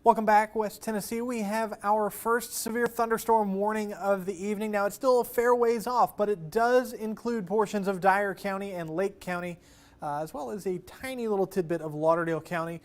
Welcome back, West Tennessee. We have our first severe thunderstorm warning of the evening. Now, it's still a fair ways off, but it does include portions of Dyer County and Lake County, as well as a tiny little tidbit of Lauderdale County.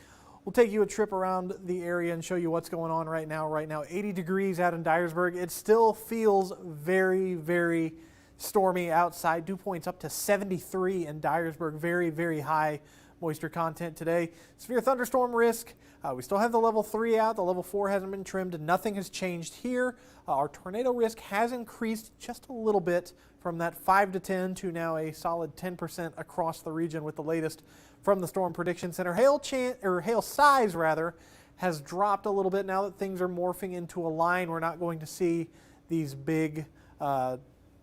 We'll take you a trip around the area and show you what's going on right now. Right now, 80 degrees out in Dyersburg. It still feels very, very stormy outside. Dew points up to 73 in Dyersburg. Very, very high moisture content today. Severe thunderstorm risk. We still have the level 3 out. The level 4 hasn't been trimmed. Nothing has changed here. Our tornado risk has increased just a little bit from that 5 to 10 to now a solid 10% across the region with the latest from the Storm Prediction Center. Hail size rather has dropped a little bit now that things are morphing into a line. We're not going to see these big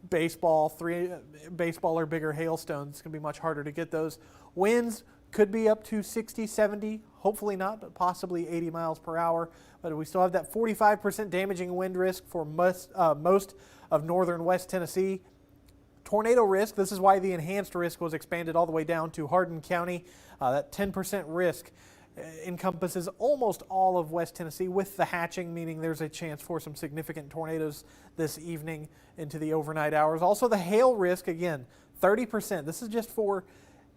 baseball or bigger hailstones. It's going to be much harder to get those. Winds could be up to 60, 70, hopefully not, but possibly 80 miles per hour. But we still have that 45% damaging wind risk for most of northern West Tennessee. Tornado risk, this is why the enhanced risk was expanded all the way down to Hardin County. That 10% risk encompasses almost all of West Tennessee with the hatching, meaning there's a chance for some significant tornadoes this evening into the overnight hours. Also the hail risk, again, 30%. This is just for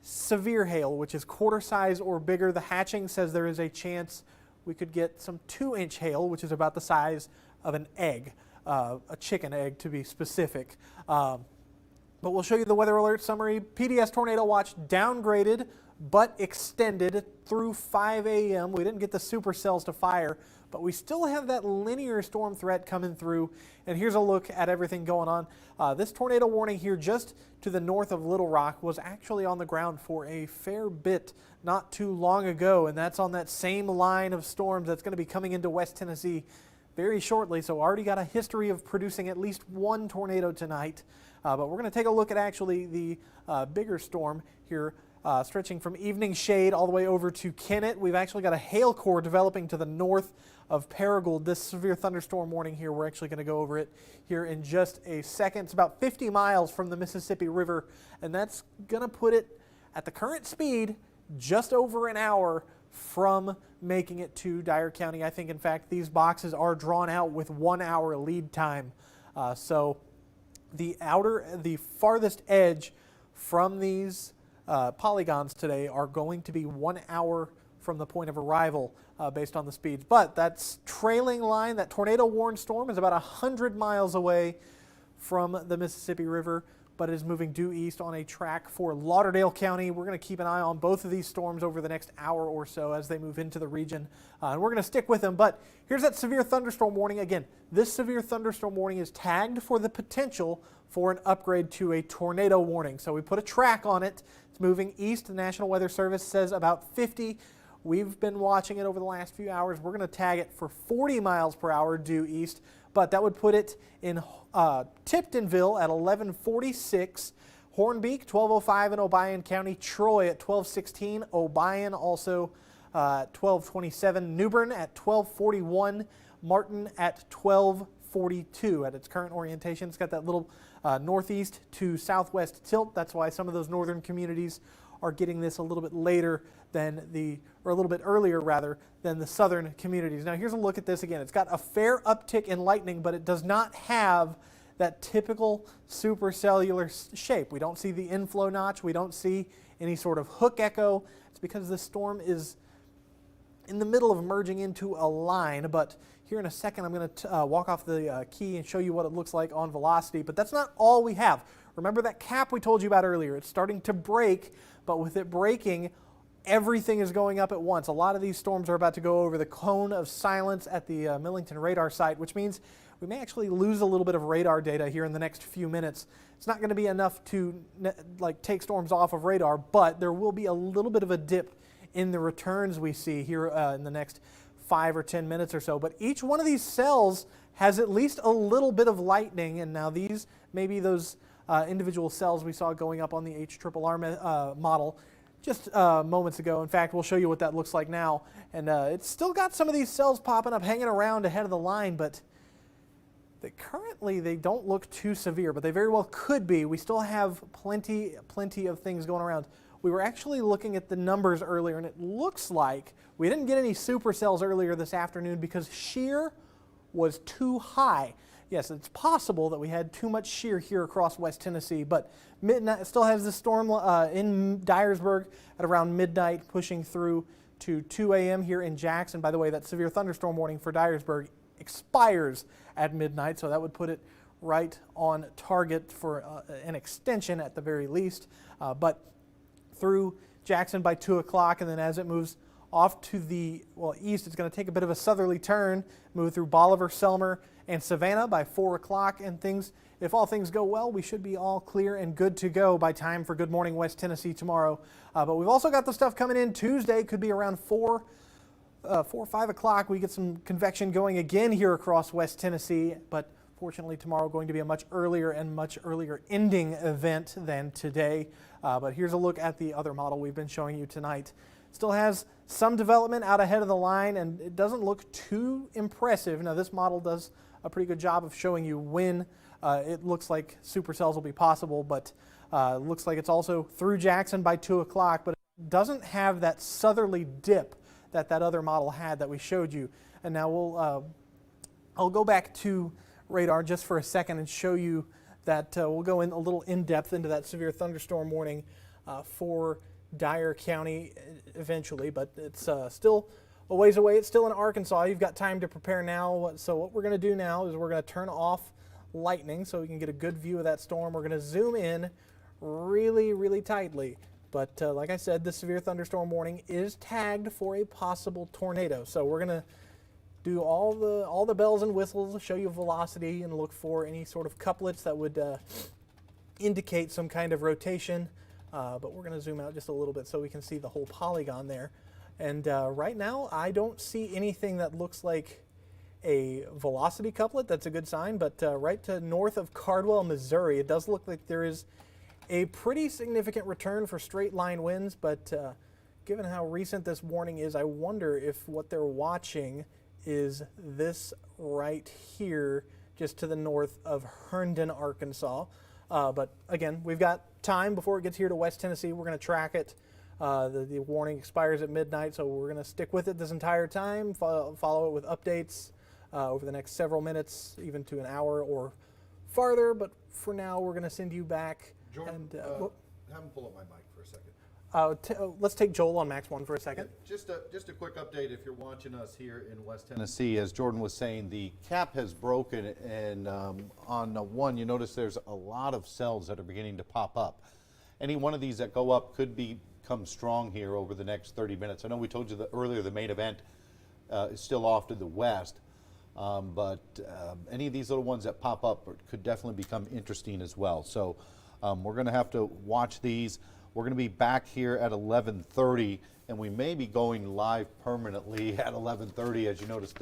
severe hail, which is quarter size or bigger. The hatching says there is a chance we could get some 2-inch hail, which is about the size of an egg, a chicken egg to be specific. But we'll show you the weather alert summary. PDS Tornado Watch downgraded but extended through 5 a.m. We didn't get the supercells to fire, but we still have that linear storm threat coming through. And here's a look at everything going on. This tornado warning here just to the north of Little Rock was actually on the ground for a fair bit not too long ago, and that's on that same line of storms that's going to be coming into West Tennessee very shortly. So already got a history of producing at least one tornado tonight. But we're going to take a look at actually the bigger storm here, stretching from Evening Shade all the way over to Kennett. We've actually got a hail core developing to the north of Paragould. This severe thunderstorm warning here, we're actually going to go over it here in just a second. It's about 50 miles from the Mississippi River, and that's going to put it at the current speed just over an hour from making it to Dyer County. I think, in fact, these boxes are drawn out with 1 hour lead time. So the farthest edge from these polygons today are going to be 1 hour from the point of arrival based on the speeds. But that's trailing line, that tornado warned storm is about 100 miles away from the Mississippi River, but is moving due east on a track for Lauderdale County. We're going to keep an eye on both of these storms over the next hour or so as they move into the region, and we're going to stick with them. But here's that severe thunderstorm warning. Again, this severe thunderstorm warning is tagged for the potential for an upgrade to a tornado warning. So we put a track on it. It's moving east. The National Weather Service says about 50. We've been watching it over the last few hours. We're going to tag it for 40 miles per hour due east, but that would put it in Tiptonville at 1146, Hornbeak 1205 in Obion County, Troy at 1216, Obion also at 1227, New Bern at 1241, Martin at 1242 at its current orientation. It's got that little northeast to southwest tilt. That's why some of those northern communities are getting this a little bit later than or a little bit earlier rather, than the southern communities. Now here's a look at this again. It's got a fair uptick in lightning, but it does not have that typical supercellular shape. We don't see the inflow notch. We don't see any sort of hook echo. It's because this storm is in the middle of merging into a line, but here in a second I'm going to walk off the key and show you what it looks like on velocity. But that's not all we have. Remember that cap we told you about earlier? It's starting to break, but with it breaking, everything is going up at once. A lot of these storms are about to go over the cone of silence at the Millington radar site, which means we may actually lose a little bit of radar data here in the next few minutes. It's not going to be enough to take storms off of radar, but there will be a little bit of a dip in the returns we see here in the next 5 or 10 minutes or so. But each one of these cells has at least a little bit of lightning, and now these may be those individual cells we saw going up on the HRRR model just moments ago. In fact, we'll show you what that looks like now. And it's still got some of these cells popping up, hanging around ahead of the line, but currently they don't look too severe, but they very well could be. We still have plenty of things going around. we were actually looking at the numbers earlier, and it looks like we didn't get any supercells earlier this afternoon because shear was too high. Yes, it's possible that we had too much shear here across West Tennessee, but midnight still has the storm in Dyersburg at around midnight, pushing through to 2 a.m. here in Jackson. By the way, that severe thunderstorm warning for Dyersburg expires at midnight, so that would put it right on target for an extension at the very least. But through Jackson by 2 o'clock, and then as it moves off to the east, it's going to take a bit of a southerly turn, move through Bolivar, Selmer, and Savannah by 4 o'clock, and if all things go well, we should be all clear and good to go by time for Good Morning West Tennessee tomorrow. But we've also got the stuff coming in Tuesday. Could be around 4 or 5 o'clock. We get some convection going again here across West Tennessee, but fortunately tomorrow going to be a much earlier ending event than today. But here's a look at the other model we've been showing you tonight. Still has some development out ahead of the line, and it doesn't look too impressive. Now, this model does a pretty good job of showing you when it looks like supercells will be possible, but it looks like it's also through Jackson by 2 o'clock, but it doesn't have that southerly dip that other model had that we showed you. And now I'll go back to radar just for a second and show you that we'll go in a little in-depth into that severe thunderstorm warning for Dyer County eventually, but it's still a ways away. It's still in Arkansas. You've got time to prepare now. So what we're going to do now is we're going to turn off lightning so we can get a good view of that storm. We're going to zoom in really, really tightly. But like I said, the severe thunderstorm warning is tagged for a possible tornado. So we're going to do all the bells and whistles, show you velocity, and look for any sort of couplets that would indicate some kind of rotation. But we're going to zoom out just a little bit so we can see the whole polygon there. And right now, I don't see anything that looks like a velocity couplet. That's a good sign. But right to north of Cardwell, Missouri, it does look like there is a pretty significant return for straight line winds. But given how recent this warning is, I wonder if what they're watching is this right here, just to the north of Herndon, Arkansas. But again, we've got time before it gets here to West Tennessee. We're going to track it. The warning expires at midnight, so we're going to stick with it this entire time, follow it with updates over the next several minutes, even to an hour or farther. But for now, we're going to send you back. Jordan, and have him pull up my mic for a second. Let's take Joel on Max 1 for a second. Just a quick update if you're watching us here in West Tennessee. As Jordan was saying, the cap has broken, and on one, you notice there's a lot of cells that are beginning to pop up. Any one of these that go up could become strong here over the next 30 minutes. I know we told you that earlier the main event is still off to the west, but any of these little ones that pop up could definitely become interesting as well. So we're going to have to watch these. We're going to be back here at 11:30, and we may be going live permanently at 11:30, as you notice,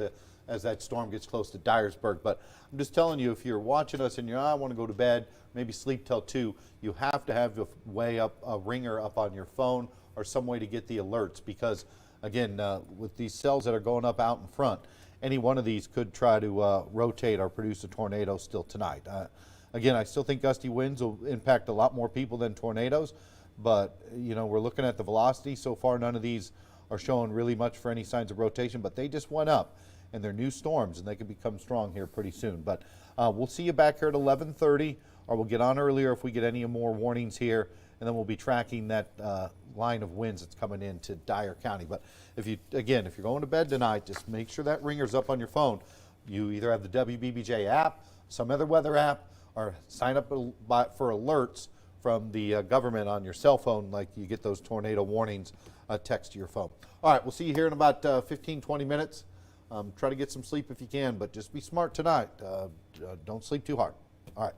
as that storm gets close to Dyersburg. But I'm just telling you, if you're watching us and I want to go to bed, maybe sleep till 2, you have to have a ringer up on your phone or some way to get the alerts, because again, with these cells that are going up out in front, any one of these could try to rotate or produce a tornado still tonight. Again, I still think gusty winds will impact a lot more people than tornadoes. But, you know, we're looking at the velocity. So far, none of these are showing really much for any signs of rotation, but they just went up, and they're new storms, and they could become strong here pretty soon. But we'll see you back here at 11:30, or we'll get on earlier if we get any more warnings here, and then we'll be tracking that line of winds that's coming into Dyer County. But if you're going to bed tonight, just make sure that ringer's up on your phone. You either have the Wbbj app, some other weather app, or sign up for alerts from the government on your cell phone, like you get those tornado warnings text to your phone. All right, we'll see you here in about 15, 20 minutes. Try to get some sleep if you can, but just be smart tonight. Don't sleep too hard. All right.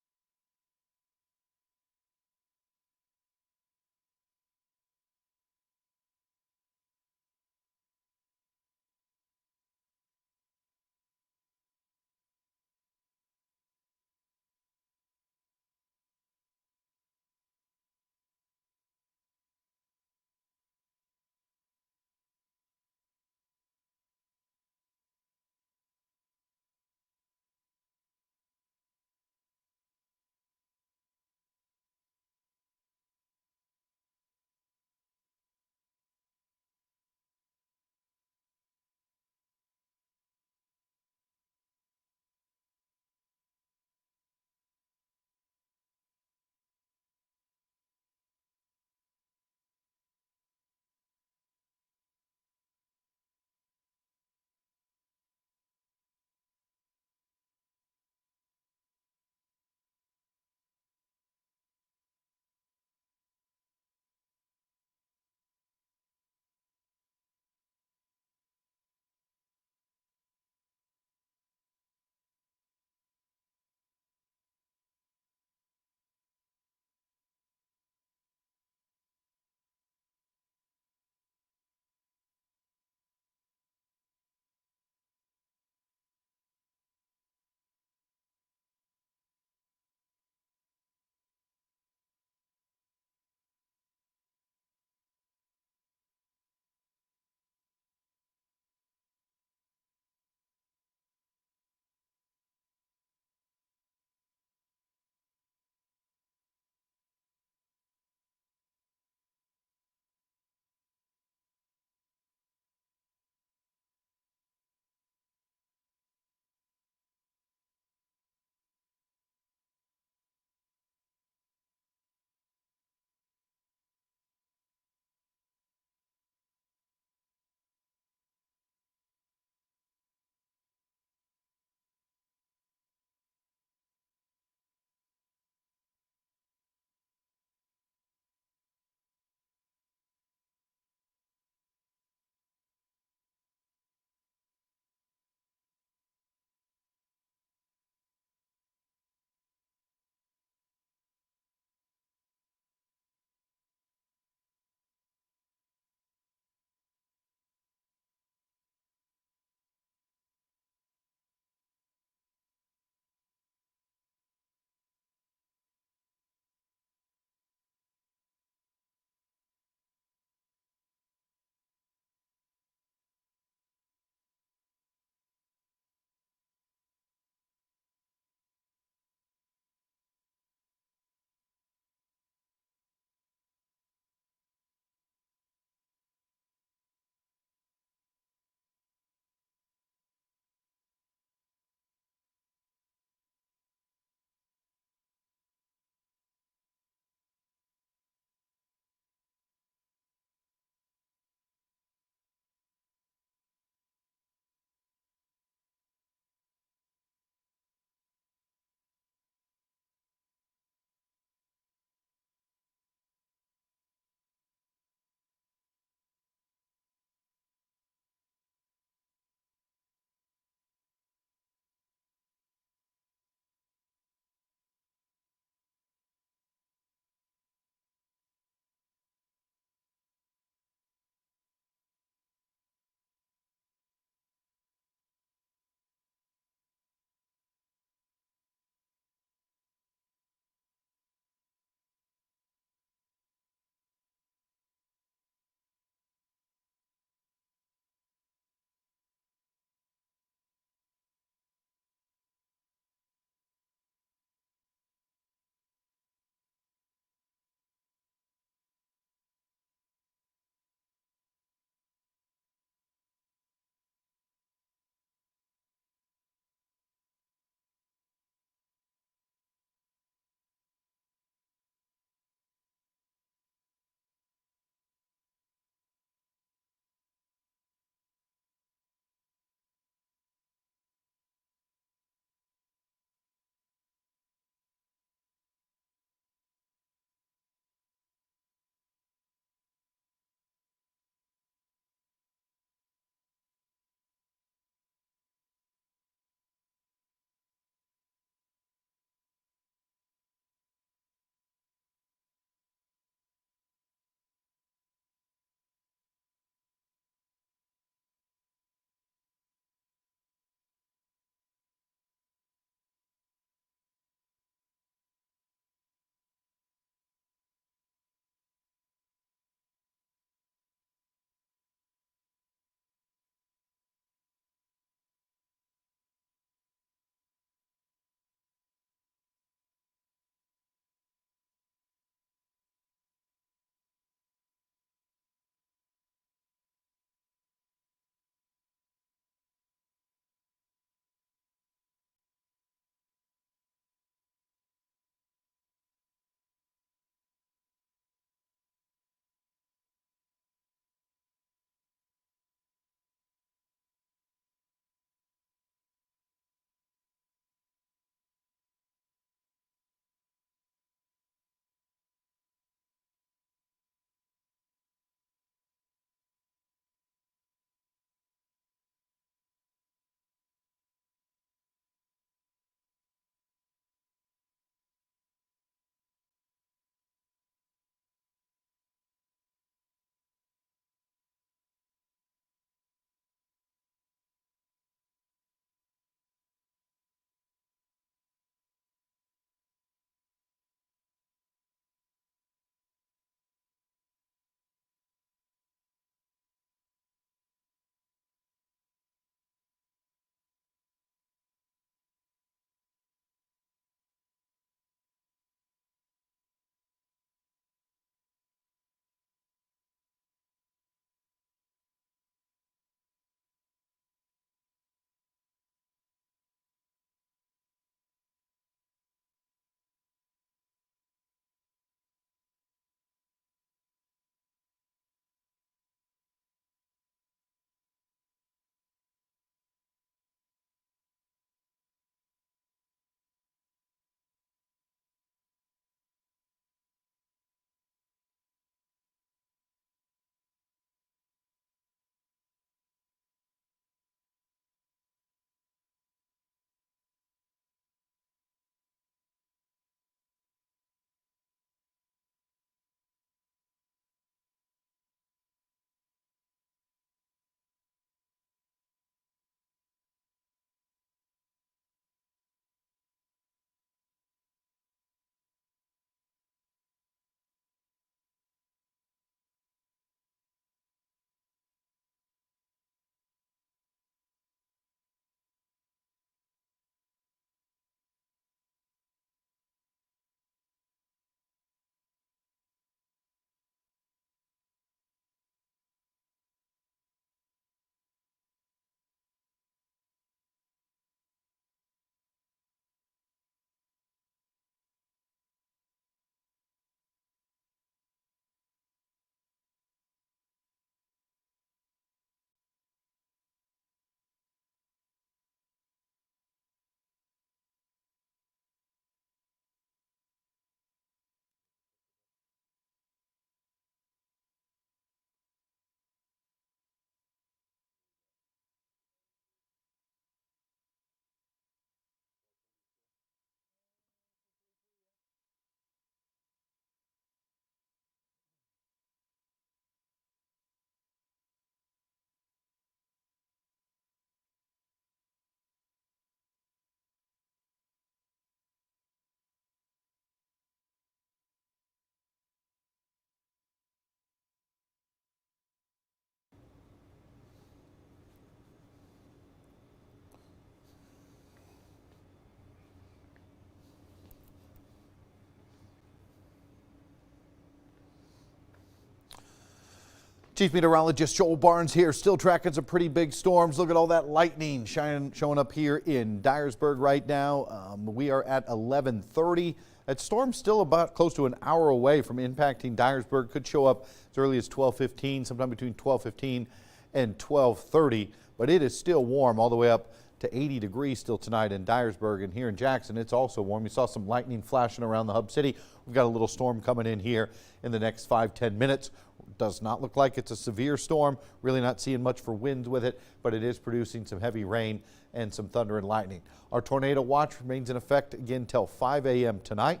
Chief Meteorologist Joel Barnes here, still tracking some pretty big storms. Look at all that lightning showing up here in Dyersburg right now. We are at 11:30. That storm's still about close to an hour away from impacting Dyersburg. Could show up as early as 12:15, sometime between 12:15 and 12:30. But it is still warm all the way up to 80 degrees still tonight in Dyersburg. And here in Jackson, it's also warm. You saw some lightning flashing around the hub city. We've got a little storm coming in here in the next 5-10 minutes. Does not look like it's a severe storm. Really not seeing much for winds with it, but it is producing some heavy rain and some thunder and lightning. Our tornado watch remains in effect again till 5 a.m. tonight.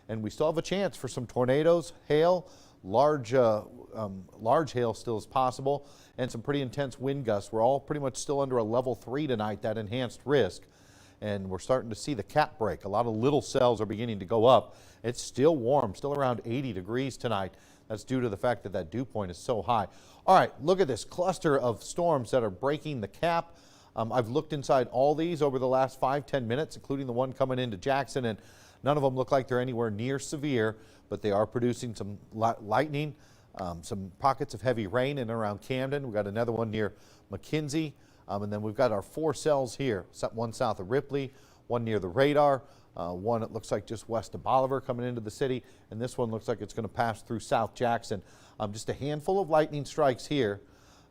And we still have a chance for some tornadoes, hail, large hail still is possible, and some pretty intense wind gusts. We're all pretty much still under a level 3 tonight, that enhanced risk. And we're starting to see the cap break. A lot of little cells are beginning to go up. It's still warm, still around 80 degrees tonight. That's due to the fact that that dew point is so high. All right, look at this cluster of storms that are breaking the cap. I've looked inside all these over the last 5-10 minutes, including the one coming into Jackson, and none of them look like they're anywhere near severe, but they are producing some lightning, some pockets of heavy rain in and around Camden. We've got another one near McKinsey, and then we've got our 4 cells here, one south of Ripley, one near the radar, one it looks like just west of Bolivar coming into the city, and this one looks like it's going to pass through South Jackson. Just a handful of lightning strikes here,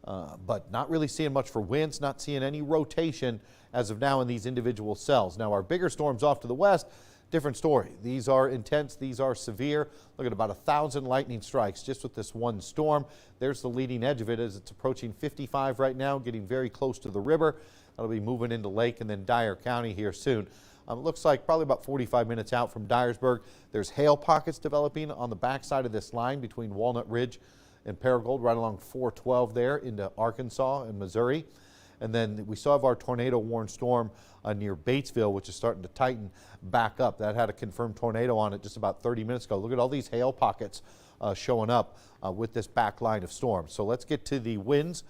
but not really seeing much for winds, not seeing any rotation as of now in these individual cells. Now our bigger storms off to the west, different story. These are intense, these are severe. Look at about 1,000 lightning strikes just with this one storm. There's the leading edge of it as it's approaching 55 right now, getting very close to the river. That'll be moving into Lake and then Dyer County here soon. It looks like probably about 45 minutes out from Dyersburg. There's hail pockets developing on the backside of this line between Walnut Ridge and Paragould, right along 412 there into Arkansas and Missouri. And then we still have our tornado warned storm near Batesville, which is starting to tighten back up. That had a confirmed tornado on it just about 30 minutes ago. Look at all these hail pockets showing up with this back line of storms. So let's get to the winds.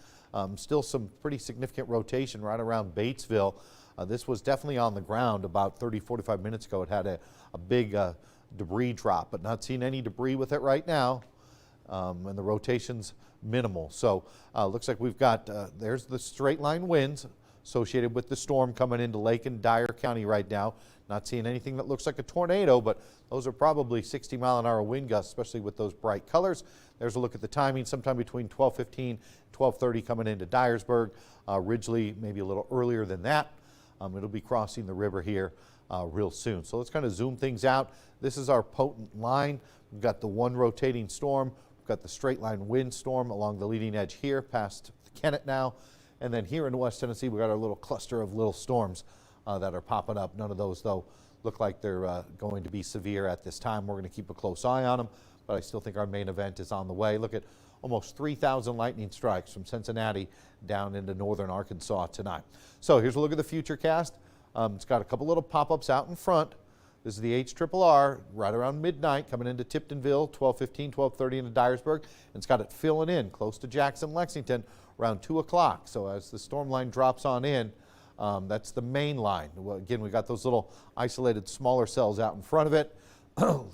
Still some pretty significant rotation right around Batesville. This was definitely on the ground about 30-45 minutes ago. It had a big debris drop, but not seeing any debris with it right now. And the rotation's minimal. So looks like we've got, there's the straight line winds associated with the storm coming into Lake and Dyer County right now. Not seeing anything that looks like a tornado, but those are probably 60-mile-an-hour wind gusts, especially with those bright colors. There's a look at the timing, sometime between 12:15 and 12:30 coming into Dyersburg. Ridgely maybe a little earlier than that. It'll be crossing the river here real soon. So let's kind of zoom things out. This is our potent line. We've got the one rotating storm. We've got the straight line wind storm along the leading edge here past Kennett now. And then here in West Tennessee, we've got our little cluster of little storms that are popping up. None of those, though, look like they're going to be severe at this time. We're going to keep a close eye on them, but I still think our main event is on the way. Look at almost 3,000 lightning strikes from Cincinnati down into northern Arkansas tonight. So here's a look at the futurecast. It's got a couple little pop-ups out in front. This is the HRRR right around midnight coming into Tiptonville, 12:15, 12:30 into Dyersburg. And it's got it filling in close to Jackson, Lexington around 2 o'clock. So as the storm line drops on in, that's the main line. Well, again, we got those little isolated smaller cells out in front of it.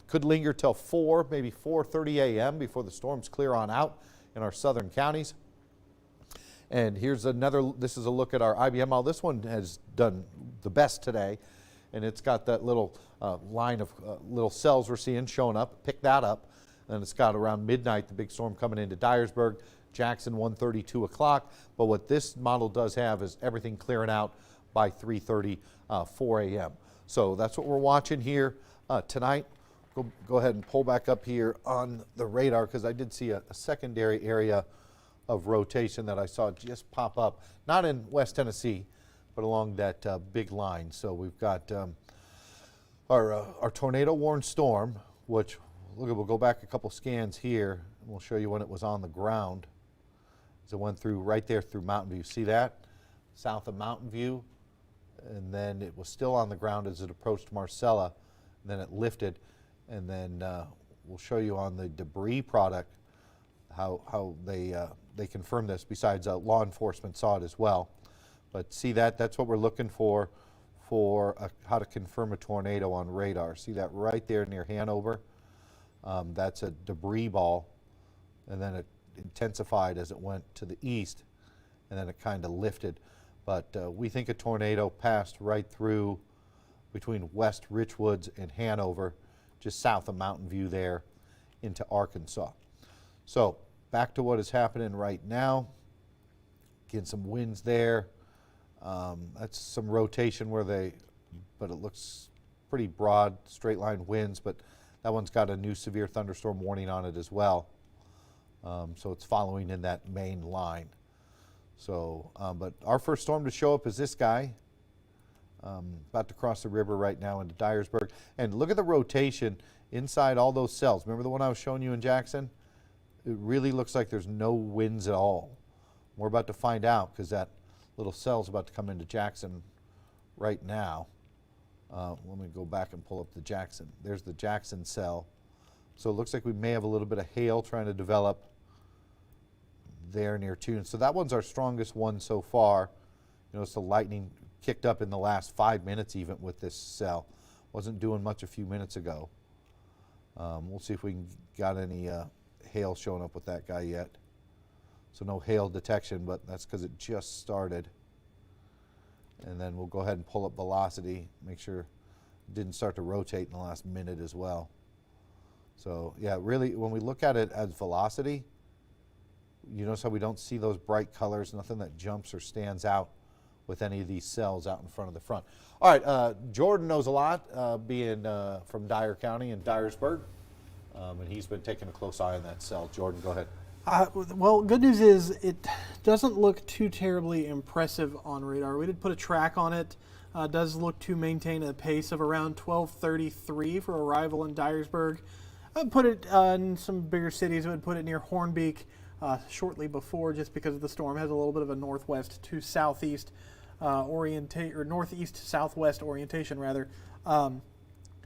Could linger till 4, maybe 4:30 a.m. before the storms clear on out in our southern counties. And here's another, this is a look at our IBM model. This one has done the best today, and it's got that little line of little cells we're seeing showing up. Pick that up. And it's got around midnight the big storm coming into Dyersburg, Jackson 1:30, 2 o'clock. But what this model does have is everything clearing out by 3:30, 4 a.m. So that's what we're watching here tonight. Go ahead and pull back up here on the radar because I did see a secondary area of rotation that I saw just pop up, not in West Tennessee, but along that big line. So we've got our tornado warned storm, which we'll go back a couple scans here, and we'll show you when it was on the ground. As it went through right there through Mountain View. See that? South of Mountain View. And then it was still on the ground as it approached Marcella. And then it lifted. And then we'll show you on the debris product how they confirmed this. Besides, law enforcement saw it as well. But see that? That's what we're looking for how to confirm a tornado on radar. See that right there near Hanover? That's a debris ball. And then intensified as it went to the east, and then it kind of lifted. But we think a tornado passed right through between West Richwoods and Hanover, just south of Mountain View there, into Arkansas. So back to what is happening right now. Getting some winds there. That's some rotation but it looks pretty broad, straight line winds, but that one's got a new severe thunderstorm warning on it as well. So it's following in that main line. So, but our first storm to show up is this guy, about to cross the river right now into Dyersburg. And look at the rotation inside all those cells. Remember the one I was showing you in Jackson? It really looks like there's no winds at all. We're about to find out because that little cell's about to come into Jackson right now. Let me go back and pull up the Jackson. There's the Jackson cell. So it looks like we may have a little bit of hail trying to develop there near Tune. So that one's our strongest one so far. You notice the lightning kicked up in the last 5 minutes even with this cell. Wasn't doing much a few minutes ago. We'll see if we got any hail showing up with that guy yet. So no hail detection, but that's because it just started. And then we'll go ahead and pull up velocity, make sure it didn't start to rotate in the last minute as well. So yeah, really when we look at it as velocity, you notice how we don't see those bright colors, nothing that jumps or stands out with any of these cells out in front of the front. All right, Jordan knows a lot, being from Dyer County and Dyersburg, and he's been taking a close eye on that cell. Jordan, go ahead. Well, good news is it doesn't look too terribly impressive on radar. We did put a track on it. Does look to maintain a pace of around 12:33 for arrival in Dyersburg. I would put it in some bigger cities. I would put it near Hornbeak shortly before, just because the storm has a little bit of a northwest to southeast or northeast to southwest orientation rather. And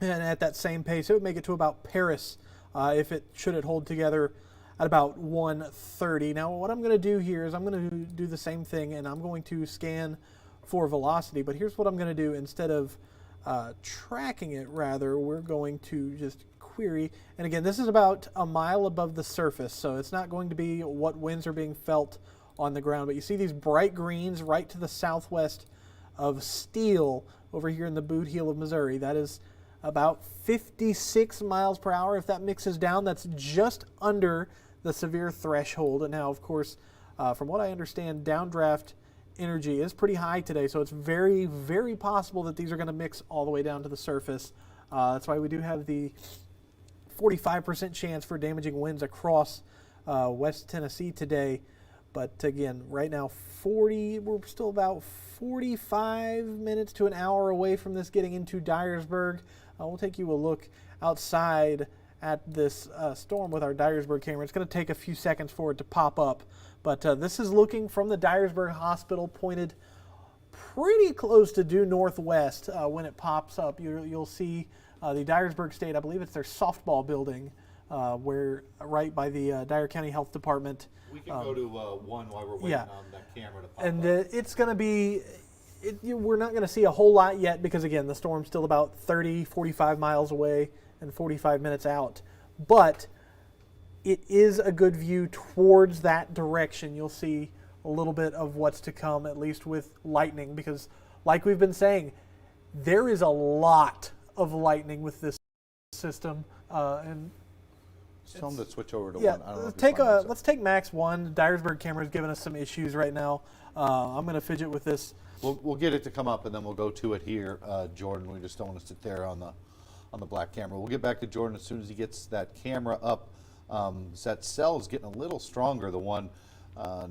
at that same pace, it would make it to about Paris if it should it hold together at about 1:30. Now what I'm going to do here is I'm going to do the same thing, and I'm going to scan for velocity, but here's what I'm going to do. Instead of tracking it, rather, we're going to just query, and again, this is about a mile above the surface, so it's not going to be what winds are being felt on the ground, but you see these bright greens right to the southwest of Steele over here in the boot heel of Missouri. That is about 56 miles per hour. If that mixes down, that's just under the severe threshold. And now, of course, from what I understand, downdraft energy is pretty high today, so it's very, very possible that these are going to mix all the way down to the surface. That's why we do have the 45% chance for damaging winds across West Tennessee today. But again, right now, we're still about 45 minutes to an hour away from this getting into Dyersburg. We'll take you a look outside at this storm with our Dyersburg camera. It's going to take a few seconds for it to pop up, but this is looking from the Dyersburg Hospital, pointed pretty close to due northwest. When it pops up, you'll see the Dyersburg State, I believe it's their softball building, where right by the Dyer County Health Department. We can go to one while we're waiting on that camera to pop up. And it's going to be, we're not going to see a whole lot yet because, again, the storm's still about 30, 45 miles away and 45 minutes out. But it is a good view towards that direction. You'll see a little bit of what's to come, at least with lightning, because like we've been saying, there is a lot of lightning with this system. And tell them to switch over to yeah, one. I don't know let's take Max 1. Dyersburg camera's giving us some issues right now. I'm going to fidget with this. We'll get it to come up, and then we'll go to it here, Jordan. We just don't want to sit there on the black camera. We'll get back to Jordan as soon as he gets that camera up. That cell's getting a little stronger, the one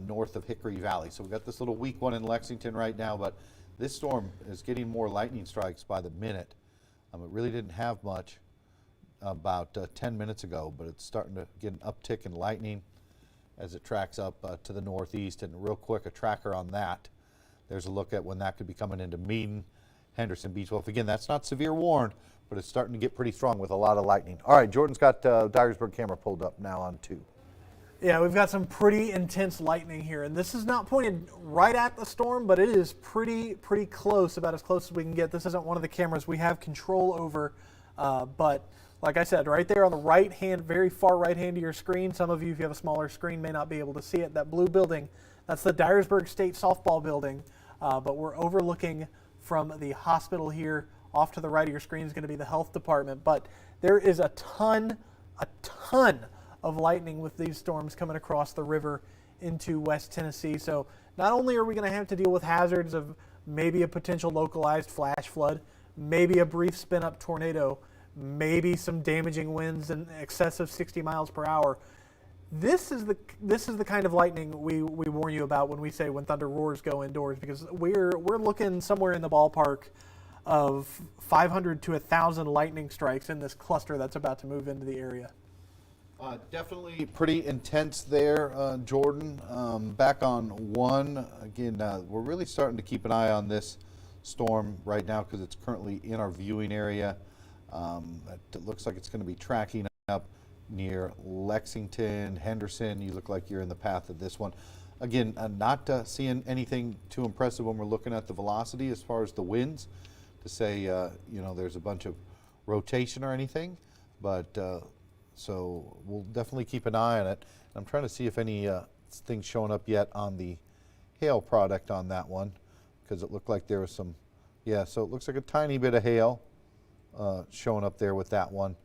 north of Hickory Valley. So we've got this little weak one in Lexington right now, but this storm is getting more lightning strikes by the minute. It really didn't have much about 10 minutes ago, but it's starting to get an uptick in lightning as it tracks up to the northeast. And real quick, a tracker on that. There's a look at when that could be coming into Meaden, Henderson Beach. Well, again, that's not severe warned, but it's starting to get pretty strong with a lot of lightning. All right, Jordan's got Dyersburg camera pulled up now on 2. Yeah, we've got some pretty intense lightning here, and this is not pointed right at the storm, but it is pretty close, about as close as we can get. This isn't one of the cameras we have control over, but like I said, right there on the right hand, very far right hand of your screen. Some of you, if you have a smaller screen, may not be able to see it. That blue building, that's the Dyersburg State softball building. But we're overlooking from the hospital here. Off to the right of your screen is going to be the health department. But there is a ton of lightning with these storms coming across the river into West Tennessee. So not only are we going to have to deal with hazards of maybe a potential localized flash flood, maybe a brief spin-up tornado, maybe some damaging winds in excess of 60 miles per hour. This is the kind of lightning we warn you about when we say when thunder roars, go indoors, because we're looking somewhere in the ballpark of 500 to 1,000 lightning strikes in this cluster that's about to move into the area. Definitely pretty intense there, Jordan. Back on one, again, we're really starting to keep an eye on this storm right now because it's currently in our viewing area. It looks like it's going to be tracking up near Lexington, Henderson. You look like you're in the path of this one. Again, not seeing anything too impressive when we're looking at the velocity as far as the winds to say, you know, there's a bunch of rotation or anything, but so we'll definitely keep an eye on it. I'm trying to see if any things showing up yet on the hail product on that one, because it looked like there was some, yeah, so it looks like a tiny bit of hail showing up there with that one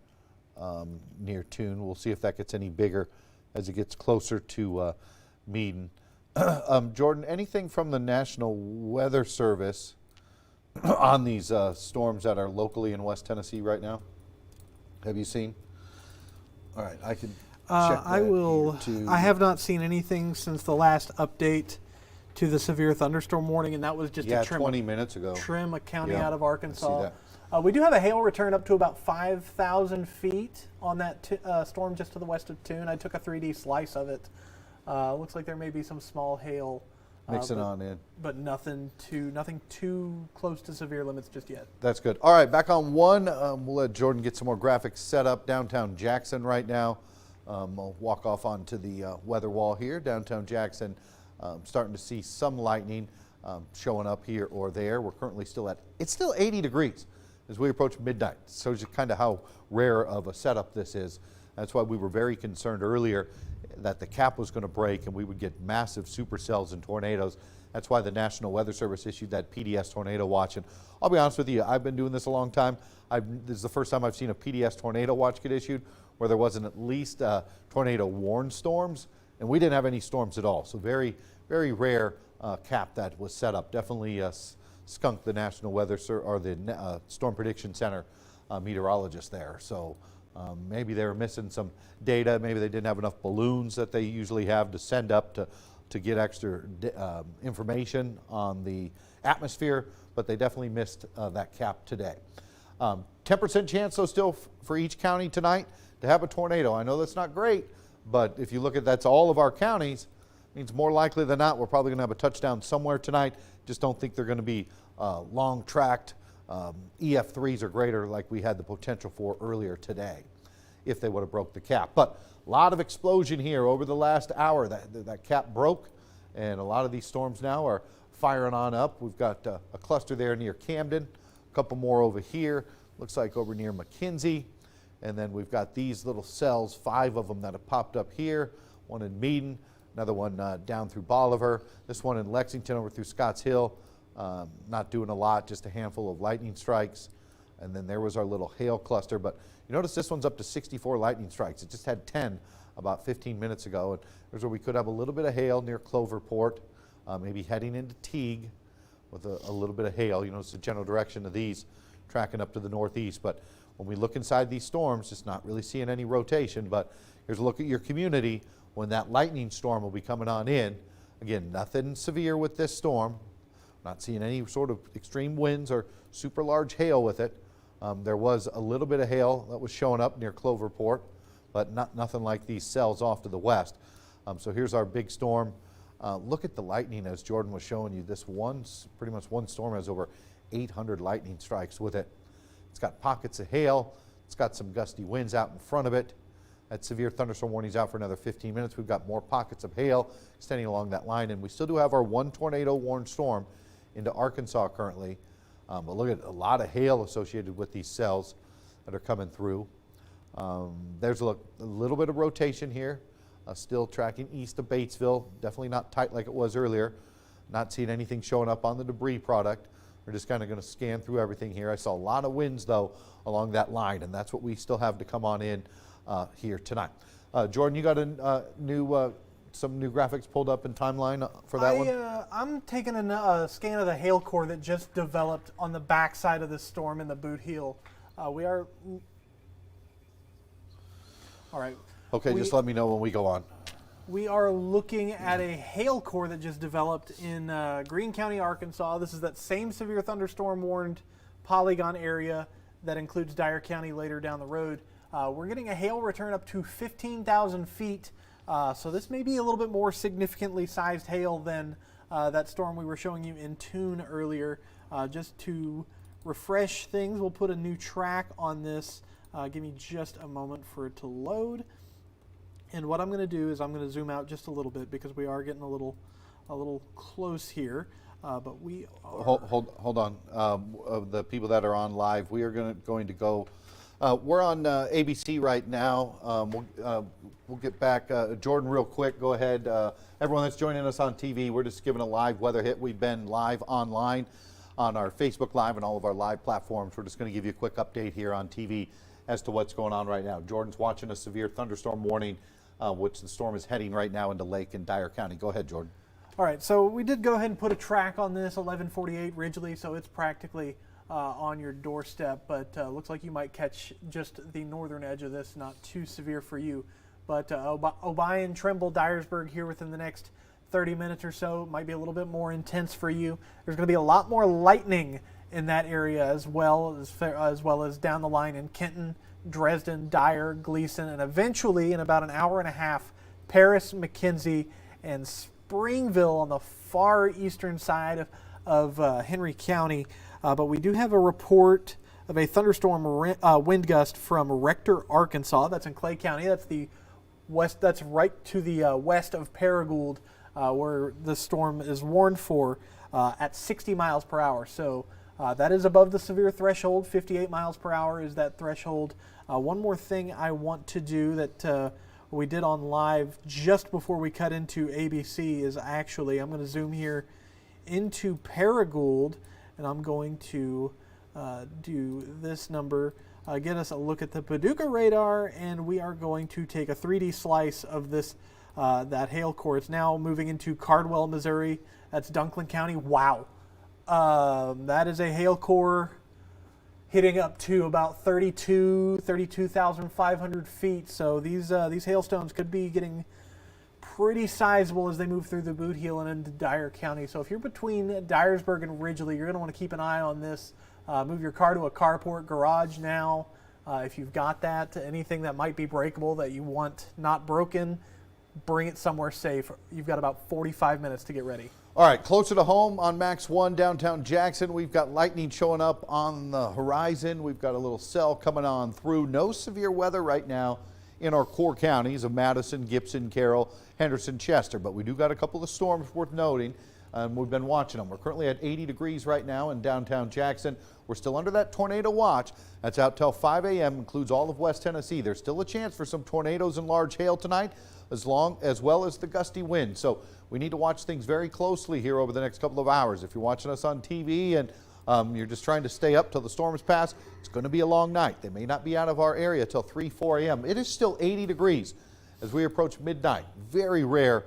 near Tune. We'll see if that gets any bigger as it gets closer to Meaden. Jordan, anything from the National Weather Service on these storms that are locally in West Tennessee right now? Have you seen? All right, I can check I will. I have not seen anything since the last update to the severe thunderstorm warning, and that was just yeah, to trim 20 minutes ago. Trim a county Yeah, out of I see Arkansas. that. We do have a hail return up to about 5,000 feet on that storm just to the west of Tune. I took a 3D slice of it. Looks like there may be some small hail. Mixing on in. But nothing too close to severe limits just yet. That's good. All right, back on one. We'll let Jordan get some more graphics set up. Downtown Jackson right now. We'll walk off onto the weather wall here. Downtown Jackson, starting to see some lightning showing up here or there. We're currently it's still 80 degrees as we approach midnight. So just kind of how rare of a setup this is. That's why we were very concerned earlier that the cap was going to break and we would get massive supercells and tornadoes. That's why the National Weather Service issued that PDS tornado watch. And I'll be honest with you, I've been doing this a long time. This is the first time I've seen a PDS tornado watch get issued where there wasn't at least tornado warned storms, and we didn't have any storms at all. So very, very rare cap that was set up. Definitely skunked the National Weather or the Storm Prediction Center meteorologist there. So maybe they were missing some data. Maybe they didn't have enough balloons that they usually have to send up to get extra information on the atmosphere, but they definitely missed that cap today. 10% chance, though, still for each county tonight to have a tornado. I know that's not great, but if you look at that's all of our counties, it means more likely than not we're probably going to have a touchdown somewhere tonight. Just don't think they're going to be long-tracked EF3s or greater like we had the potential for earlier today if they would have broke the cap. But a lot of explosion here over the last hour. That cap broke, and a lot of these storms now are firing on up. We've got a cluster there near Camden, a couple more over here, looks like over near McKinsey, and then we've got these little cells, 5 of them that have popped up here, one in Meaden, another one down through Bolivar, this one in Lexington over through Scotts Hill. Not doing a lot, just a handful of lightning strikes. And then there was our little hail cluster. But you notice this one's up to 64 lightning strikes. It just had 10 about 15 minutes ago. And there's where we could have a little bit of hail near Cloverport, maybe heading into Teague with a little bit of hail. You notice the general direction of these tracking up to the northeast. But when we look inside these storms, just not really seeing any rotation. But here's a look at your community when that lightning storm will be coming on in. Again, nothing severe with this storm. Not seeing any sort of extreme winds or super large hail with it. There was a little bit of hail that was showing up near Cloverport, but nothing like these cells off to the west. So here's our big storm. Look at the lightning as Jordan was showing you. This pretty much one storm has over 800 lightning strikes with it. It's got pockets of hail. It's got some gusty winds out in front of it. That severe thunderstorm warning is out for another 15 minutes. We've got more pockets of hail extending along that line, and we still do have our one tornado warned storm into Arkansas currently. But look at a lot of hail associated with these cells that are coming through. There's a little bit of rotation here, still tracking east of Batesville. Definitely not tight like it was earlier. Not seeing anything showing up on the debris product. We're just kind of going to scan through everything here. I saw a lot of winds, though, along that line, and that's what we still have to come on in here tonight. Jordan, you got some new graphics pulled up in timeline for that one? I'm taking a scan of the hail core that just developed on the backside of the storm in the boot heel. We are... All right. Okay, just let me know when we go on. We are looking at a hail core that just developed in Greene County, Arkansas. This is that same severe thunderstorm warned polygon area that includes Dyer County later down the road. We're getting a hail return up to 15,000 feet. So this may be a little bit more significantly sized hail than that storm we were showing you in Tune earlier. Just to refresh things, we'll put a new track on this. Give me just a moment for it to load. And what I'm going to do is I'm going to zoom out just a little bit because we are getting a little close here. But we are... Hold on. The people that are on live, we are going to go. We're on ABC right now. We'll get back. Jordan, real quick, go ahead. Everyone that's joining us on TV, we're just giving a live weather hit. We've been live online on our Facebook Live and all of our live platforms. We're just going to give you a quick update here on TV as to what's going on right now. Jordan's watching a severe thunderstorm warning, which the storm is heading right now into Lake and Dyer County. Go ahead, Jordan. All right, so we did go ahead and put a track on this, 1148 Ridgely, so it's practically on your doorstep, but looks like you might catch just the northern edge of this, not too severe for you. But Obion, Trimble, Dyersburg here within the next 30 minutes or so might be a little bit more intense for you. There's going to be a lot more lightning in that area as well as down the line in Kenton, Dresden, Dyer, Gleason, and eventually in about an hour and a half, Paris, McKenzie, and Springville on the far eastern side of Henry County. But we do have a report of a thunderstorm wind gust from Rector, Arkansas. That's in Clay County. That's the west. That's right to the west of Paragould, where the storm is warned for at 60 miles per hour. So that is above the severe threshold. 58 miles per hour is that threshold. One more thing I want to do that we did on live just before we cut into ABC is actually, I'm going to zoom here into Paragould, and I'm going to do this number, get us a look at the Paducah radar, and we are going to take a 3D slice of this that hail core. It's now moving into Cardwell, Missouri. That's Dunklin County. Wow. That is a hail core hitting up to about 32,500 feet. So these hailstones could be getting pretty sizable as they move through the boot heel and into Dyer County. So if you're between Dyersburg and Ridgely, you're going to want to keep an eye on this. Move your car to a carport garage now. If you've got that, anything that might be breakable that you want not broken, bring it somewhere safe. You've got about 45 minutes to get ready. All right, closer to home on Max 1, downtown Jackson, we've got lightning showing up on the horizon. We've got a little cell coming on through. No severe weather right now in our core counties of Madison, Gibson, Carroll, Henderson, Chester. But we do got a couple of storms worth noting, and we've been watching them. We're currently at 80 degrees right now in downtown Jackson. We're still under that tornado watch. That's out till 5 a.m., includes all of West Tennessee. There's still a chance for some tornadoes and large hail tonight, as well as the gusty wind. So we need to watch things very closely here over the next couple of hours. If you're watching us on TV and you're just trying to stay up till the storms pass, it's going to be a long night. They may not be out of our area till 3, 4 a.m. It is still 80 degrees as we approach midnight. Very rare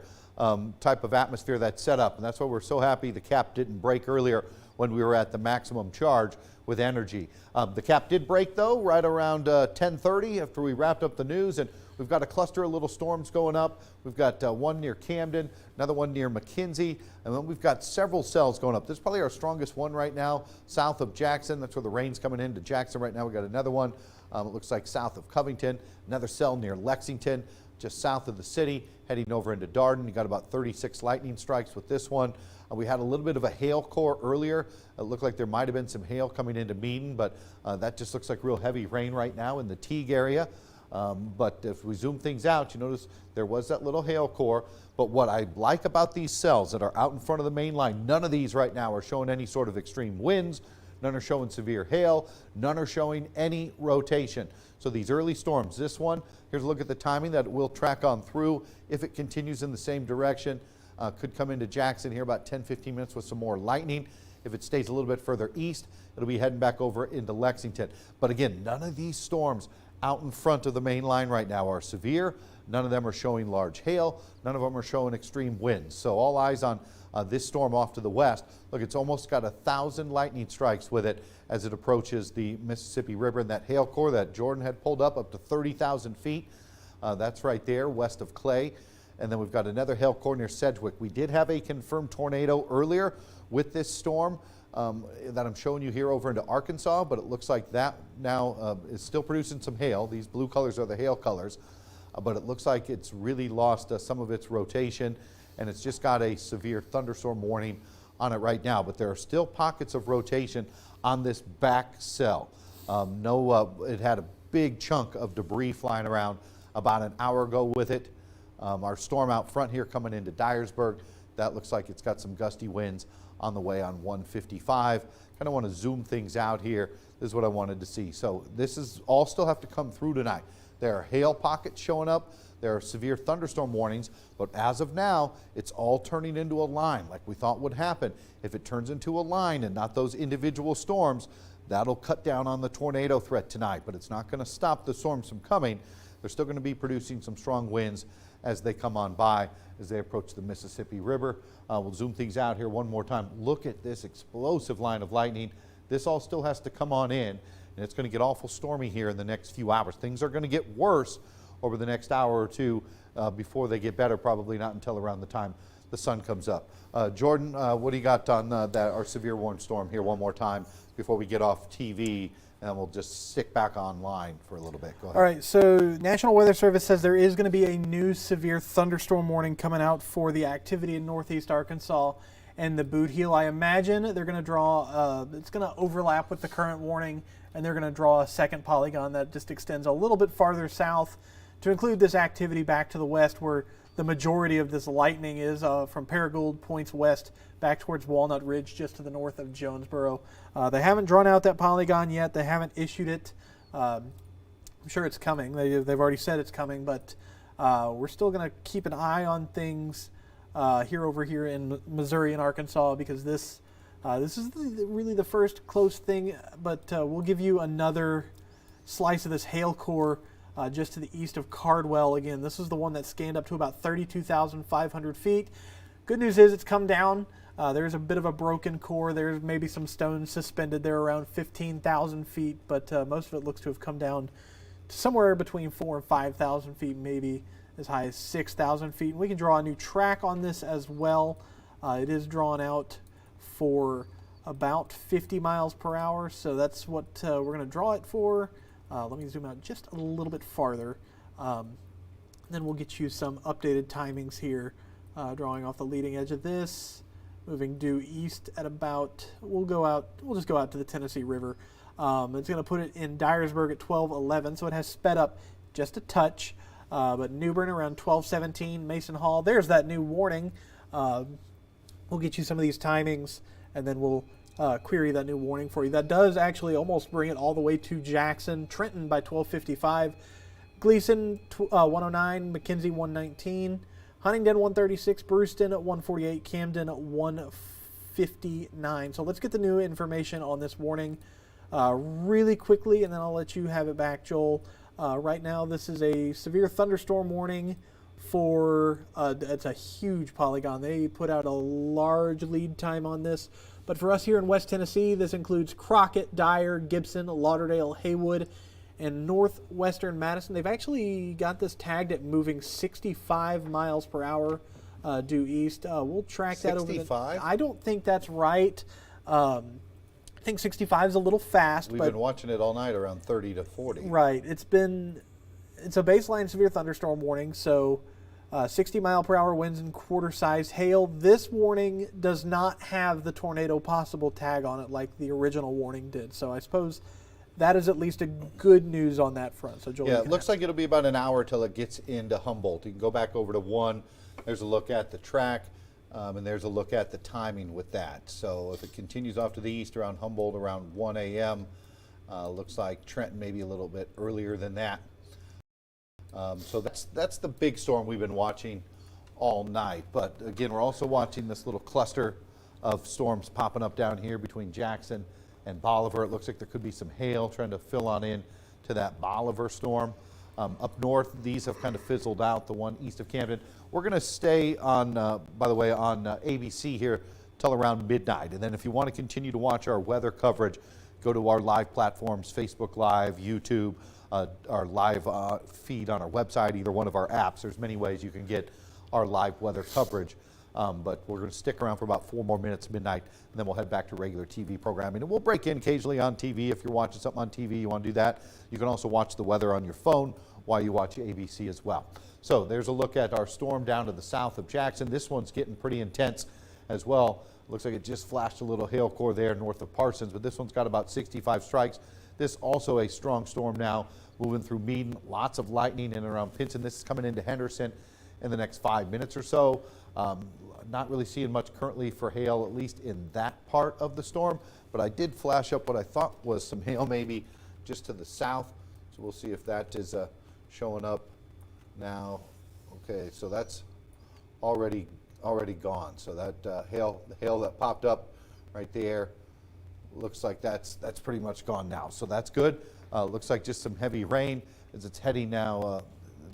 type of atmosphere that's set up, and that's why we're so happy the cap didn't break earlier when we were at the maximum charge with energy. The cap did break, though, right around 10:30 after we wrapped up the news, and we've got a cluster of little storms going up. We've got one near Camden, another one near McKenzie, and then we've got several cells going up. This is probably our strongest one right now, south of Jackson. That's where the rain's coming into Jackson right now. We've got another one, it looks like south of Covington, another cell near Lexington, just south of the city, heading over into Darden. You got about 36 lightning strikes with this one. We had a little bit of a hail core earlier. It looked like there might have been some hail coming into Meaden, but that just looks like real heavy rain right now in the Teague area. But if we zoom things out, you notice there was that little hail core. But what I like about these cells that are out in front of the main line, none of these right now are showing any sort of extreme winds, none are showing severe hail, none are showing any rotation. So these early storms, this one, here's a look at the timing that will track on through. If it continues in the same direction, could come into Jackson here about 10-15 minutes with some more lightning. If it stays a little bit further east, it'll be heading back over into Lexington. But again, none of these storms out in front of the main line right now are severe. None of them are showing large hail. None of them are showing extreme winds. So all eyes on this storm off to the west. Look, it's almost got 1,000 lightning strikes with it as it approaches the Mississippi River, and that hail core that Jordan had pulled up to 30,000 feet. That's right there west of Clay. And then we've got another hail core near Sedgwick. We did have a confirmed tornado earlier with this storm that I'm showing you here over into Arkansas, but it looks like that now is still producing some hail. These blue colors are the hail colors, but it looks like it's really lost some of its rotation, and it's just got a severe thunderstorm warning on it right now. But there are still pockets of rotation on this back cell. It had a big chunk of debris flying around about an hour ago with it. Our storm out front here coming into Dyersburg, that looks like it's got some gusty winds on the way on 155. Kind of want to zoom things out here. This is what I wanted to see. So this is all still have to come through tonight. There are hail pockets showing up. There are severe thunderstorm warnings, but as of now, it's all turning into a line like we thought would happen. If it turns into a line and not those individual storms, that'll cut down on the tornado threat tonight, but it's not going to stop the storms from coming. They're still going to be producing some strong winds as they come on by, as they approach the Mississippi River. We'll zoom things out here one more time. Look at this explosive line of lightning. This all still has to come on in, and it's going to get awful stormy here in the next few hours. Things are going to get worse over the next hour or two before they get better, probably not until around the time the sun comes up. Jordan, what do you got on our severe warning storm here one more time before we get off TV, and we'll just stick back online for a little bit. Go ahead. All right, so National Weather Service says there is going to be a new severe thunderstorm warning coming out for the activity in northeast Arkansas and the Boot Heel. I imagine they're going to draw, it's going to overlap with the current warning, and they're going to draw a second polygon that just extends a little bit farther south to include this activity back to the west, where the majority of this lightning is from Paragould points west back towards Walnut Ridge, just to the north of Jonesboro. They haven't drawn out that polygon yet. They haven't issued it. I'm sure it's coming. They've already said it's coming, but we're still going to keep an eye on things over here in Missouri and Arkansas, because this is really the first close thing. But we'll give you another slice of this hail core just to the east of Cardwell. Again, this is the one that scanned up to about 32,500 feet. Good news is it's come down. There's a bit of a broken core. There's maybe some stones suspended there around 15,000 feet, but most of it looks to have come down to somewhere between 4,000 and 5,000 feet, maybe as high as 6,000 feet. We can draw a new track on this as well. It is drawn out for about 50 miles per hour, so that's what we're going to draw it for. Let me zoom out just a little bit farther. Then we'll get you some updated timings here, drawing off the leading edge of this, moving due east at about, we'll just go out to the Tennessee River. It's going to put it in Dyersburg at 12:11, so it has sped up just a touch. But New Bern around 12:17, Mason Hall, there's that new warning. We'll get you some of these timings, and then we'll query that new warning for you. That does actually almost bring it all the way to Jackson. Trenton by 12:55, Gleason 109, McKenzie 119, Huntingdon 136, Brewston at 148, Camden at 159. So let's get the new information on this warning really quickly, and then I'll let you have it back, Joel. Right now, this is a severe thunderstorm warning for, it's a huge polygon. They put out a large lead time on this. But for us here in West Tennessee, this includes Crockett, Dyer, Gibson, Lauderdale, Haywood, and northwestern Madison. They've actually got this tagged at moving 65 miles per hour due east. We'll track 65? That over. 65? I don't think that's right. I think 65 is a little fast. We've been watching it all night around 30 to 40. Right. It's a baseline severe thunderstorm warning, so 60 mile per hour winds and quarter size hail. This warning does not have the tornado possible tag on it like the original warning did. So I suppose that is at least a good news on that front. So Joel, yeah, it looks like it'll be about an hour till it gets into Humboldt. You can go back over to 1. There's a look at the track. And there's a look at the timing with that. So if it continues off to the east around Humboldt around 1 a.m., looks like Trenton maybe a little bit earlier than that. So that's the big storm we've been watching all night. But again, we're also watching this little cluster of storms popping up down here between Jackson and Bolivar. It looks like there could be some hail trying to fill on in to that Bolivar storm. Up north, these have kind of fizzled out, the one east of Camden. We're going to stay on, by the way, on ABC here till around midnight. And then if you want to continue to watch our weather coverage, go to our live platforms, Facebook Live, YouTube, our live feed on our website, either one of our apps. There's many ways you can get our live weather coverage. But we're going to stick around for about 4 more minutes, midnight, and then we'll head back to regular TV programming. And we'll break in occasionally on TV. If you're watching something on TV, you want to do that. You can also watch the weather on your phone while you watch ABC as well. So there's a look at our storm down to the south of Jackson. This one's getting pretty intense as well. Looks like it just flashed a little hail core there north of Parsons, but this one's got about 65 strikes. This also a strong storm now moving through Meaden. Lots of lightning in and around Pinson. This is coming into Henderson in the next 5 minutes or so. Not really seeing much currently for hail, at least in that part of the storm, but I did flash up what I thought was some hail maybe just to the south. So we'll see if that is showing up now. Okay, so that's already gone. So that the hail that popped up right there looks like that's pretty much gone now. So that's good. Looks like just some heavy rain as it's heading now.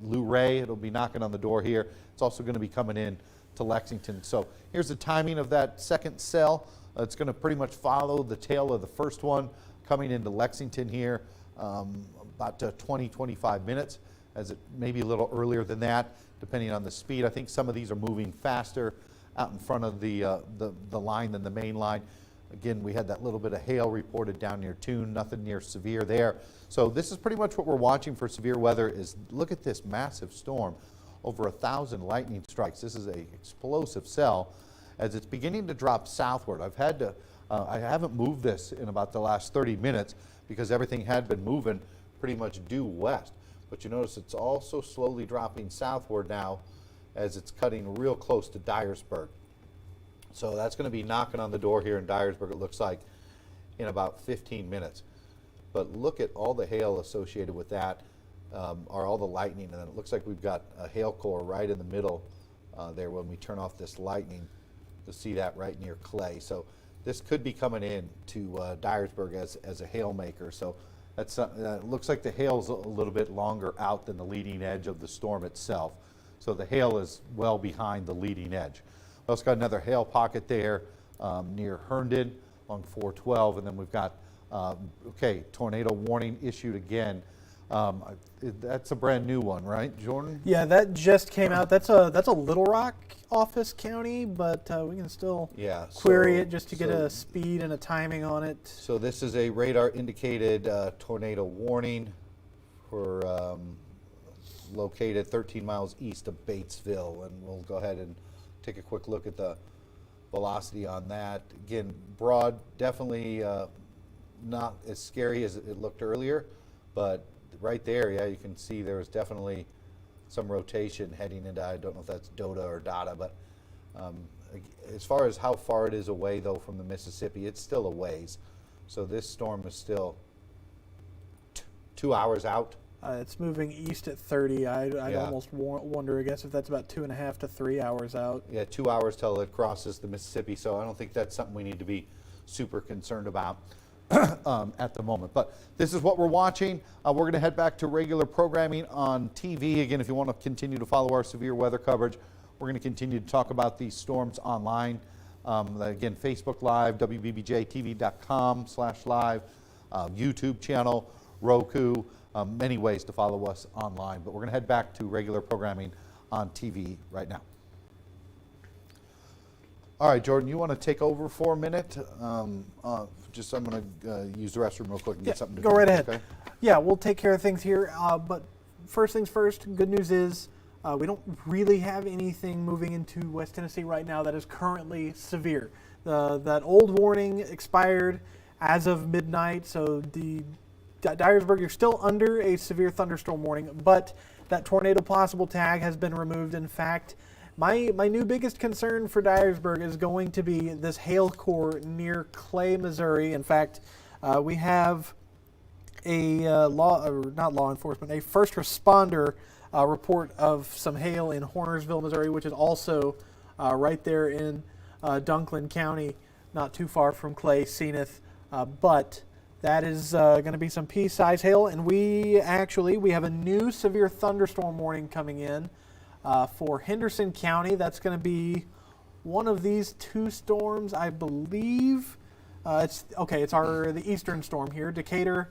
Luray, it'll be knocking on the door here. It's also going to be coming in to Lexington. So here's the timing of that second cell. It's going to pretty much follow the tail of the first one coming into Lexington here about 20-25 minutes, as it may be a little earlier than that depending on the speed. I think some of these are moving faster out in front of the line than the main line. Again, we had that little bit of hail reported down near Tune, nothing near severe there. So this is pretty much what we're watching for severe weather. Is look at this massive storm. Over 1,000 lightning strikes. This is a explosive cell as it's beginning to drop southward. I haven't moved this in about the last 30 minutes because everything had been moving pretty much due west. But you notice it's also slowly dropping southward now as it's cutting real close to Dyersburg. So that's going to be knocking on the door here in Dyersburg, it looks like, in about 15 minutes. But look at all the hail associated with that. Are all the lightning, and then it looks like we've got a hail core right in the middle there when we turn off this lightning. You'll see that right near Clay. So this could be coming in to Dyersburg as a hail maker. So that's it looks like the hail's a little bit longer out than the leading edge of the storm itself. So the hail is well behind the leading edge. We also got another hail pocket there near Herndon along 412, and then we've got tornado warning issued again. That's a brand new one, right, Jordan? Yeah, that just came out. That's a Little Rock office county, but we can still query it just to get a speed and a timing on it. So this is a radar indicated tornado warning for located 13 miles east of Batesville, and we'll go ahead and take a quick look at the velocity on that. Again, broad, definitely not as scary as it looked earlier, but right there, yeah, you can see there was definitely some rotation heading into, I don't know if that's Dota or Dada, but as far as how far it is away, though, from the Mississippi, it's still a ways. So this storm is still 2 hours out. It's moving east at 30. I'd almost wonder, I guess, if that's about 2.5 to 3 hours out. Yeah, 2 hours till it crosses the Mississippi, so I don't think that's something we need to be super concerned about at the moment. But this is what we're watching. We're going to head back to regular programming on TV. Again, if you want to continue to follow our severe weather coverage, we're going to continue to talk about these storms online. Again, Facebook Live, wbbjtv.com/live, YouTube channel, Roku, many ways to follow us online. But we're going to head back to regular programming on TV right now. All right, Jordan, you want to take over for a minute? I'm going to use the restroom real quick and get something to go right ahead. Okay? Yeah, we'll take care of things here. But first things first, good news is we don't really have anything moving into West Tennessee right now that is currently severe. That old warning expired as of midnight, so the Dyersburg, you're still under a severe thunderstorm warning, but that tornado possible tag has been removed. In fact, My new biggest concern for Dyersburg is going to be this hail core near Clay, Missouri. In fact, we have a not law enforcement, a first responder report of some hail in Hornersville, Missouri, which is also right there in Dunklin County, not too far from Clay, Zenith. But that is going to be some pea-sized hail, and we have a new severe thunderstorm warning coming in for Henderson County. That's going to be one of these two storms, I believe. It's the eastern storm here. Decatur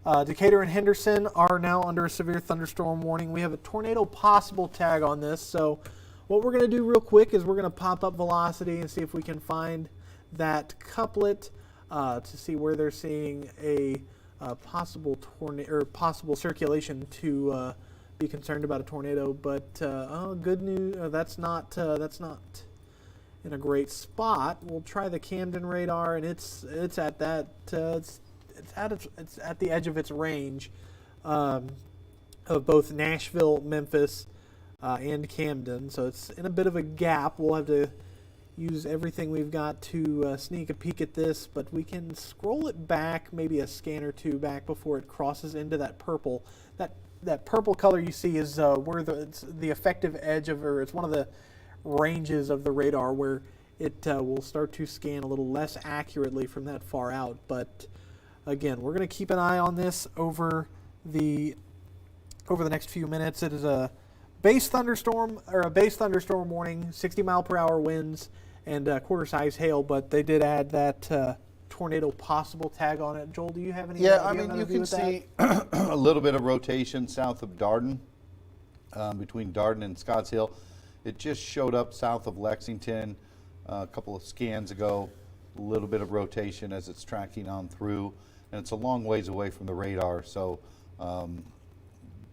and Henderson are now under a severe thunderstorm warning. We have a tornado possible tag on this. So what we're going to do real quick is we're going to pop up velocity and see if we can find that couplet to see where they're seeing a possible tornado or possible circulation to be concerned about a tornado. But good news, that's not in a great spot. We'll try the Camden radar, and it's at that it's at the edge of its range of both Nashville, Memphis, and Camden. So it's in a bit of a gap. We'll have to use everything we've got to sneak a peek at this, but we can scroll it back maybe a scan or two back before it crosses into that purple. That purple color you see is where it's the effective edge of, or it's one of the ranges of the radar where it will start to scan a little less accurately from that far out. But again, we're going to keep an eye on this over the next few minutes. It is a base thunderstorm warning, 60-mile-per-hour winds and quarter-size hail, but they did add that tornado possible tag on it. Joel, do you have any? Yeah, I mean, you can see a little bit of rotation south of Darden, between Darden and Scotts Hill. It just showed up south of Lexington a couple of scans ago. A little bit of rotation as it's tracking on through, and it's a long ways away from the radar, so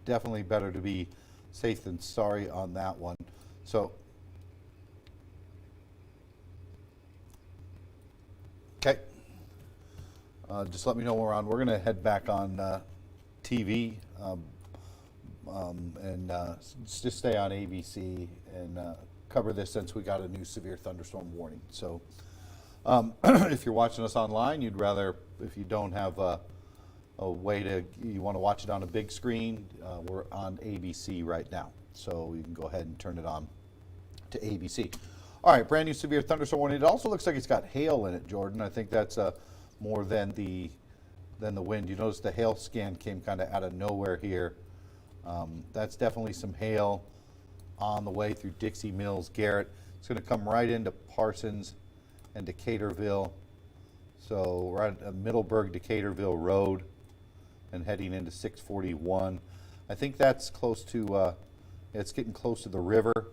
definitely better to be safe than sorry on that one. So, okay. Just let me know when we're on. We're going to head back on TV and just stay on ABC and cover this since we got a new severe thunderstorm warning. So if you're watching us online, if you don't have a way you want to watch it on a big screen, we're on ABC right now. So you can go ahead and turn it on to ABC. All right, brand new severe thunderstorm warning. It also looks like it's got hail in it, Jordan. I think that's more than the wind. You notice the hail scan came kind of out of nowhere here. That's definitely some hail on the way through Dixie Mills, Garrett. It's going to come right into Parsons and Decaturville. So right at Middleburg, Decaturville Road and heading into 641. I think that's close to, it's getting close to the river.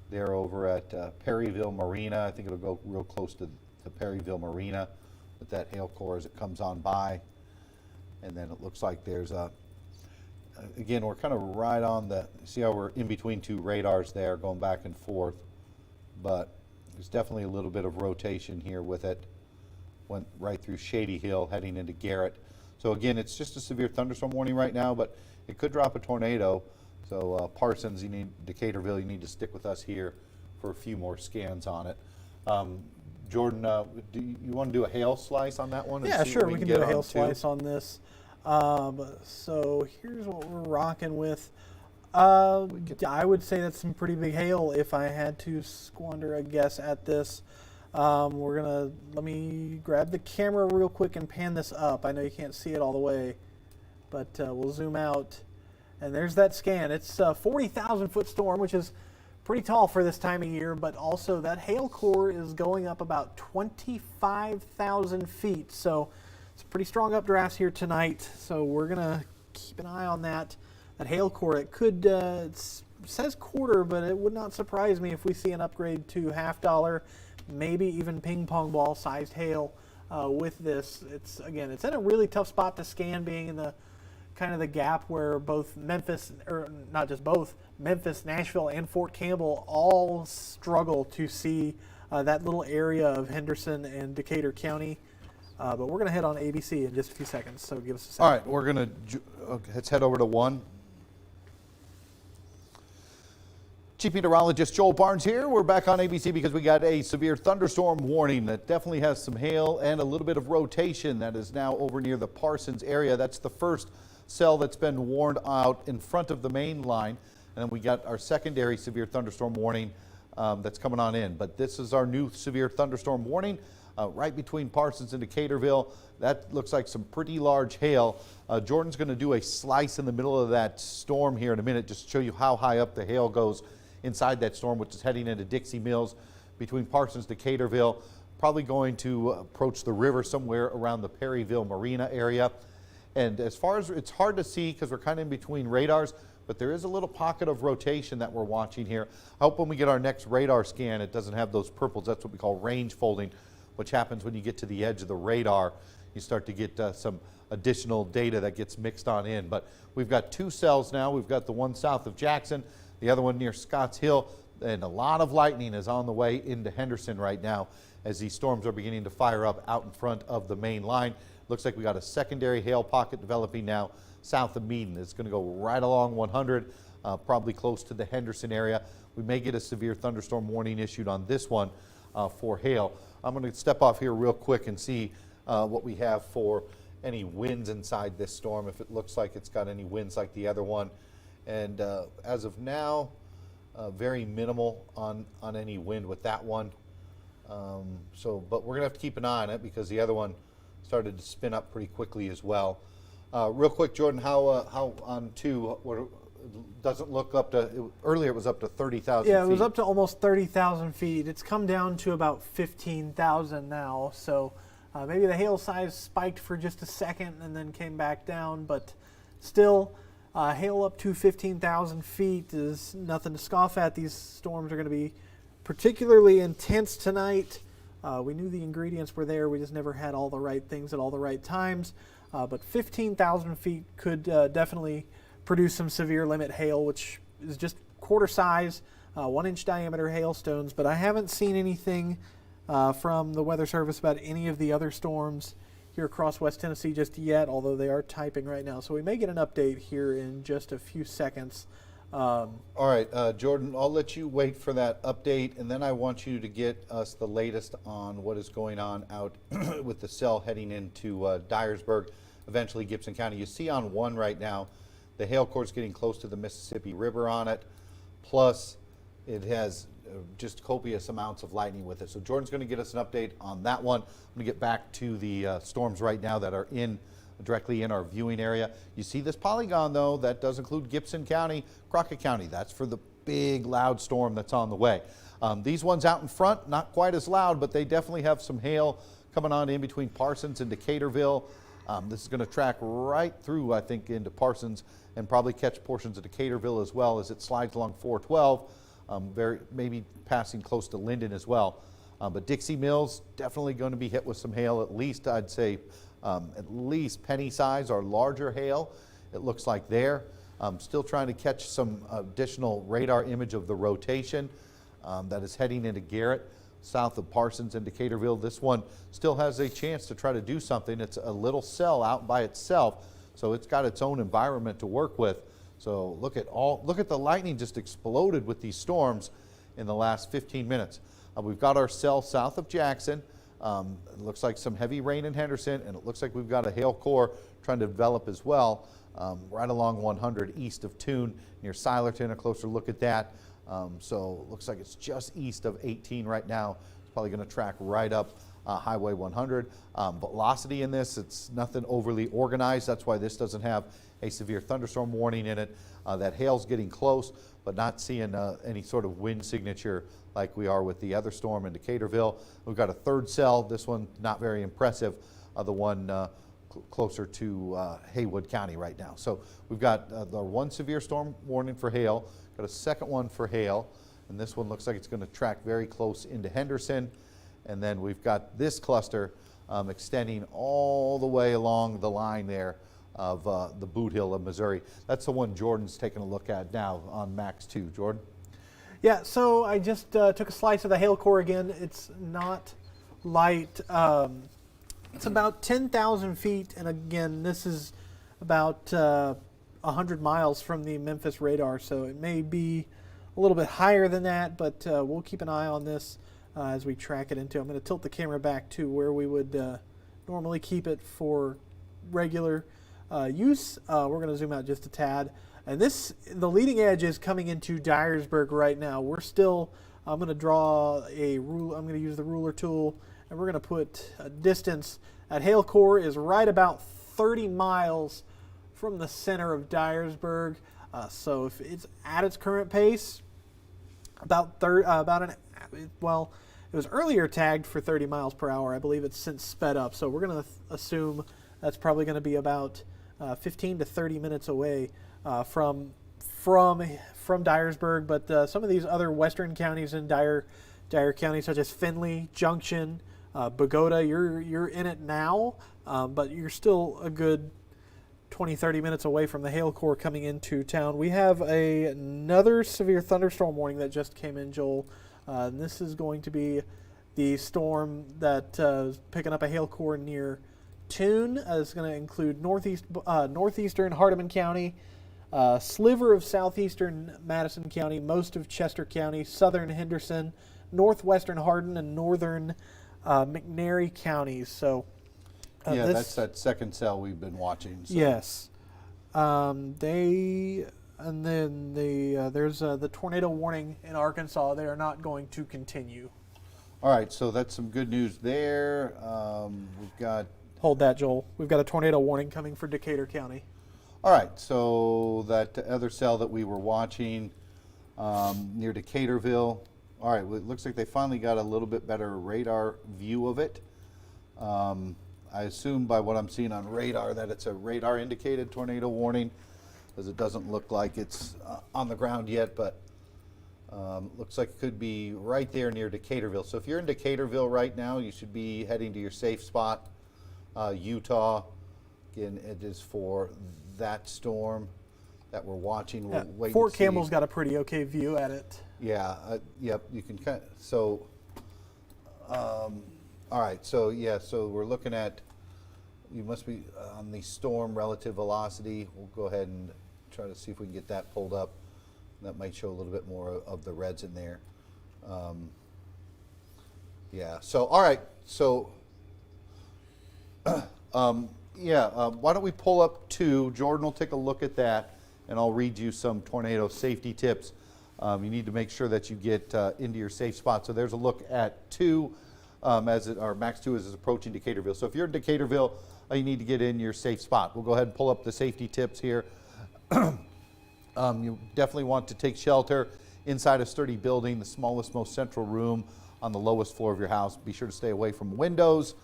They're over at Perryville Marina. I think it'll go real close to Perryville Marina with that hail core as it comes on by. And then it looks like there's again, we're kind of right on see how we're in between two radars there going back and forth. But there's definitely a little bit of rotation here with it. Went right through Shady Hill heading into Garrett. So again, it's just a severe thunderstorm warning right now, but it could drop a tornado. So Parsons, Decaturville, you need to stick with us here for a few more scans on it. Jordan, do you want to do a hail slice on that one? Yeah, sure, we can do a hail slice on this. So here's what we're rocking with. I would say that's some pretty big hail if I had to squander a guess at this. Let me grab the camera real quick and pan this up. I know you can't see it all the way, but we'll zoom out. And there's that scan. It's a 40,000 foot storm, which is pretty tall for this time of year, but also that hail core is going up about 25,000 feet. So it's a pretty strong updrafts here tonight. So we're going to keep an eye on that. That hail core, it could, it says quarter, but it would not surprise me if we see an upgrade to $half, maybe even ping pong ball sized hail with this. It's in a really tough spot to scan, being in the kind of the gap where both Memphis, or not just both, Memphis, Nashville, and Fort Campbell all struggle to see that little area of Henderson and Decatur County. But we're going to head on ABC in just a few seconds, so give us a second. All right, we're going to, let's head over to 1. Chief Meteorologist Joel Barnes here. We're back on ABC because we got a severe thunderstorm warning that definitely has some hail and a little bit of rotation that is now over near the Parsons area. That's the first cell that's been warned out in front of the main line. And then we got our secondary severe thunderstorm warning that's coming on in. But this is our new severe thunderstorm warning right between Parsons and Decaturville. That looks like some pretty large hail. Jordan's going to do a slice in the middle of that storm here in a minute just to show you how high up the hail goes inside that storm, which is heading into Dixie Mills between Parsons and Decaturville, probably going to approach the river somewhere around the Perryville Marina area. And as far as it's hard to see because we're kind of in between radars, but there is a little pocket of rotation that we're watching here. I hope when we get our next radar scan, it doesn't have those purples. That's what we call range folding, which happens when you get to the edge of the radar. You start to get some additional data that gets mixed on in. But we've got two cells now. We've got the one south of Jackson, the other one near Scotts Hill, and a lot of lightning is on the way into Henderson right now as these storms are beginning to fire up out in front of the main line. Looks like we got a secondary hail pocket developing now south of Meaden. It's going to go right along 100, probably close to the Henderson area. We may get a severe thunderstorm warning issued on this one for hail. I'm going to step off here real quick and see what we have for any winds inside this storm, if it looks like it's got any winds like the other one. And as of now, very minimal on any wind with that one. But we're gonna have to keep an eye on it because the other one started to spin up pretty quickly as well. Real quick, Jordan, how on two, doesn't look up to, earlier it was up to 30,000 feet. Yeah, it was up to almost 30,000 feet. It's come down to about 15,000 now. So maybe the hail size spiked for just a second and then came back down, but still, hail up to 15,000 feet is nothing to scoff at. These storms are going to be particularly intense tonight. We knew the ingredients were there. We just never had all the right things at all the right times. But 15,000 feet could definitely produce some severe limit hail, which is just quarter size, 1 inch diameter hailstones. But I haven't seen anything from the Weather Service about any of the other storms here across West Tennessee just yet, although they are typing right now. So we may get an update here in just a few seconds. All right, Jordan, I'll let you wait for that update, and then I want you to get us the latest on what is going on out with the cell heading into Dyersburg, eventually Gibson County. You see on one right now, the hail core is getting close to the Mississippi River on it, plus it has just copious amounts of lightning with it. So Jordan's going to get us an update on that one. I'm going to get back to the storms right now that are directly in our viewing area. You see this polygon though, that does include Gibson County, Crockett County. That's for the big loud storm that's on the way. These ones out in front, not quite as loud, but they definitely have some hail coming on in between Parsons and Decaturville. This is going to track right through, I think, into Parsons and probably catch portions of Decaturville as well as it slides along 412. Maybe passing close to Linden as well. But Dixie Mills definitely going to be hit with some hail, at least I'd say at least penny size or larger hail. It looks like there. Still trying to catch some additional radar image of the rotation that is heading into Garrett, south of Parsons and Decaturville. This one still has a chance to try to do something. It's a little cell out by itself, so it's got its own environment to work with. So look at the lightning just exploded with these storms in the last 15 minutes. We've got our cell south of Jackson. It looks like some heavy rain in Henderson, and it looks like we've got a hail core trying to develop as well, right along 100 east of Toon near Silerton. A closer look at that. So it looks like it's just east of 18 right now. It's probably going to track right up Highway 100. Velocity in this, it's nothing overly organized. That's why this doesn't have a severe thunderstorm warning in it. That hail's getting close, but not seeing any sort of wind signature like we are with the other storm in Decaturville. We've got a third cell. This one not very impressive. The one closer to Haywood County right now. So we've got the one severe storm warning for hail, got a second one for hail, and this one looks like it's going to track very close into Henderson. And then we've got this cluster extending all the way along the line there of the Boot Hill of Missouri. That's the one Jordan's taking a look at now on Max 2. Jordan? Yeah, so I just took a slice of the hail core again. It's not light. It's about 10,000 feet, and again, this is about 100 miles from the Memphis radar, so it may be a little bit higher than that, but we'll keep an eye on this as we track it into. I'm going to tilt the camera back to where we would normally keep it for regular use. We're going to zoom out just a tad. And the leading edge is coming into Dyersburg right now. We're still, I'm going to draw a rule. I'm going to use the ruler tool, and we're going to put a distance. At Hale Core is right about 30 miles from the center of Dyersburg. So if it's at its current pace, it was earlier tagged for 30 miles per hour. I believe it's since sped up. So we're going to assume that's probably going to be about 15 to 30 minutes away from Dyersburg. But some of these other western counties in Dyer County, such as Findlay, Junction, Bogota, you're in it now, but you're still a good 20-30 minutes away from the Hale Core coming into town. We have another severe thunderstorm warning that just came in, Joel. And this is going to be the storm that is picking up a Hale Core near Tune. It's going to include northeastern Hardeman County, sliver of southeastern Madison County, most of Chester County, southern Henderson, northwestern Hardin, and northern McNairy counties. So that's that second cell we've been watching. So. Yes. There's the tornado warning in Arkansas. They are not going to continue. All right, so that's some good news there. We've got... Hold that, Joel. We've got a tornado warning coming for Decatur County. All right, so that other cell that we were watching near Decaturville. All right, well, it looks like they finally got a little bit better radar view of it. I assume by what I'm seeing on radar that it's a radar indicated tornado warning, because it doesn't look like it's on the ground yet, but looks like it could be right there near Decaturville. So if you're in Decaturville right now, you should be heading to your safe spot. Utah, again, it is for that storm that we're watching. We'll wait Fort and see. Campbell's got a pretty okay view at it. Yeah, yep, you can kind of, so, all right, so yeah, so we're looking at, you must be on the storm relative velocity. We'll go ahead and try to see if we can get that pulled up. That might show a little bit more of the reds in there. Yeah, so, all right, so, why don't we pull up 2? Jordan will take a look at that, and I'll read you some tornado safety tips. You need to make sure that you get into your safe spot. So there's a look at 2 our max 2 is approaching Decaturville. So if you're in Decaturville, you need to get in your safe spot. We'll go ahead and pull up the safety tips here. You definitely want to take shelter inside a sturdy building, the smallest, most central room on the lowest floor of your house. Be sure to stay away from windows.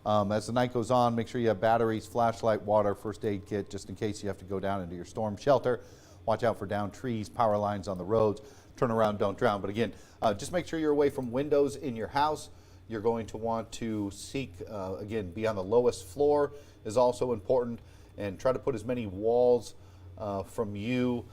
As the night goes on, make sure you have batteries, flashlight, water, first aid kit, just in case you have to go down into your storm shelter. Watch out for downed trees, power lines on the roads. Turn around, don't drown. But again, just make sure you're away from windows in your house. You're going to want to seek, again, be on the lowest floor is also important, and try to put as many walls from you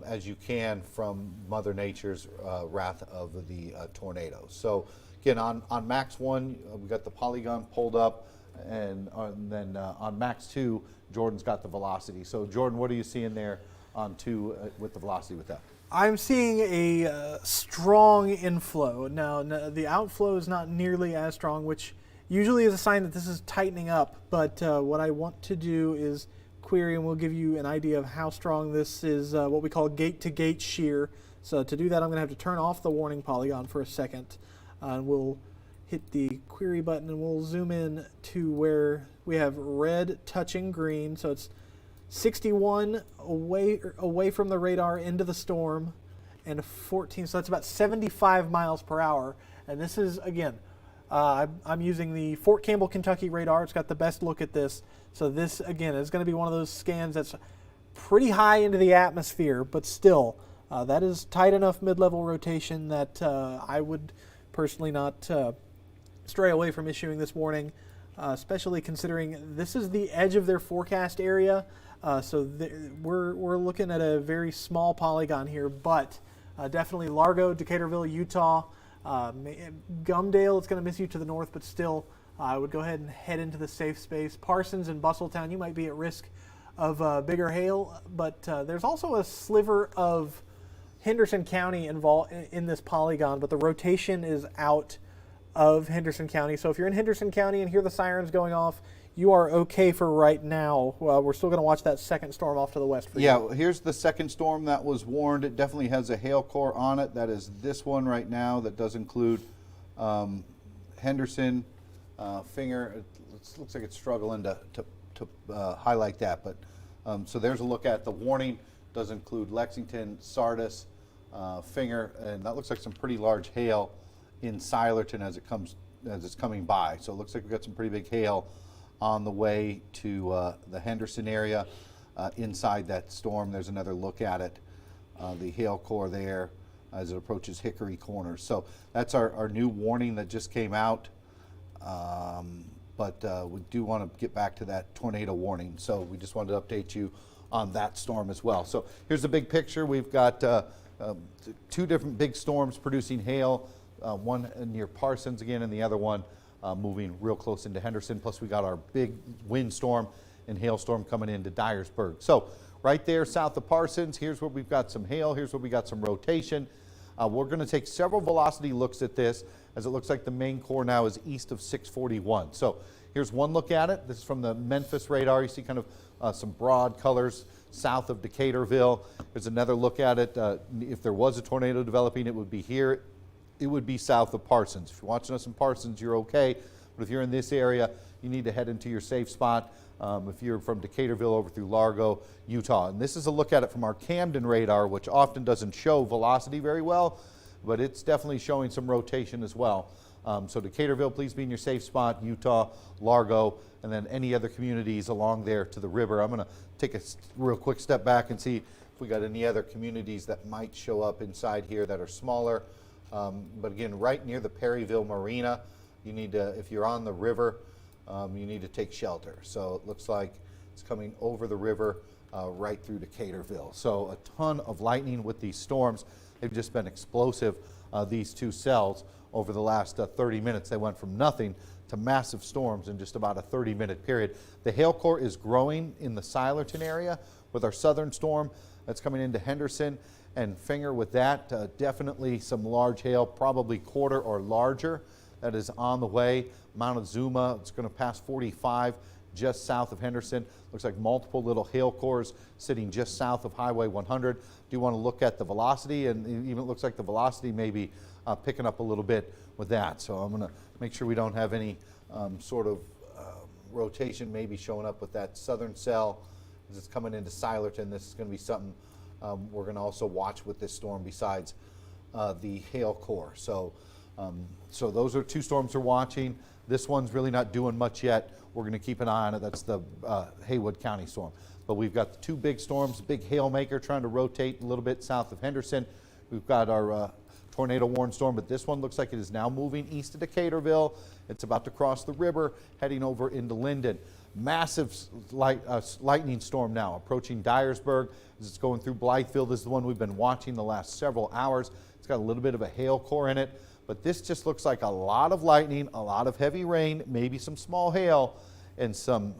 as you can from Mother Nature's wrath of the tornadoes. So again, on max 1, we got the polygon pulled up, and then on max 2, Jordan's got the velocity. So Jordan, what are you seeing there on 2 with the velocity with that? I'm seeing a strong inflow. Now, the outflow is not nearly as strong, which usually is a sign that this is tightening up. But what I want to do is query, and we'll give you an idea of how strong this is, what we call gate-to-gate shear. So to do that, I'm going to have to turn off the warning polygon for a second. And we'll hit the query button, and we'll zoom in to where we have red touching green. So it's 61 away from the radar into the storm, and 14, so that's about 75 miles per hour. And this is, again, I'm using the Fort Campbell, Kentucky radar. It's got the best look at this. So this, again, is going to be one of those scans that's pretty high into the atmosphere, but still, that is tight enough mid-level rotation that I would personally not stray away from issuing this warning, especially considering this is the edge of their forecast area. So we're looking at a very small polygon here, but definitely Largo, Decaturville, Utah, Gumdale, it's going to miss you to the north, but still I would go ahead and head into the safe space. Parsons and Bustletown, you might be at risk of bigger hail, but there's also a sliver of Henderson County involved in this polygon, but the rotation is out of Henderson County. So if you're in Henderson County and hear the sirens going off, you are okay for right now. We're still going to watch that second storm off to the west for you. Yeah, here's the second storm that was warned. It definitely has a hail core on it. That is this one right now. That does include Henderson, Finger. It looks like it's struggling to highlight that. But so there's a look at the warning. Does include Lexington, Sardis, Finger, and that looks like some pretty large hail in Silerton as it's coming by. So it looks like we've got some pretty big hail on the way to the Henderson area. Inside that storm, there's another look at it. The hail core there as it approaches Hickory Corners. So that's our new warning that just came out. But we do want to get back to that tornado warning. So we just wanted to update you on that storm as well. So here's the big picture. We've got two different big storms producing hail, one near Parsons again, and the other one moving real close into Henderson. Plus we got our big windstorm and hailstorm coming into Dyersburg. So right there south of Parsons, here's where we've got some hail, here's where we got some rotation. We're going to take several velocity looks at this, as it looks like the main core now is east of 641. So here's one look at it. This is from the Memphis radar. You see kind of some broad colors south of Decaturville. There's another look at it. If there was a tornado developing, it would be here. It would be south of Parsons. If you're watching us in Parsons, you're okay. But if you're in this area, you need to head into your safe spot. If you're from Decaturville over through Largo, Utah. And this is a look at it from our Camden radar, which often doesn't show velocity very well, but it's definitely showing some rotation as well. So Decaturville, please be in your safe spot, Utah, Largo, and then any other communities along there to the river. I'm going to take a real quick step back and see if we got any other communities that might show up inside here that are smaller. But again, right near the Perryville Marina, you need to, if you're on the river, you need to take shelter. So it looks like it's coming over the river right through Decaturville. So a ton of lightning with these storms. They've just been explosive, these two cells, over the last 30 minutes. They went from nothing to massive storms in just about a 30-minute period. The hail core is growing in the Silerton area with our southern storm that's coming into Henderson and Finger. With that, definitely some large hail, probably quarter or larger, that is on the way. Mount Zuma, it's going to pass 45 just south of Henderson. Looks like multiple little hail cores sitting just south of Highway 100. Do you want to look at the velocity? And even it looks like the velocity may be picking up a little bit with that. So I'm going to make sure we don't have any sort of rotation maybe showing up with that southern cell as it's coming into Silerton. This is going to be something we're going to also watch with this storm besides the hail core. So those are two storms we're watching. This one's really not doing much yet. We're going to keep an eye on it. That's the Haywood County storm. But we've got the two big storms, big hail maker trying to rotate a little bit south of Henderson. We've got our tornado warned storm, but this one looks like it is now moving east of Decaturville. It's about to cross the river, heading over into Linden. Massive lightning storm now approaching Dyersburg as it's going through Blythefield. This is the one we've been watching the last several hours. It's got a little bit of a hail core in it, but this just looks like a lot of lightning, a lot of heavy rain, maybe some small hail, and some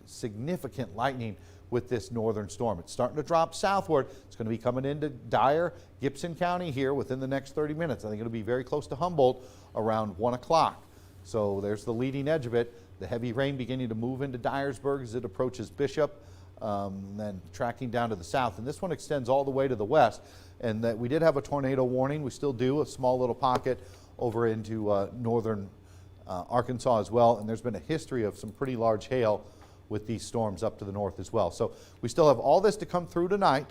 significant lightning with this northern storm. It's starting to drop southward. It's going to be coming into Dyer, Gibson County here within the next 30 minutes. I think it'll be very close to Humboldt around 1 o'clock. So there's the leading edge of it. The heavy rain beginning to move into Dyersburg as it approaches Bishop, then tracking down to the south. And this one extends all the way to the west. And that we did have a tornado warning. We still do, a small little pocket over into northern Arkansas as well. And there's been a history of some pretty large hail with these storms up to the north as well. So we still have all this to come through tonight.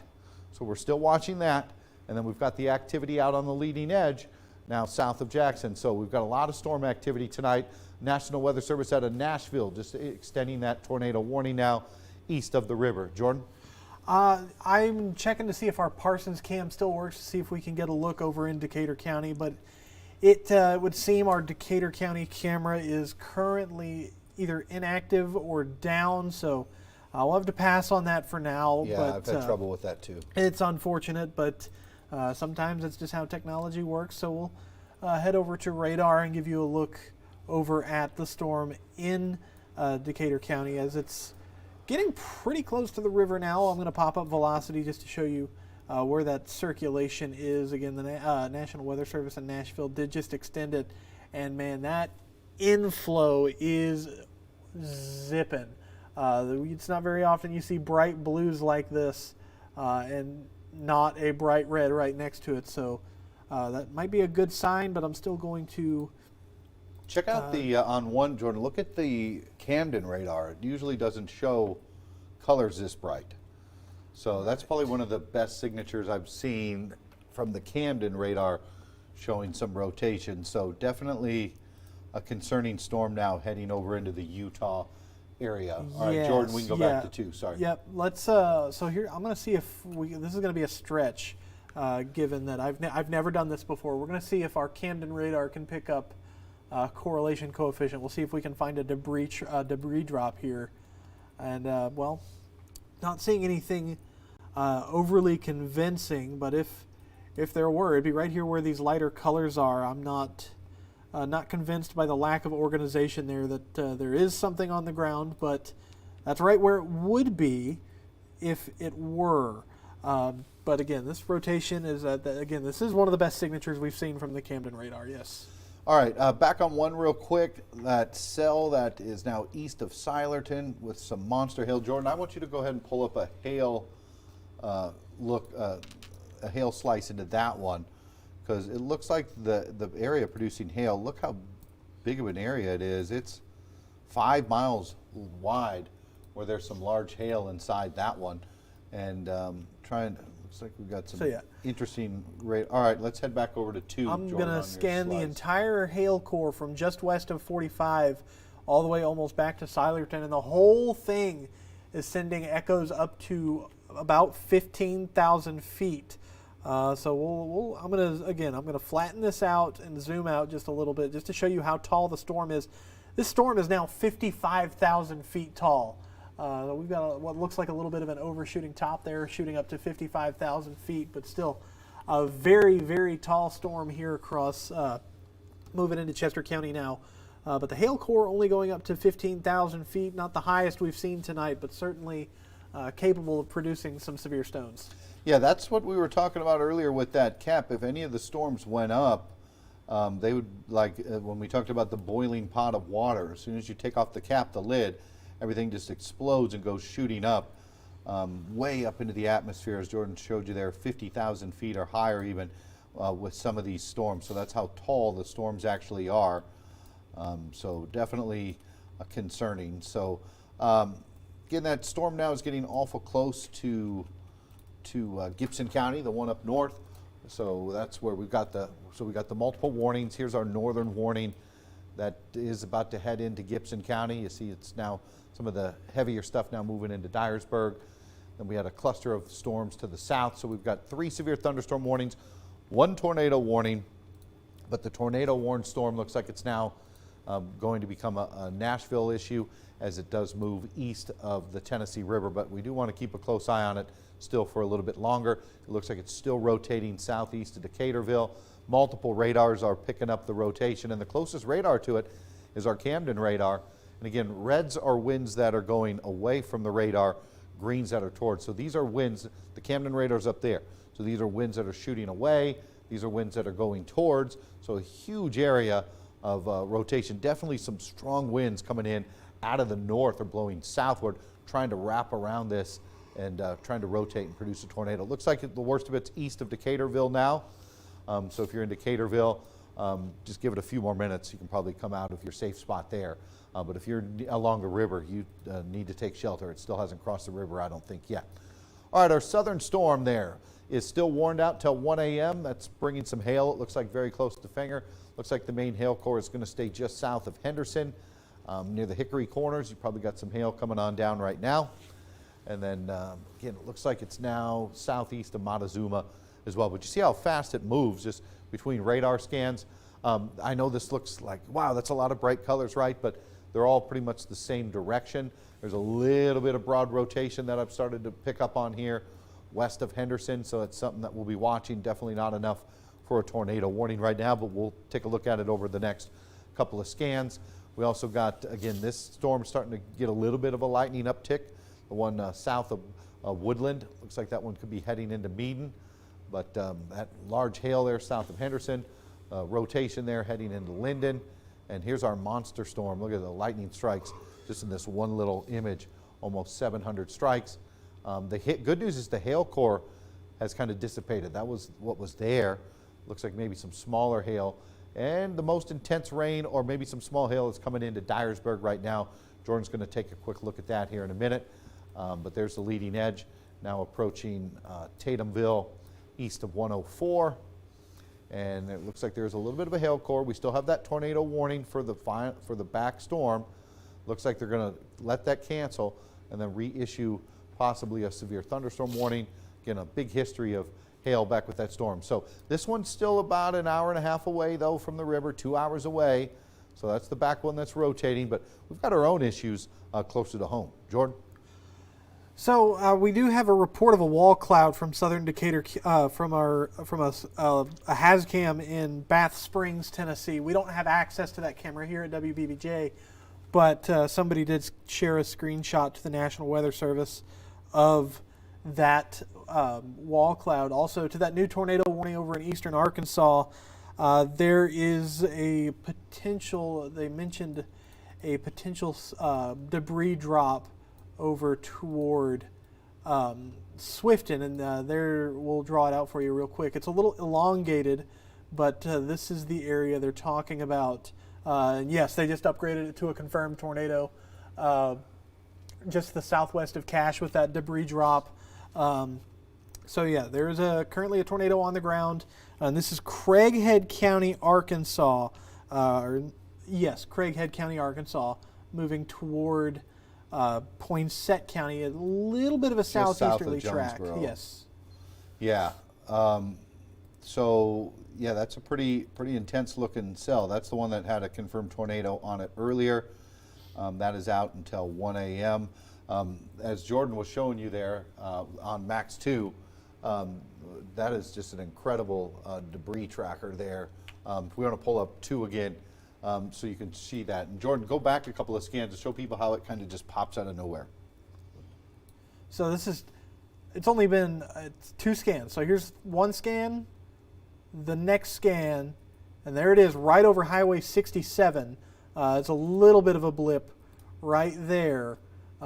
So we're still watching that. And then we've got the activity out on the leading edge now south of Jackson. So we've got a lot of storm activity tonight. National Weather Service out of Nashville just extending that tornado warning now east of the river. Jordan? I'm checking to see if our Parsons cam still works, to see if we can get a look over in Decatur County, but it would seem our Decatur County camera is currently either inactive or down, so I'll have to pass on that for now. Yeah, but, I've had trouble with that too. It's unfortunate, but sometimes it's just how technology works, so we'll head over to radar and give you a look over at the storm in Decatur County as it's getting pretty close to the river now. I'm going to pop up velocity just to show you where that circulation is. Again, the National Weather Service in Nashville did just extend it, and man, that inflow is zipping. It's not very often you see bright blues like this and not a bright red right next to it, so that might be a good sign, but I'm still going to check out the on one, Jordan, look at the Camden radar. It usually doesn't show colors this bright. So that's probably one of the best signatures I've seen from the Camden radar, showing some rotation. So definitely a concerning storm now heading over into the Utah area. All right, Jordan, we can go back to 2. Sorry. Yep. Let's. So here, I'm going to see if this is going to be a stretch, given that I've never done this before. We're going to see if our Camden radar can pick up correlation coefficient. We'll see if we can find a debris drop here, and well, not seeing anything overly convincing, but if there were, it'd be right here where these lighter colors are. I'm not convinced by the lack of organization there that there is something on the ground, but that's right where it would be if it were. But again, this rotation is again, this is one of the best signatures we've seen from the Camden radar. Yes. All right, back on 1 real quick. That cell that is now east of Silerton with some monster hail. Jordan, I want you to go ahead and pull up a hail a hail slice into that one, because it looks like the area producing hail, look how big of an area it is. It's 5 miles wide, where there's some large hail inside that one. And looks like we've got some interesting rate. All right, let's head back over to 2. I'm going to scan the entire hail core from just west of 45 all the way almost back to Silerton, and the whole thing is sending echoes up to about 15,000 feet. So I'm gonna flatten this out and zoom out just a little bit, just to show you how tall the storm is. This storm is now 55,000 feet tall. We've got what looks like a little bit of an overshooting top there, shooting up to 55,000 feet, but still a very, very tall storm here across, moving into Chester County now. But the hail core only going up to 15,000 feet, not the highest we've seen tonight, but certainly capable of producing some severe stones. Yeah, that's what we were talking about earlier with that cap. If any of the storms went up, they would, like when we talked about the boiling pot of water, as soon as you take off the cap, the lid, everything just explodes and goes shooting up, way up into the atmosphere, as Jordan showed you there, 50,000 feet or higher even with some of these storms. So that's how tall the storms actually are. So definitely concerning. So again, that storm now is getting awful close to Gibson County, the one up north. So that's where we've got the multiple warnings. Here's our northern warning that is about to head into Gibson County. You see it's now some of the heavier stuff now moving into Dyersburg. Then we had a cluster of storms to the south. So we've got 3 severe thunderstorm warnings, 1 tornado warning, but the tornado warned storm looks like it's now going to become a Nashville issue as it does move east of the Tennessee River, but we do want to keep a close eye on it still for a little bit longer. It looks like it's still rotating southeast to Decaturville. Multiple radars are picking up the rotation, and the closest radar to it is our Camden radar. And again, reds are winds that are going away from the radar, greens that are towards. So these are winds, the Camden radar's up there. So these are winds that are shooting away. These are winds that are going towards. So a huge area of rotation. Definitely some strong winds coming in out of the north or blowing southward, trying to wrap around this and trying to rotate and produce a tornado. Looks like the worst of it's east of Decaturville now. So if you're in Decaturville, just give it a few more minutes. You can probably come out of your safe spot there. But if you're along the river, you need to take shelter. It still hasn't crossed the river, I don't think, yet. All right, our southern storm there is still warned out till 1 a.m. That's bringing some hail. It looks like very close to Fenger. Looks like the main hail core is going to stay just south of Henderson, near the Hickory Corners. You probably got some hail coming on down right now. And then, again, it looks like it's now southeast of Montezuma as well. But you see how fast it moves just between radar scans. I know this looks like, wow, that's a lot of bright colors, right? But they're all pretty much the same direction. There's a little bit of broad rotation that I've started to pick up on here west of Henderson. So it's something that we'll be watching. Definitely not enough for a tornado warning right now, but we'll take a look at it over the next couple of scans. We also got, again, this storm starting to get a little bit of a lightning uptick. The one south of Woodland. Looks like that one could be heading into Meaden, but that large hail there south of Henderson, rotation there heading into Linden, and here's our monster storm. Look at the lightning strikes just in this one little image, almost 700 strikes. Good news is the hail core has kind of dissipated. That was what was there. Looks like maybe some smaller hail, and the most intense rain or maybe some small hail is coming into Dyersburg right now. Jordan's going to take a quick look at that here in a minute. But there's the leading edge now approaching Tatumville east of 104. And it looks like there's a little bit of a hail core. We still have that tornado warning for the back storm. Looks like they're going to let that cancel and then reissue possibly a severe thunderstorm warning. Again, a big history of hail back with that storm. So this one's still about an hour and a half away though from the river, 2 hours away. So that's the back one that's rotating, but we've got our own issues closer to home. Jordan? So we do have a report of a wall cloud from southern Decatur from a HazCam in Bath Springs, Tennessee. We don't have access to that camera here at Wbbj, but somebody did share a screenshot to the National Weather Service of that wall cloud. Also to that new tornado warning over in eastern Arkansas, there is a potential, they mentioned a potential debris drop over toward Swifton, and there, we'll draw it out for you real quick. It's a little elongated, but this is the area they're talking about. Yes, they just upgraded it to a confirmed tornado just the southwest of Cache with that debris drop. So yeah, there's currently a tornado on the ground, and this is Craighead County, Arkansas. Yes, Craighead County, Arkansas, moving toward Poinsett County, a little bit of a southeasterly track. Yes. Yeah. So yeah, that's a pretty intense looking cell. That's the one that had a confirmed tornado on it earlier. That is out until 1 a.m. As Jordan was showing you there on Max 2, that is just an incredible debris tracker there. We want to pull up 2 again so you can see that. And Jordan, go back a couple of scans to show people how it kind of just pops out of nowhere. So it's only been 2 scans. So here's one scan, the next scan, and there it is right over Highway 67. It's a little bit of a blip right there.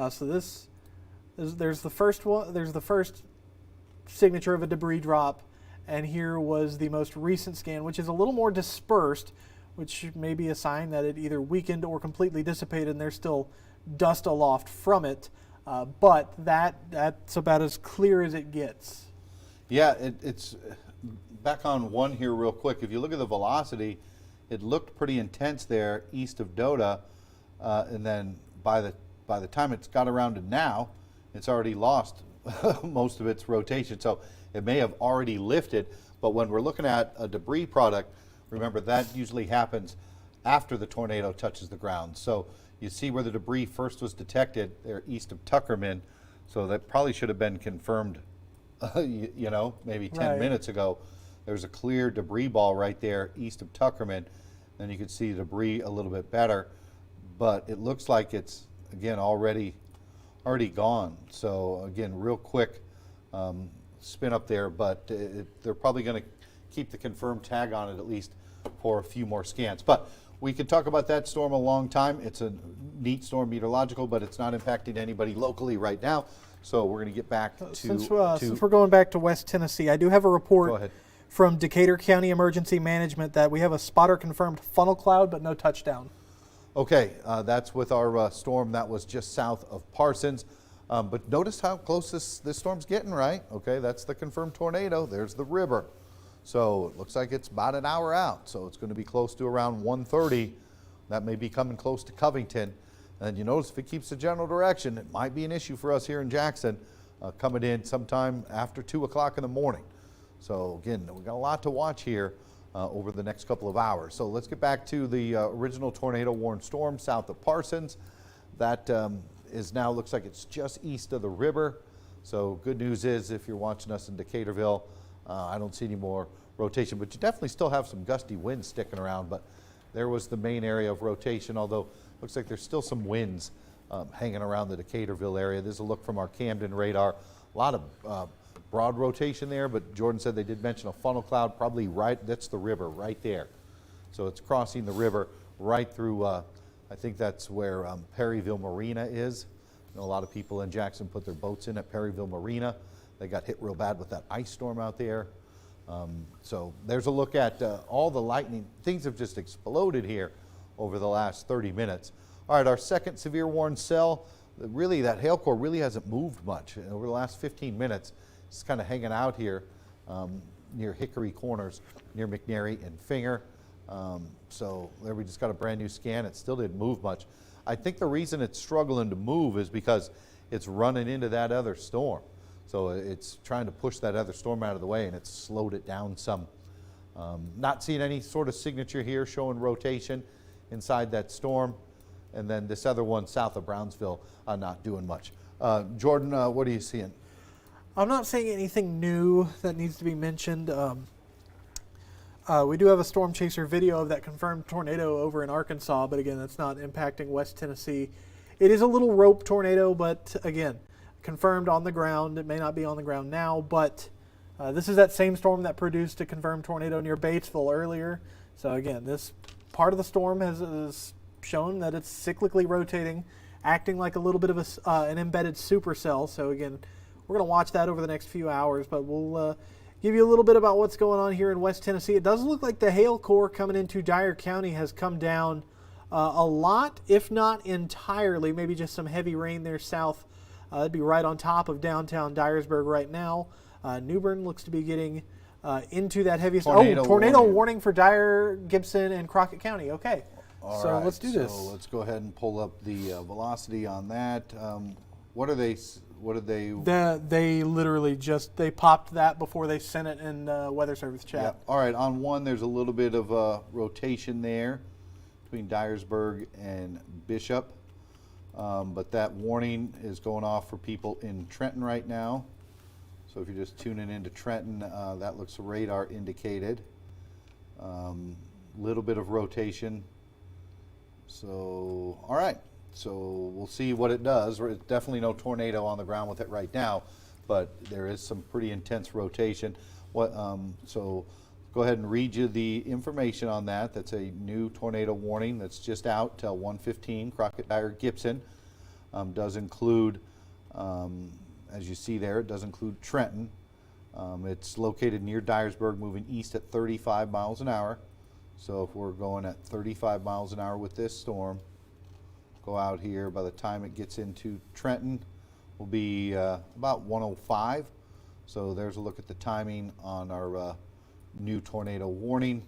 So there's the first one. There's the first signature of a debris drop, and here was the most recent scan, which is a little more dispersed, which may be a sign that it either weakened or completely dissipated, and there's still dust aloft from it. But that's about as clear as it gets. Yeah, it's back on 1 here real quick. If you look at the velocity, it looked pretty intense there east of Doda, and then by the time it's got around to now, it's already lost most of its rotation. So it may have already lifted, but when we're looking at a debris product, remember that usually happens after the tornado touches the ground. So you see where the debris first was detected there east of Tuckerman. So that probably should have been confirmed, you know, maybe 10 minutes ago. There's a clear debris ball right there east of Tuckerman. Then you can see the debris a little bit better, but it looks like it's, again, already gone. So again, real quick spin up there, but they're probably going to keep the confirmed tag on it at least for a few more scans. But we could talk about that storm a long time. It's a neat storm meteorological, but it's not impacting anybody locally right now. So we're going to get back to... Since we're going back to West Tennessee, I do have a report from Decatur County Emergency Management that we have a spotter confirmed funnel cloud, but no touchdown. Okay, that's with our storm that was just south of Parsons. But notice how close this storm's getting, right? Okay, that's the confirmed tornado. There's the river. So it looks like it's about an hour out. So it's going to be close to around 1:30. That may be coming close to Covington. And you notice if it keeps the general direction, it might be an issue for us here in Jackson coming in sometime after 2 o'clock in the morning. So again, we've got a lot to watch here over the next couple of hours. So let's get back to the original tornado warned storm south of Parsons. That is now, looks like it's just east of the river. So good news is if you're watching us in Decaturville, I don't see any more rotation, but you definitely still have some gusty winds sticking around. But there was the main area of rotation, although looks like there's still some winds hanging around the Decaturville area. This is a look from our Camden radar. A lot of broad rotation there, but Jordan said they did mention a funnel cloud, probably right, that's the river right there. So it's crossing the river right through, I think that's where Perryville Marina is. I know a lot of people in Jackson put their boats in at Perryville Marina. They got hit real bad with that ice storm out there. So there's a look at all the lightning. Things have just exploded here over the last 30 minutes. All right, our second severe warned cell, really that hail core really hasn't moved much over the last 15 minutes. It's kind of hanging out here near Hickory Corners, near McNary and Finger. So there we just got a brand new scan. It still didn't move much. I think the reason it's struggling to move is because it's running into that other storm. So it's trying to push that other storm out of the way, and it's slowed it down some. Not seeing any sort of signature here showing rotation inside that storm. And then this other one south of Brownsville, not doing much. Jordan, what are you seeing? I'm not seeing anything new that needs to be mentioned. We do have a storm chaser video of that confirmed tornado over in Arkansas, but again, that's not impacting West Tennessee. It is a little rope tornado, but again, confirmed on the ground. It may not be on the ground now, but this is that same storm that produced a confirmed tornado near Batesville earlier. So again, this part of the storm has shown that it's cyclically rotating, acting like a little bit of an embedded supercell. So again, we're going to watch that over the next few hours, but we'll give you a little bit about what's going on here in West Tennessee. It does look like the hail core coming into Dyer County has come down a lot, if not entirely. Maybe just some heavy rain there south. It'd be right on top of downtown Dyersburg right now. New Bern looks to be getting into that heaviest. Tornado warning for Dyer, Gibson, and Crockett County. Okay. All so right, let's do this. So let's go ahead and pull up the velocity on that. What are they? What did they? They literally just popped that before they sent it in Weather Service chat. Yeah. All right. On one, there's a little bit of rotation there between Dyersburg and Bishop, but that warning is going off for people in Trenton right now. So if you're just tuning into Trenton, that looks radar indicated. Little bit of rotation. So, all right. So we'll see what it does. There's definitely no tornado on the ground with it right now, but there is some pretty intense rotation. So go ahead and read you the information on that. That's a new tornado warning that's just out till 1:15. Crockett, Dyer, Gibson does include, as you see there, it does include Trenton. It's located near Dyersburg, moving east at 35 miles an hour. So if we're going at 35 miles an hour with this storm, go out here, by the time it gets into Trenton, will be about 105. So there's a look at the timing on our new tornado warning.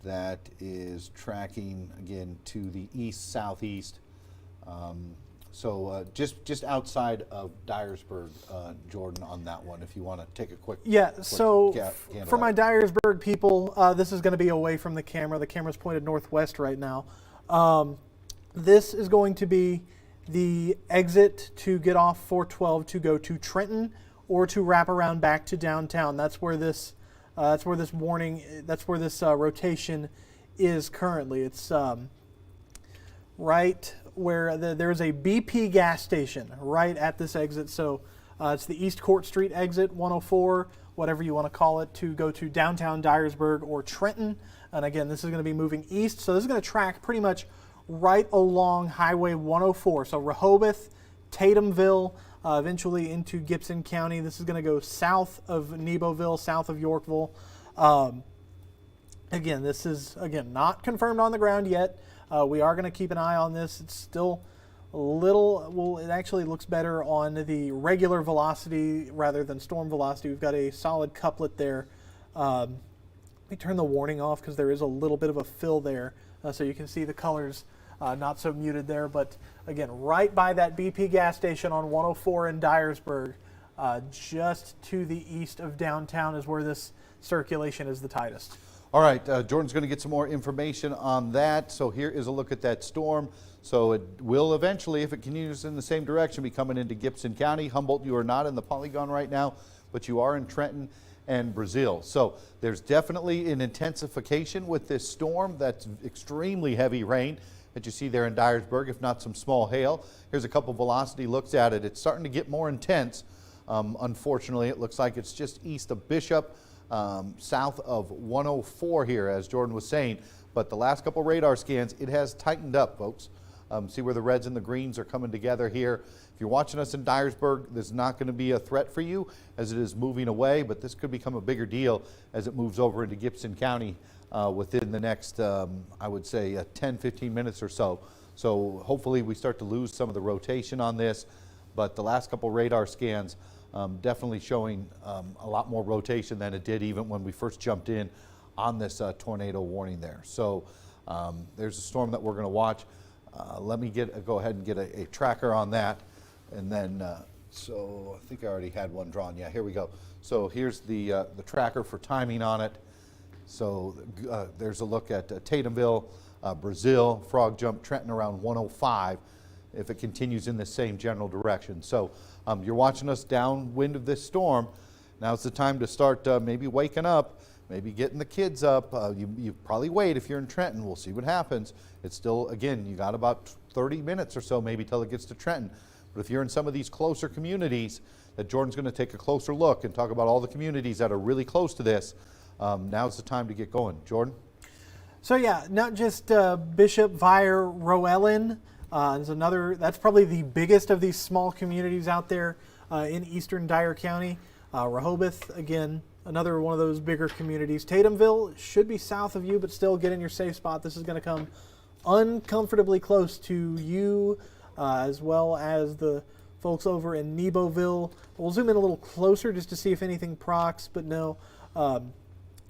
That is tracking, again, to the east-southeast. So just outside of Dyersburg, Jordan, on that one, if you want to take a quick so for my Dyersburg people, this is going to be away from the camera. The camera's pointed northwest right now. This is going to be the exit to get off 412 to go to Trenton or to wrap around back to downtown. That's where this rotation is currently. It's right where there's a BP gas station right at this exit. So it's the East Court Street exit, 104, whatever you want to call it, to go to downtown Dyersburg or Trenton. And again, this is going to be moving east. So this is going to track pretty much right along Highway 104. So Rehoboth, Tatumville, eventually into Gibson County. This is going to go south of Neboville, south of Yorkville. Again, this is not confirmed on the ground yet. We are going to keep an eye on this. It's still a little, well, it actually looks better on the regular velocity rather than storm velocity. We've got a solid couplet there. Let me turn the warning off because there is a little bit of a fill there, so you can see the colors not so muted there. But again, right by that BP gas station on 104 in Dyersburg, just to the east of downtown is where this circulation is the tightest. All right, Jordan's going to get some more information on that. So here is a look at that storm. So it will eventually, if it continues in the same direction, be coming into Gibson County. Humboldt, you are not in the polygon right now, but you are in Trenton and Brazil. So there's definitely an intensification with this storm. That's extremely heavy rain that you see there in Dyersburg, if not some small hail. Here's a couple velocity looks at it. It's starting to get more intense. Unfortunately, it looks like it's just east of Bishop, south of 104 here, as Jordan was saying. But the last couple radar scans, it has tightened up, folks. See where the reds and the greens are coming together here. If you're watching us in Dyersburg, this is not going to be a threat for you as it is moving away, but this could become a bigger deal as it moves over into Gibson County within the next, I would say, 10, 15 minutes or so. So hopefully we start to lose some of the rotation on this, but the last couple radar scans definitely showing a lot more rotation than it did even when we first jumped in on this tornado warning there. So there's a storm that we're going to watch. Let me go ahead and get a tracker on that. And then, so I think I already had one drawn. Yeah, here we go. So here's the tracker for timing on it. So there's a look at Tatumville, Brazil, Frog Jump, Trenton around 105 if it continues in the same general direction. So you're watching us downwind of this storm. Now's the time to start maybe waking up, maybe getting the kids up. You probably wait if you're in Trenton. We'll see what happens. It's still, again, you got about 30 minutes or so maybe till it gets to Trenton. But if you're in some of these closer communities, that Jordan's going to take a closer look and talk about all the communities that are really close to this, now's the time to get going. Jordan? So yeah, not just Bishop, Vire, Roellen. Is another. That's probably the biggest of these small communities out there in eastern Dyer County. Rehoboth, again, another one of those bigger communities. Tatumville should be south of you, but still get in your safe spot. This is going to come uncomfortably close to you, as well as the folks over in Neboville. We'll zoom in a little closer just to see if anything procs, but no.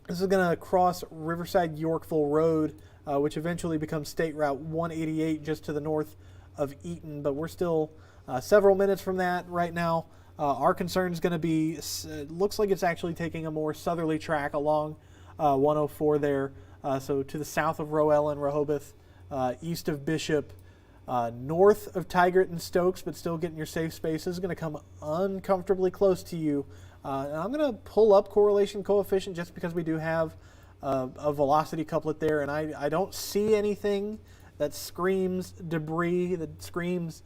This is going to cross Riverside Yorkville Road, which eventually becomes State Route 188 just to the north of Eaton, but we're still several minutes from that right now. Our concern is going to be, looks like it's actually taking a more southerly track along 104 there, so to the south of Roellen and Rehoboth, east of Bishop, north of Tigert and Stokes, but still getting your safe space. This is going to come uncomfortably close to you. And I'm going to pull up correlation coefficient just because we do have a velocity couplet there, and I don't see anything that screams debris, that screams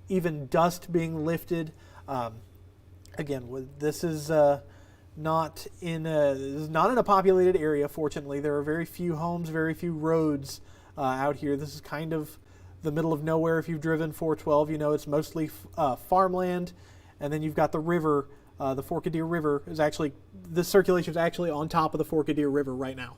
even dust being lifted. Again, this is not in a populated area. Fortunately, there are very few homes, very few roads out here. This is kind of the middle of nowhere. If you've driven 412, you know it's mostly farmland, and then you've got the river. The Forked-Deer River is actually, this circulation is actually on top of the Forked-Deer River right now.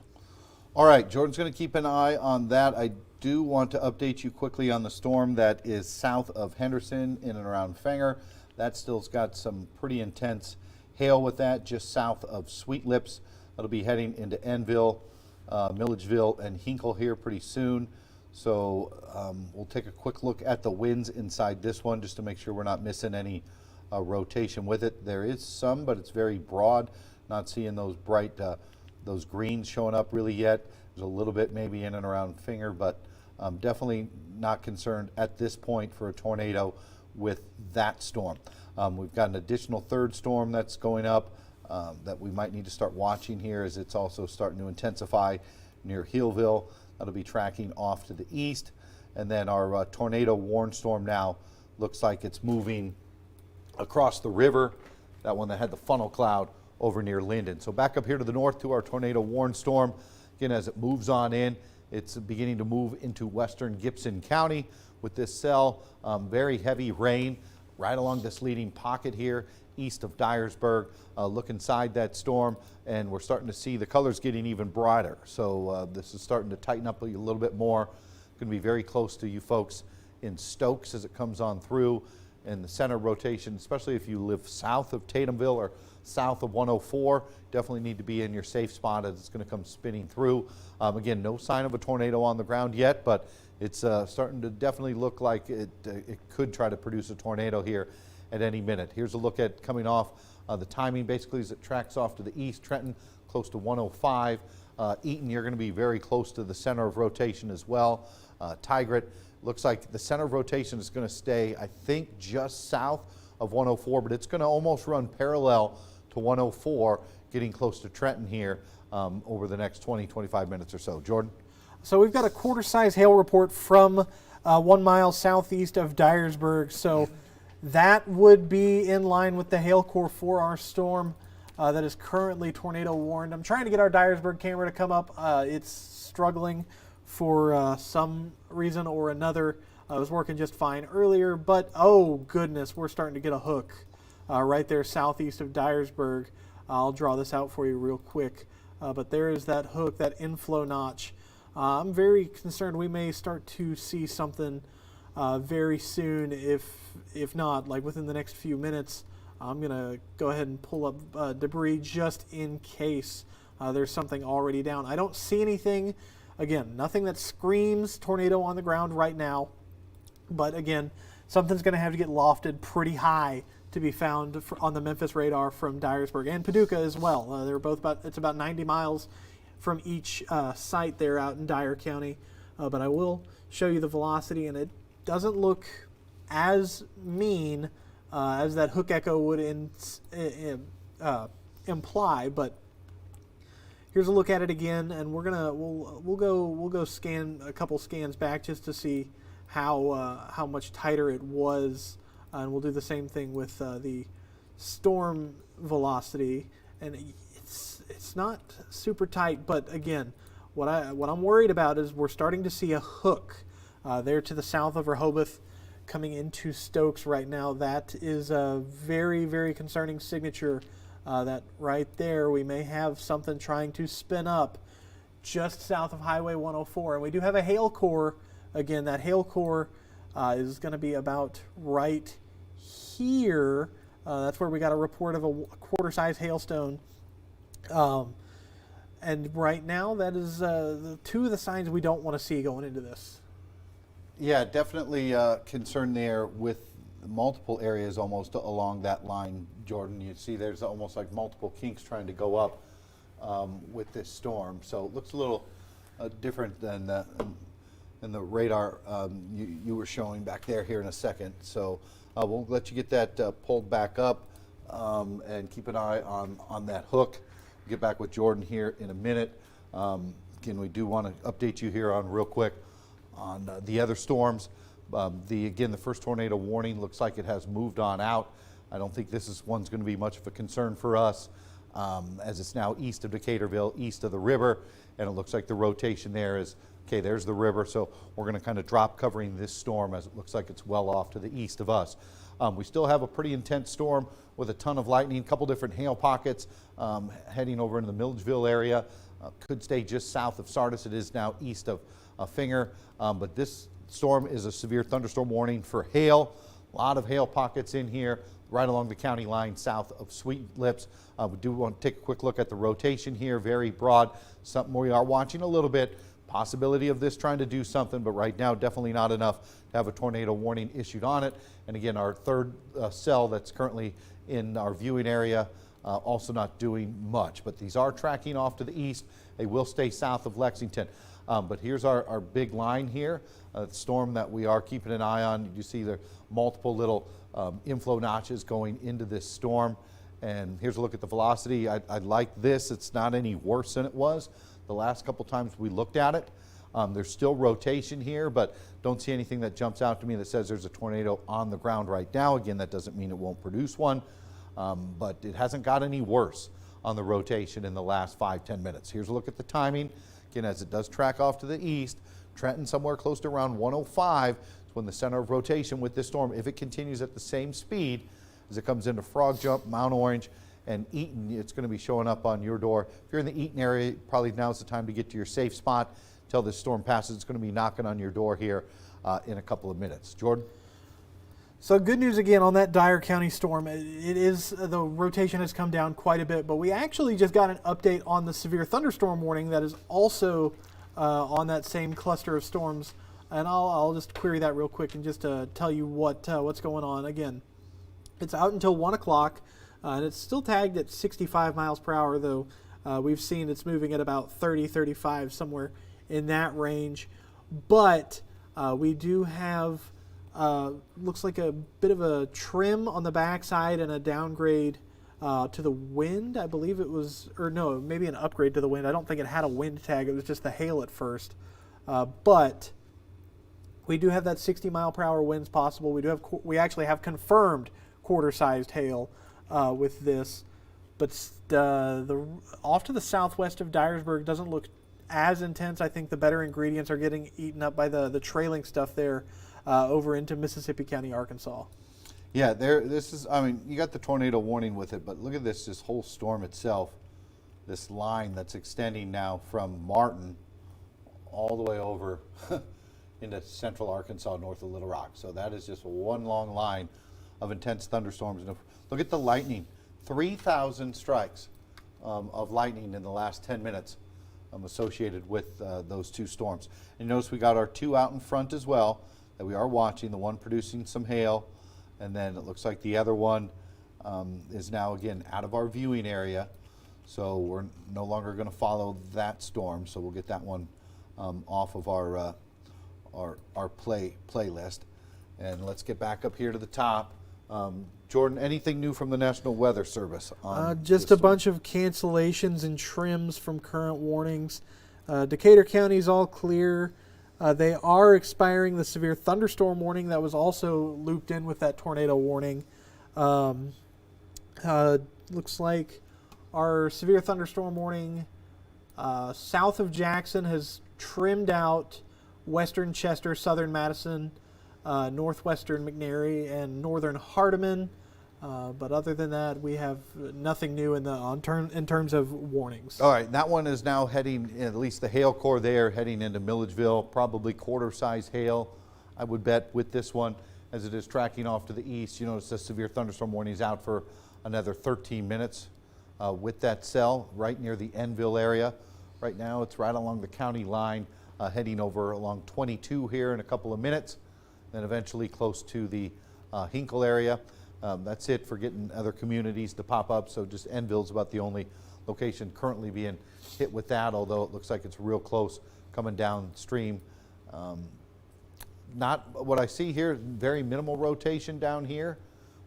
All right, Jordan's going to keep an eye on that. I do want to update you quickly on the storm that is south of Henderson in and around Fenger. That still's got some pretty intense hail with that, just south of Sweet Lips. That'll be heading into Enville, Milledgeville, and Hinkle here pretty soon. So we'll take a quick look at the winds inside this one just to make sure we're not missing any rotation with it. There is some, but it's very broad. Not seeing those bright, those greens showing up really yet. There's a little bit maybe in and around Finger, but definitely not concerned at this point for a tornado with that storm. We've got an additional third storm that's going up that we might need to start watching here as it's also starting to intensify near Hillville. That'll be tracking off to the east. And then our tornado warn storm now looks like it's moving across the river, that one that had the funnel cloud over near Linden. So back up here to the north to our tornado warn storm. Again, as it moves on in, it's beginning to move into western Gibson County with this cell. Very heavy rain right along this leading pocket here east of Dyersburg. Look inside that storm, and we're starting to see the colors getting even brighter. So this is starting to tighten up a little bit more. Going to be very close to you folks in Stokes as it comes on through. And the center rotation, especially if you live south of Tatumville or south of 104, definitely need to be in your safe spot as it's going to come spinning through. Again, no sign of a tornado on the ground yet, but it's starting to definitely look like it could try to produce a tornado here at any minute. Here's a look at coming off the timing basically as it tracks off to the east. Trenton close to 105. Eaton, you're going to be very close to the center of rotation as well. Tigret, looks like the center of rotation is going to stay, I think, just south of 104, but it's going to almost run parallel to 104, getting close to Trenton here over the next 20-25 minutes or so. Jordan? So we've got a quarter-size hail report from 1 mile southeast of Dyersburg. So That would be in line with the hail core for our storm that is currently tornado warned. I'm trying to get our Dyersburg camera to come up. It's struggling for some reason or another. I was working just fine earlier, but oh goodness, we're starting to get a hook right there southeast of Dyersburg. I'll draw this out for you real quick. But there is that hook, that inflow notch. I'm very concerned we may start to see something very soon, if not, like within the next few minutes. I'm going to go ahead and pull up debris just in case there's something already down. I don't see anything, again, nothing that screams tornado on the ground right now. But again, something's going to have to get lofted pretty high to be found on the Memphis radar from Dyersburg and Paducah as well. They're both it's about 90 miles from each site there out in Dyer County. But I will show you the velocity, and it doesn't look as mean as that hook echo would imply. But here's a look at it again, and we'll go scan a couple scans back just to see how much tighter it was. And we'll do the same thing with the storm velocity, and it's not super tight. But again, what I'm worried about is we're starting to see a hook there to the south of Rehoboth coming into Stokes right now. That is a very, very concerning signature. That right there, we may have something trying to spin up just south of Highway 104, and we do have a hail core. Again, that hail core is going to be about right here. That's where we got a report of a quarter-size hailstone. And right now, that is the two of the signs we don't want to see going into this. Yeah, definitely concern there with multiple areas almost along that line, Jordan. You see there's almost like multiple kinks trying to go up with this storm. So it looks a little different than the radar you were showing back there here in a second. So we'll let you get that pulled back up and keep an eye on that hook. Get back with Jordan here in a minute. Again, we do want to update you here on real quick on the other storms. Again, the first tornado warning looks like it has moved on out. I don't think one's going to be much of a concern for us as it's now east of Decaturville, east of the river, and it looks like the rotation there is, okay, there's the river, so we're going to kind of drop covering this storm as it looks like it's well off to the east of us. We still have a pretty intense storm with a ton of lightning, a couple different hail pockets heading over into the Milledgeville area. Could stay just south of Sardis. It is now east of Finger, but this storm is a severe thunderstorm warning for hail. A lot of hail pockets in here right along the county line south of Sweet Lips. We do want to take a quick look at the rotation here, very broad. Something we are watching a little bit. Possibility of this trying to do something, but right now definitely not enough to have a tornado warning issued on it. And again, our third cell that's currently in our viewing area also not doing much, but these are tracking off to the east. They will stay south of Lexington. But here's our big line here, the storm that we are keeping an eye on. You see there multiple little inflow notches going into this storm. And here's a look at the velocity. I like this. It's not any worse than it was the last couple times we looked at it. There's still rotation here, but don't see anything that jumps out to me that says there's a tornado on the ground right now. Again, that doesn't mean it won't produce one, but it hasn't got any worse on the rotation in the last 5-10 minutes. Here's a look at the timing. Again, as it does track off to the east, Trenton somewhere close to around 105 is when the center of rotation with this storm, if it continues at the same speed as it comes into Frog Jump, Mount Orange, and Eaton, it's going to be showing up on your door. If you're in the Eaton area, probably now's the time to get to your safe spot until this storm passes. It's going to be knocking on your door here in a couple of minutes. Jordan? So good news again on that Dyer County storm. It is, the rotation has come down quite a bit, but we actually just got an update on the severe thunderstorm warning that is also on that same cluster of storms. And I'll just query that real quick and just tell you what's going on. Again, it's out until 1 o'clock, and it's still tagged at 65 miles per hour, though we've seen it's moving at about 30, 35, somewhere in that range. But we do have looks like a bit of a trim on the backside and a downgrade to the wind. I believe it was, or no, maybe an upgrade to the wind. I don't think it had a wind tag. It was just the hail at first. But We do have that 60-mile-per-hour winds possible. We actually have confirmed quarter-sized hail with this, but off to the southwest of Dyersburg doesn't look as intense. I think the better ingredients are getting eaten up by the trailing stuff there over into Mississippi County, Arkansas. Yeah, this is, I mean, you got the tornado warning with it, but look at this whole storm itself, this line that's extending now from Martin all the way over into central Arkansas, north of Little Rock. So that is just one long line of intense thunderstorms. And look at the lightning, 3,000 strikes of lightning in the last 10 minutes associated with those two storms. And notice we got our two out in front as well that we are watching, the one producing some hail, and then it looks like the other one is now again out of our viewing area. So we're no longer going to follow that storm. So we'll get that one off of our playlist. And let's get back up here to the top. Jordan, anything new from the National Weather Service? Just a bunch of cancellations and trims from current warnings. Decatur County is all clear. They are expiring the severe thunderstorm warning that was also looped in with that tornado warning. Looks like our severe thunderstorm warning south of Jackson has trimmed out western Chester, southern Madison, northwestern McNairy, and northern Hardeman. But other than that, we have nothing new in terms of warnings. All right, that one is now heading, at least the hail core there, heading into Milledgeville, probably quarter-size hail, I would bet, with this one, as it is tracking off to the east. You notice the severe thunderstorm warning is out for another 13 minutes with that cell right near the Enville area. Right now, it's right along the county line, heading over along 22 here in a couple of minutes, then eventually close to the Hinkle area. That's it for getting other communities to pop up. So just Enville's about the only location currently being hit with that, although it looks like it's real close coming downstream. Not what I see here, very minimal rotation down here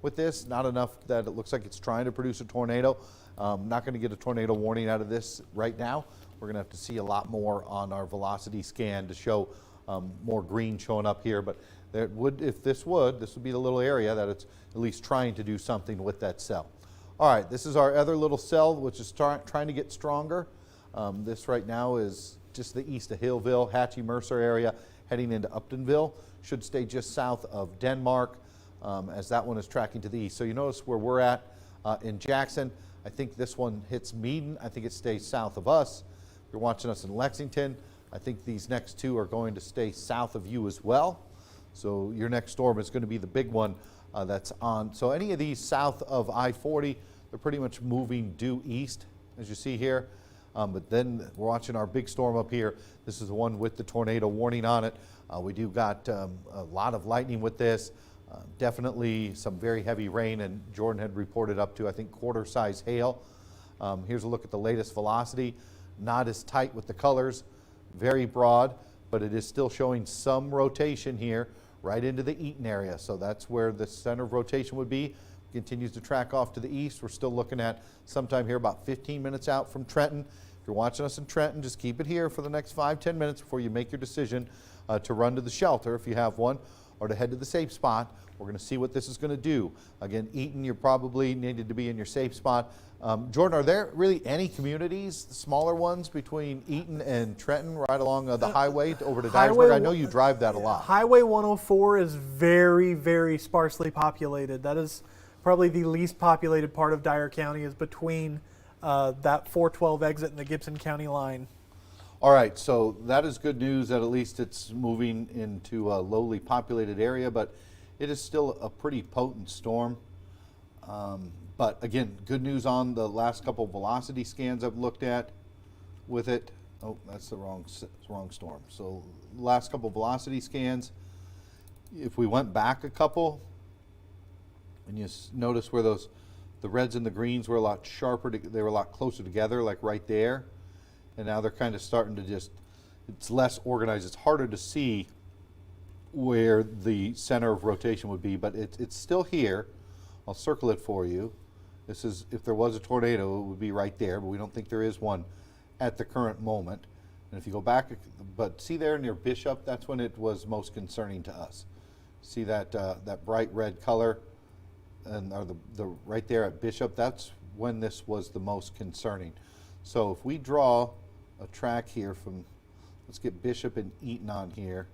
with this, not enough that it looks like it's trying to produce a tornado. Not going to get a tornado warning out of this right now. We're going to have to see a lot more on our velocity scan to show more green showing up here, but there would, if this would be the little area that it's at least trying to do something with that cell. All right, this is our other little cell, which is trying to get stronger. This right now is just the east of Hillville, Hatchie-Mercer area, heading into Uptonville. Should stay just south of Denmark as that one is tracking to the east. So you notice where we're at in Jackson. I think this one hits Meaden. I think it stays south of us. If you're watching us in Lexington, I think these next two are going to stay south of you as well. So your next storm is going to be the big one that's on. So any of these south of I-40, they're pretty much moving due east, as you see here. But then we're watching our big storm up here. This is the one with the tornado warning on it. We do got a lot of lightning with this. Definitely some very heavy rain, and Jordan had reported up to, I think, quarter-size hail. Here's a look at the latest velocity. Not as tight with the colors, very broad, but it is still showing some rotation here right into the Eaton area. So that's where the center of rotation would be. Continues to track off to the east. We're still looking at sometime here about 15 minutes out from Trenton. If you're watching us in Trenton, just keep it here for the next 5-10 minutes before you make your decision to run to the shelter if you have one, or to head to the safe spot. We're going to see what this is going to do. Again, Eaton, you're probably needed to be in your safe spot. Jordan, are there really any communities, smaller ones, between Eaton and Trenton, right along the highway over to Dyersburg? I know you drive that a lot. Highway 104 is very, very sparsely populated. That is probably the least populated part of Dyer County, is between that 412 exit and the Gibson County line. All right, so that is good news that at least it's moving into a lowly populated area, but it is still a pretty potent storm. But again, good news on the last couple of velocity scans I've looked at with it. Oh, that's the wrong storm. So last couple of velocity scans, if we went back a couple, and you notice where the reds and the greens were a lot sharper, they were a lot closer together, like right there. And now they're kind of starting to it's less organized. It's harder to see where the center of rotation would be, but it's still here. I'll circle it for you. This is, if there was a tornado, it would be right there, but we don't think there is one at the current moment. And if you go back, but see there near Bishop, that's when it was most concerning to us. See that that bright red color, and or the right there at Bishop, that's when this was the most concerning. So if we draw a track here from, let's get Bishop and Eaton on here,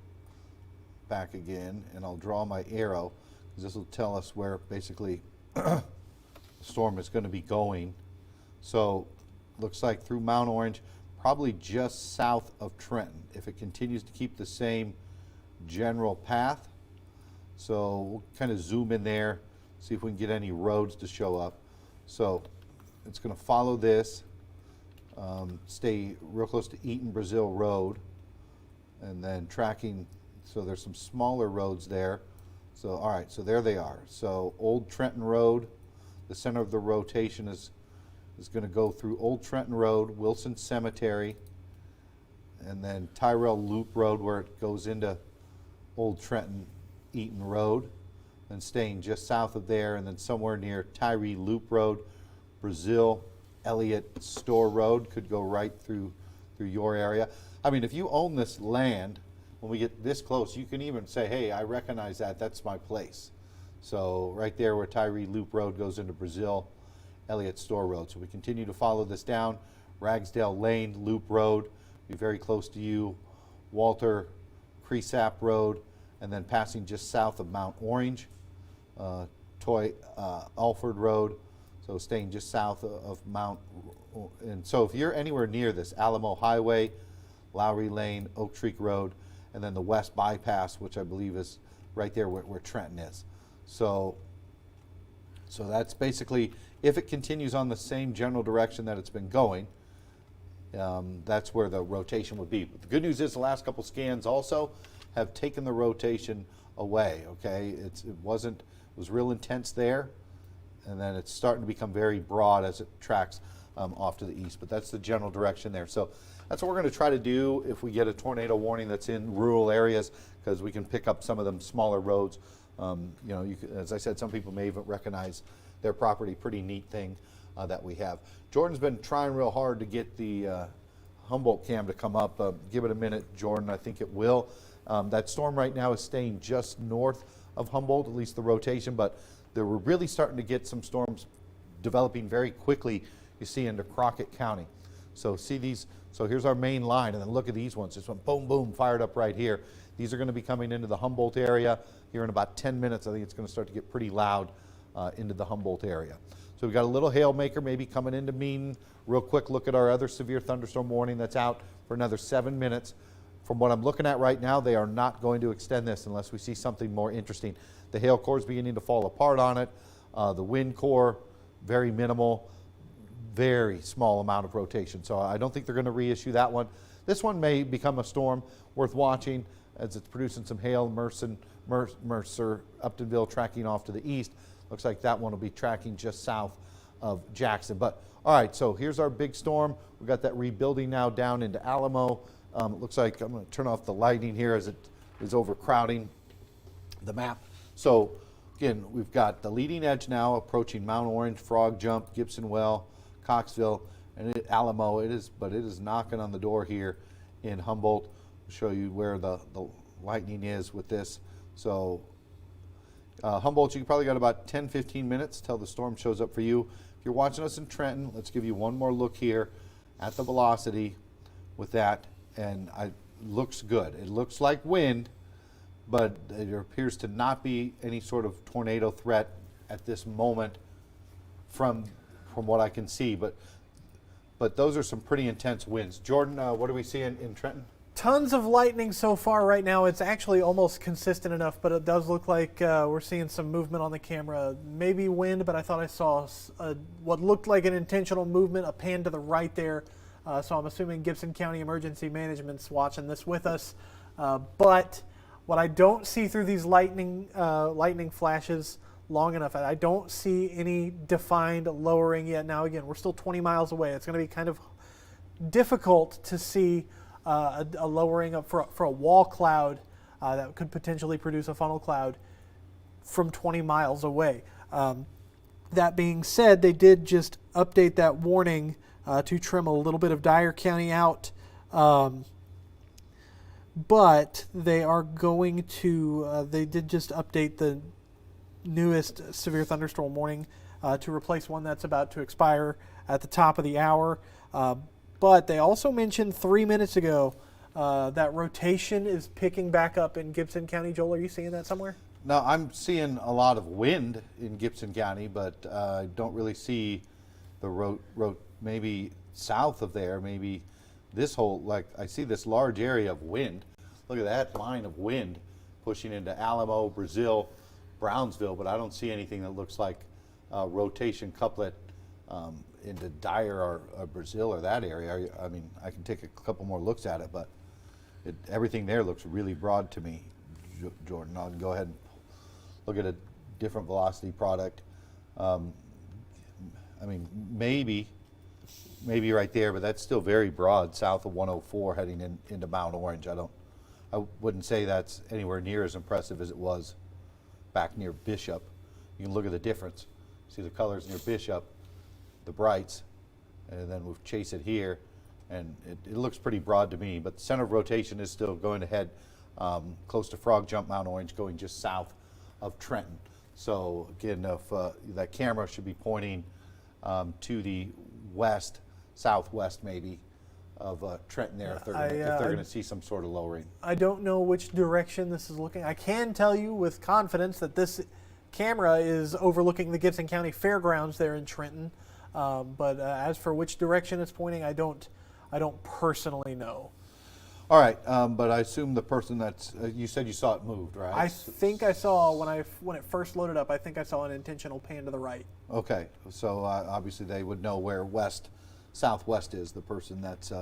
back again, and I'll draw my arrow, because this will tell us where basically the storm is going to be going. So looks like through Mount Orange, probably just south of Trenton, if it continues to keep the same general path. So we'll kind of zoom in there, see if we can get any roads to show up. So it's going to follow this, stay real close to Eaton Brazil Road, and then tracking, so there's some smaller roads there. So all right, so there they are. So Old Trenton Road, the center of the rotation is going to go through Old Trenton Road, Wilson Cemetery, and then Tyrell Loop Road, where it goes into Old Trenton Eaton Road, and staying just south of there, and then somewhere near Tyree Loop Road, Brazil Elliott Store Road could go right through your area. I mean, if you own this land, when we get this close, you can even say, hey, I recognize that, that's my place. So right there where Tyree Loop Road goes into Brazil Elliott Store Road. So we continue to follow this down, Ragsdale Lane Loop Road, be very close to you, Walter Cresap Road, and then passing just south of Mount Orange, Alford Road, so staying just south of Mount, and so if you're anywhere near this, Alamo Highway, Lowry Lane, Oak Creek Road, and then the West Bypass, which I believe is right there where Trenton is. So that's basically, if it continues on the same general direction that it's been going, that's where the rotation would be. But the good news is the last couple scans also have taken the rotation away, okay? It was real intense there, and then it's starting to become very broad as it tracks off to the east, but that's the general direction there. So that's what we're going to try to do if we get a tornado warning that's in rural areas, because we can pick up some of them smaller roads. You know, as I said, some people may even recognize their property. Pretty neat thing that we have. Jordan's been trying real hard to get the Humboldt cam to come up. Give it a minute, Jordan. I think it will. That storm right now is staying just north of Humboldt, at least the rotation, but we're really starting to get some storms developing very quickly, you see, into Crockett County. So see these, so here's our main line, and then look at these ones. This one, boom, boom, fired up right here. These are going to be coming into the Humboldt area here in about 10 minutes. I think it's going to start to get pretty loud into the Humboldt area. So we've got a little hail maker maybe coming into Meaden. Real quick look at our other severe thunderstorm warning that's out for another 7 minutes. From what I'm looking at right now, they are not going to extend this unless we see something more interesting. The hail core is beginning to fall apart on it. The wind core, very minimal, very small amount of rotation. So I don't think they're going to reissue that one. This one may become a storm worth watching as it's producing some hail. Mercer, Uptonville tracking off to the east. Looks like that one will be tracking just south of Jackson. But all right, so here's our big storm. We've got that rebuilding now down into Alamo. It looks like I'm going to turn off the lighting here as it is overcrowding the map. So again, we've got the leading edge now approaching Mount Orange, Frog Jump, Gibson Well, Coxville, and Alamo. But it is knocking on the door here in Humboldt. I'll show you where the lightning is with this. So Humboldt, you probably got about 10-15 minutes till the storm shows up for you. If you're watching us in Trenton, let's give you one more look here at the velocity with that, and it looks good. It looks like wind, but there appears to not be any sort of tornado threat at this moment from what I can see. But those are some pretty intense winds. Jordan, what are we seeing in Trenton? Tons of lightning so far right now. It's actually almost consistent enough, but it does look like we're seeing some movement on the camera. Maybe wind, but I thought I saw what looked like an intentional movement, a pan to the right there. So I'm assuming Gibson County Emergency Management's watching this with us. But what I don't see through these lightning flashes long enough, I don't see any defined lowering yet. Now again, we're still 20 miles away. It's going to be kind of difficult to see a lowering up for a wall cloud that could potentially produce a funnel cloud from 20 miles away. That being said, they did just update that warning to trim a little bit of Dyer County out But they are going to, they did just update the newest severe thunderstorm warning to replace one that's about to expire at the top of the hour. But they also mentioned 3 minutes ago that rotation is picking back up in Gibson County. Joel, are you seeing that somewhere? No, I'm seeing a lot of wind in Gibson County, but I don't really see the maybe south of there, maybe this whole, like I see this large area of wind. Look at that line of wind pushing into Alamo, Brazil, Brownsville, but I don't see anything that looks like a rotation couplet into Dyer or Brazil or that area. I mean, I can take a couple more looks at it, but everything there looks really broad to me, Jordan. I'll go ahead and look at a different velocity product. I mean, maybe right there, but that's still very broad, south of 104 heading into Mount Orange. I wouldn't say that's anywhere near as impressive as it was back near Bishop. You can look at the difference. See the colors near Bishop, the brights, and then we'll chase it here, and it looks pretty broad to me, but the center of rotation is still going to head close to Frog Jump, Mount Orange, going just south of Trenton. So again, if that camera should be pointing to the west, southwest maybe, of Trenton there, if they're going to see some sort of lowering. I don't know which direction this is looking. I can tell you with confidence that this camera is overlooking the Gibson County Fairgrounds there in Trenton. But as for which direction it's pointing, I don't personally know. All right, but I assume the person that's you said you saw it moved, right? I think I saw when it first loaded up. I think I saw an intentional pan to the right. Okay, so obviously they would know where southwest is, the person that's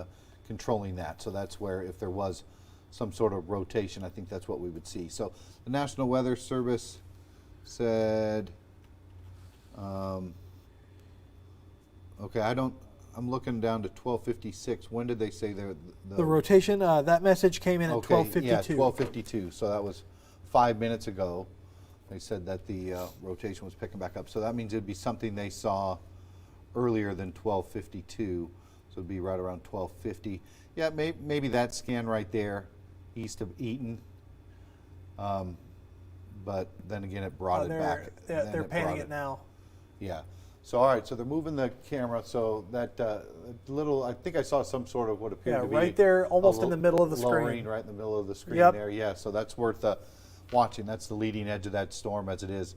controlling that. So that's where, if there was some sort of rotation, I think that's what we would see. So the National Weather Service said, okay, I'm looking down to 12:56. When did they say the rotation? That message came in at 12:52. Yeah, 12:52. So that was 5 minutes ago. They said that the rotation was picking back up. So that means it'd be something they saw earlier than 12:52. So it'd be right around 12:50. Yeah, maybe that scan right there, east of Eaton. But then again, it brought it back. They're panning it now. Yeah. So all right, so they're moving the camera. So that little, I think I saw some sort of what appeared to be right there, almost in the middle of the screen. Right in the middle of the screen Yep. there. Yeah. So that's worth watching. That's the leading edge of that storm as it is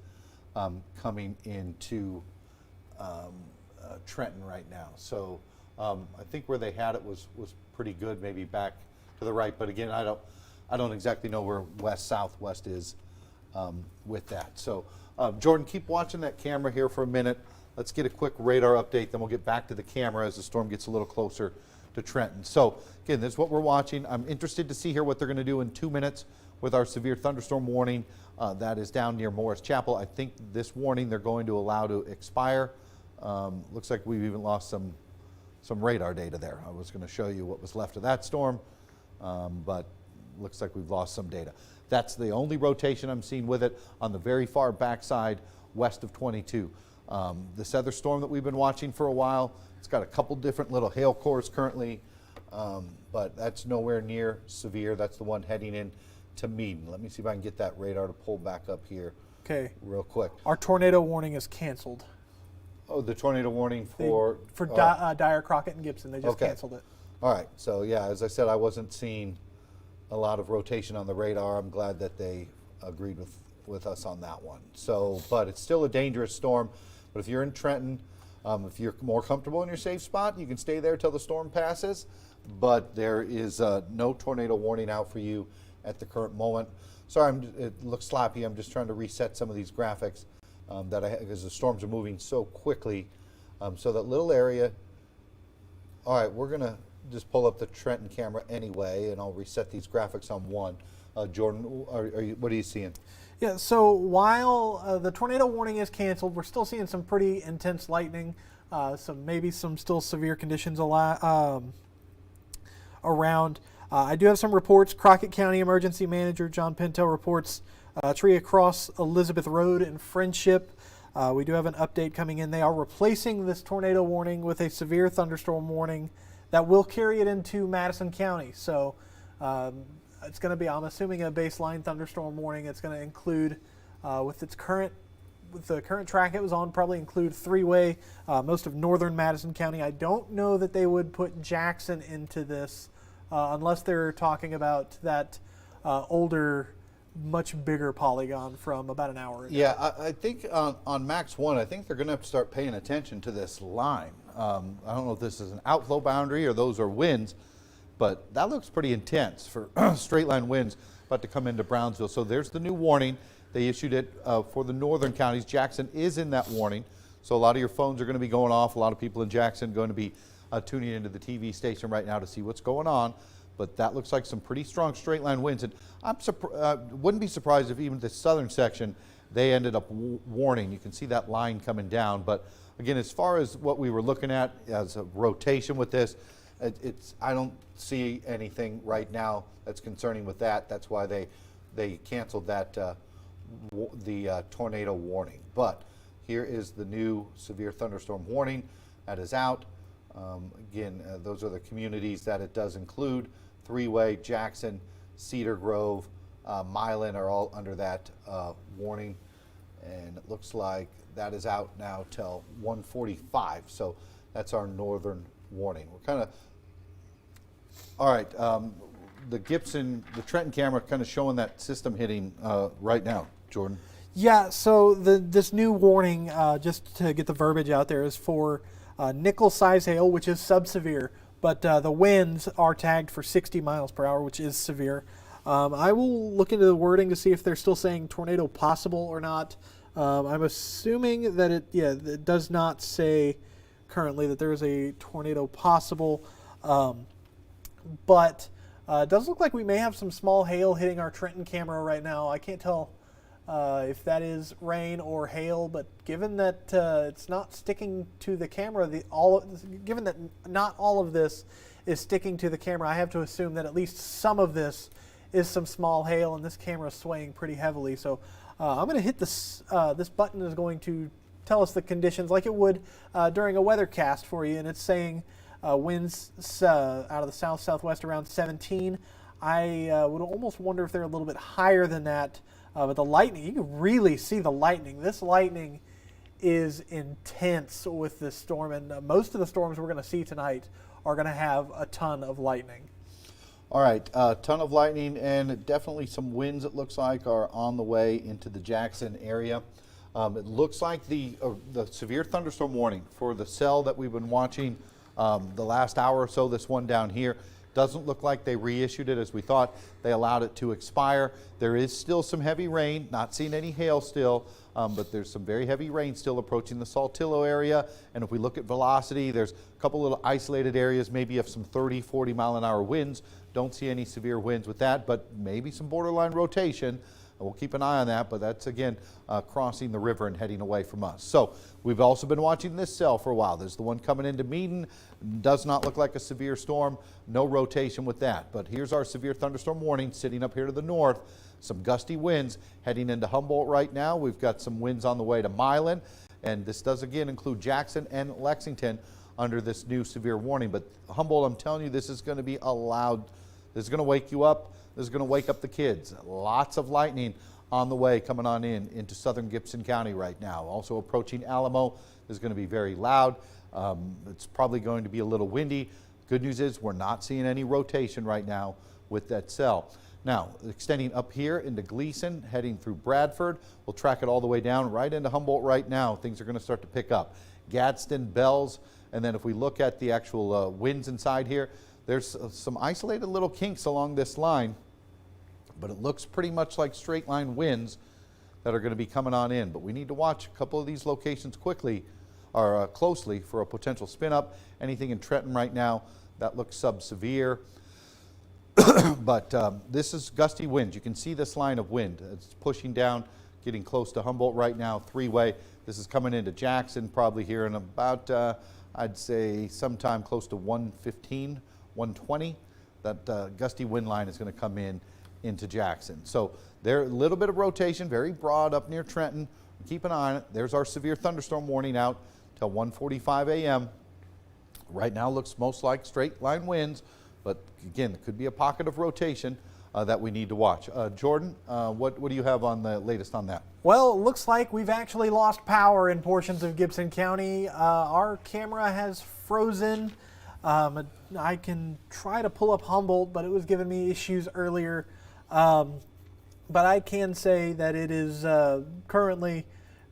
coming into Trenton right now. So I think where they had it was pretty good. Maybe back to the right, but again, I don't exactly know where southwest is with that. So Jordan, keep watching that camera here for a minute. Let's get a quick radar update, then we'll get back to the camera as the storm gets a little closer to Trenton. So again, this is what we're watching. I'm interested to see here what they're going to do in 2 minutes with our severe thunderstorm warning that is down near Morris Chapel. I think this warning they're going to allow to expire. Looks like we've even lost some radar data there. I was going to show you what was left of that storm, but looks like we've lost some data. That's the only rotation I'm seeing with it on the very far backside west of 22. This other storm that we've been watching for a while, it's got a couple different little hail cores currently, but that's nowhere near severe. That's the one heading in to Meaden. Let me see if I can get that radar to pull back up here real quick. Our tornado warning is canceled. Oh, the tornado warning for Dyer, Crockett, and Gibson. They just canceled it. All right. So, yeah, as I said, I wasn't seeing a lot of rotation on the radar. I'm glad that they agreed with us on that one. So, but it's still a dangerous storm. But if you're in Trenton, if you're more comfortable in your safe spot, you can stay there till the storm passes. But there is no tornado warning out for you at the current moment. Sorry, it looks sloppy. I'm just trying to reset some of these graphics because the storms are moving so quickly. So that little area. All right, we're going to just pull up the Trenton camera anyway, and I'll reset these graphics on one. Jordan, what are you seeing? Yeah, so while the tornado warning is canceled, we're still seeing some pretty intense lightning, maybe some still severe conditions around. I do have some reports. Crockett County Emergency Manager John Pinto reports a tree across Elizabeth Road in Friendship. We do have an update coming in. They are replacing this tornado warning with a severe thunderstorm warning that will carry it into Madison County. So it's going to be, I'm assuming, a baseline thunderstorm warning. It's going to include, with the current track it was on, probably include three-way, most of northern Madison County. I don't know that they would put Jackson into this unless they're talking about that older, much bigger polygon from about an hour ago. Yeah, I think on Max 1, I think they're going to have to start paying attention to this line. I don't know if this is an outflow boundary or those are winds, but that looks pretty intense for straight line winds about to come into Brownsville. So there's the new warning. They issued it for the northern counties. Jackson is in that warning. So a lot of your phones are going to be going off. A lot of people in Jackson are going to be tuning into the TV station right now to see what's going on. But that looks like some pretty strong straight line winds. And I wouldn't be surprised if even the southern section, they ended up warning. You can see that line coming down. But again, as far as what we were looking at as a rotation with this, I don't see anything right now that's concerning with that. That's why they canceled that the tornado warning. But here is the new severe thunderstorm warning that is out. Again, those are the communities that it does include. Three-Way, Jackson, Cedar Grove, Milan are all under that warning. And it looks like that is out now till 1:45. So that's our northern warning. We're kind of, all right, the Trenton camera kind of showing that system hitting right now, Jordan. Yeah, so this new warning, just to get the verbiage out there, is for nickel-size hail, which is subsevere, but the winds are tagged for 60 miles per hour, which is severe. I will look into the wording to see if they're still saying tornado possible or not. I'm assuming that it does not say currently that there is a tornado possible, but it does look like we may have some small hail hitting our Trenton camera right now. I can't tell if that is rain or hail, but given that it's not sticking to the camera, given that not all of this is sticking to the camera, I have to assume that at least some of this is some small hail, and this camera is swaying pretty heavily. So I'm going to hit this. This button is going to tell us the conditions like it would during a weathercast for you, and it's saying winds out of the south-southwest around 17. I would almost wonder if they're a little bit higher than that. But the lightning, you can really see the lightning. This lightning is intense with this storm, and most of the storms we're going to see tonight are going to have a ton of lightning. All right, a ton of lightning and definitely some winds, it looks like, are on the way into the Jackson area. It looks like the severe thunderstorm warning for the cell that we've been watching the last hour or so, this one down here, doesn't look like they reissued it as we thought. They allowed it to expire. There is still some heavy rain, not seeing any hail still, but there's some very heavy rain still approaching the Saltillo area. And if we look at velocity, there's a couple little isolated areas, maybe of some 30, 40 mile an hour winds. Don't see any severe winds with that, but maybe some borderline rotation. We'll keep an eye on that, but that's, again, crossing the river and heading away from us. So we've also been watching this cell for a while. There's the one coming into Meaden. Does not look like a severe storm. No rotation with that. But here's our severe thunderstorm warning sitting up here to the north. Some gusty winds heading into Humboldt right now. We've got some winds on the way to Milan. And this does, again, include Jackson and Lexington under this new severe warning. But Humboldt, I'm telling you, this is going to be a loud, this is going to wake you up. This is going to wake up the kids. Lots of lightning on the way coming on into southern Gibson County right now. Also approaching Alamo is going to be very loud. It's probably going to be a little windy. Good news is we're not seeing any rotation right now with that cell. Now, extending up here into Gleason, heading through Bradford. We'll track it all the way down right into Humboldt right now. Things are going to start to pick up. Gadsden, Bells, and then if we look at the actual winds inside here, there's some isolated little kinks along this line. But it looks pretty much like straight line winds that are going to be coming on in. But we need to watch a couple of these locations quickly or closely for a potential spin up. Anything in Trenton right now, that looks sub-severe. But this is gusty winds. You can see this line of wind. It's pushing down, getting close to Humboldt right now, three-way. This is coming into Jackson probably here in about, I'd say, sometime close to 115, 120. That gusty wind line is going to come into Jackson. So there, a little bit of rotation, very broad up near Right now looks most like straight line winds, but again, it could be a pocket of rotation that we need to watch. Jordan, what do you have on the latest on that? Well, it looks like we've actually lost power in portions of Gibson County. Our camera has frozen. I can try to pull up Humboldt, but it was giving me issues earlier. But I can say that it is currently,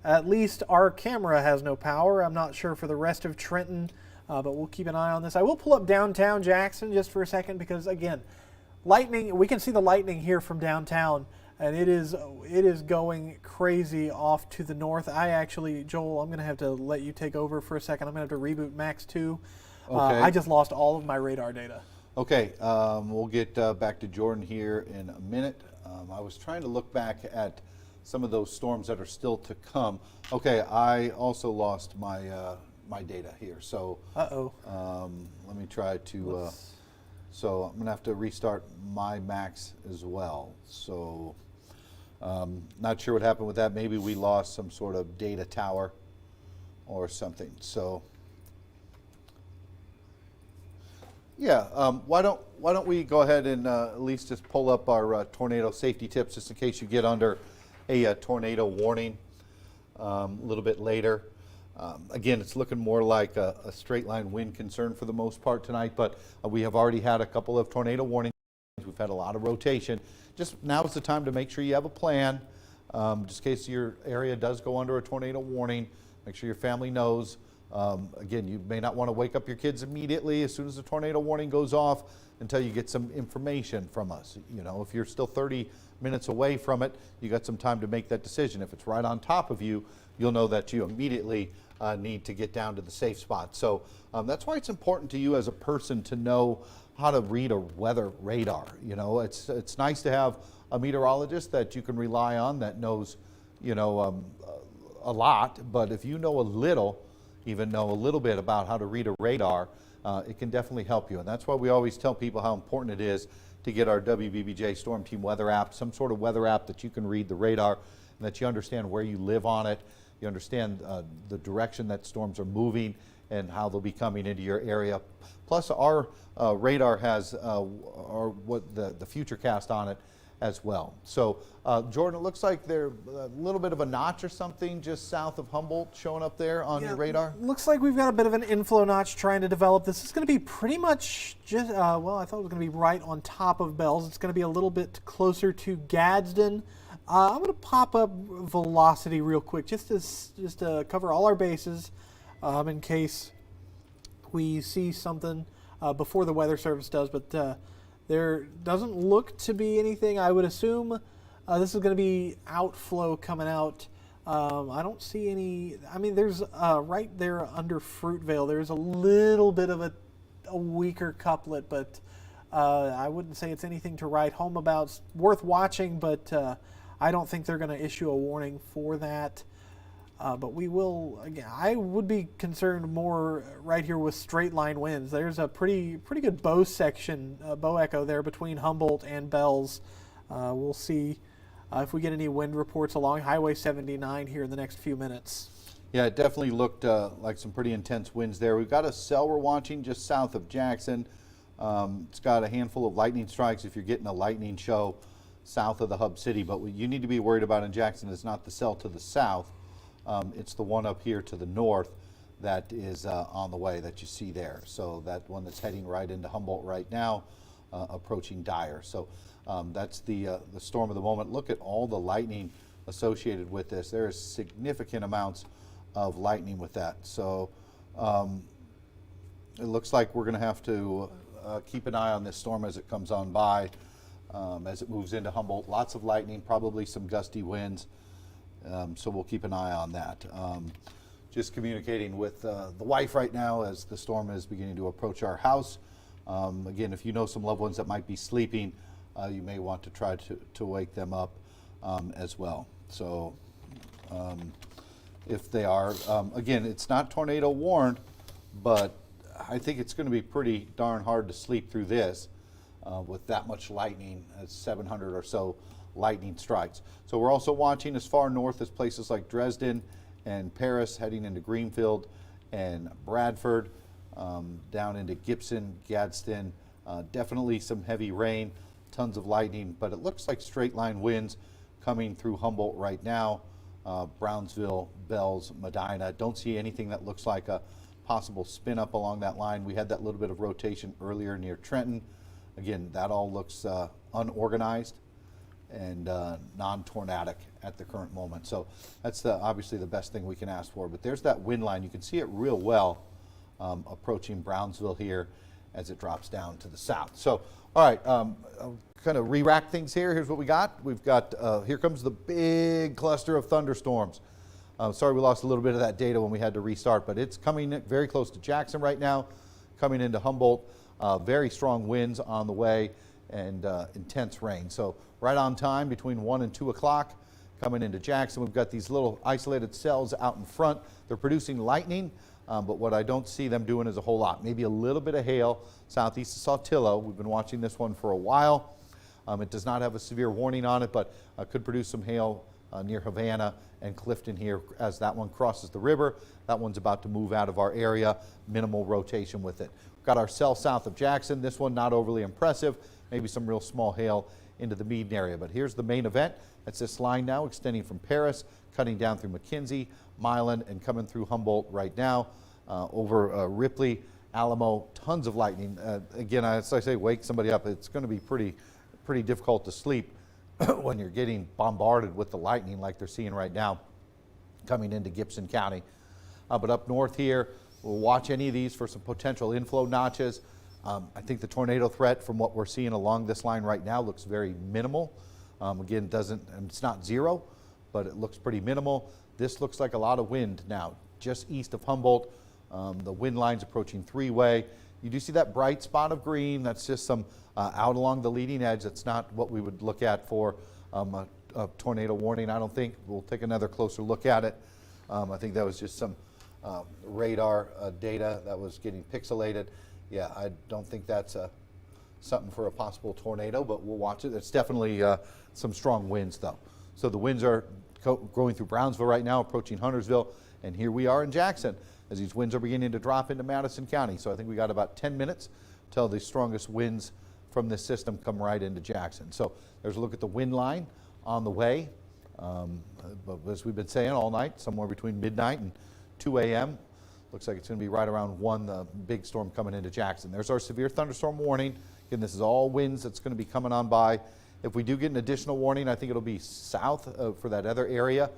at least our camera has no power. I'm not sure for the rest of Trenton, but we'll keep an eye on this. I will pull up downtown Jackson just for a second because, again, lightning, we can see the lightning here from downtown, and it is going crazy off to the north. Joel, I'm going to have to let you take over for a second. I'm going to have to reboot Max 2. Okay. I just lost all of my radar data. Okay, we'll get back to Jordan here in a minute. I was trying to look back at some of those storms that are still to come. Okay, I also lost my my data here, so let me try to. So I'm going to have to restart my Max as well. So not sure what happened with that. Maybe we lost some sort of data tower or something. So yeah, why don't we go ahead and at least just pull up our tornado safety tips just in case you get under a tornado warning a little bit later. Again, it's looking more like a straight line wind concern for the most part tonight, but we have already had a couple of tornado warnings. We've had a lot of rotation. Just now is the time to make sure you have a plan, just in case your area does go under a tornado warning. Make sure your family knows. Again, you may not want to wake up your kids immediately as soon as the tornado warning goes off until you get some information from us. You know, if you're still 30 minutes away from it, you got some time to make that decision. If it's right on top of you, you'll know that you immediately need to get down to the safe spot. So that's why it's important to you as a person to know how to read a weather radar. You know, it's nice to have a meteorologist that you can rely on that knows, you know, a lot. But if you know a little, even know a little bit about how to read a radar, it can definitely help you. And that's why we always tell people how important it is to get our Wbbj Storm Team weather app, some sort of weather app that you can read the radar and that you understand where you live on it. You understand the direction that storms are moving and how they'll be coming into your area. Plus, our radar has the future cast on it as well. So, Jordan, it looks like there's a little bit of a notch or something just south of Humboldt showing up there on your radar. Looks like we've got a bit of an inflow notch trying to develop. This is going to be pretty much just, well, I thought it was going to be right on top of Bells. It's going to be a little bit closer to Gadsden. I'm going to pop up velocity real quick just to cover all our bases in case we see something before the weather service does. But there doesn't look to be anything. I would assume this is going to be outflow coming out. I don't see any. I mean, there's right there under Fruitvale, there's a little bit of a weaker couplet, but I wouldn't say it's anything to write home about. It's worth watching, but I don't think they're going to issue a warning for that. But we will, again, I would be concerned more right here with straight line winds. There's a pretty good bow section, bow echo there between Humboldt and Bells. We'll see if we get any wind reports along Highway 79 here in the next few minutes. Yeah, it definitely looked like some pretty intense winds there. We've got a cell we're watching just south of Jackson. It's got a handful of lightning strikes if you're getting a lightning show south of the hub city. But what you need to be worried about in Jackson is not the cell to the south. It's the one up here to the north that is on the way that you see there. So that one that's heading right into Humboldt right now, approaching Dyer. So that's the storm of the moment. Look at all the lightning associated with this. There is significant amounts of lightning with that. So it looks like we're going to have to keep an eye on this storm as it comes on by, as it moves into Humboldt. Lots of lightning, probably some gusty winds. So we'll keep an eye on that. Just communicating with the wife right now as the storm is beginning to approach our house. Again, if you know some loved ones that might be sleeping, you may want to try to wake them up as well. So if they are, again, it's not tornado warned, but I think it's going to be pretty darn hard to sleep through this with that much lightning, 700 or so lightning strikes. So we're also watching as far north as places like Dresden and Paris, heading into Greenfield and Bradford. down into Gibson, Gadsden. Definitely some heavy rain, tons of lightning, but it looks like straight line winds coming through Humboldt right now. Brownsville, Bells, Medina. Don't see anything that looks like a possible spin up along that line. We had that little bit of rotation earlier near Trenton. Again, that all looks unorganized and non-tornadic at the current moment. So that's obviously the best thing we can ask for. But there's that wind line. You can see it real well approaching Brownsville here as it drops down to the south. So, all right, I'll kind of re-rack things here. Here's what we got. We've got, here comes the big cluster of thunderstorms. Sorry we lost a little bit of that data when we had to restart, but it's coming very close to Jackson right now, coming into Humboldt. Very strong winds on the way and intense rain. So right on time between 1 and 2 o'clock coming into Jackson. We've got these little isolated cells out in front. They're producing lightning, but what I don't see them doing is a whole lot. Maybe a little bit of hail southeast of Saltillo. We've been watching this one for a while. It does not have a severe warning on it, but could produce some hail near Havana and Clifton here as that one crosses the river. That one's about to move out of our area, minimal rotation with it. We've got our cell south of Jackson. This one not overly impressive, maybe some real small hail into the Meaden area. But here's the main event. That's this line now extending from Paris, cutting down through McKinsey, Milan, and coming through Humboldt right now over Ripley, Alamo, tons of lightning. Again, as I say, wake somebody up. It's going to be pretty difficult to sleep when you're getting bombarded with the lightning like they're seeing right now coming into Gibson County. But up north here, we'll watch any of these for some potential inflow notches. I think the tornado threat from what we're seeing along this line right now looks very minimal. Again, it's not zero, but it looks pretty minimal. This looks like a lot of wind now, just east of Humboldt. The wind line's approaching 3-way. You do see that bright spot of green. That's just some out along the leading edge. That's not what we would look at for a tornado warning, I don't think. We'll take another closer look at it. I think that was just some radar data that was getting pixelated. Yeah, I don't think that's something for a possible tornado, but we'll watch it. It's definitely some strong winds, though. So the winds are going through Brownsville right now, approaching Huntersville, and here we are in Jackson as these winds are beginning to drop into Madison County. So I think we got about 10 minutes till the strongest winds from this system come right into Jackson. So there's a look at the wind line on the way. But as we've been saying all night, somewhere between midnight and 2 a.m., looks like it's going to be right around 1, the big storm coming into Jackson. There's our severe thunderstorm warning. Again, this is all winds that's going to be coming on by. If we do get an additional warning, I think it'll be south for that other area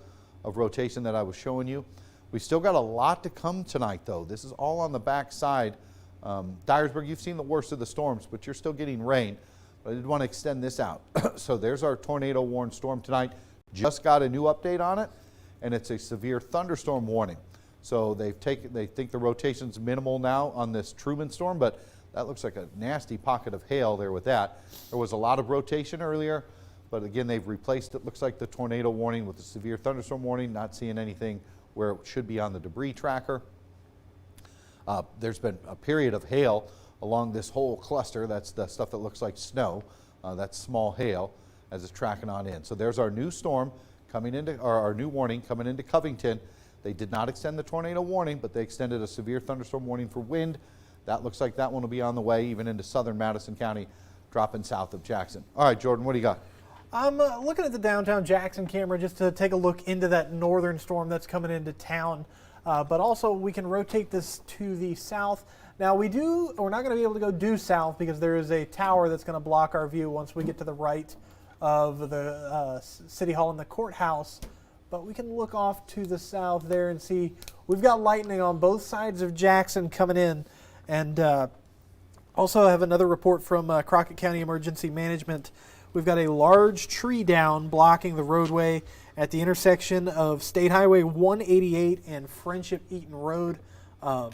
of rotation that I was showing you. We've still got a lot to come tonight, though. This is all on the back side. Dyersburg, you've seen the worst of the storms, but you're still getting rain. But I did want to extend this out. So there's our tornado warned storm tonight. Just got a new update on it, and it's a severe thunderstorm warning. So they think the rotation's minimal now on this Truman storm, but that looks like a nasty pocket of hail there with that. There was a lot of rotation earlier, but again, they've replaced it. Looks like the tornado warning with the severe thunderstorm warning. Not seeing anything where it should be on the debris tracker. There's been a period of hail along this whole cluster. That's the stuff that looks like snow. That's small hail as it's tracking on in. So there's our new storm coming into, or our new warning coming into Covington. They did not extend the tornado warning, but they extended a severe thunderstorm warning for wind. That looks like that one will be on the way even into southern Madison County, dropping south of Jackson. All right, Jordan, what do you got? I'm looking at the downtown Jackson camera just to take a look into that northern storm that's coming into town. But also we can rotate this to the south. Now we're not going to be able to go due south because there is a tower that's going to block our view once we get to the right of the City Hall and the courthouse. But we can look off to the south there and see we've got lightning on both sides of Jackson coming in. And also have another report from Crockett County Emergency Management. We've got a large tree down blocking the roadway at the intersection of State Highway 188 and Friendship Eaton Road. I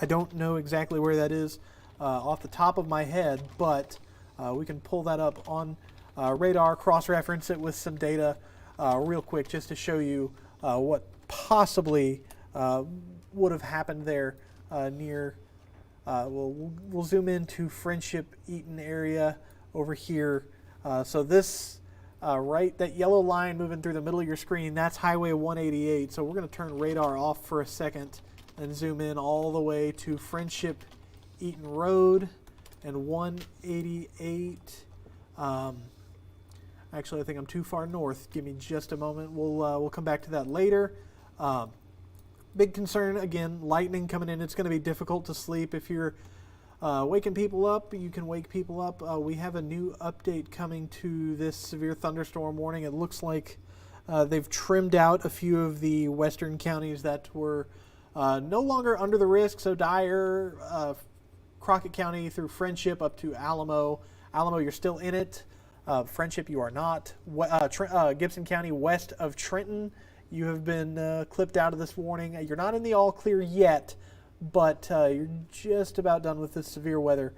don't know exactly where that is off the top of my head, but we can pull that up on radar, cross-reference it with some data real quick just to show you what possibly would have happened there near. We'll zoom into Friendship Eaton area over here. So this that yellow line moving through the middle of your screen, that's Highway 188. So we're going to turn radar off for a second and zoom in all the way to Friendship Eaton Road and 188. Actually, I think I'm too far north. Give me just a moment. We'll come back to that later. Big concern, again, lightning coming in. It's going to be difficult to sleep. If you're waking people up, you can wake people up. We have a new update coming to this severe thunderstorm warning. It looks like they've trimmed out a few of the western counties that were no longer under the risk. So Dyer, Crockett County through Friendship up to Alamo. Alamo, you're still in it. Friendship, you are not. Gibson County west of Trenton, you have been clipped out of this warning. You're not in the all clear yet, but you're just about done with this severe weather.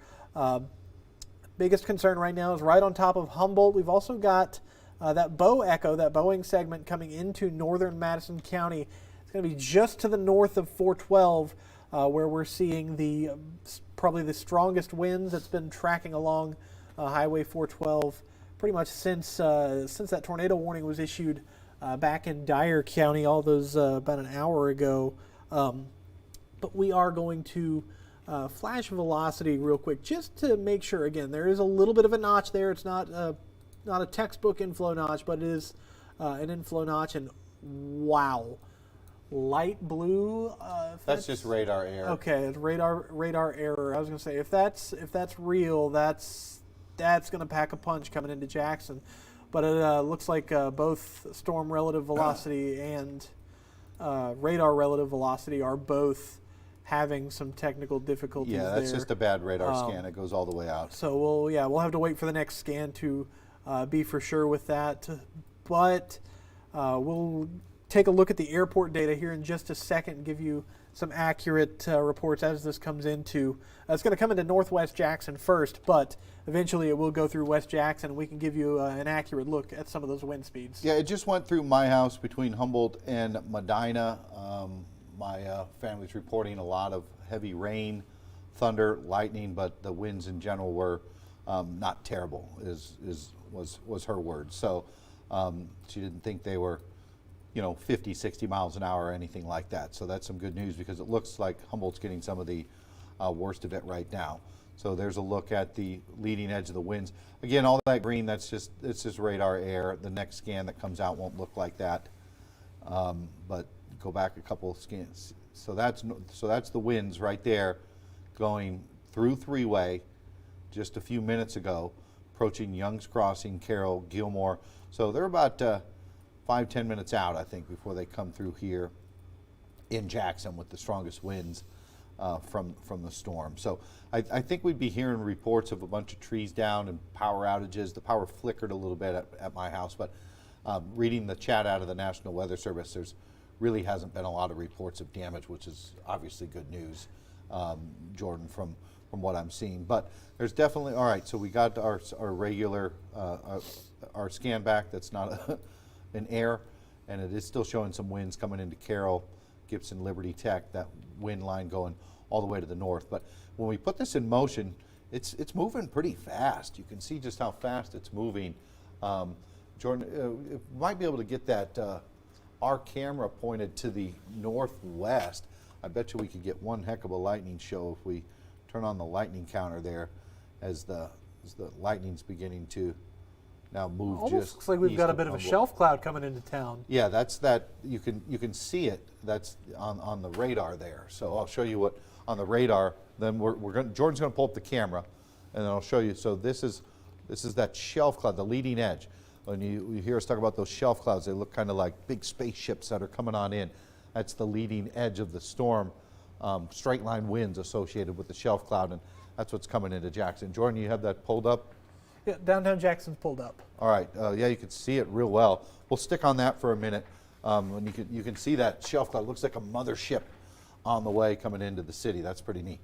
Biggest concern right now is right on top of Humboldt. We've also got that Bow Echo, that Boeing segment coming into northern Madison County. It's going to be just to the north of 412, where we're seeing probably the strongest winds that's been tracking along Highway 412 pretty much since that tornado warning was issued back in Dyer County, all those about an hour ago. But we are going to flash velocity real quick just to make sure. Again, there is a little bit of a notch there. It's not a textbook inflow notch, but it is an inflow notch. And wow, light blue. That's just radar error. Okay, it's radar error. I was going to say if that's real, that's going to pack a punch coming into Jackson. But it looks like both storm relative velocity and radar relative velocity are both having some technical difficulties. Yeah, that's just a bad radar scan. It goes all the way out. So we'll have to wait for the next scan to be for sure with that. But we'll take a look at the airport data here in just a second and give you some accurate reports as this comes into. It's going to come into Northwest Jackson first, but eventually it will go through West Jackson. We can give you an accurate look at some of those wind speeds. Yeah, it just went through my house between Humboldt and Medina. My family's reporting a lot of heavy rain, thunder, lightning, but the winds in general were not terrible, was her word. So she didn't think they were 50, 60 miles an hour or anything like that. So that's some good news because it looks like Humboldt's getting some of the worst of it right now. So there's a look at the leading edge of the winds. Again, all that green, it's just radar air. The next scan that comes out won't look like that. But go back a couple of scans. So that's the winds right there going through three-way just a few minutes ago, approaching Young's Crossing, Carroll, Gilmore. So they're about 5-10 minutes out, I think, before they come through here in Jackson with the strongest winds from the storm. So I think we'd be hearing reports of a bunch of trees down and power outages. The power flickered a little bit at my house, but reading the chat out of the National Weather Service, there's really hasn't been a lot of reports of damage, which is obviously good news, Jordan, from what I'm seeing. But there's definitely, all right, so we got our regular, our scan back that's not an air, and it is still showing some winds coming into Carroll, Gibson, Liberty Tech, that wind line going all the way to the north. But when we put this in motion, it's moving pretty fast. You can see just how fast it's moving. Jordan, might be able to get that our camera pointed to the northwest. I bet you we could get one heck of a lightning show if we turn on the lightning counter there as the lightning's beginning to now move. Almost just looks like we've got a bit of a shelf cloud coming into town. Yeah, that's that. You can see it. That's on the radar there. So I'll show you what on the radar. Then Jordan's going to pull up the camera, and then I'll show you. So this is that shelf cloud, the leading edge. When you hear us talk about those shelf clouds, they look kind of like big spaceships that are coming on in. That's the leading edge of the storm. Straight line winds associated with the shelf cloud, and that's what's coming into Jackson. Jordan, you have that pulled up? Yeah, downtown Jackson's pulled up. All right, yeah, you can see it real well. We'll stick on that for a minute. And you can see that shelf cloud. It looks like a mothership on the way coming into the city. That's pretty neat.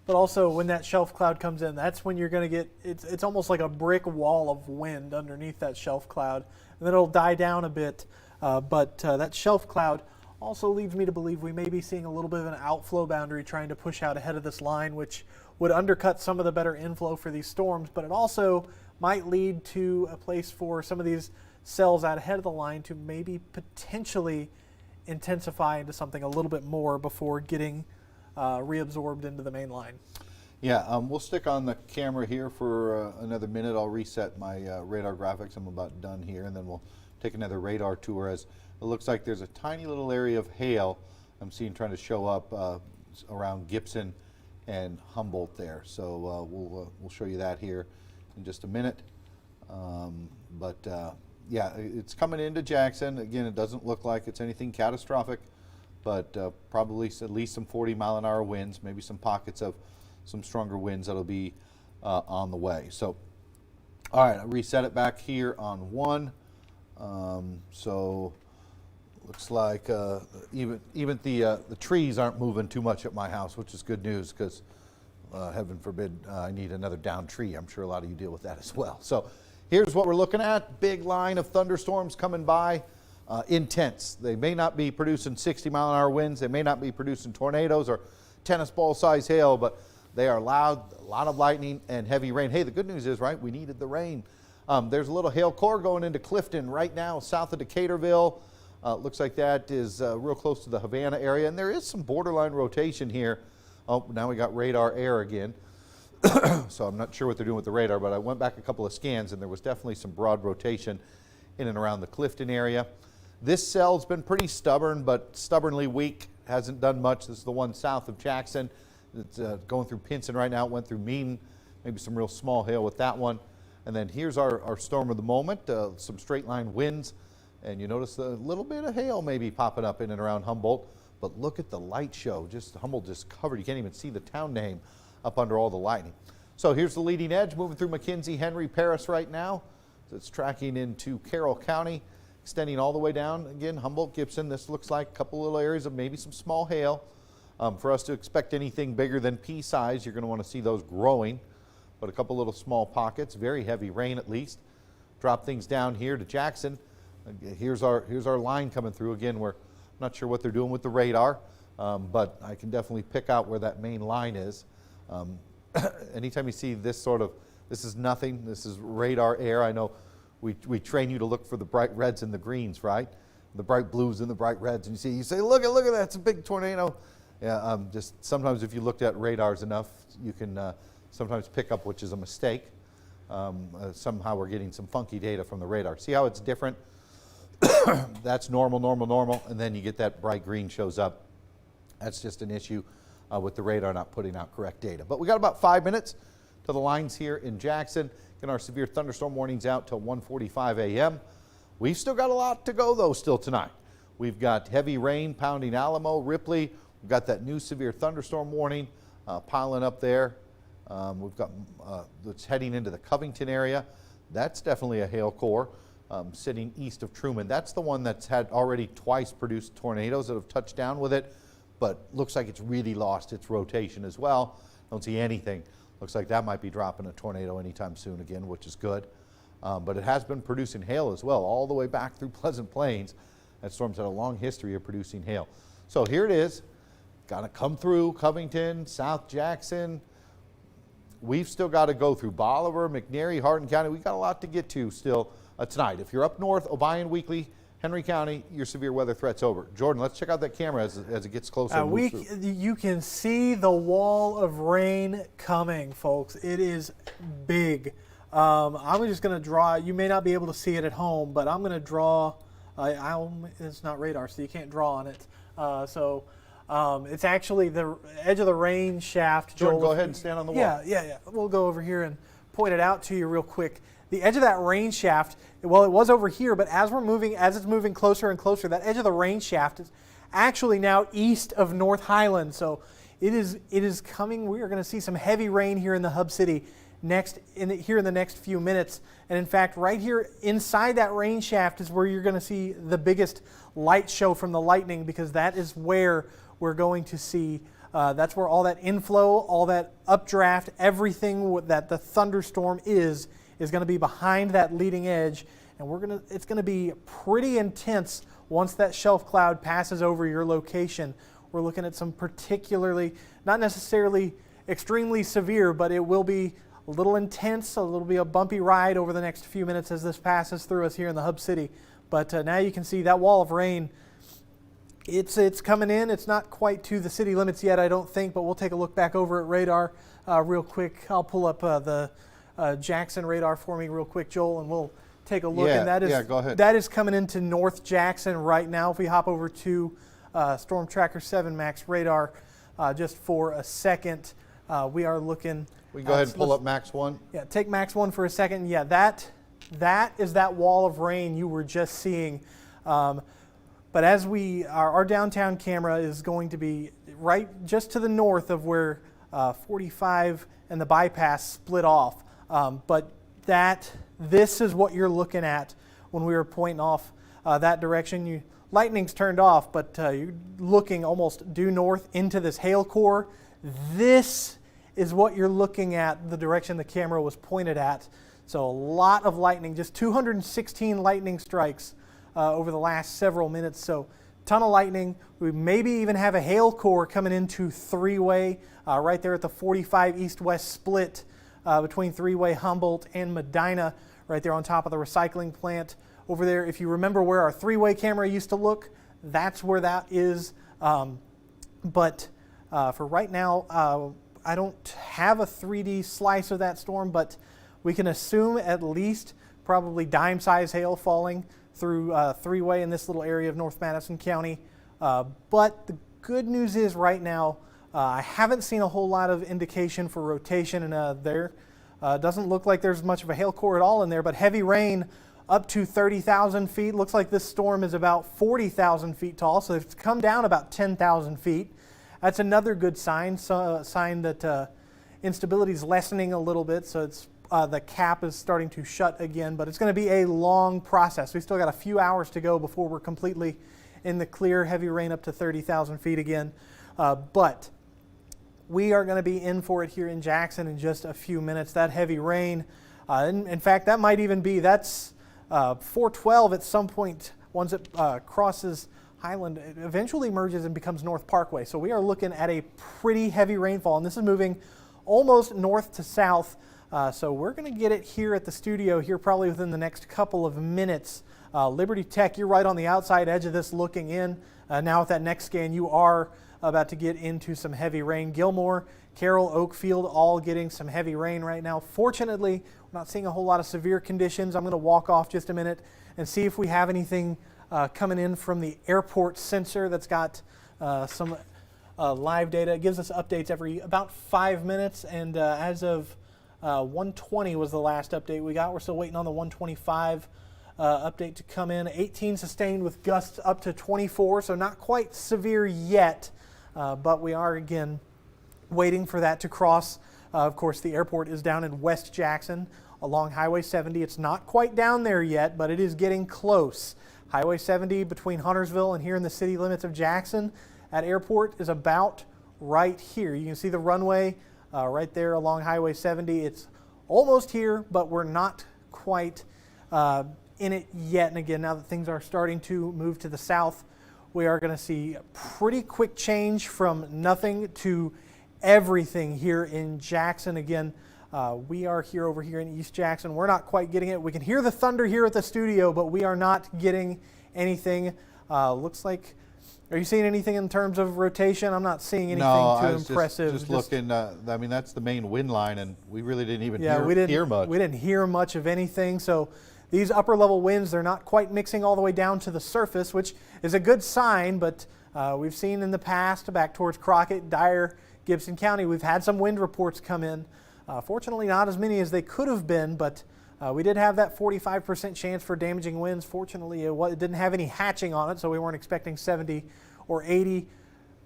But also, when that shelf cloud comes in, that's when you're going to get, it's almost like a brick wall of wind underneath that shelf cloud. And then it'll die down a bit. But that shelf cloud also leads me to believe we may be seeing a little bit of an outflow boundary trying to push out ahead of this line, which would undercut some of the better inflow for these storms. But it also might lead to a place for some of these cells out ahead of the line to maybe potentially intensify into something a little bit more before getting reabsorbed into the main line. Yeah, we'll stick on the camera here for another minute. I'll reset my radar graphics. I'm about done here, and then we'll take another radar tour as it looks like there's a tiny little area of hail I'm seeing trying to show up around Gibson and Humboldt there. So we'll show you that here in just a minute. Yeah, it's coming into Jackson. Again, it doesn't look like it's anything catastrophic, but probably at least some 40-mile-an-hour winds, maybe some pockets of some stronger winds that'll be on the way. So, all right, I'll reset it back here on 1. So, looks like even the trees aren't moving too much at my house, which is good news because heaven forbid I need another downed tree. I'm sure a lot of you deal with that as well. So, here's what we're looking at. Big line of thunderstorms coming by. Intense. They may not be producing 60-mile-an-hour winds. They may not be producing tornadoes or tennis ball size hail, but they are loud, a lot of lightning and heavy rain. Hey, the good news is, right, we needed the rain. There's a little hail core going into Clifton right now, south of Decaturville. Looks like that is real close to the Havana area, and there is some borderline rotation here. Oh, now we got radar air again. So I'm not sure what they're doing with the radar, but I went back a couple of scans, and there was definitely some broad rotation in and around the Clifton area. This cell's been pretty stubborn, but stubbornly weak. Hasn't done much. This is the one south of Jackson. It's going through Pinson right now. It went through Meaden. Maybe some real small hail with that one. And then here's our storm of the moment. Some straight line winds. And you notice a little bit of hail maybe popping up in and around Humboldt. But look at the light show. Just Humboldt just covered. You can't even see the town name up under all the lightning. So here's the leading edge moving through McKenzie, Henry, Paris right now. So it's tracking into Carroll County, extending all the way down. Again, Humboldt, Gibson. This looks like a couple little areas of maybe some small hail. For us to expect anything bigger than pea size, you're going to want to see those growing. But a couple little small pockets, very heavy rain at least. Drop things down here to Jackson. Here's our line coming through. Again, we're not sure what they're doing with the radar, but I can definitely pick out where that main line is. Anytime you see this this is nothing. This is radar air. I know we train you to look for the bright reds and the greens, right? The bright blues and the bright reds. And you say, look at that, it's a big tornado. Yeah, just sometimes if you looked at radars enough, you can sometimes pick up which is a mistake. Somehow we're getting some funky data from the radar. See how it's different? That's normal, and then you get that bright green shows up. That's just an issue with the radar not putting out correct data. But we got about 5 minutes to the lines here in Jackson. Getting our severe thunderstorm warnings out till 1:45 a.m. We've still got a lot to go though still tonight. We've got heavy rain pounding Alamo, Ripley. We've got that new severe thunderstorm warning piling up there. We've got it's heading into the Covington area. That's definitely a hail core sitting east of Truman. That's the one that's had already twice produced tornadoes that have touched down with it, but looks like it's really lost its rotation as well. Don't see anything. Looks like that might be dropping a tornado anytime soon again, which is good. But it has been producing hail as well, all the way back through Pleasant Plains. That storm's had a long history of producing hail. So here it is. Got to come through Covington, South Jackson. We've still got to go through Bolivar, McNairy, Hardin County. We've got a lot to get to still tonight. If you're up north, Obion, Weakley, Henry County, your severe weather threat's over. Jordan, let's check out that camera as it gets closer. You can see the wall of rain coming, folks. It is big. I'm just going to draw. You may not be able to see it at home, but I'm going to draw. It's not radar, so you can't draw on it. It's actually the edge of the rain shaft. Jordan, go ahead and stand on the wall. Yeah. We'll go over here and point it out to you real quick. The edge of that rain shaft, well, it was over here, but as it's moving closer and closer, that edge of the rain shaft is actually now east of North Highland. So it is coming. We are going to see some heavy rain here in the hub city here in the next few minutes. And in fact, right here inside that rain shaft is where you're going to see the biggest light show from the lightning, because that is where we're going to see, that's where all that inflow, all that updraft, everything that the thunderstorm is going to be behind that leading edge. And it's going to be pretty intense once that shelf cloud passes over your location. We're looking at some particularly, not necessarily extremely severe, but it will be a little intense, it'll be a bumpy ride over the next few minutes as this passes through us here in the hub city. But now you can see that wall of rain It's coming in. It's not quite to the city limits yet, I don't think, but we'll take a look back over at radar real quick. I'll pull up the Jackson radar for me real quick, Joel, and we'll take a look. Yeah, And that is, yeah, go ahead. That is coming into North Jackson right now. If we hop over to Storm Tracker 7 Max radar just for a second, we are looking. We can go ahead and pull up Max 1. Yeah, take Max 1 for a second. Yeah, that is that wall of rain you were just seeing. But as our downtown camera is going to be right just to the north of where 45 and the bypass split off. But this is what you're looking at when we were pointing off that direction. Lightning's turned off, but you're looking almost due north into this hail core. This is what you're looking at, the direction the camera was pointed at. So a lot of lightning, just 216 lightning strikes over the last several minutes. So ton of lightning. We maybe even have a hail core coming into three-way right there at the 45 east-west split between three-way Humboldt and Medina, right there on top of the recycling plant. Over there, if you remember where our three-way camera used to look, that's where that is. But for right now, I don't have a 3D slice of that storm, but we can assume at least probably dime-size hail falling through three-way in this little area of North Madison County. But the good news is right now, I haven't seen a whole lot of indication for rotation there. Doesn't look like there's much of a hail core at all in there, but heavy rain up to 30,000 feet. Looks like this storm is about 40,000 feet tall, so it's come down about 10,000 feet. That's another good sign, a sign that instability is lessening a little bit, so it's the cap is starting to shut again, but it's going to be a long process. We still got a few hours to go before we're completely in the clear. Heavy rain up to 30,000 feet again, but we are going to be in for it here in Jackson in just a few minutes. That heavy rain, in fact, that might even be, that's 412 at some point. Once it crosses Highland, it eventually merges and becomes North Parkway. So we are looking at a pretty heavy rainfall, and this is moving almost north to south. So we're going to get it here at the studio here probably within the next couple of minutes. Liberty Tech, you're right on the outside edge of this looking in. Now with that next scan, you are about to get into some heavy rain. Gilmore, Carroll, Oakfield, all getting some heavy rain right now. Fortunately, we're not seeing a whole lot of severe conditions. I'm going to walk off just a minute and see if we have anything coming in from the airport sensor that's got some live data. It gives us updates every about 5 minutes, and as of 120 was the last update we got. We're still waiting on the 125 update to come in. 18 sustained with gusts up to 24, so not quite severe yet, but we are again waiting for that to cross. Of course, the airport is down in West Jackson along Highway 70. It's not quite down there yet, but it is getting close. Highway 70 between Huntersville and here in the city limits of Jackson. That airport is about right here. You can see the runway right there along Highway 70. It's almost here, but we're not quite in it yet. And again, now that things are starting to move to the south, we are going to see a pretty quick change from nothing to everything here in Jackson. Again, we are here over here in East Jackson. We're not quite getting it. We can hear the thunder here at the studio, but we are not getting anything. Looks like, are you seeing anything in terms of rotation? I'm not seeing anything too impressive. Just looking, I mean, that's the main wind line, and we really didn't even hear much. We didn't hear much of anything. So these upper level winds, they're not quite mixing all the way down to the surface, which is a good sign, but we've seen in the past back towards Crockett, Dyer, Gibson County, we've had some wind reports come in. Fortunately, not as many as they could have been, but we did have that 45% chance for damaging winds. Fortunately, it didn't have any hatching on it, so we weren't expecting 70 or 80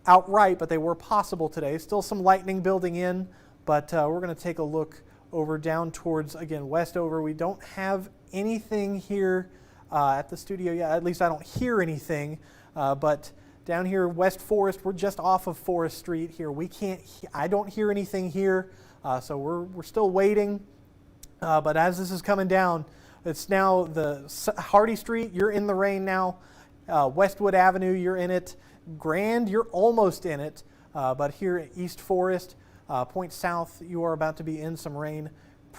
outright, but they were possible today. Still some lightning building in, but we're going to take a look over down towards, again, Westover. We don't have anything here at the studio yet. At least I don't hear anything, but down here, West Forest, we're just off of Forest Street here. I don't hear anything here, so we're still waiting. But as this is coming down, it's now the Hardy Street, you're in the rain now. Westwood Avenue, you're in it. Grand, you're almost in it. But here at East Forest, Point South, you are about to be in some rain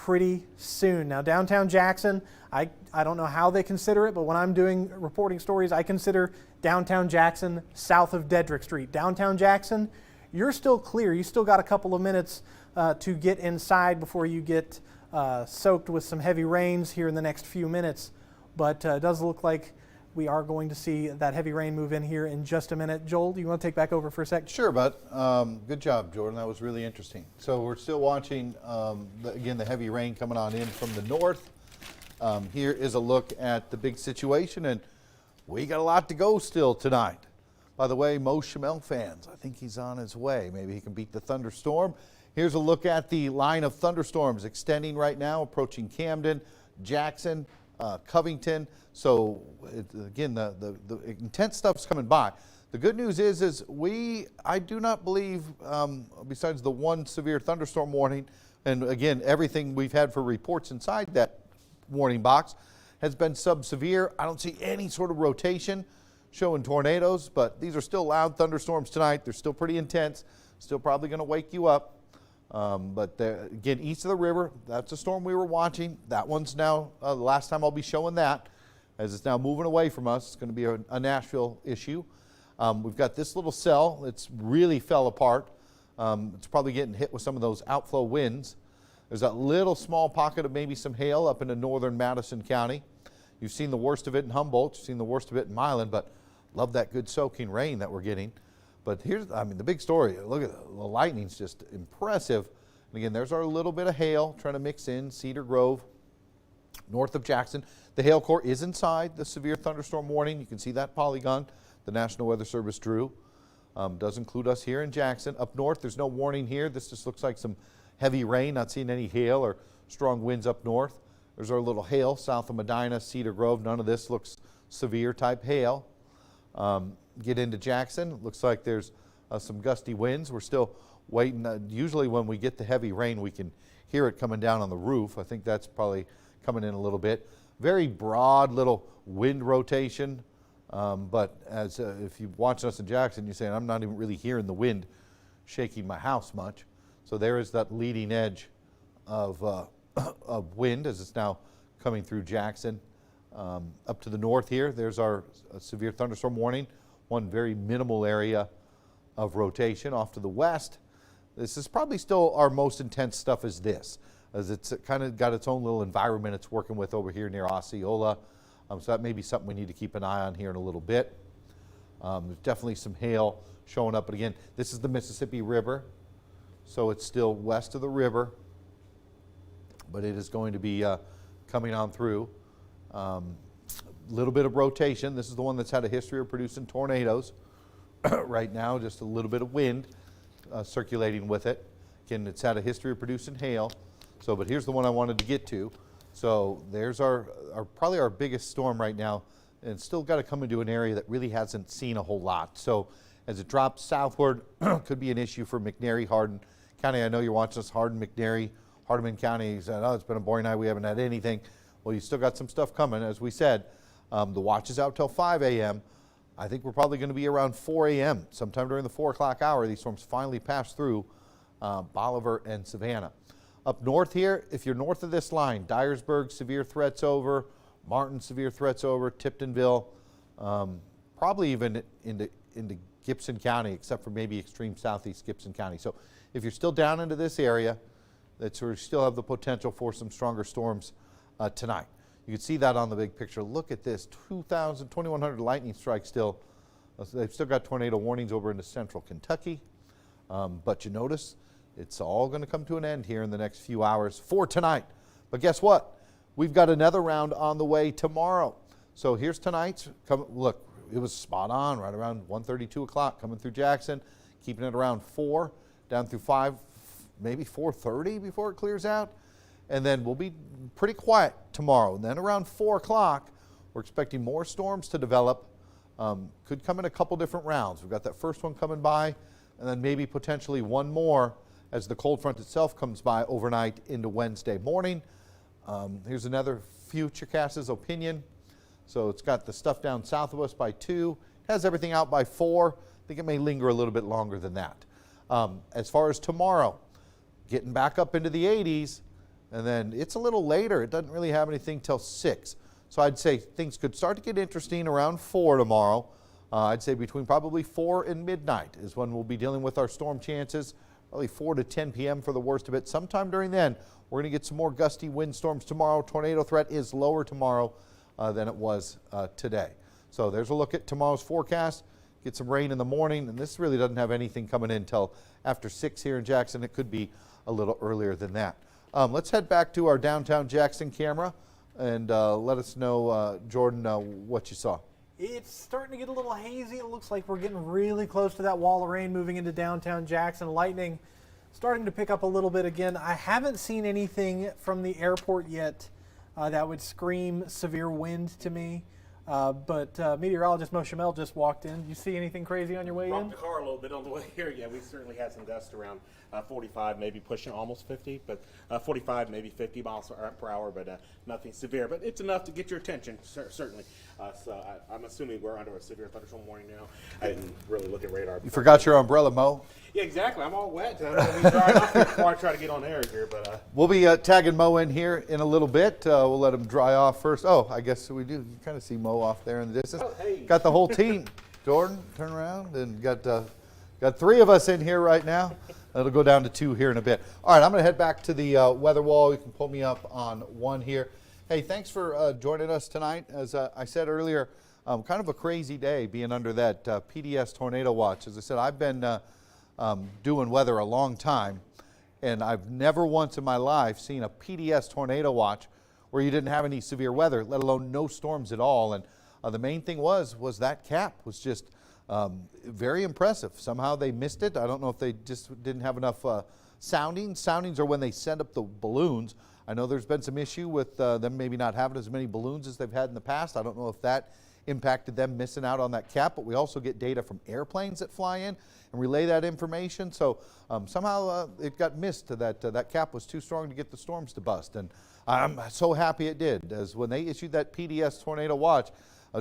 pretty soon. Now, downtown Jackson, I don't know how they consider it, but when I'm doing reporting stories, I consider downtown Jackson south of Dedrick Street. Downtown Jackson, you're still clear. You still got a couple of minutes to get inside before you get soaked with some heavy rains here in the next few minutes. But it does look like we are going to see that heavy rain move in here in just a minute. Joel, do you want to take back over for a sec? Sure, bud. Good job, Jordan. That was really interesting. So we're still watching, again, the heavy rain coming on in from the north. Here is a look at the big situation, and we got a lot to go still tonight. By the way, Mo Shamel fans, I think he's on his way. Maybe he can beat the thunderstorm. Here's a look at the line of thunderstorms extending right now, approaching Camden, Jackson, Covington. So again, the intense stuff's coming by. The good news is I do not believe, besides the one severe thunderstorm warning, and again, everything we've had for reports inside that warning box has been sub-severe. I don't see any sort of rotation showing tornadoes, but these are still loud thunderstorms tonight. They're still pretty intense, still probably going to wake you up. But again, east of the river, that's a storm we were watching. That one's now, the last time I'll be showing that, as it's now moving away from us. It's going to be a Nashville issue. We've got this little cell that's really fell apart. It's probably getting hit with some of those outflow winds. There's that little small pocket of maybe some hail up into northern Madison County. You've seen the worst of it in Humboldt. You've seen the worst of it in Milan, but love that good soaking rain that we're getting. But here's, the big story. Look at the lightning's just impressive. And again, there's our little bit of hail trying to mix in Cedar Grove, north of Jackson. The hail core is inside the severe thunderstorm warning. You can see that polygon the National Weather Service drew. Does include us here in Jackson. Up north, there's no warning here. This just looks like some heavy rain, not seeing any hail or strong winds up north. There's our little hail south of Medina, Cedar Grove. None of this looks severe type hail. Get into Jackson. Looks like there's some gusty winds. We're still waiting. Usually when we get the heavy rain, we can hear it coming down on the roof. I think that's probably coming in a little bit. Very broad little wind rotation. But as if you're watching us in Jackson, you're saying, I'm not even really hearing the wind shaking my house much. So there is that leading edge of wind as it's now coming through Jackson. Up to the north here, there's our severe thunderstorm warning. One very minimal area of rotation. Off to the west, this is probably still our most intense stuff is this, as it's kind of got its own little environment it's working with over here near Osceola. So that may be something we need to keep an eye on here in a little bit. There's definitely some hail showing up. But again, this is the Mississippi River, so it's still west of the river, but it is going to be coming on through. Little bit of rotation. This is the one that's had a history of producing tornadoes. Right now, just a little bit of wind circulating with it. Again, it's had a history of producing hail. So, but here's the one I wanted to get to. So there's our probably our biggest storm right now, and it's still got to come into an area that really hasn't seen a whole lot. So as it drops southward, could be an issue for McNairy, Hardin County. I know you're watching us, Hardin, McNairy, Hardeman County. You said, oh, it's been a boring night. We haven't had anything. Well, you still got some stuff coming, as we said. The watch is out till 5 a.m. I think we're probably going to be around 4 a.m. Sometime during the 4 o'clock hour, these storms finally pass through Bolivar and Savannah. Up north here, if you're north of this line, Dyersburg, severe threats over, Martin, severe threats over, Tiptonville, probably even into Gibson County, except for maybe extreme southeast Gibson County. So if you're still down into this area, that's where you still have the potential for some stronger storms tonight. You can see that on the big picture. Look at this, 2,100 lightning strikes still. They've still got tornado warnings over into central Kentucky. But you notice it's all going to come to an end here in the next few hours for tonight. But guess what? We've got another round on the way tomorrow. So here's tonight's. Look, it was spot on right around 1:30, 2 o'clock coming through Jackson, keeping it around 4, down through 5, maybe 4:30 before it clears out. And then we'll be pretty quiet tomorrow. And then around 4 o'clock, we're expecting more storms to develop. Could come in a couple different rounds. We've got that first one coming by, and then maybe potentially one more as the cold front itself comes by overnight into Wednesday morning. Here's another Futurecast's opinion. So it's got the stuff down south of us by 2. It has everything out by 4. I think it may linger a little bit longer than that. As far as tomorrow, getting back up into the 80s, and then it's a little later. It doesn't really have anything till 6. So I'd say things could start to get interesting around 4 tomorrow. I'd say between probably 4 and midnight is when we'll be dealing with our storm chances. Probably 4 to 10 p.m. for the worst of it. Sometime during then, we're going to get some more gusty windstorms tomorrow. Tornado threat is lower tomorrow than it was today. So there's a look at tomorrow's forecast. Get some rain in the morning, and this really doesn't have anything coming in until after 6 here in Jackson. It could be a little earlier than that. Let's head back to our downtown Jackson camera and let us know, Jordan, what you saw. It's starting to get a little hazy. It looks like we're getting really close to that wall of rain moving into downtown Jackson. Lightning starting to pick up a little bit again. I haven't seen anything from the airport yet that would scream severe wind to me. But meteorologist Mo Shamel just walked in. You see anything crazy on your way in? Rocked the car a little bit on the way here. Yeah, we certainly had some gusts around 45, maybe pushing almost 50, but 45, maybe 50 miles per hour, but nothing severe. But it's enough to get your attention, certainly. So I'm assuming we're under a severe thunderstorm warning now. I didn't really look at radar. You forgot your umbrella, Mo. Yeah, exactly. I'm all wet. I'm going to be drying off before I try to get on air here. But we'll be tagging Mo in here in a little bit. We'll let him dry off first. Oh, I guess we do. You kind of see Mo off there in the distance. Oh, hey. Got the whole team. Jordan, turn around, and got 3 of us in here right now. It'll go down to 2 here in a bit. All right, I'm going to head back to the weather wall. You can pull me up on 1 here. Hey, thanks for joining us tonight. As I said earlier, kind of a crazy day being under that PDS tornado watch. As I said, I've been doing weather a long time, and I've never once in my life seen a PDS tornado watch where you didn't have any severe weather, let alone no storms at all. And the main thing was that cap was just very impressive. Somehow they missed it. I don't know if they just didn't have enough soundings. Soundings are when they send up the balloons. I know there's been some issue with them maybe not having as many balloons as they've had in the past. I don't know if that impacted them missing out on that cap, but we also get data from airplanes that fly in and relay that information. So somehow it got missed. That cap was too strong to get the storms to bust. And I'm so happy it did, as when they issued that PDS tornado watch,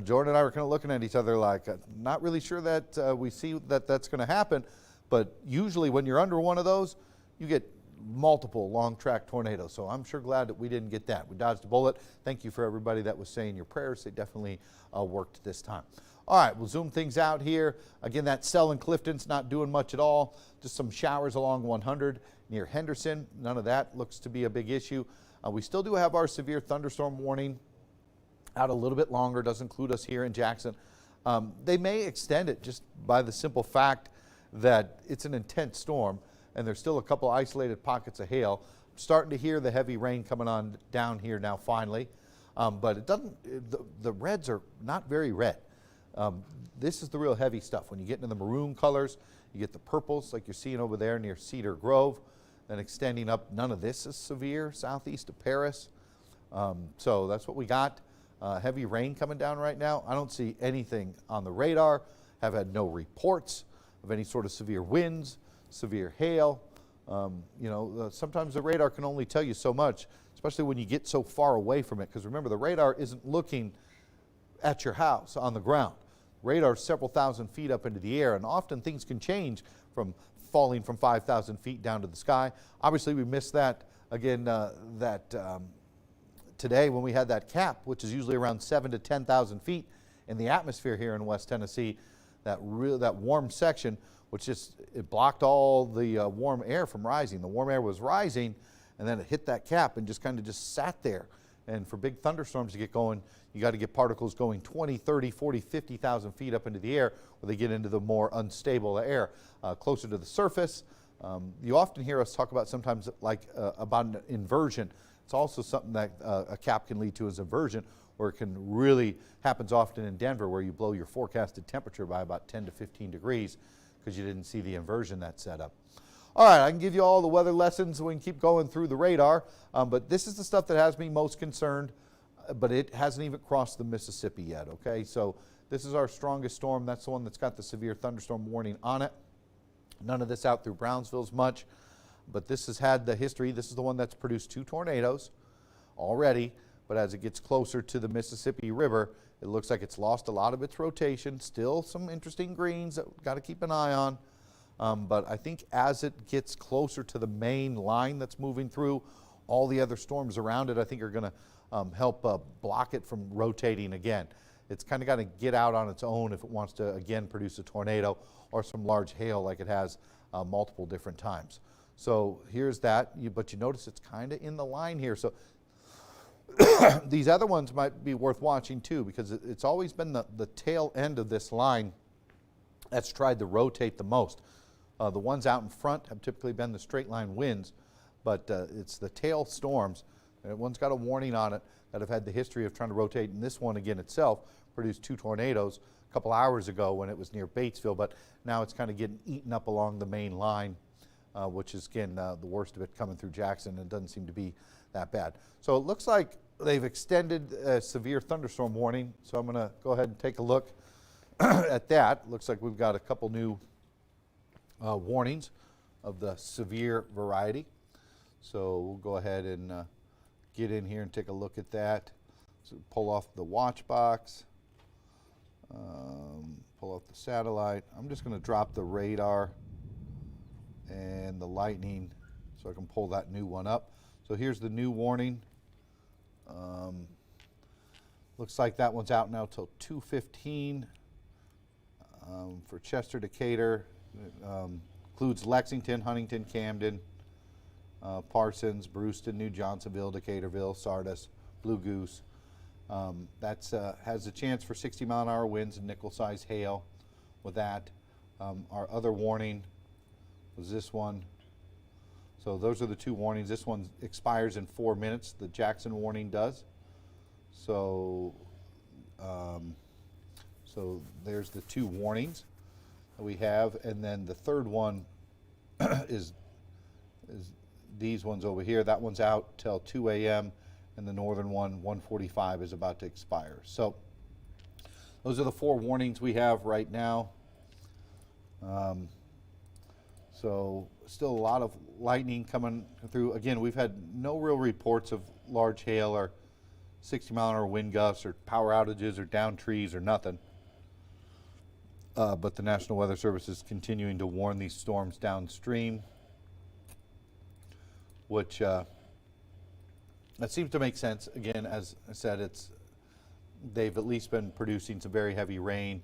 Jordan and I were kind of looking at each other like, not really sure that we see that that's going to happen. But usually when you're under one of those, you get multiple long track tornadoes. So I'm sure glad that we didn't get that. We dodged a bullet. Thank you for everybody that was saying your prayers. They definitely worked this time. All right, we'll zoom things out here. Again, that cell in Clifton's not doing much at all. Just some showers along 100 near Henderson. None of that looks to be a big issue. We still do have our severe thunderstorm warning out a little bit longer. Does include us here in Jackson. They may extend it just by the simple fact that it's an intense storm and there's still a couple isolated pockets of hail. I'm starting to hear the heavy rain coming on down here now finally. But it doesn't, the reds are not very red. This is the real heavy stuff. When you get into the maroon colors, you get the purples like you're seeing over there near Cedar Grove. Then extending up, none of this is severe, southeast of Paris. So that's what we got. Heavy rain coming down right now. I don't see anything on the radar. Have had no reports of any sort of severe winds, severe hail. Sometimes the radar can only tell you so much, especially when you get so far away from it. Because remember, the radar isn't looking at your house on the ground. Radar is several thousand feet up into the air, and often things can change from falling from 5,000 feet down to the sky. Obviously, we missed that again today when we had that cap, which is usually around 7,000 to 10,000 feet in the atmosphere here in West Tennessee. That warm section, which just it blocked all the warm air from rising. The warm air was rising, and then it hit that cap and just kind of just sat there. And for big thunderstorms to get going, you got to get particles going 20, 30, 40, 50,000 feet up into the air where they get into the more unstable air, closer to the surface. You often hear us talk about sometimes about an inversion. It's also something that a cap can lead to as inversion, where it can really happens often in Denver, where you blow your forecasted temperature by about 10 to 15 degrees because you didn't see the inversion that's set up. All right, I can give you all the weather lessons. We can keep going through the radar, but this is the stuff that has me most concerned, but it hasn't even crossed the Mississippi yet, okay? So this is our strongest storm. That's the one that's got the severe thunderstorm warning on it. None of this out through Brownsville's much, but this has had the history. This is the one that's produced 2 tornadoes already, but as it gets closer to the Mississippi River, it looks like it's lost a lot of its rotation. Still some interesting greens that we've got to keep an eye on. But I think as it gets closer to the main line that's moving through, all the other storms around it, I think, are going to help block it from rotating again. It's kind of got to get out on its own if it wants to, again, produce a tornado or some large hail like it has multiple different times. So here's that, but you notice it's kind of in the line here. So these other ones might be worth watching too, because it's always been the tail end of this line that's tried to rotate the most. The ones out in front have typically been the straight line winds, but it's the tail storms. One's got a warning on it that have had the history of trying to rotate, and this one again itself produced 2 tornadoes a couple hours ago when it was near Batesville, but now it's kind of getting eaten up along the main line, which is again the worst of it coming through Jackson, and it doesn't seem to be that bad. So it looks like they've extended a severe thunderstorm warning, so I'm going to go ahead and take a look at that. Looks like we've got a couple new warnings of the severe variety. So we'll go ahead and get in here and take a look at that. So pull off the watch box, pull off the satellite. I'm just going to drop the radar and the lightning so I can pull that new one up. So here's the new warning. Looks like that one's out now till 2:15 for Chester, Decatur. Includes Lexington, Huntington, Camden, Parsons, Brewston, New Johnsonville, Decaturville, Sardis, Blue Goose. That has a chance for 60-mile-an-hour winds and nickel-size hail with that. Our other warning was this one. So those are the 2 warnings. This one expires in 4 minutes. The Jackson warning does. So, so there's the 2 warnings that we have, and then the third one is these ones over here. That one's out till 2 a.m. and the northern one, 1:45, is about to expire. So those are the 4 warnings we have right now. So still a lot of lightning coming through. Again, we've had no real reports of large hail or 60-mile-an-hour wind gusts or power outages or down trees or nothing. But the National Weather Service is continuing to warn these storms downstream, which that seems to make sense. Again, as I said, they've at least been producing some very heavy rain,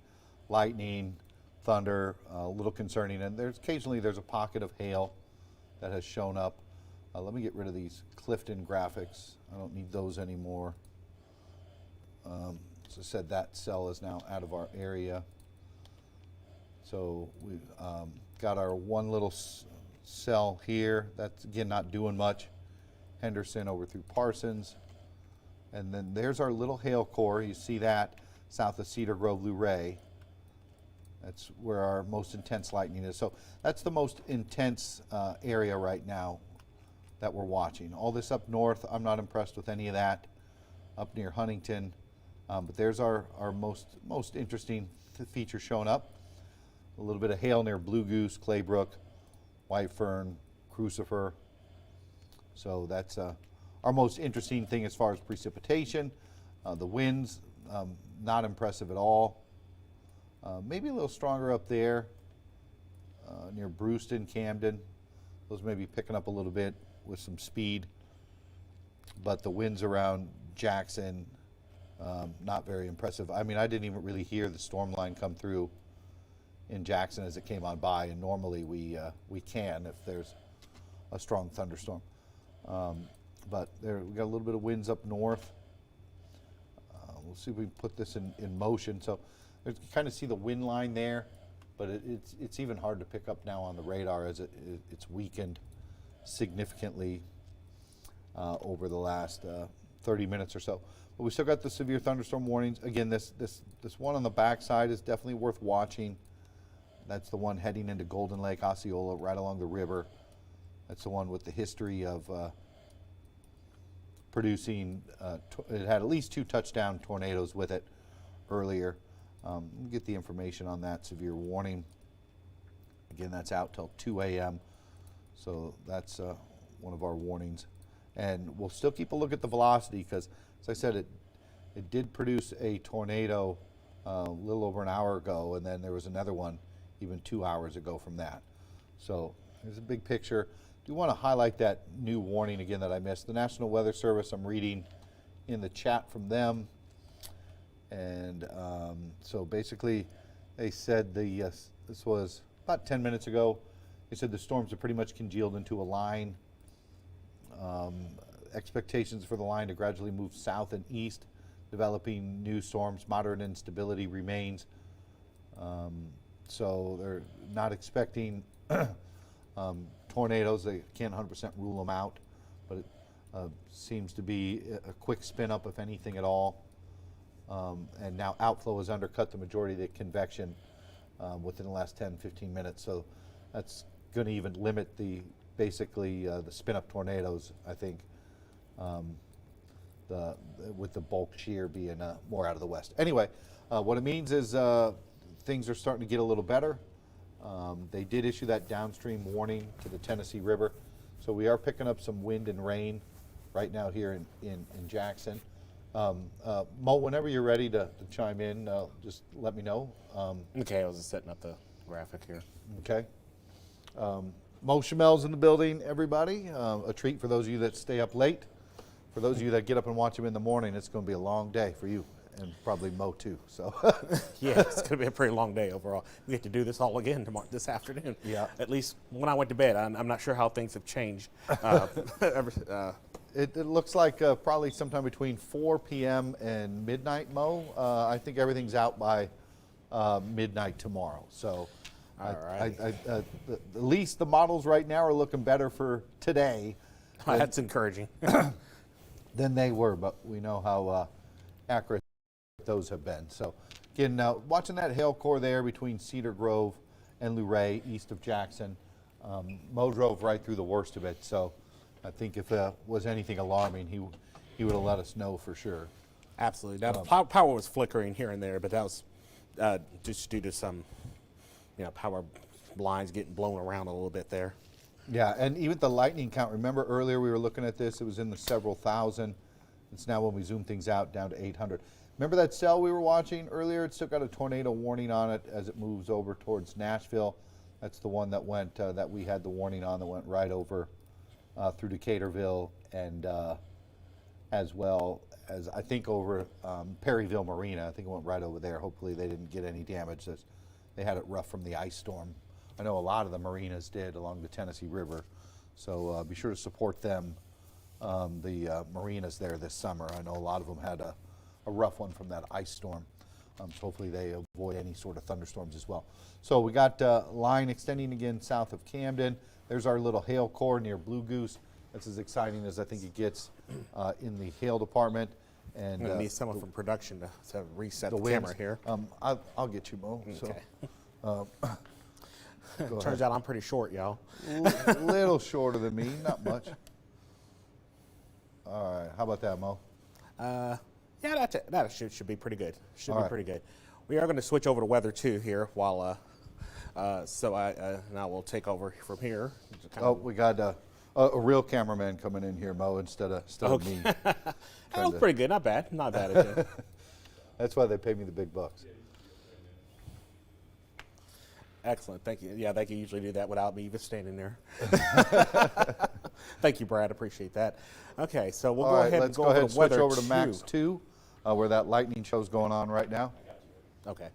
lightning, thunder, a little concerning, and occasionally there's a pocket of hail that has shown up. Let me get rid of these Clifton graphics. I don't need those anymore. As I said, that cell is now out of our area. So we've got our one little cell here. That's again not doing much. Henderson over through Parsons. And then there's our little hail core. You see that south of Cedar Grove, Luray. That's where our most intense lightning is. So that's the most intense area right now that we're watching. All this up north, I'm not impressed with any of that. Up near Huntington, but there's our most interesting feature showing up. A little bit of hail near Blue Goose, Claybrook, White Fern, Crucifer. So that's our most interesting thing as far as precipitation. The winds, not impressive at all. Maybe a little stronger up there near Brewston, Camden. Those may be picking up a little bit with some speed. But the winds around Jackson, not very impressive. I mean, I didn't even really hear the storm line come through in Jackson as it came on by, and normally we can if there's a strong thunderstorm. But there, we got a little bit of winds up north. We'll see if we can put this in motion. So you kind of see the wind line there, but it's even hard to pick up now on the radar as it's weakened significantly over the last 30 minutes or so. But we still got the severe thunderstorm warnings. Again, this one on the backside is definitely worth watching. That's the one heading into Golden Lake, Osceola, right along the river. That's the one with the history of producing, it had at least 2 touchdown tornadoes with it earlier. We'll get the information on that severe warning. Again, that's out till 2 a.m. So that's one of our warnings. And we'll still keep a look at the velocity because, as I said, it did produce a tornado a little over an hour ago, and then there was another one even 2 hours ago from that. So there's a big picture. do want to highlight that new warning again that I missed. The National Weather Service, I'm reading in the chat from them. And so basically they said this was about 10 minutes ago. They said the storms are pretty much congealed into a line. Expectations for the line to gradually move south and east, developing new storms. Moderate instability remains. So they're not expecting tornadoes. They can't 100% rule them out, but it seems to be a quick spin up, if anything at all. And now outflow has undercut the majority of the convection within the last 10-15 minutes. So that's going to even limit basically the spin up tornadoes, I think, with the bulk shear being more out of the west. Anyway, what it means is things are starting to get a little better. They did issue that downstream warning to the Tennessee River. So we are picking up some wind and rain right now here in Jackson. Mo, whenever you're ready to chime in, just let me know. Okay, I was just setting up the graphic here. Okay. Mo Chamel's in the building, everybody. A treat for those of you that stay up late. For those of you that get up and watch him in the morning, it's going to be a long day for you, and probably Mo too. So Yeah, it's going to be a pretty long day overall. We get to do this all again this afternoon. Yeah. At least when I went to bed. I'm not sure how things have changed. It looks like probably sometime between 4 p.m. and midnight, Mo. I think everything's out by midnight tomorrow. So at least the models right now are looking better for today. That's encouraging. Than they were, but we know how accurate those have been. So again, watching that hail core there between Cedar Grove and Luray, east of Jackson, Mo drove right through the worst of it. So I think if there was anything alarming, he would have let us know for sure. Absolutely. Now, power was flickering here and there, but that was just due to some, power lines getting blown around a little bit there. Yeah, and even the lightning count, remember earlier we were looking at this, it was in the several thousand. It's now, when we zoom things out, down to 800. Remember that cell we were watching earlier? It's still got a tornado warning on it as it moves over towards Nashville. That's the one that went, that we had the warning on, that went right over through Decaturville, and as well as, I think, over Perryville Marina. I think it went right over there. Hopefully they didn't get any damage. They had it rough from the ice storm. I know a lot of the marinas did along the Tennessee River, so be sure to support them, the marinas there this summer. I know a lot of them had a rough one from that ice storm, so hopefully they avoid any sort of thunderstorms as well. So we got line extending again south of Camden. There's our little hail core near Blue Goose. That's as exciting as I think it gets in the hail department. And I'm going to need someone from production to reset the winds. camera here. I'll get you, Mo. Okay. So, Turns out I'm pretty short, y'all. little shorter than me, not much. All right, how about that, Mo? Yeah, that should be pretty good. Should All be right. pretty good. We are going to switch over to weather too here while, so now we'll take over from here. Oh, we got a real cameraman coming in here, Mo, instead of me. That was pretty good. Not bad. Not bad at all. That's why they pay me the big bucks. Excellent. Thank you. Yeah, they can usually do that without me even standing there. Thank you, Brad. Appreciate that. Okay, so we'll go ahead and go over to switch weather over to 2. Max 2, where that lightning show's going on right now. Okay.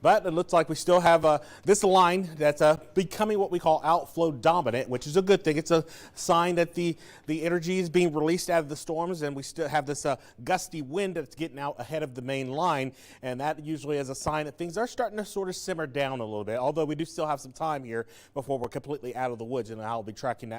But it looks like we still have this line that's becoming what we call outflow dominant, which is a good thing. It's a sign that the energy is being released out of the storms, and we still have this gusty wind that's getting out ahead of the main line, and that usually is a sign that things are starting to sort of simmer down a little bit, although we do still have some time here before we're completely out of the woods, and I'll be tracking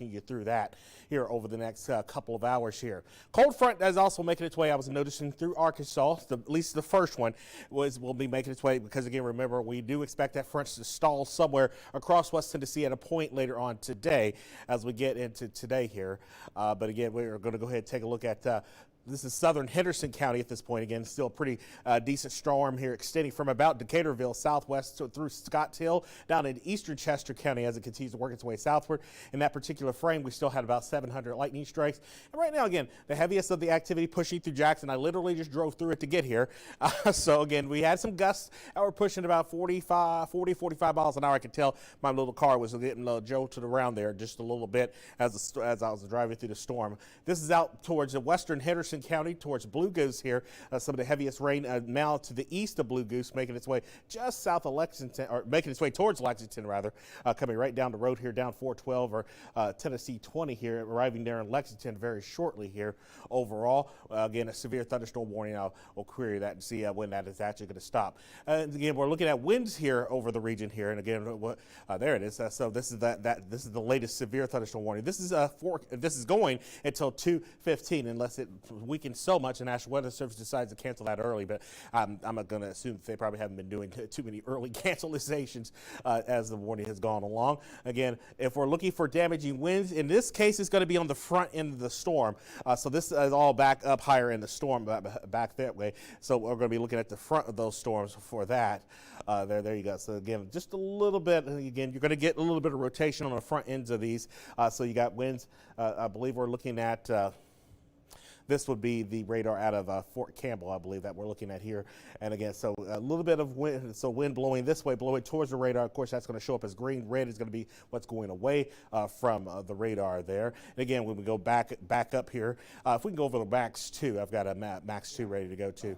you through that here over the next couple of hours here. Cold front is also making its way, I was noticing, through Arkansas. At least the first one will be making its way, because again, remember, we do expect that front to stall somewhere across West Tennessee at a point later on today as we get into today here. But again, we're going to go ahead and take a look at This is southern Henderson County at this point. Again, still a pretty decent storm here, extending from about Decaturville southwest through Scotts Hill down into eastern Chester County as it continues to work its way southward. In that particular frame, we still had about 700 lightning strikes. And right now, again, the heaviest of the activity pushing through Jackson. I literally just drove through it to get here. So again, we had some gusts that were pushing about 40, 45 miles an hour. I could tell my little car was getting jolted around there just a little bit as I was driving through the storm. This is out towards the western Henderson County, towards Blue Goose here. Some of the heaviest rain now to the east of Blue Goose, making its way just south of Lexington, or making its way towards Lexington rather, coming right down the road here, down 412 or Tennessee 20 here, arriving there in Lexington very shortly here. Overall, again, a severe thunderstorm warning. We'll query that and see when that is actually going to stop. Again, we're looking at winds here over the region here, and again, there it is. So this is this is the latest severe thunderstorm warning. This is going until 2:15 unless it weakens so much, the National Weather Service decides to cancel that early. But I'm going to assume that they probably haven't been doing too many early cancelizations as the warning has gone along. Again, if we're looking for damaging winds, in this case, it's going to be on the front end of the storm. So this is all back up higher in the storm, back that way. So we're going to be looking at the front of those storms for that. There you go. So again, just a little bit. Again, you're going to get a little bit of rotation on the front ends of these. So you got winds. I believe we're looking at. This would be the radar out of Fort Campbell, I believe, that we're looking at here. And again, so a little bit of wind, so wind blowing this way, blowing towards the radar. Of course, that's going to show up as green. Red is going to be what's going away from the radar there. And again, when we go back up here, if we can go over the Max 2, I've got a Max 2 ready to go to.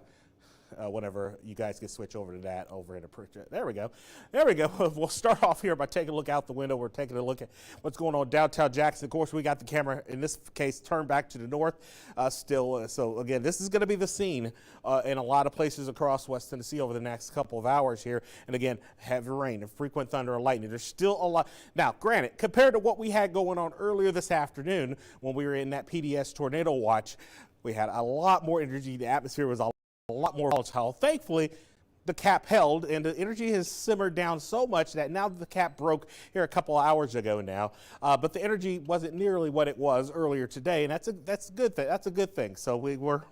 Whenever you guys can switch over to that over in a picture. There we go. There we go. We'll start off here by taking a look out the window. We're taking a look at what's going on downtown Jackson. Of course, we got the camera, in this case, turned back to the north still. So, again, this is going to be the scene in a lot of places across West Tennessee over the next couple of hours here. And, again, heavy rain and frequent thunder and lightning. There's still a lot. Now, granted, compared to what we had going on earlier this afternoon when we were in that PDS tornado watch, we had a lot more energy. The atmosphere was a lot more volatile. Thankfully, the cap held, and the energy has simmered down so much that now the cap broke here a couple of hours ago now. But the energy wasn't nearly what it was earlier today, and that's a good thing. That's a good thing. So we'll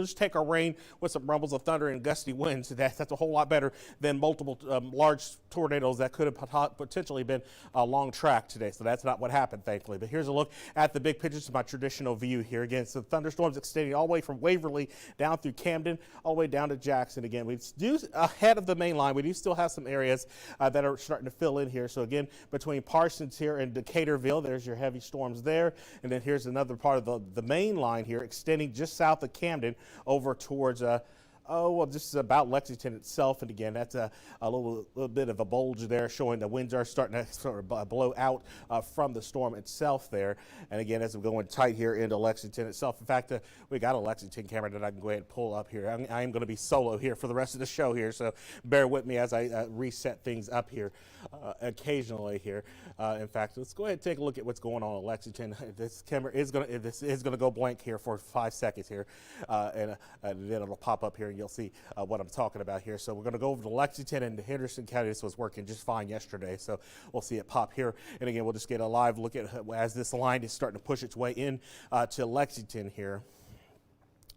just take our rain with some rumbles of thunder and gusty winds. That's a whole lot better than multiple large tornadoes that could have potentially been a long track today. So that's not what happened, thankfully. But here's a look at the big pictures of my traditional view here. Again, so thunderstorms extending all the way from Waverly down through Camden, all the way down to Jackson. Again, we do ahead of the main line. We do still have some areas that are starting to fill in here. So again, between Parsons here and Decaturville, there's your heavy storms there. And then here's another part of the main line here, extending just south of Camden over towards just about Lexington itself. And again, that's a little bit of a bulge there, showing the winds are starting to sort of blow out from the storm itself there. And again, as we're going tight here into Lexington itself, in fact, we got a Lexington camera that I can go ahead and pull up here. I am going to be solo here for the rest of the show here, so bear with me as I reset things up here occasionally here. In fact, let's go ahead and take a look at what's going on in Lexington. This camera is going to go blank here for 5 seconds here, and then it'll pop up here. You'll see what I'm talking about here. So we're going to go over to Lexington and Henderson County. This was working just fine yesterday, so we'll see it pop here. And again, we'll just get a live look at as this line is starting to push its way in to Lexington here.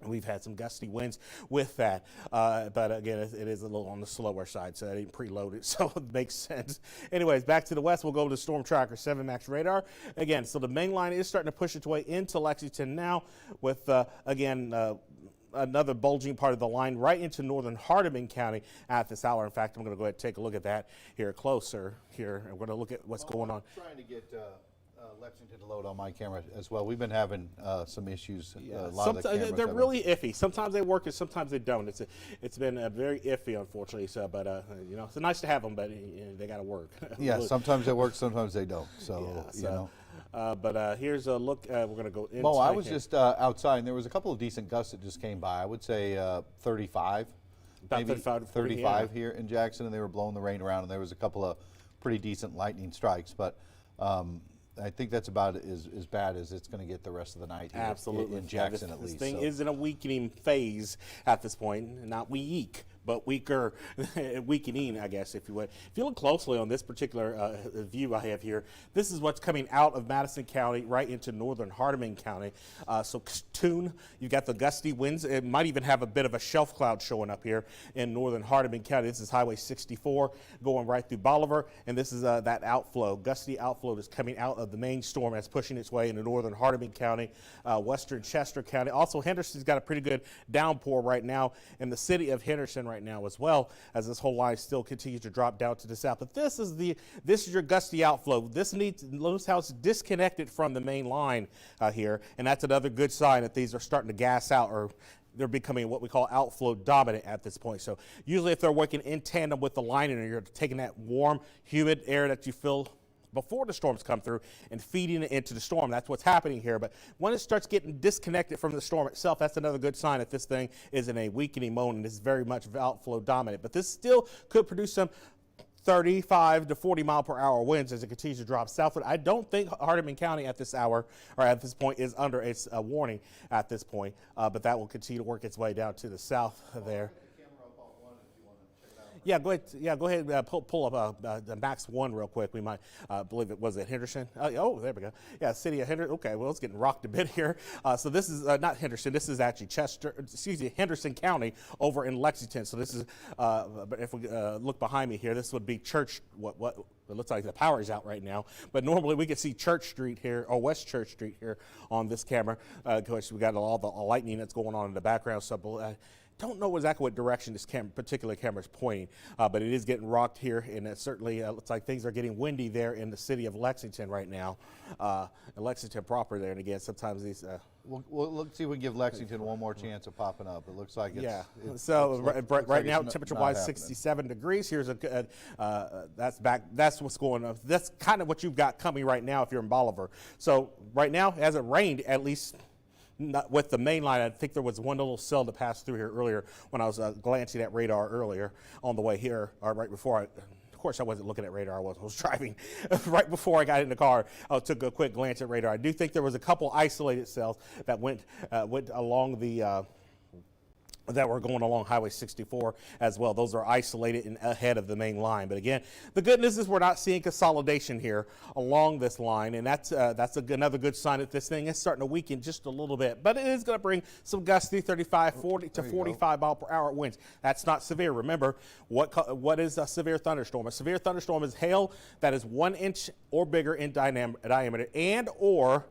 We've had some gusty winds with that, but again, it is a little on the slower side, so I didn't preload it, so it makes sense. Anyways, back to the west, we'll go to Storm Tracker 7 Max radar. Again, so the main line is starting to push its way into Lexington now with, another bulging part of the line right into northern Hardeman County at this hour. In fact, I'm going to go ahead and take a look at that here closer here. And we're going to look at what's going on. I'm trying to get Lexington to load on my camera as well. We've been having some issues. They're really iffy. Sometimes they work and sometimes they don't. It's been very iffy, unfortunately. So, but it's nice to have them, but they got to work. Yeah, sometimes they work, sometimes they don't. So, But here's a look. We're going to go inside. Well, I was just outside, and there was a couple of decent gusts that just came by. I would say 35. About maybe 35 here in Jackson, and they were blowing the rain around, and there was a couple of pretty decent lightning strikes. But I think that's about as bad as it's going to get the rest of the night here. Absolutely. In Jackson, at least. This thing is in a weakening phase at this point. Not weak, but weaker, weakening, I guess, if you would. If you look closely on this particular view I have here, this is what's coming out of Madison County right into northern Hardeman County. So Tune, you've got the gusty winds. It might even have a bit of a shelf cloud showing up here in northern Hardeman County. This is Highway 64 going right through Bolivar, and this is that outflow, gusty outflow that's coming out of the main storm that's pushing its way into northern Hardeman County, western Chester County. Also, Henderson's got a pretty good downpour right now in the city of Henderson right now as well, as this whole line still continues to drop down to the south. But this is your gusty outflow. Notice how it's disconnected from the main line here, and that's another good sign that these are starting to gas out, or they're becoming what we call outflow dominant at this point. So usually if they're working in tandem with the line and you're taking that warm, humid air that you feel before the storms come through and feeding it into the storm. That's what's happening here. But when it starts getting disconnected from the storm itself, that's another good sign that this thing is in a weakening mode and is very much outflow dominant. But this still could produce some 35 to 40 mile per hour winds as it continues to drop southward. I don't think Hardeman County at this hour or at this point is under its warning at this point, but that will continue to work its way down to the south there. Yeah, go ahead. Yeah, go ahead. Pull up the Max 1 real quick. We might believe it was at Henderson. Oh, there we go. Yeah, city of Henderson. Okay, well, it's getting rocked a bit here. So this is not Henderson. This is actually Henderson County over in Lexington. So this is, if we look behind me here, this would be Church. What it looks like the power is out right now. But normally we could see Church Street here, or West Church Street here on this camera. Of course, we got all the lightning that's going on in the background. So. Don't know exactly what direction this particular camera is pointing, but it is getting rocked here, and it certainly looks like things are getting windy there in the city of Lexington right now, and Lexington proper there. And again, sometimes these. We'll see if we can give Lexington one more chance of popping up. It looks like it's. Yeah. So right now, temperature-wise, 67 degrees. Here's that's back. That's what's going on. That's kind of what you've got coming right now if you're in Bolivar. So right now, it hasn't rained at least. Not with the main line. I think there was one little cell that passed through here earlier when I was glancing at radar earlier on the way here, or right before of course I wasn't looking at radar, I was driving. Right before I got in the car, I took a quick glance at radar. I do think there was a couple isolated cells that went along that were going along Highway 64 as well. Those are isolated and ahead of the main line. But again, the good news is we're not seeing consolidation here along this line, and that's another good sign that this thing is starting to weaken just a little bit. But it is going to bring some gusty 35, 40 to 45 mile per hour winds. That's not severe. Remember, what is a severe thunderstorm? A severe thunderstorm is hail that is 1 inch or bigger in diameter and or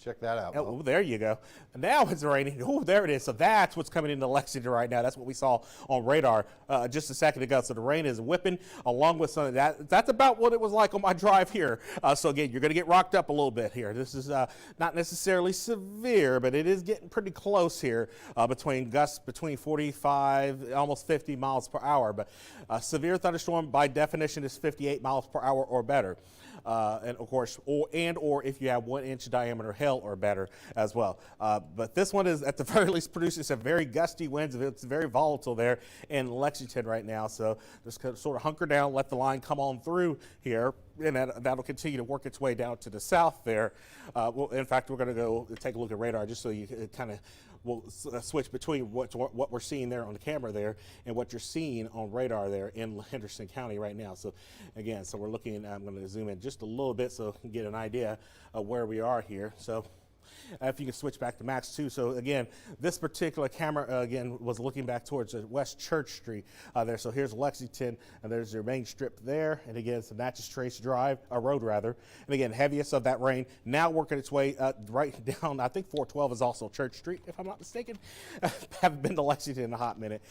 check that out. Oh, there you go. Now it's raining. Oh, there it is. So that's what's coming into Lexington right now. That's what we saw on radar just a second ago. So the rain is whipping along with some of that. That's about what it was like on my drive here. So again, you're going to get rocked up a little bit here. This is not necessarily severe, but it is getting pretty close here between gusts between 45, almost 50 miles per hour. But a severe thunderstorm by definition is 58 miles per hour or better. And of course, or if you have 1 inch diameter hail or better as well. But this one is at the very least producing some very gusty winds. It's very volatile there in Lexington right now. So just sort of hunker down, let the line come on through here, and that'll continue to work its way down to the south there. Well, in fact, we're going to go take a look at radar just so you kind of. We'll switch between what we're seeing there on the camera there and what you're seeing on radar there in Henderson County right now. So again, we're looking, I'm going to zoom in just a little bit so you can get an idea of where we are here. So if you can switch back to Max 2. So again, this particular camera, again, was looking back towards West Church Street there. So here's Lexington, and there's your main strip there. And again, it's a Natchez Trace Drive, road rather. And again, heaviest of that rain now working its way right down. I think 412 is also Church Street, if I'm not mistaken. Haven't been to Lexington in a hot minute.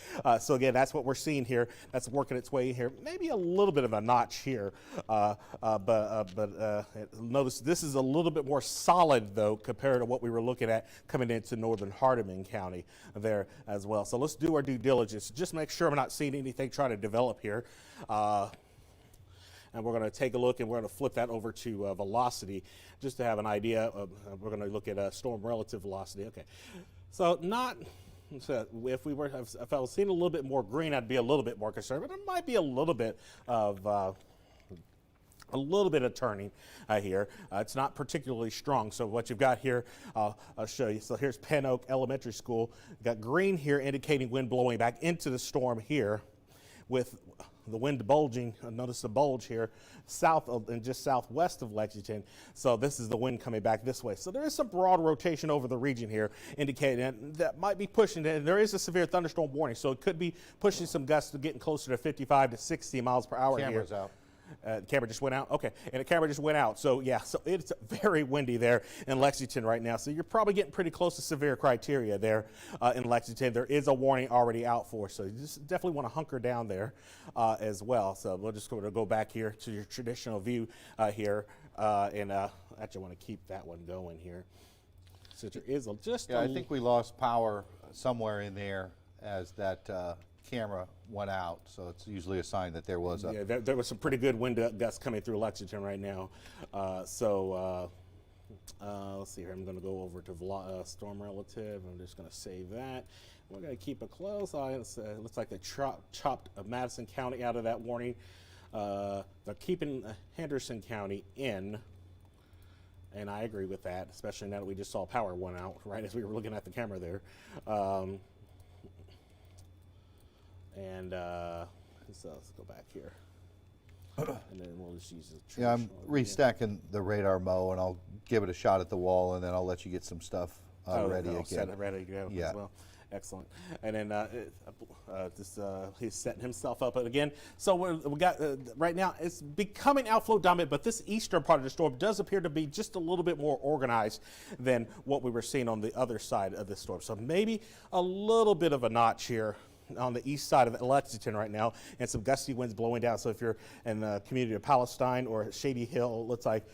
So again, that's what we're seeing here. That's working its way here. Maybe a little bit of a notch here. But notice this is a little bit more solid, though, compared to what we were looking at coming into northern Hardeman County there as well. So let's do our due diligence. Just make sure I'm not seeing anything trying to develop here. And we're going to take a look, and we're going to flip that over to velocity just to have an idea of, we're going to look at storm relative velocity. Okay. So if I was seeing a little bit more green, I'd be a little bit more concerned, but there might be a little bit of a little bit of turning here. It's not particularly strong. So what you've got here, I'll show you. So here's Penn Oak Elementary School. You've got green here indicating wind blowing back into the storm here with the wind bulging. Notice the bulge here south of and just southwest of Lexington. So this is the wind coming back this way. So there is some broad rotation over the region here indicating that might be pushing it. And there is a severe thunderstorm warning. So it could be pushing some gusts to getting closer to 55 to 60 miles per hour Camera's here. out. The camera just went out? Okay, and the camera just went out. So yeah, so it's very windy there in Lexington right now. So you're probably getting pretty close to severe criteria there in Lexington. There is a warning already out for, so you just definitely want to hunker down there as well. So we'll just go back here to your traditional view here. And actually want to keep that one going here. So there is I think we lost power somewhere in there as that camera went out, so it's usually a sign that there was a... Yeah, there was some pretty good wind gusts coming through Lexington right now. Let's see here. I'm going to go over to storm relative. I'm just going to save that. We're going to keep a close eye. It looks like they chopped Madison County out of that warning. They're keeping Henderson County in, and I agree with that, especially now that we just saw power went out right as we were looking at the camera there. So let's go back here. And then we'll just use the Yeah, I'm restacking the radar, Mo, and I'll give it a shot at the wall, and then I'll let you get some stuff ready again. Set it ready to go Yeah. as well. Excellent. And then he's setting himself up again. So we got right now it's becoming outflow dominant, but this eastern part of the storm does appear to be just a little bit more organized than what we were seeing on the other side of the storm. So maybe a little bit of a notch here on the east side of Lexington right now, and some gusty winds blowing down. So if you're in the community of Palestine or Shady Hill, it looks like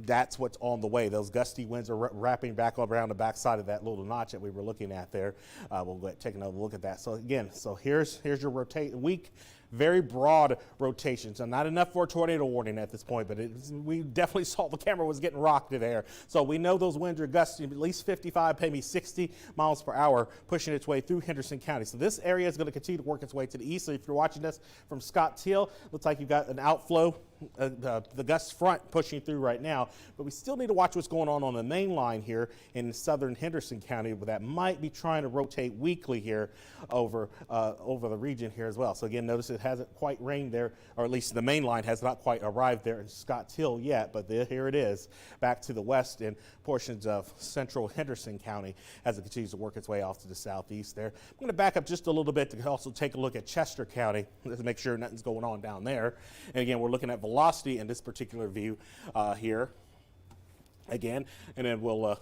that's what's on the way. Those gusty winds are wrapping back around the back side of that little notch that we were looking at there. We'll go ahead and take another look at that. So again, here's your weak, very broad rotation. So not enough for a tornado warning at this point, but we definitely saw the camera was getting rocked in there. So we know those winds are gusty, at least 55, maybe 60 miles per hour, pushing its way through Henderson County. So this area is going to continue to work its way to the east. So if you're watching this from Scott Teal, looks like you've got an outflow, the gust front pushing through right now. But we still need to watch what's going on the main line here in southern Henderson County, but that might be trying to rotate weakly here over the region here as well. So again, notice it hasn't quite rained there, or at least the main line has not quite arrived there in Scott Hill yet, but here it is back to the west in portions of central Henderson County as it continues to work its way off to the southeast there. I'm going to back up just a little bit to also take a look at Chester County to make sure nothing's going on down there. And again, we're looking at velocity in this particular view here again, and then we'll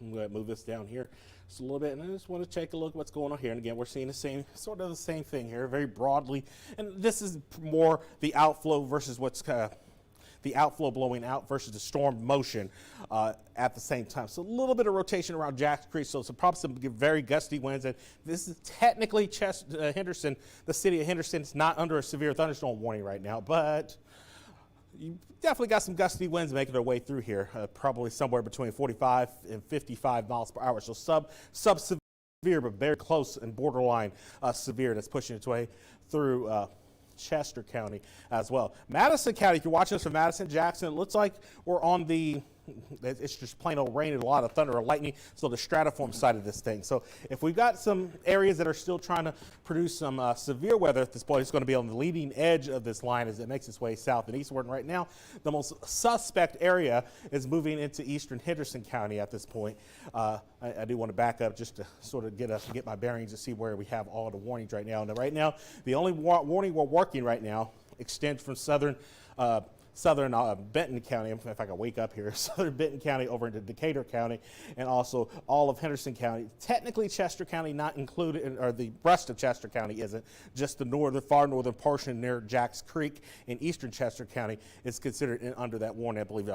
move this down here just a little bit, and I just want to take a look at what's going on here. And again, we're seeing the same thing here, very broadly, and this is more the outflow versus what's the outflow blowing out versus the storm motion at the same time. So a little bit of rotation around Jacks Creek, so probably some very gusty winds. And this is technically Henderson, the city of Henderson is not under a severe thunderstorm warning right now, but you definitely got some gusty winds making their way through here, probably somewhere between 45 and 55 miles per hour. So sub-severe, but very close and borderline severe that's pushing its way through Chester County as well. Madison County, if you're watching this from Madison, Jackson, it looks like we're on it's just plain old rain and a lot of thunder or lightning, so the stratiform side of this thing. So if we've got some areas that are still trying to produce some severe weather at this point, it's going to be on the leading edge of this line as it makes its way south and eastward. And right now, the most suspect area is moving into eastern Henderson County at this point. I do want to back up just to sort of get my bearings to see where we have all the warnings right now. And right now, the only warning we're working right now extends from southern Benton County, if I can wake up here, southern Benton County over into Decatur County, and also all of Henderson County. Technically, Chester County not included, or the rest of Chester County isn't, just the far northern portion near Jacks Creek in eastern Chester County is considered under that warning. I believe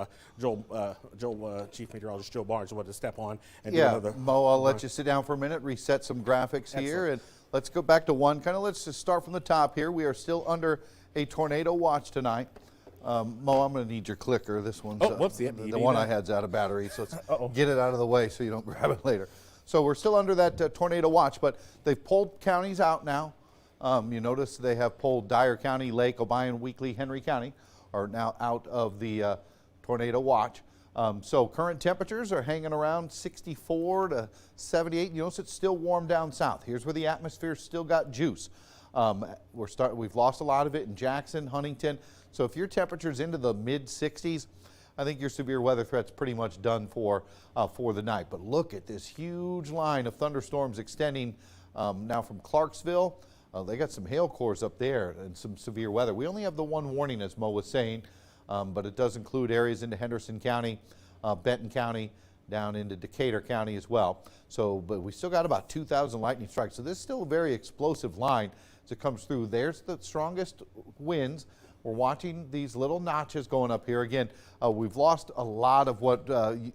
Chief Meteorologist Joe Barnes wanted to step on and do another. Mo, I'll let you sit down for a minute, reset some graphics here, and let's go back to one. Let's just start from the top here. We are still under a tornado watch tonight. Mo, I'm going to need your clicker. This one's the one I had's out of battery, so let's get it out of the way so you don't grab it later. So we're still under that tornado watch, but they've pulled counties out now. You notice they have pulled Dyer County, Lake, Obion, Weakley, Henry County are now out of the tornado watch. So current temperatures are hanging around 64 to 78. You notice it's still warm down south. Here's where the atmosphere's still got juice. We've lost a lot of it in Jackson, Huntington. So if your temperature's into the mid 60s, I think your severe weather threat's pretty much done for the night. But look at this huge line of thunderstorms extending now from Clarksville. They got some hail cores up there and some severe weather. We only have the one warning, as Mo was saying, but it does include areas into Henderson County, Benton County, down into Decatur County as well. So, but we still got about 2,000 lightning strikes. So this is still a very explosive line as it comes through. There's the strongest winds. We're watching these little notches going up here. Again, we've lost a lot of what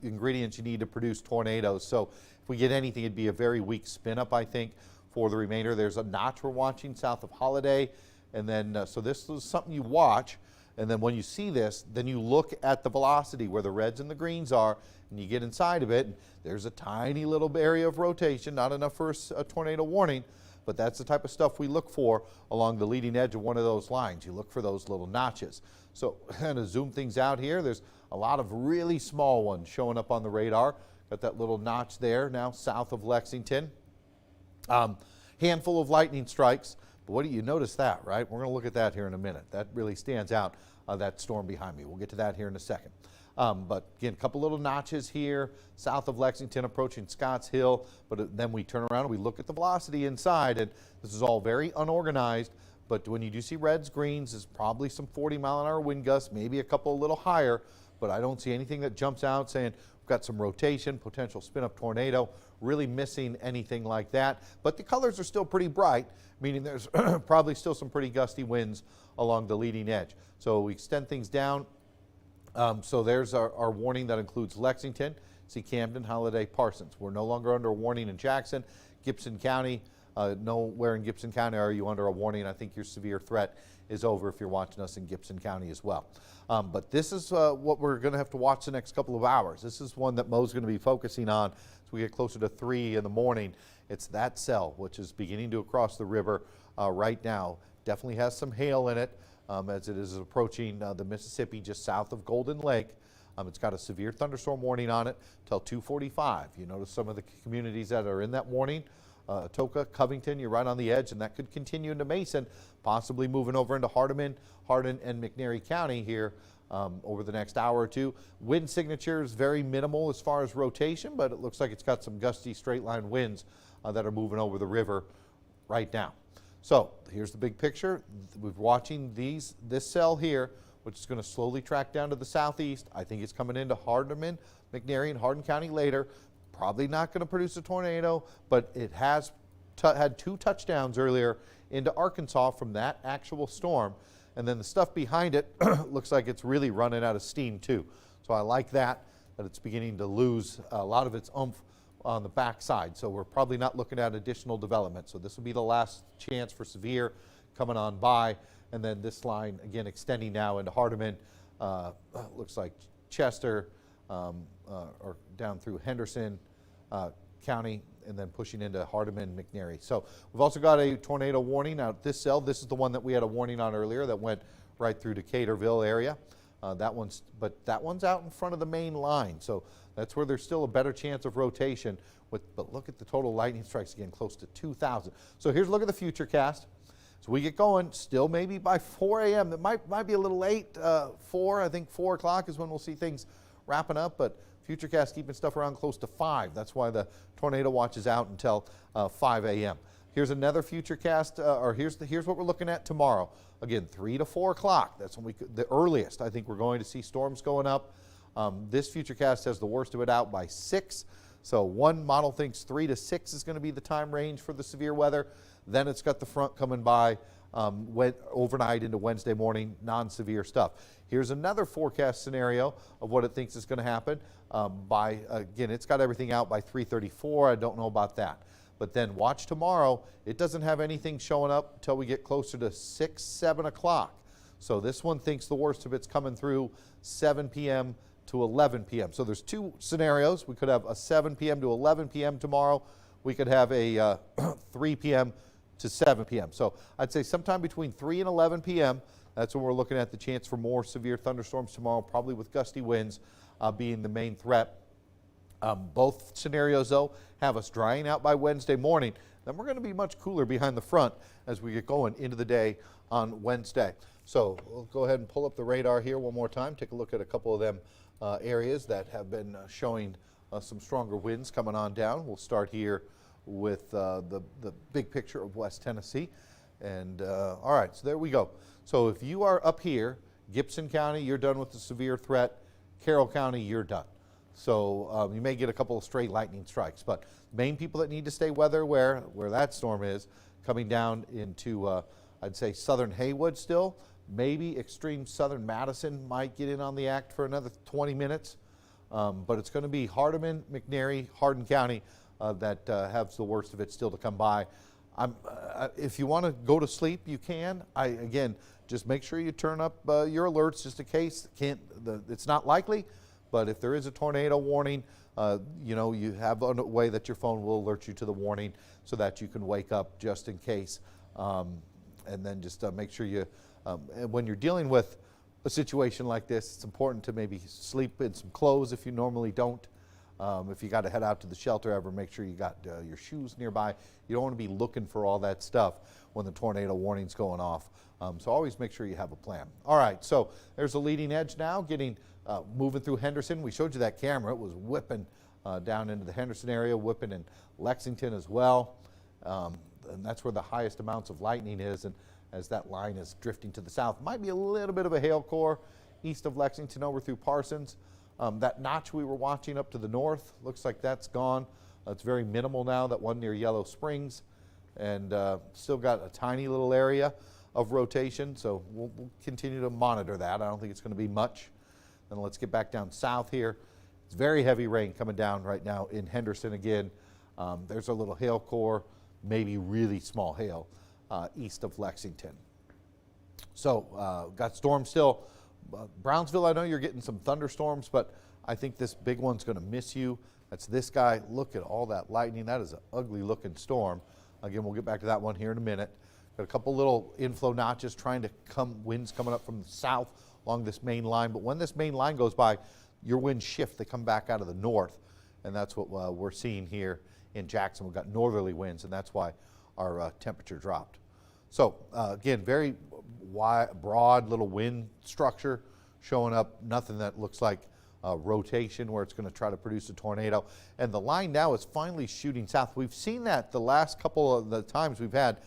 ingredients you need to produce tornadoes. So if we get anything, it'd be a very weak spin up, I think, for the remainder. There's a notch we're watching south of Holiday. And then, so this is something you watch. And then when you see this, then you look at the velocity where the reds and the greens are, and you get inside of it. And there's a tiny little area of rotation, not enough for a tornado warning, but that's the type of stuff we look for along the leading edge of one of those lines. You look for those little notches. So kind of zoom things out here. There's a lot of really small ones showing up on the radar. Got that little notch there now south of Lexington. Handful of lightning strikes. But what do you notice that, right? We're going to look at that here in a minute. That really stands out, that storm behind me. We'll get to that here in a second. But again, a couple little notches here south of Lexington approaching Scotts Hill. But then we turn around and we look at the velocity inside, and this is all very unorganized. But when you do see reds, greens, there's probably some 40-mile-an-hour wind gusts, maybe a couple a little higher. But I don't see anything that jumps out saying we've got some rotation, potential spin-up tornado, really missing anything like that. But the colors are still pretty bright, meaning there's probably still some pretty gusty winds along the leading edge. So we extend things down. So there's our warning that includes Lexington, see Camden, Holiday, Parsons. We're no longer under a warning in Jackson, Gibson County. Nowhere in Gibson County are you under a warning. I think your severe threat is over if you're watching us in Gibson County as well. But this is what we're going to have to watch the next couple of hours. This is one that Mo's going to be focusing on as we get closer to 3 in the morning. It's that cell, which is beginning to cross the river right now. Definitely has some hail in it as it is approaching the Mississippi just south of Golden Lake. It's got a severe thunderstorm warning on it till 2:45. You notice some of the communities that are in that warning. Atoka, Covington, you're right on the edge, and that could continue into Mason, possibly moving over into Hardin, and McNairy County here over the next hour or two. Wind signature is very minimal as far as rotation, but it looks like it's got some gusty straight line winds that are moving over the river right now. So here's the big picture. We're watching this cell here, which is going to slowly track down to the southeast. I think it's coming into Hardin, McNairy, and Hardin County later. Probably not going to produce a tornado, but it has had 2 touchdowns earlier into Arkansas from that actual storm. And then the stuff behind it looks like it's really running out of steam too. So I like that it's beginning to lose a lot of its oomph on the backside. So we're probably not looking at additional development. So this will be the last chance for severe coming on by. And then this line, again, extending now into Hardin, looks like Chester, or down through Henderson County, and then pushing into Hardin, McNairy. So we've also got a tornado warning. Now this cell, this is the one that we had a warning on earlier that went right through Decaturville area. That one's out in front of the main line. So that's where there's still a better chance of rotation. But look at the total lightning strikes again, close to 2,000. So here's a look at the future cast. So we get going still maybe by 4 a.m. It might be a little late. I think 4 o'clock is when we'll see things wrapping up. But Futurecast keeping stuff around close to 5. That's why the tornado watch is out until 5 a.m. Here's another Futurecast, here's what we're looking at tomorrow. Again, 3 to 4 o'clock. That's when the earliest I think we're going to see storms going up. This Futurecast has the worst of it out by 6. So one model thinks 3 to 6 is going to be the time range for the severe weather. Then it's got the front coming by overnight into Wednesday morning, non-severe stuff. Here's another forecast scenario of what it thinks is going to happen. Again, it's got everything out by 3:34. I don't know about that. But then watch tomorrow. It doesn't have anything showing up until we get closer to 6, 7 o'clock. So this one thinks the worst of it's coming through 7 p.m. to 11 p.m. So there's 2 scenarios. We could have a 7 p.m. to 11 p.m. tomorrow. We could have a 3 p.m. to 7 p.m. So I'd say sometime between 3 and 11 p.m., That's when we're looking at the chance for more severe thunderstorms tomorrow, probably with gusty winds being the main threat. Both scenarios, though, have us drying out by Wednesday morning. Then we're going to be much cooler behind the front as we get going into the day on Wednesday. So we'll go ahead and pull up the radar here one more time. Take a look at a couple of them areas that have been showing some stronger winds coming on down. We'll start here with the big picture of West Tennessee. And all right, so there we go. So if you are up here, Gibson County, you're done with the severe threat. Carroll County, you're done. So you may get a couple of stray lightning strikes, but main people that need to stay weather aware where that storm is coming down into, I'd say, southern Haywood still. Maybe extreme southern Madison might get in on the act for another 20 minutes. But it's going to be Hardeman, McNary, Hardin County that have the worst of it still to come by. If you want to go to sleep, you can. Again, just make sure you turn up your alerts just in case. It's not likely, but if there is a tornado warning, you have a way that your phone will alert you to the warning so that you can wake up just in case. And then just make sure you, when you're dealing with a situation like this, it's important to maybe sleep in some clothes if you normally don't. If you got to head out to the shelter ever, make sure you got your shoes nearby. You don't want to be looking for all that stuff when the tornado warning's going off. So always make sure you have a plan. All right, so there's the leading edge now, moving through Henderson. We showed you that camera. It was whipping down into the Henderson area, whipping in Lexington as well. And that's where the highest amounts of lightning is. And as that line is drifting to the south, might be a little bit of a hail core east of Lexington over through Parsons. That notch we were watching up to the north, looks like that's gone. It's very minimal now, that one near Yellow Springs, and still got a tiny little area of rotation, so we'll continue to monitor that. I don't think it's going to be much. Then let's get back down south here. It's very heavy rain coming down right now in Henderson again. There's a little hail core, maybe really small hail east of Lexington. So got storms still. Brownsville, I know you're getting some thunderstorms, but I think this big one's going to miss you. That's this guy. Look at all that lightning. That is an ugly looking storm. Again, we'll get back to that one here in a minute. Got a couple little inflow notches trying to winds coming up from the south along this main line. But when this main line goes by, your winds shift. They come back out of the north, and that's what we're seeing here in Jackson. We've got northerly winds, and that's why our temperature dropped. So again, very broad little wind structure showing up, nothing that looks like rotation where it's going to try to produce a tornado. And the line now is finally shooting south. We've seen that the last couple of the times we've had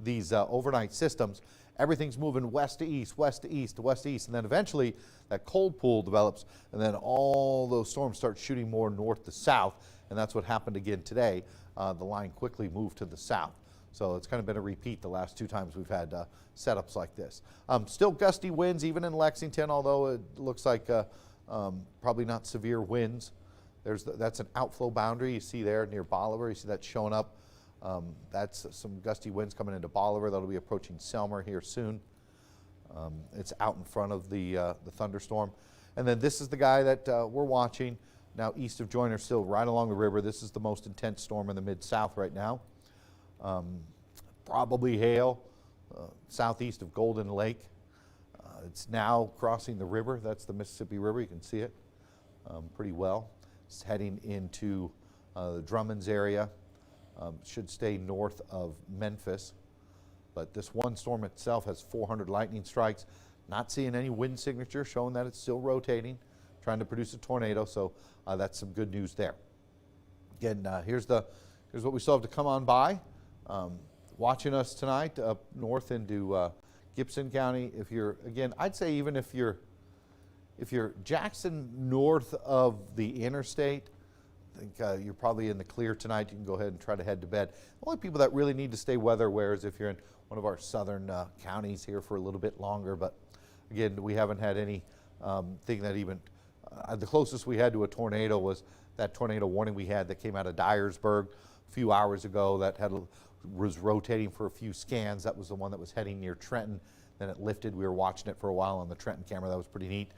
these overnight systems. Everything's moving west to east, west to east, to west to east, and then eventually that cold pool develops, and then all those storms start shooting more north to south, and that's what happened again today. The line quickly moved to the south. So it's kind of been a repeat the last two times we've had setups like this. Still gusty winds even in Lexington, although it looks like probably not severe winds. That's an outflow boundary you see there near Bolivar. You see that showing up. That's some gusty winds coming into Bolivar. That'll be approaching Selmer here soon. It's out in front of the thunderstorm. And then this is the guy that we're watching now east of Joyner, still right along the river. This is the most intense storm in the Mid-South right now. Probably hail southeast of Golden Lake. It's now crossing the river. That's the Mississippi River. You can see it pretty well. It's heading into the Drummonds area. Should stay north of Memphis. But this one storm itself has 400 lightning strikes. Not seeing any wind signature, showing that it's still rotating, trying to produce a tornado. So that's some good news there. Again, here's what we still have to come on by. Watching us tonight up north into Gibson County. If you're, again, I'd say even if you're Jackson north of the interstate, I think you're probably in the clear tonight. You can go ahead and try to head to bed. The only people that really need to stay weather aware is if you're in one of our southern counties here for a little bit longer. But again, we haven't had any thing that even, the closest we had to a tornado was that tornado warning we had that came out of Dyersburg a few hours ago that was rotating for a few scans. That was the one that was heading near Trenton. Then it lifted. We were watching it for a while on the Trenton camera. That was pretty neat.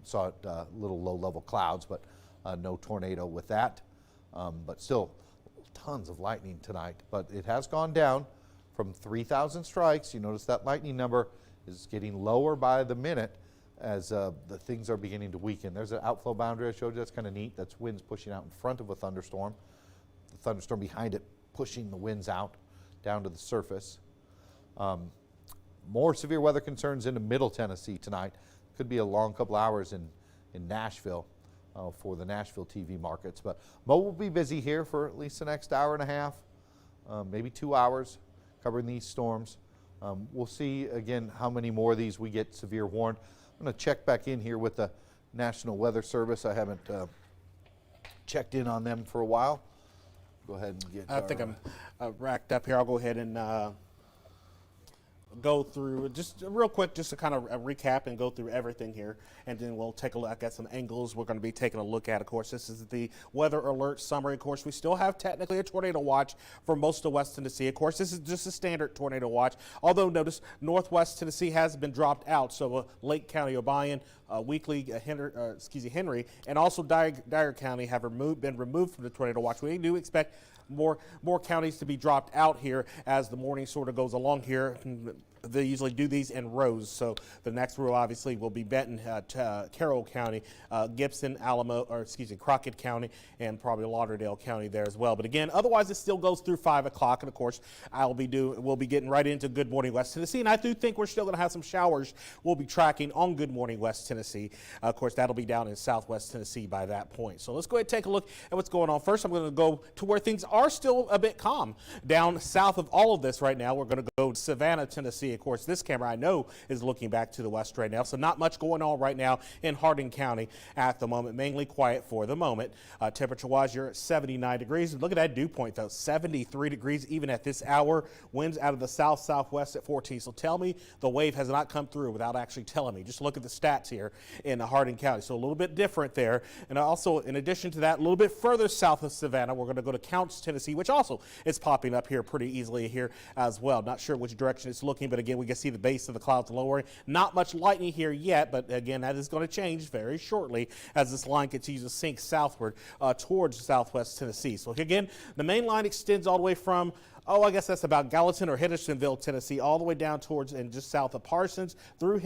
Saw it little low-level clouds, but no tornado with that. But still tons of lightning tonight. But it has gone down from 3,000 strikes. You notice that lightning number is getting lower by the minute as the things are beginning to weaken. There's an outflow boundary I showed you. That's kind of neat. That's winds pushing out in front of a thunderstorm. The thunderstorm behind it pushing the winds out down to the surface. More severe weather concerns into Middle Tennessee tonight. Could be a long couple hours in Nashville for the Nashville TV markets. But Mo will be busy here for at least the next hour and a half, maybe 2 hours, covering these storms. We'll see, again, how many more of these we get severe warned. I'm going to check back in here with the National Weather Service. I haven't checked in on them for a while. Go ahead and get I think I'm racked up here. I'll go ahead and go through just real quick, just to kind of recap and go through everything here, and then we'll take a look at some angles we're going to be taking a look at. Of course, this is the weather alert summary. Of course, we still have technically a tornado watch for most of West Tennessee. Of course, this is just a standard tornado watch, although notice Northwest Tennessee has been dropped out. So Lake County, Obion, Weakley, Henry, and also Dyer County have been removed from the tornado watch. We do expect more counties to be dropped out here as the morning sort of goes along here. They usually do these in rows. So the next row obviously will be Benton, Carroll County, Gibson, Crockett County, and probably Lauderdale County there as well. But again, otherwise it still goes through 5 o'clock. And of course, we'll be getting right into Good Morning West Tennessee. And I do think we're still going to have some showers we'll be tracking on Good Morning West Tennessee. Of course, that'll be down in Southwest Tennessee by that point. So let's go ahead and take a look at what's going on. First, I'm going to go to where things are still a bit calm. Down south of all of this right now, we're going to go to Savannah, Tennessee. Of course, this camera I know is looking back to the west right now, so not much going on right now in Hardin County at the moment. Mainly quiet for the moment. Temperature-wise, you're at 79 degrees. Look at that dew point, though, 73 degrees even at this hour. Winds out of the south-southwest at 14. So tell me the wave has not come through without actually telling me. Just look at the stats here in Hardin County. So a little bit different there. And also, in addition to that, a little bit further south of Savannah, we're going to go to Counce, Tennessee, which also is popping up here pretty easily here as well. Not sure which direction it's looking, but again, we can see the base of the clouds lowering. Not much lightning here yet, but again, that is going to change very shortly as this line continues to sink southward towards southwest Tennessee. So again, the main line extends all the way from, I guess that's about Gallatin or Hendersonville, Tennessee, all the way down towards and just south of Parsons through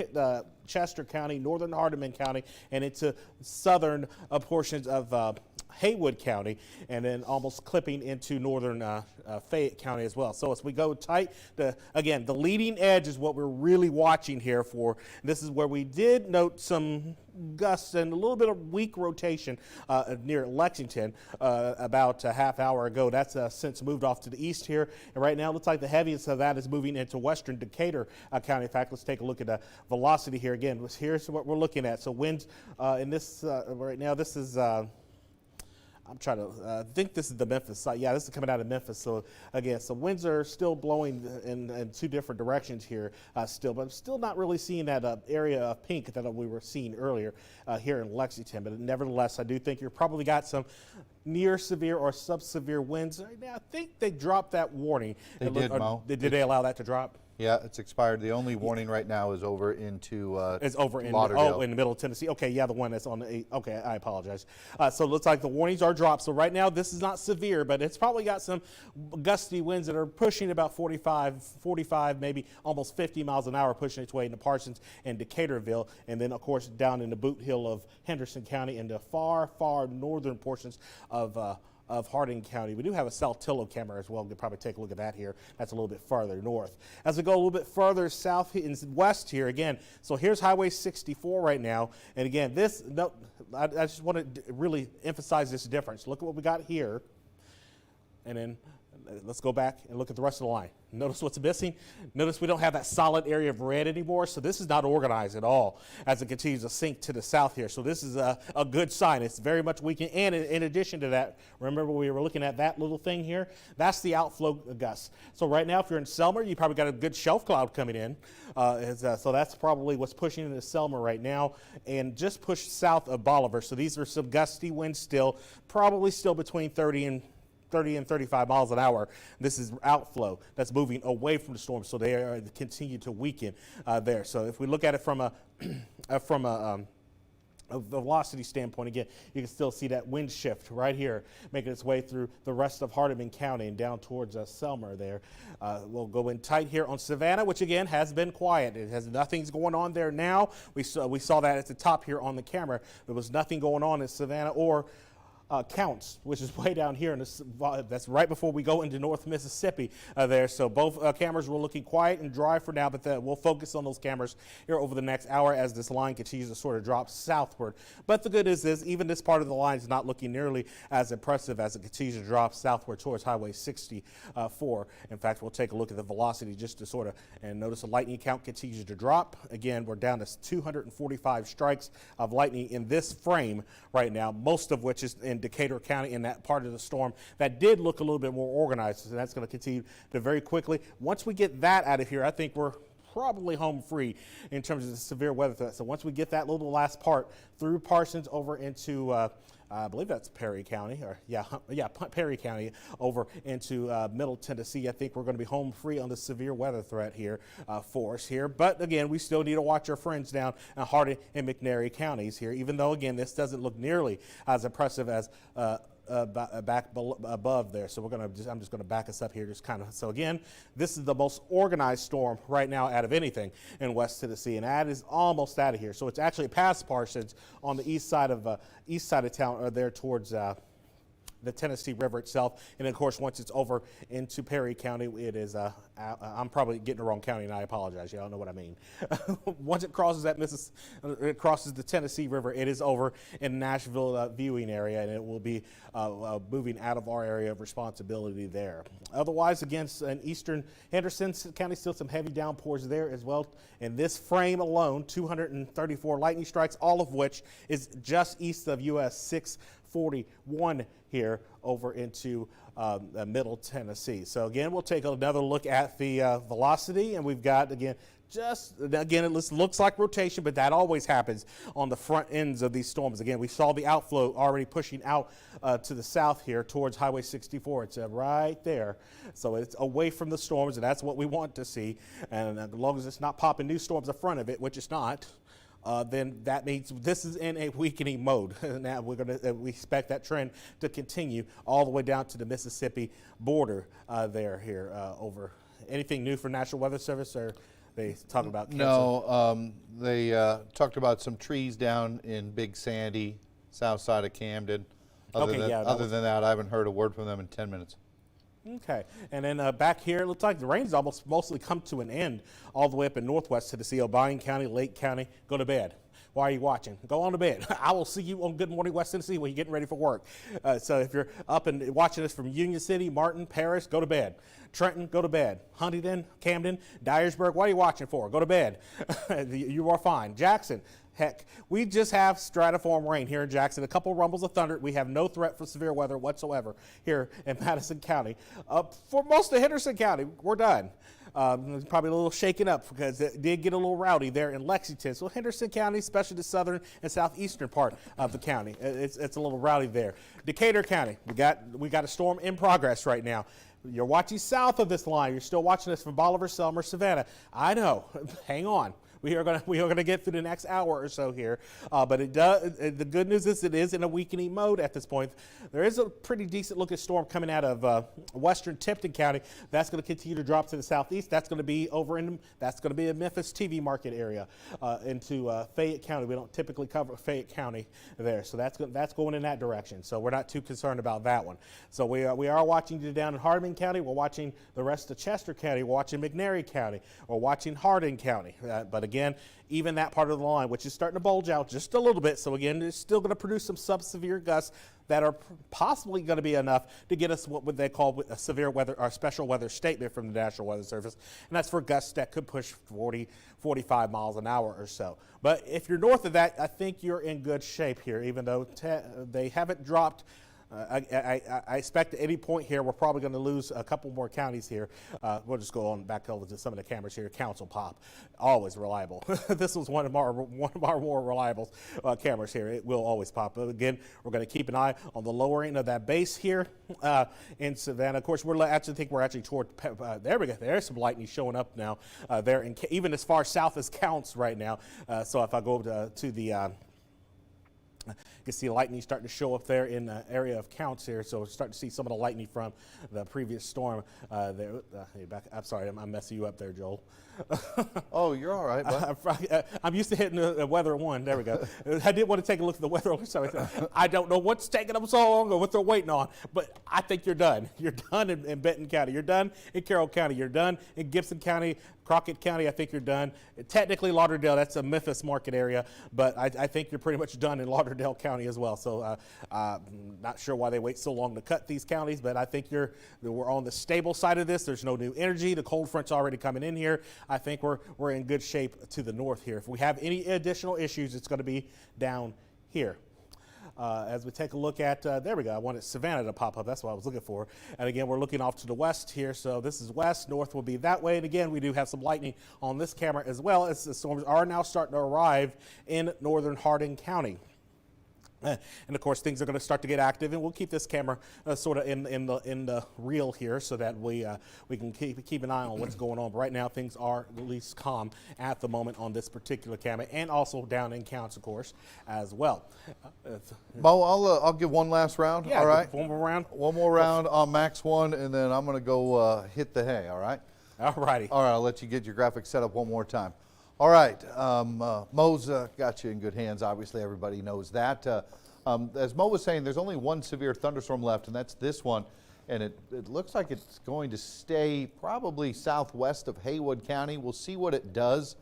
Chester County, northern Hardeman County, and into southern portions of Haywood County, and then almost clipping into northern Fayette County as well. So as we go tight, again, the leading edge is what we're really watching here for. This is where we did note some gusts and a little bit of weak rotation near Lexington about a half hour ago. That's since moved off to the east here. And right now, it looks like the heaviest of that is moving into western Decatur County. In fact, let's take a look at the velocity here again. Here's what we're looking at. So winds in this right now, this is I'm trying to think this is the Memphis side. Yeah, this is coming out of Memphis. So again, so winds are still blowing in 2 different directions here still, but I'm still not really seeing that area of pink that we were seeing earlier here in Lexington. But nevertheless, I do think you've probably got some near severe or sub-severe winds. I think they dropped that warning. They did, Mo. Did they allow that to drop? Yeah, it's expired. The only warning right now is over into it's over in Lauderdale. in the middle of Tennessee. Okay, yeah, the one that's on the okay. I apologize. So it looks like the warnings are dropped. So right now this is not severe, but it's probably got some gusty winds that are pushing about 45, maybe almost 50 miles an hour, pushing its way into Parsons and Decaturville, and then of course down in the Boot Hill of Henderson County and the far northern portions of Hardin County. We do have a Saltillo camera as well. We could probably take a look at that here. That's a little bit farther north. As we go a little bit further south and west here again, so here's Highway 64 right now. And again, I just want to really emphasize this difference. Look at what we got here. And then let's go back and look at the rest of the line. Notice what's missing. Notice we don't have that solid area of red anymore, so this is not organized at all as it continues to sink to the south here. So this is a good sign. It's very much weakening. And in addition to that, remember we were looking at that little thing here? That's the outflow gust. So right now, if you're in Selmer, you probably got a good shelf cloud coming in. So that's probably what's pushing into Selmer right now, and just pushed south of Bolivar. So these are some gusty winds still, probably still between 30 and 35 miles an hour. This is outflow that's moving away from the storm, so they continue to weaken there. So if we look at it from a velocity standpoint, again, you can still see that wind shift right here making its way through the rest of Hardeman County and down towards Selmer there. We'll go in tight here on Savannah, which again has been quiet. It has nothing's going on there now. We saw that at the top here on the camera. There was nothing going on in Savannah or Counts, which is way down here, that's right before we go into North Mississippi there. So both cameras were looking quiet and dry for now, but we'll focus on those cameras here over the next hour as this line continues to sort of drop southward. But the good news is even this part of the line is not looking nearly as impressive as it continues to drop southward towards Highway 64. In fact, we'll take a look at the velocity just to sort of, and notice the lightning count continues to drop. Again, we're down to 245 strikes of lightning in this frame right now, most of which is in Decatur County in that part of the storm that did look a little bit more organized, and that's going to continue to very quickly. Once we get that out of here, I think we're probably home free in terms of the severe weather threat. So once we get that little last part through Parsons over into I believe that's Perry County, or Perry County over into Middle Tennessee, I think we're going to be home free on the severe weather threat here for us here. But again, we still need to watch our friends down in Hardin and McNairy counties here, even though again this doesn't look nearly as impressive as above there. So I'm just gonna back us up here, just kind of. So again, this is the most organized storm right now out of anything in West Tennessee, and that is almost out of here. So it's actually past Parsons on the east side of town, or there towards the Tennessee River itself. And of course, once it's over into Perry County, it is, I'm probably getting the wrong county, and I apologize. Y'all know what I mean. Once it crosses it crosses the Tennessee River, it is over in Nashville viewing area, and it will be moving out of our area of responsibility there. Otherwise, against in eastern Henderson County, still some heavy downpours there as well. In this frame alone, 234 lightning strikes, all of which is just east of US 641 here over into Middle Tennessee. So again, we'll take another look at the velocity, and we've got again it looks like rotation, but that always happens on the front ends of these storms. Again, we saw the outflow already pushing out to the south here towards Highway 64. It's right there. So it's away from the storms, and that's what we want to see. And as long as it's not popping new storms in front of it, which it's not, then that means this is in a weakening mode. Now we expect that trend to continue all the way down to the Mississippi border here over. Anything new for National Weather Service, or they talking about cancer? No, they talked about some trees down in Big Sandy, south side of Camden. Other than that, I haven't heard a word from them in 10 minutes. Okay, and then back here, it looks like the rain's almost mostly come to an end all the way up in northwest Tennessee, O'Brien County, Lake County. Go to bed. Why are you watching? Go on to bed. I will see you on Good Morning West Tennessee when you're getting ready for work. So if you're up and watching us from Union City, Martin, Paris, go to bed. Trenton, go to bed. Huntington, Camden, Dyersburg, what are you watching for? Go to bed. You are fine. Jackson, heck, we just have stratiform rain here in Jackson. A couple rumbles of thunder. We have no threat for severe weather whatsoever here in Madison County. For most of Henderson County, we're done. Probably a little shaken up because it did get a little rowdy there in Lexington. So Henderson County, especially the southern and southeastern part of the county, it's a little rowdy there. Decatur County, we got a storm in progress right now. You're watching south of this line. You're still watching this from Bolivar, Selmer, Savannah. I know. Hang on. We are going to get through the next hour or so here, but it does. The good news is it is in a weakening mode at this point. There is a pretty decent looking storm coming out of western Tipton County. That's going to continue to drop to the southeast. That's going to be that's going to be a Memphis TV market area into Fayette County. We don't typically cover Fayette County there, so that's going in that direction. So we're not too concerned about that one. So we are watching you down in Hardeman County. We're watching the rest of Chester County. We're watching McNairy County. We're watching Hardin County. But again, even that part of the line, which is starting to bulge out just a little bit. So again, it's still going to produce some sub-severe gusts that are possibly going to be enough to get us what would they call a severe weather or special weather statement from the National Weather Service. And that's for gusts that could push 40, 45 miles an hour or so. But if you're north of that, I think you're in good shape here, even though they haven't dropped. I expect at any point here we're probably going to lose a couple more counties here. We'll just go on back over to some of the cameras here. Council Pop, always reliable. This was one of our more reliable cameras here. It will always pop. But again, we're going to keep an eye on the lower end of that base here in Savannah. Of course, we're actually toward. There we go. There's some lightning showing up now. There, even as far south as Counts right now. So if I go to the You can see lightning starting to show up there in the area of counts here, so we're starting to see some of the lightning from the previous storm. Hey, I'm sorry, I'm messing you up there, Joel. Oh, you're all right, bud. I'm used to hitting the weather one. There we go. I did want to take a look at the weather. So I don't know what's taking them so long or what they're waiting on, but I think you're done. You're done in Benton County. You're done in Carroll County. You're done in Gibson County, Crockett County. I think you're done. Technically, Lauderdale, that's a Memphis market area, but I think you're pretty much done in Lauderdale County as well. So not sure why they wait so long to cut these counties, but I think we're on the stable side of this. There's no new energy. The cold front's already coming in here. I think we're in good shape to the north here. If we have any additional issues, it's going to be down here. As we take a look at, there we go, I wanted Savannah to pop up, that's what I was looking for. And again, we're looking off to the west here, so this is west, north will be that way. And again, we do have some lightning on this camera as well, as the storms are now starting to arrive in northern Hardin County. And of course, things are going to start to get active, and we'll keep this camera sort of in the reel here, so that we can keep an eye on what's going on. But right now, things are at least calm at the moment on this particular camera, and also down in counts, of course, as well. Mo, I'll give one last round. Yeah, all right. One more round. One more round on max 1, and then I'm going to go hit the hay. All right. All righty. All right. I'll let you get your graphics set up one more time. All right. Mo's got you in good hands. Obviously, everybody knows that. As Mo was saying, there's only one severe thunderstorm left, and that's this one. And it looks like it's going to stay probably southwest of Haywood County. We'll see what it does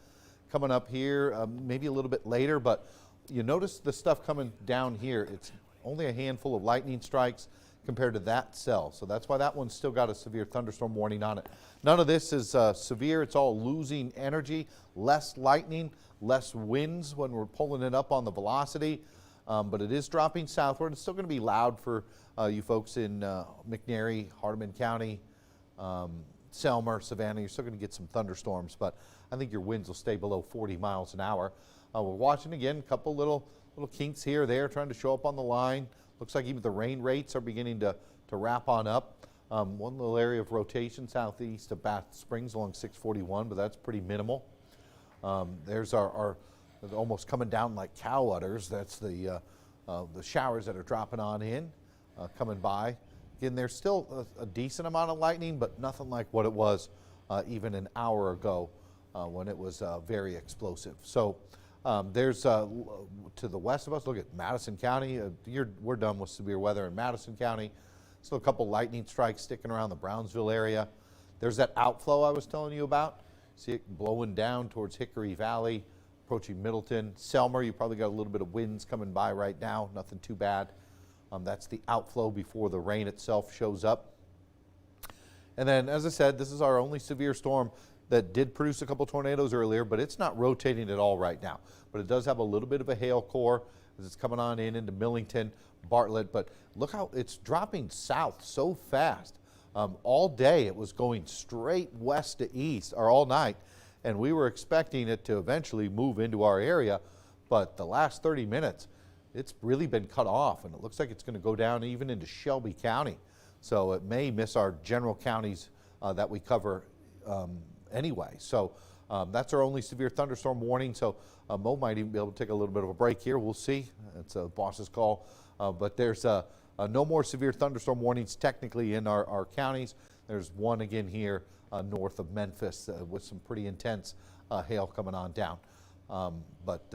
coming up here, maybe a little bit later. But you notice the stuff coming down here. It's only a handful of lightning strikes compared to that cell. So that's why that one's still got a severe thunderstorm warning on it. None of this is severe. It's all losing energy, less lightning, less winds when we're pulling it up on the velocity. But it is dropping southward. It's still going to be loud for you folks in McNairy, Hardeman County, Selmer, Savannah. You're still going to get some thunderstorms, but I think your winds will stay below 40 miles an hour. We're watching again, a couple little kinks here or there trying to show up on the line. Looks like even the rain rates are beginning to wrap on up. One little area of rotation southeast of Bath Springs along 641, but that's pretty minimal. There's our almost coming down like cow udders. That's the showers that are dropping on in, coming by. Again, there's still a decent amount of lightning, but nothing like what it was even an hour ago when it was very explosive. So there's to the west of us, look at Madison County. We're done with severe weather in Madison County. Still a couple lightning strikes sticking around the Brownsville area. There's that outflow I was telling you about. See it blowing down towards Hickory Valley, approaching Middleton. Selmer, you probably got a little bit of winds coming by right now, nothing too bad. That's the outflow before the rain itself shows up. And then, as I said, this is our only severe storm that did produce a couple tornadoes earlier, but it's not rotating at all right now. But it does have a little bit of a hail core as it's coming on into Millington, Bartlett. But look how it's dropping south so fast. All day it was going straight west to east, or all night. And we were expecting it to eventually move into our area, but the last 30 minutes, it's really been cut off, and it looks like it's going to go down even into Shelby County. So it may miss our general counties that we cover anyway. So that's our only severe thunderstorm warning. So Mo might even be able to take a little bit of a break here. We'll see. It's a boss's call. But there's no more severe thunderstorm warnings technically in our counties. There's one again here north of Memphis with some pretty intense hail coming on down. But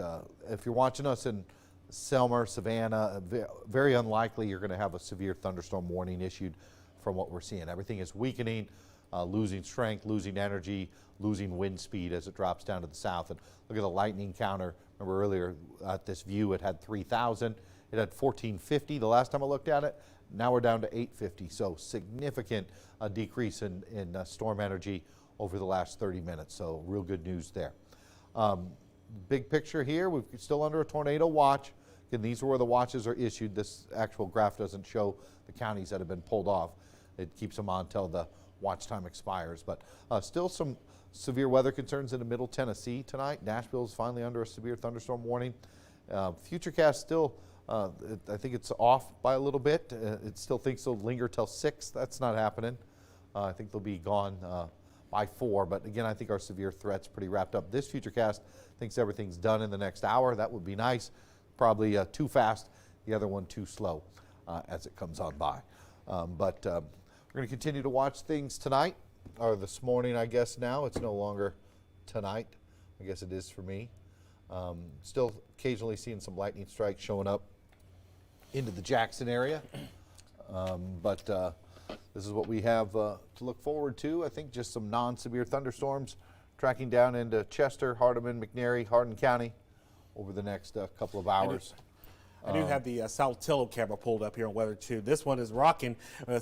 if you're watching us in Selmer, Savannah, very unlikely you're going to have a severe thunderstorm warning issued from what we're seeing. Everything is weakening, losing strength, losing energy, losing wind speed as it drops down to the south. And look at the lightning counter. Remember earlier at this view it had 3,000. It had 1,450 the last time I looked at it. Now we're down to 850. So significant decrease in storm energy over the last 30 minutes. So real good news there. Big picture here, we're still under a tornado watch. Again, these are where the watches are issued. This actual graph doesn't show the counties that have been pulled off. It keeps them on until the watch time expires. But still some severe weather concerns in the middle Tennessee tonight. Nashville is finally under a severe thunderstorm warning. Futurecast still, I think it's off by a little bit. It still thinks it'll linger till 6. That's not happening. I think they'll be gone by 4. But again, I think our severe threat's pretty wrapped up. This Futurecast thinks everything's done in the next hour. That would be nice. probably too fast, the other one too slow as it comes on by. But we're going to continue to watch things tonight, or this morning, I guess now. It's no longer tonight. I guess it is for me. Still occasionally seeing some lightning strikes showing up into the Jackson area. But this is what we have to look forward to. I think just some non-severe thunderstorms tracking down into Chester, Hardeman, McNairy, Hardin County over the next couple of hours. I do have the Saltillo camera pulled up here on Weather 2. This one is rocking,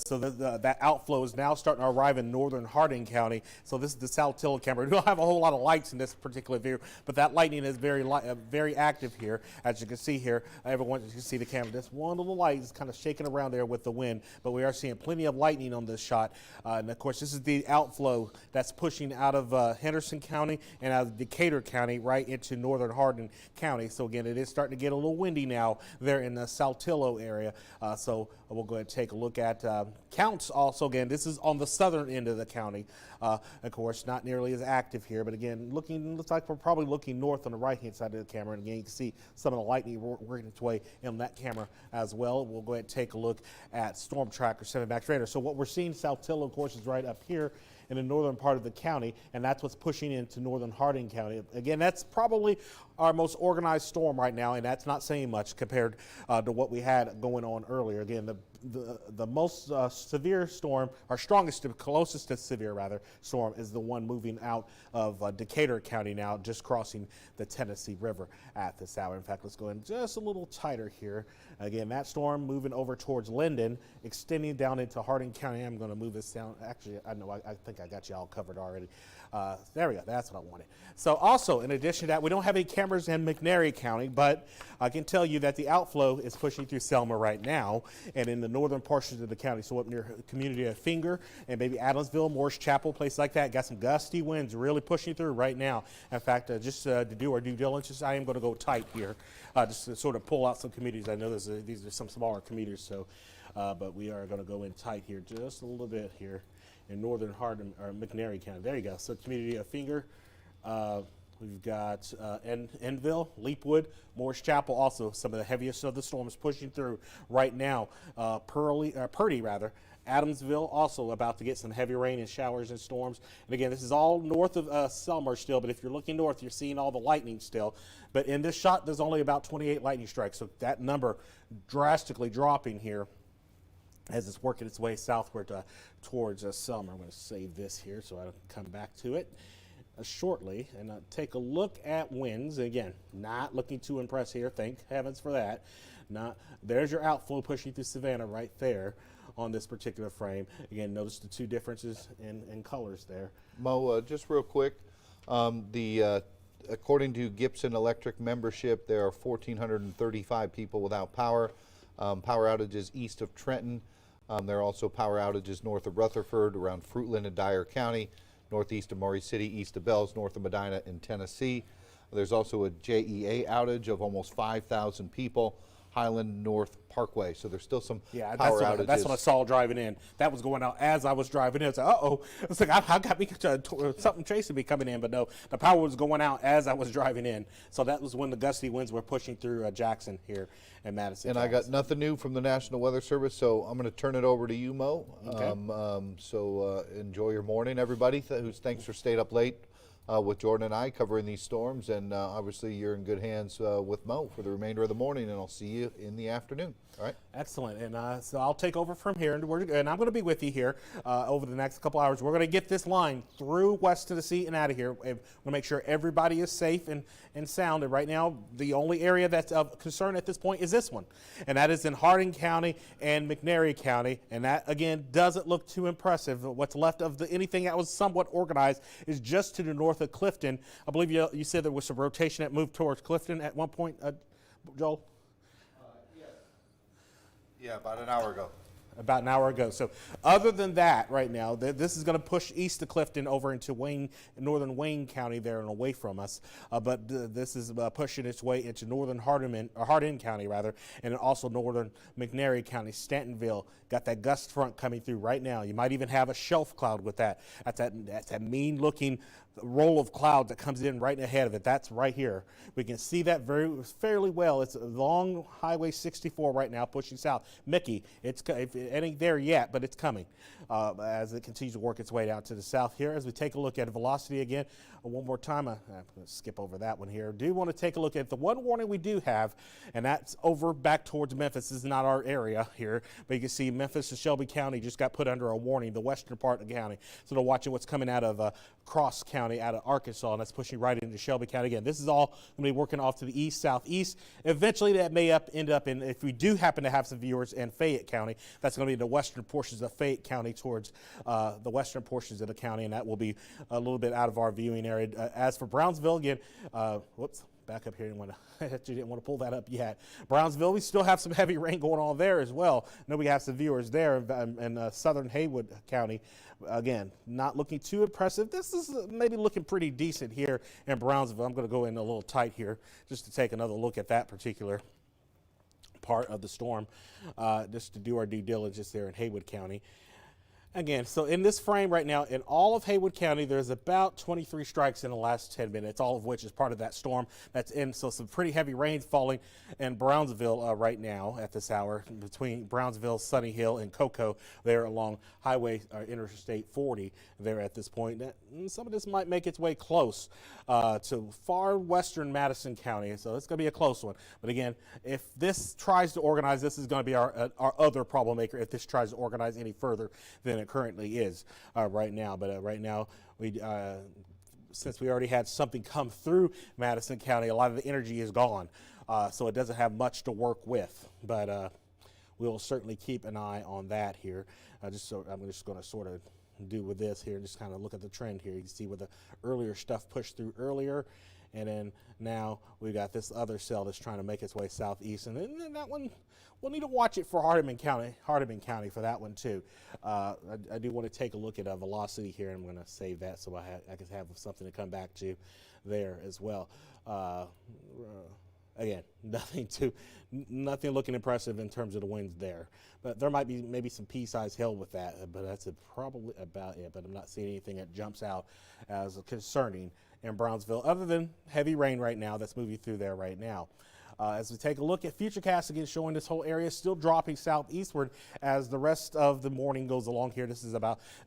so that outflow is now starting to arrive in northern Hardin County. So this is the Saltillo camera. We don't have a whole lot of lights in this particular view, but that lightning is very active here. As you can see here, everyone you can see the camera. This one little light is kind of shaking around there with the wind, but we are seeing plenty of lightning on this shot. And of course, this is the outflow that's pushing out of Henderson County and out of Decatur County right into northern Hardin County. So again, it is starting to get a little windy now there in the Saltillo area. So we'll go ahead and take a look at counts also. Again, this is on the southern end of the county. Of course, not nearly as active here, but again, looks like we're probably looking north on the right-hand side of the camera. And again, you can see some of the lightning working its way in that camera as well. We'll go ahead and take a look at Storm Tracker 7 Max Radar. So what we're seeing, Saltillo, of course, is right up here in the northern part of the county, and that's what's pushing into northern Hardin County. Again, that's probably our most organized storm right now, and that's not saying much compared to what we had going on earlier. Again, the most severe storm, our strongest, closest to severe rather, storm is the one moving out of Decatur County now, just crossing the Tennessee River at this hour. In fact, let's go in just a little tighter here. Again, that storm moving over towards Linden, extending down into Hardin County. I'm going to move this down. Actually, I know I think I got you all covered already. There we go. That's what I wanted. So also, in addition to that, we don't have any cameras in McNairy County, but I can tell you that the outflow is pushing through Selma right now and in the northern portions of the county. So up near the community of Finger and maybe Adamsville, Morris Chapel, places like that, got some gusty winds really pushing through right now. In fact, just to do our due diligence, I am going to go tight here just to sort of pull out some communities. I know these are some smaller communities, so but we are going to go in tight here just a little bit here in northern Hardin or McNairy County. There you go. So community of Finger. We've got Enville, Leapwood, Morris Chapel, also some of the heaviest of the storms pushing through right now. Purdy, Adamsville, also about to get some heavy rain and showers and storms. And again, this is all north of Selma still, but if you're looking north, you're seeing all the lightning still. But in this shot, there's only about 28 lightning strikes, so that number drastically dropping here as it's working its way southward towards Selma. I'm going to save this here so I don't come back to it shortly and take a look at winds. Again, not looking too impressed here, thank heavens for that. There's your outflow pushing through Savannah right there on this particular frame. Again, notice the two differences in colors there. Mo, just real quick, according to Gibson Electric membership, there are 1,435 people without power. Power outages east of Trenton. There are also power outages north of Rutherford, around Fruitland and Dyer County, northeast of Maury City, east of Bells, north of Medina in Tennessee. There's also a JEA outage of almost 5,000 people, Highland North Parkway. So there's still some power outages. That's what I saw driving in. That was going out as I was driving in. I was like, uh-oh. It's like, I got me something chasing me coming in, but no, the power was going out as I was driving in. So that was when the gusty winds were pushing through Jackson here in Madison. And I got nothing new from the National Weather Service, so I'm going to turn it over to you, Mo. Okay. Enjoy your morning, everybody. Thanks for staying up late with Jordan and I covering these storms, and obviously you're in good hands with Mo for the remainder of the morning, and I'll see you in the afternoon. All right. Excellent. And so I'll take over from here, and I'm going to be with you here over the next couple hours. We're going to get this line through West Tennessee and out of here. We're going to make sure everybody is safe and sound. And right now, the only area that's of concern at this point is this one, and that is in Hardin County and McNairy County. And that, again, doesn't look too impressive. What's left of anything that was somewhat organized is just to the north of Clifton. I believe you said there was some rotation that moved towards Clifton at one point, Joel? Yeah, about an hour ago. About an hour ago. So other than that, right now, this is going to push east of Clifton over into northern Wayne County there and away from us. But this is pushing its way into northern Hardin County, rather, and also northern McNairy County, Stantonville. Got that gust front coming through right now. You might even have a shelf cloud with that. That's that mean-looking roll of cloud that comes in right ahead of it. That's right here. We can see that fairly well. It's along Highway 64 right now, pushing south. Mickey, it ain't there yet, but it's coming as it continues to work its way down to the south here. As we take a look at velocity again, one more time, I'm going to skip over that one here. Do want to take a look at the one warning we do have, and that's over back towards Memphis. This is not our area here, but you can see Memphis and Shelby County just got put under a warning, the western part of the county. So they're watching what's coming out of Cross County, out of Arkansas, and that's pushing right into Shelby County. Again, this is all going to be working off to the east, southeast. Eventually, that may end up in, if we do happen to have some viewers in Fayette County, that's going to be the western portions of Fayette County towards the western portions of the county, and that will be a little bit out of our viewing area. As for Brownsville, again, whoops. Back up here, didn't want to pull that up yet. Brownsville, we still have some heavy rain going on there as well. I know we have some viewers there in southern Haywood County. Again, not looking too impressive. This is maybe looking pretty decent here in Brownsville. I'm going to go in a little tight here just to take another look at that particular part of the storm, just to do our due diligence there in Haywood County. Again, so in this frame right now, in all of Haywood County, there's about 23 strikes in the last 10 minutes, all of which is part of that storm that's in. So some pretty heavy rain falling in Brownsville right now at this hour, between Brownsville, Sunny Hill, and Cocoa there along Highway Interstate 40 there at this point. Some of this might make its way close to far western Madison County, so it's going to be a close one. But again, if this tries to organize, this is going to be our other problem maker if this tries to organize any further than it currently is right now. But right now, since we already had something come through Madison County, a lot of the energy is gone, so it doesn't have much to work with. But we'll certainly keep an eye on that here. I'm just going to sort of do with this here, just kind of look at the trend here. You can see where the earlier stuff pushed through earlier, and then now we got this other cell that's trying to make its way southeast, and then that one, we'll need to watch it for Hardeman County for that one too. I do want to take a look at velocity here. I'm going to save that so I can have something to come back to there as well. Again, nothing looking impressive in terms of the winds there, but there might be maybe some pea-sized hail with that, but that's probably about it. But I'm not seeing anything that jumps out as concerning in Brownsville, other than heavy rain right now that's moving through there right now. As we take a look at Futurecast, again, showing this whole area still dropping southeastward as the rest of the morning goes along here. This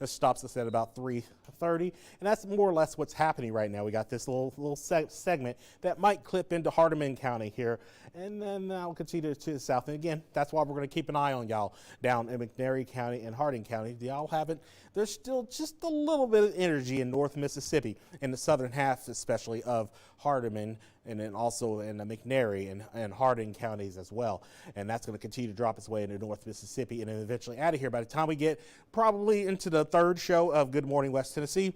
stops us at about 3:30, and that's more or less what's happening right now. We got this little segment that might clip into Hardeman County here, and then that'll continue to the south. And again, that's why we're going to keep an eye on y'all down in McNairy County and Harding County. Y'all haven't. There's still just a little bit of energy in North Mississippi, in the southern half especially of Hardeman, and then also in the McNairy and Harding counties as well. And that's going to continue to drop its way into North Mississippi and then eventually out of here. By the time we get probably into the third show of Good Morning West Tennessee,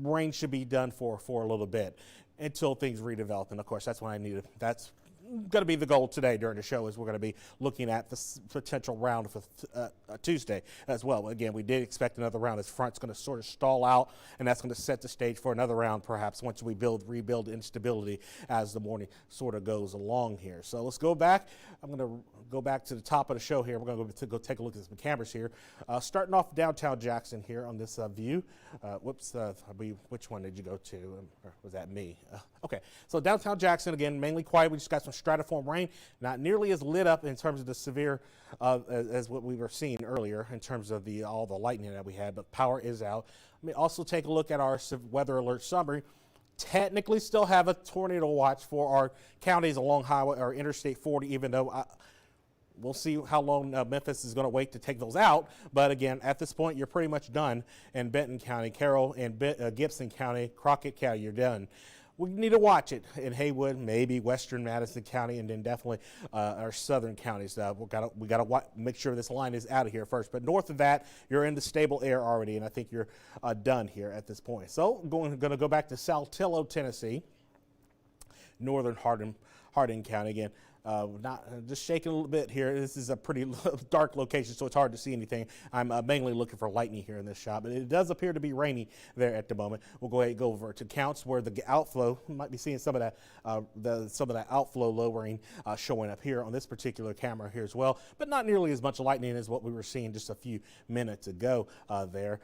rain should be done for a little bit until things redevelop. And of course, that's when that's going to be the goal today during the show, is we're going to be looking at the potential round for Tuesday as well. Again, we did expect another round. This front's going to sort of stall out, and that's going to set the stage for another round perhaps once we rebuild instability as the morning sort of goes along here. So let's go back. I'm going to go back to the top of the show here. We're going to go take a look at some cameras here. Starting off downtown Jackson here on this view. Which one did you go to? Or was that me? Okay, so downtown Jackson, again, mainly quiet. We just got some stratiform rain, not nearly as lit up in terms of the severe as what we were seeing earlier in terms of all the lightning that we had, but power is out. Let me also take a look at our weather alert summary. Technically still have a tornado watch for our counties along Highway or Interstate 40, even though we'll see how long Memphis is going to wait to take those out. But again, at this point, you're pretty much done in Benton County, Carroll, and Gibson County, Crockett County, you're done. We need to watch it in Haywood, maybe western Madison County, and then definitely our southern counties. We got to make sure this line is out of here first. But north of that, you're in the stable air already, and I think you're done here at this point. So going to go back to Saltillo, Tennessee, northern Harding County again. Just shaking a little bit here. This is a pretty dark location, so it's hard to see anything. I'm mainly looking for lightning here in this shot, but it does appear to be rainy there at the moment. We'll go ahead and go over to counts where the outflow, you might be seeing some of that outflow lowering showing up here on this particular camera here as well, but not nearly as much lightning as what we were seeing just a few minutes ago there.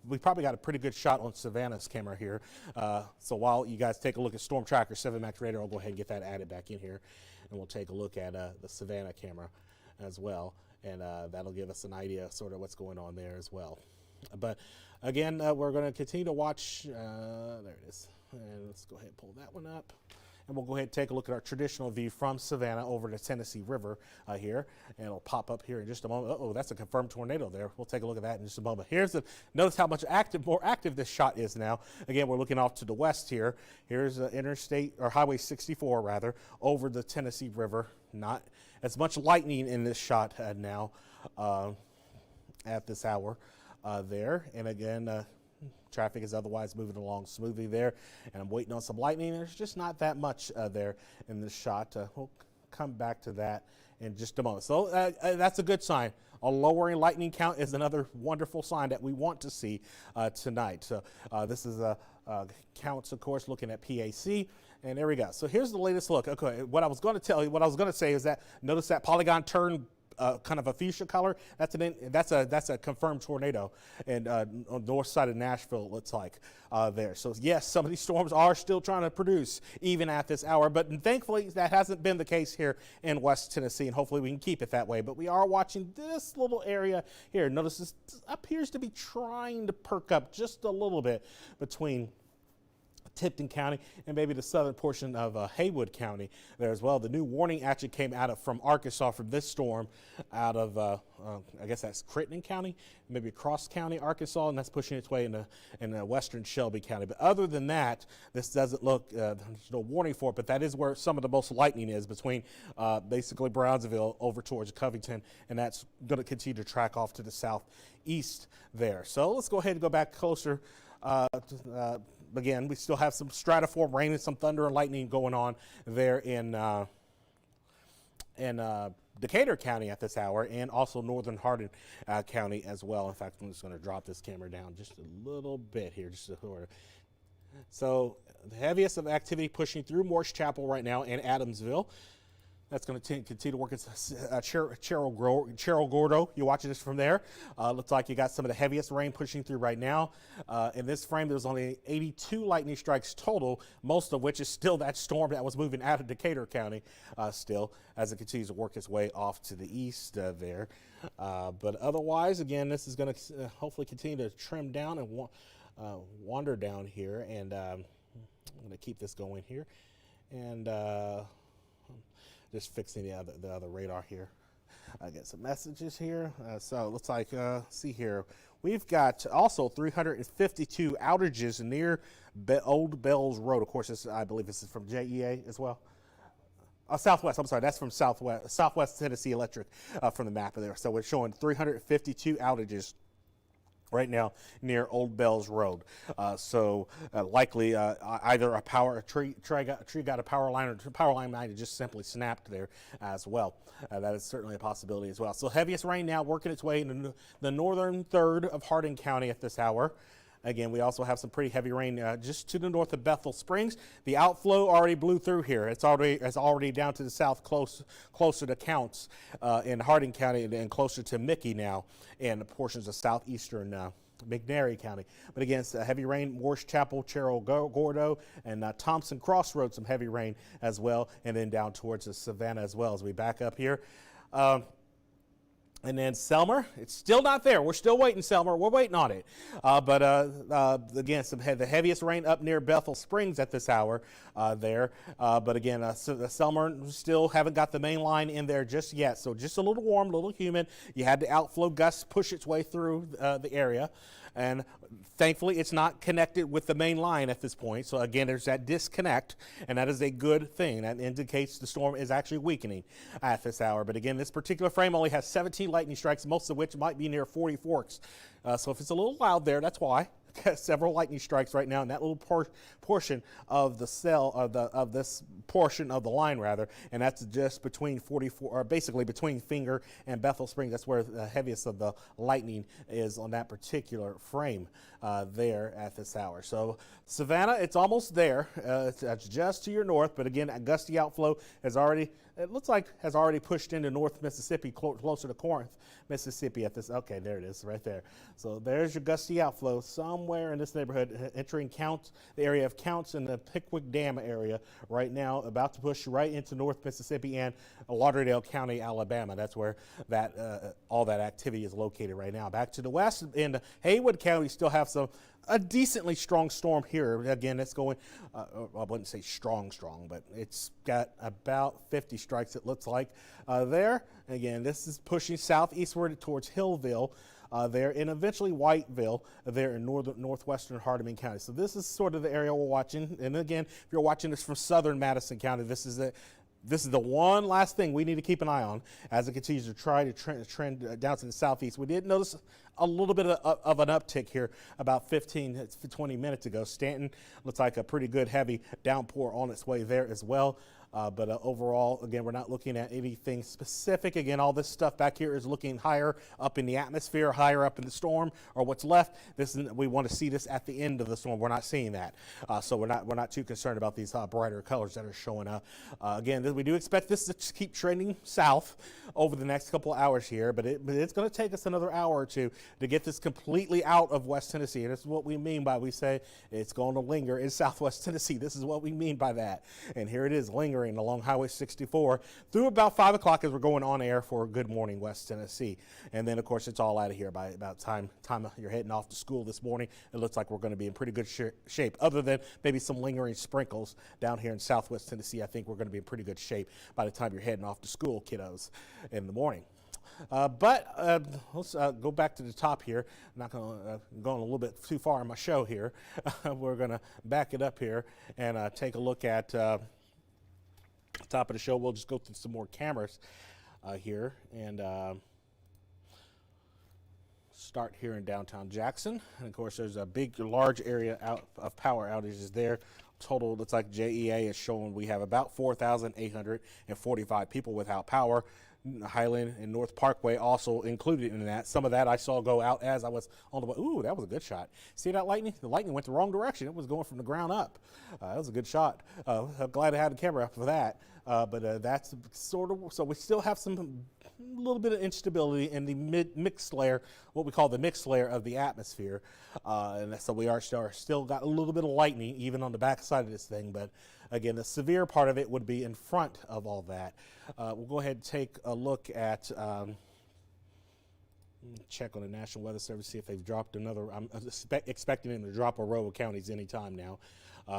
we probably got a pretty good shot on Savannah's camera here. So while you guys take a look at Storm Tracker 7 Max radar, I'll go ahead and get that added back in here, and we'll take a look at the Savannah camera as well, and that'll give us an idea of sort of what's going on there as well. But again, we're going to continue to watch. There it is. And let's go ahead and pull that one up. And we'll go ahead and take a look at our traditional view from Savannah over the Tennessee River here. And it'll pop up here in just a moment. Uh-oh, that's a confirmed tornado there. We'll take a look at that in just a moment. Notice how much more active this shot is now. Again, we're looking off to the west here. Here's Interstate, or Highway 64 rather, over the Tennessee River. Not as much lightning in this shot now at this hour there. And again, traffic is otherwise moving along smoothly there, and I'm waiting on some lightning. There's just not that much there in this shot. We'll come back to that in just a moment. So that's a good sign. A lowering lightning count is another wonderful sign that we want to see tonight. So this is counts, of course, looking at PAC. And there we go. So here's the latest look. Okay, what I was going to say is that notice that polygon turn kind of a fuchsia color. That's a confirmed tornado, and on the north side of Nashville, it looks like there. So yes, some of these storms are still trying to produce even at this hour, but thankfully that hasn't been the case here in West Tennessee, and hopefully we can keep it that way. But we are watching this little area here. Notice this appears to be trying to perk up just a little bit between Tipton County and maybe the southern portion of Haywood County there as well. The new warning actually came out from Arkansas from this storm out of I guess that's Crittenden County, maybe Cross County, Arkansas, and that's pushing its way into western Shelby County. But other than that, this doesn't look, there's no warning for it, but that is where some of the most lightning is, between basically Brownsville over towards Covington, and that's going to continue to track off to the southeast there. So let's go ahead and go back closer. Again, we still have some stratiform rain and some thunder and lightning going on there in Decatur County at this hour, and also northern Hardin County as well. In fact, I'm just going to drop this camera down just a little bit here. So the heaviest of activity pushing through Morse Chapel right now and Adamsville. That's going to continue to work as Cerro Gordo. You're watching this from there. Looks like you got some of the heaviest rain pushing through right now. In this frame, there's only 82 lightning strikes total, most of which is still that storm that was moving out of Decatur County still, as it continues to work its way off to the east there. But otherwise, again, this is going to hopefully continue to trim down and wander down here. And I'm going to keep this going here. And just fixing the other radar here. I get some messages here. So it looks like, see here, we've got also 352 outages near Old Bells Road. Of course, I believe this is from JEA as well. Southwest, I'm sorry, that's from Southwest Tennessee Electric from the map there. So we're showing 352 outages right now near Old Bells Road. Likely either a tree got a power line, or power line might have just simply snapped there as well. That is certainly a possibility as well. So heaviest rain now working its way into the northern third of Hardin County at this hour. Again, we also have some pretty heavy rain just to the north of Bethel Springs. The outflow already blew through here. It's already down to the south, closer to Counts in Hardin County, and closer to Mickey now in portions of southeastern McNairy County. But again, it's heavy rain, Morse Chapel, Cerro Gordo, and Thompson Crossroads, some heavy rain as well, and then down towards the Savannah as well as we back up here. And then Selmer, it's still not there. We're still waiting, Selmer. We're waiting on it. But again, the heaviest rain up near Bethel Springs at this hour there. But again, Selmer still haven't got the main line in there just yet. So just a little warm, a little humid. You had the outflow gusts push its way through the area. And thankfully, it's not connected with the main line at this point. So again, there's that disconnect, and that is a good thing. That indicates the storm is actually weakening at this hour. But again, this particular frame only has 17 lightning strikes, most of which might be near 40 Forks. So if it's a little loud there, that's why. Several lightning strikes right now in that little portion of the cell of this portion of the line rather, and that's just between 44, or basically between Finger and Bethel Springs. That's where the heaviest of the lightning is on that particular frame there at this hour. So Savannah, it's almost there. It's just to your north, but again, a gusty outflow has already, it looks like has already pushed into North Mississippi, closer to Corinth, Mississippi at this. Okay, there it is right there. So there's your gusty outflow somewhere in this neighborhood, entering the area of Counts and the Pickwick Dam area right now, about to push right into North Mississippi and Lauderdale County, Alabama. That's where that all that activity is located right now. Back to the west in Haywood County, still have a decently strong storm here. Again, it's going, I wouldn't say strong, but it's got about 50 strikes, it looks like, there. Again, this is pushing southeastward towards Hillville there, and eventually Whiteville there in northwestern Hardeman County. So this is sort of the area we're watching. And again, if you're watching this from southern Madison County, this is the one last thing we need to keep an eye on as it continues to try to trend down to the southeast. We did notice a little bit of an uptick here about 15 to 20 minutes ago. Stanton looks like a pretty good heavy downpour on its way there as well. But overall, again, we're not looking at anything specific. Again, all this stuff back here is looking higher up in the atmosphere, higher up in the storm, or what's left. We want to see this at the end of the storm. We're not seeing that, so we're not too concerned about these brighter colors that are showing up. Again, we do expect this to keep trending south over the next couple of hours here, but it's going to take us another hour or two to get this completely out of West Tennessee. And this is what we mean by we say it's going to linger in Southwest Tennessee. This is what we mean by that. And here it is lingering along Highway 64 through about 5 o'clock as we're going on air for Good Morning West Tennessee. And then, of course, it's all out of here by about time you're heading off to school this morning. It looks like we're going to be in pretty good shape, other than maybe some lingering sprinkles down here in Southwest Tennessee. I think we're going to be in pretty good shape by the time you're heading off to school, kiddos, in the morning. But let's go back to the top here. I'm not going to go a little bit too far in my show here. We're going to back it up here and take a look at top of the show. We'll just go through some more cameras here and start here in downtown Jackson. And of course, there's a large area of power outages there. Total, looks like JEA is showing we have about 4,845 people without power. Highland and North Parkway also included in that. Some of that I saw go out as I was on the way. Ooh, that was a good shot. See that lightning? The lightning went the wrong direction. It was going from the ground up. That was a good shot. I'm glad I had the camera up for that. But that's sort of, so we still have a little bit of instability in the mixed layer, what we call the mixed layer of the atmosphere. And so we are still got a little bit of lightning even on the back side of this thing. But again, the severe part of it would be in front of all that. We'll go ahead and take a look at, check on the National Weather Service, see if they've dropped another. I'm expecting them to drop a row of counties anytime now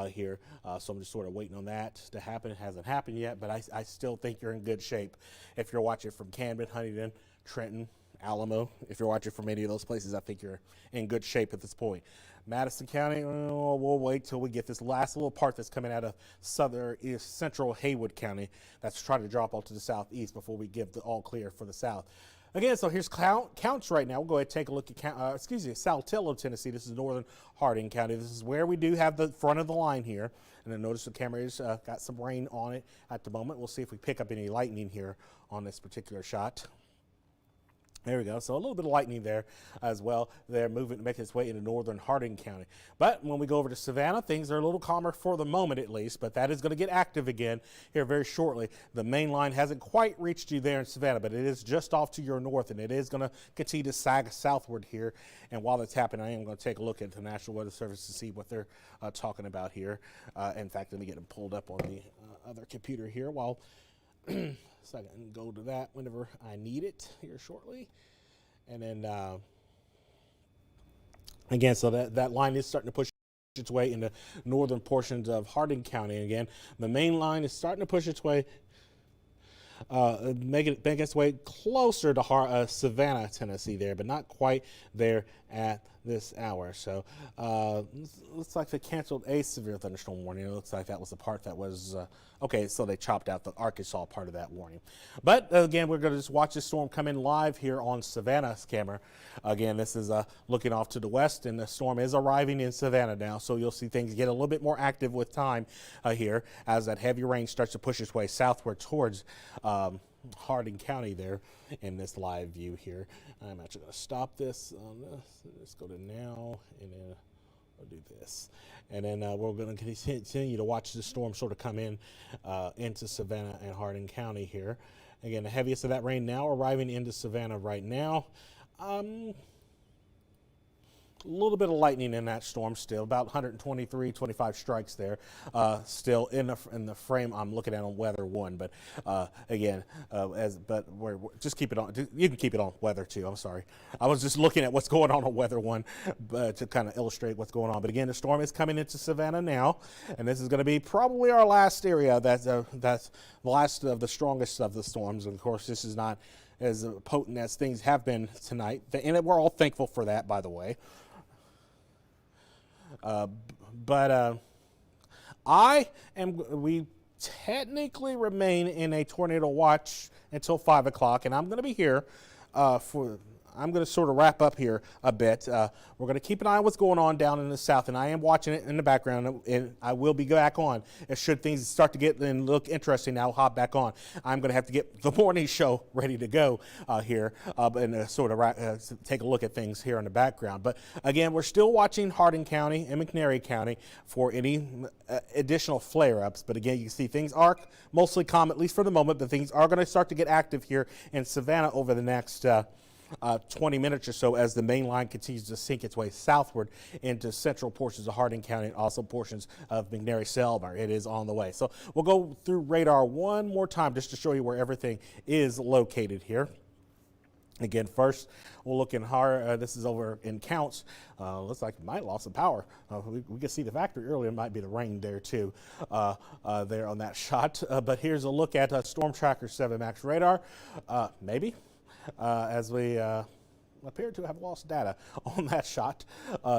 here. So I'm just sort of waiting on that to happen. It hasn't happened yet, but I still think you're in good shape. If you're watching from Camden, Huntington, Trenton, Alamo, if you're watching from any of those places, I think you're in good shape at this point. Madison County, we'll wait till we get this last little part that's coming out of central Haywood County that's trying to drop off to the southeast before we give the all clear for the south. Again, so here's counts right now. We'll go ahead and take a look at, Saltillo, Tennessee. This is northern Hardin County. This is where we do have the front of the line here. And then notice the camera's got some rain on it at the moment. We'll see if we pick up any lightning here on this particular shot. There we go. So a little bit of lightning there as well. They're making its way into northern Hardin County. But when we go over to Savannah, things are a little calmer for the moment at least, but that is going to get active again here very shortly. The main line hasn't quite reached you there in Savannah, but it is just off to your north, and it is going to continue to sag southward here. And while that's happening, I am going to take a look at the National Weather Service to see what they're talking about here. In fact, let me get them pulled up on the other computer here while so I can go to that whenever I need it here shortly. And then, again, so that line is starting to push its way into northern portions of Hardin County. Again, the main line is starting to push its way, make its way closer to Savannah, Tennessee there, but not quite there at this hour. So looks like they canceled a severe thunderstorm warning. It looks like that was the part that was okay, so they chopped out the Arkansas part of that warning. But again, we're going to just watch this storm come in live here on Savannah's camera. Again, this is looking off to the west, and the storm is arriving in Savannah now, so you'll see things get a little bit more active with time here as that heavy rain starts to push its way southward towards Hardin County there in this live view here. I'm actually going to stop this on this. Let's go to now, and then we'll do this. And then we're going to continue to watch the storm sort of come in into Savannah and Hardin County here. Again, the heaviest of that rain now arriving into Savannah right now. A little bit of lightning in that storm still, about 123, 25 strikes there, still in the frame I'm looking at on Weather 1. But again, we're just keep it on. You can keep it on Weather 2. I'm sorry. I was just looking at what's going on Weather 1 to kind of illustrate what's going on. But again, the storm is coming into Savannah now, and this is going to be probably our last area. That's the last of the strongest of the storms. And of course, this is not as potent as things have been tonight, and we're all thankful for that, by the way. We technically remain in a tornado watch until 5 o'clock, and I'm going to be here I'm going to sort of wrap up here a bit. We're going to keep an eye on what's going on down in the south, and I am watching it in the background, and I will be back on. And should things start to get and look interesting, I'll hop back on. I'm going to have to get the morning show ready to go here and sort of take a look at things here in the background. But again, we're still watching Hardin County and McNairy County for any additional flare-ups. But again, you can see things are mostly calm, at least for the moment, but things are going to start to get active here in Savannah over the next 20 minutes or so as the main line continues to sink its way southward into central portions of Hardin County and also portions of McNairy-Selmer. It is on the way. So we'll go through radar one more time just to show you where everything is located here. Again, first, we'll look in this is over in Counts. Looks like we might lost some power. We could see the factory earlier. It might be the rain there, too, there on that shot. But here's a look at Storm Tracker 7 Max radar. Maybe. As we appear to have lost data on that shot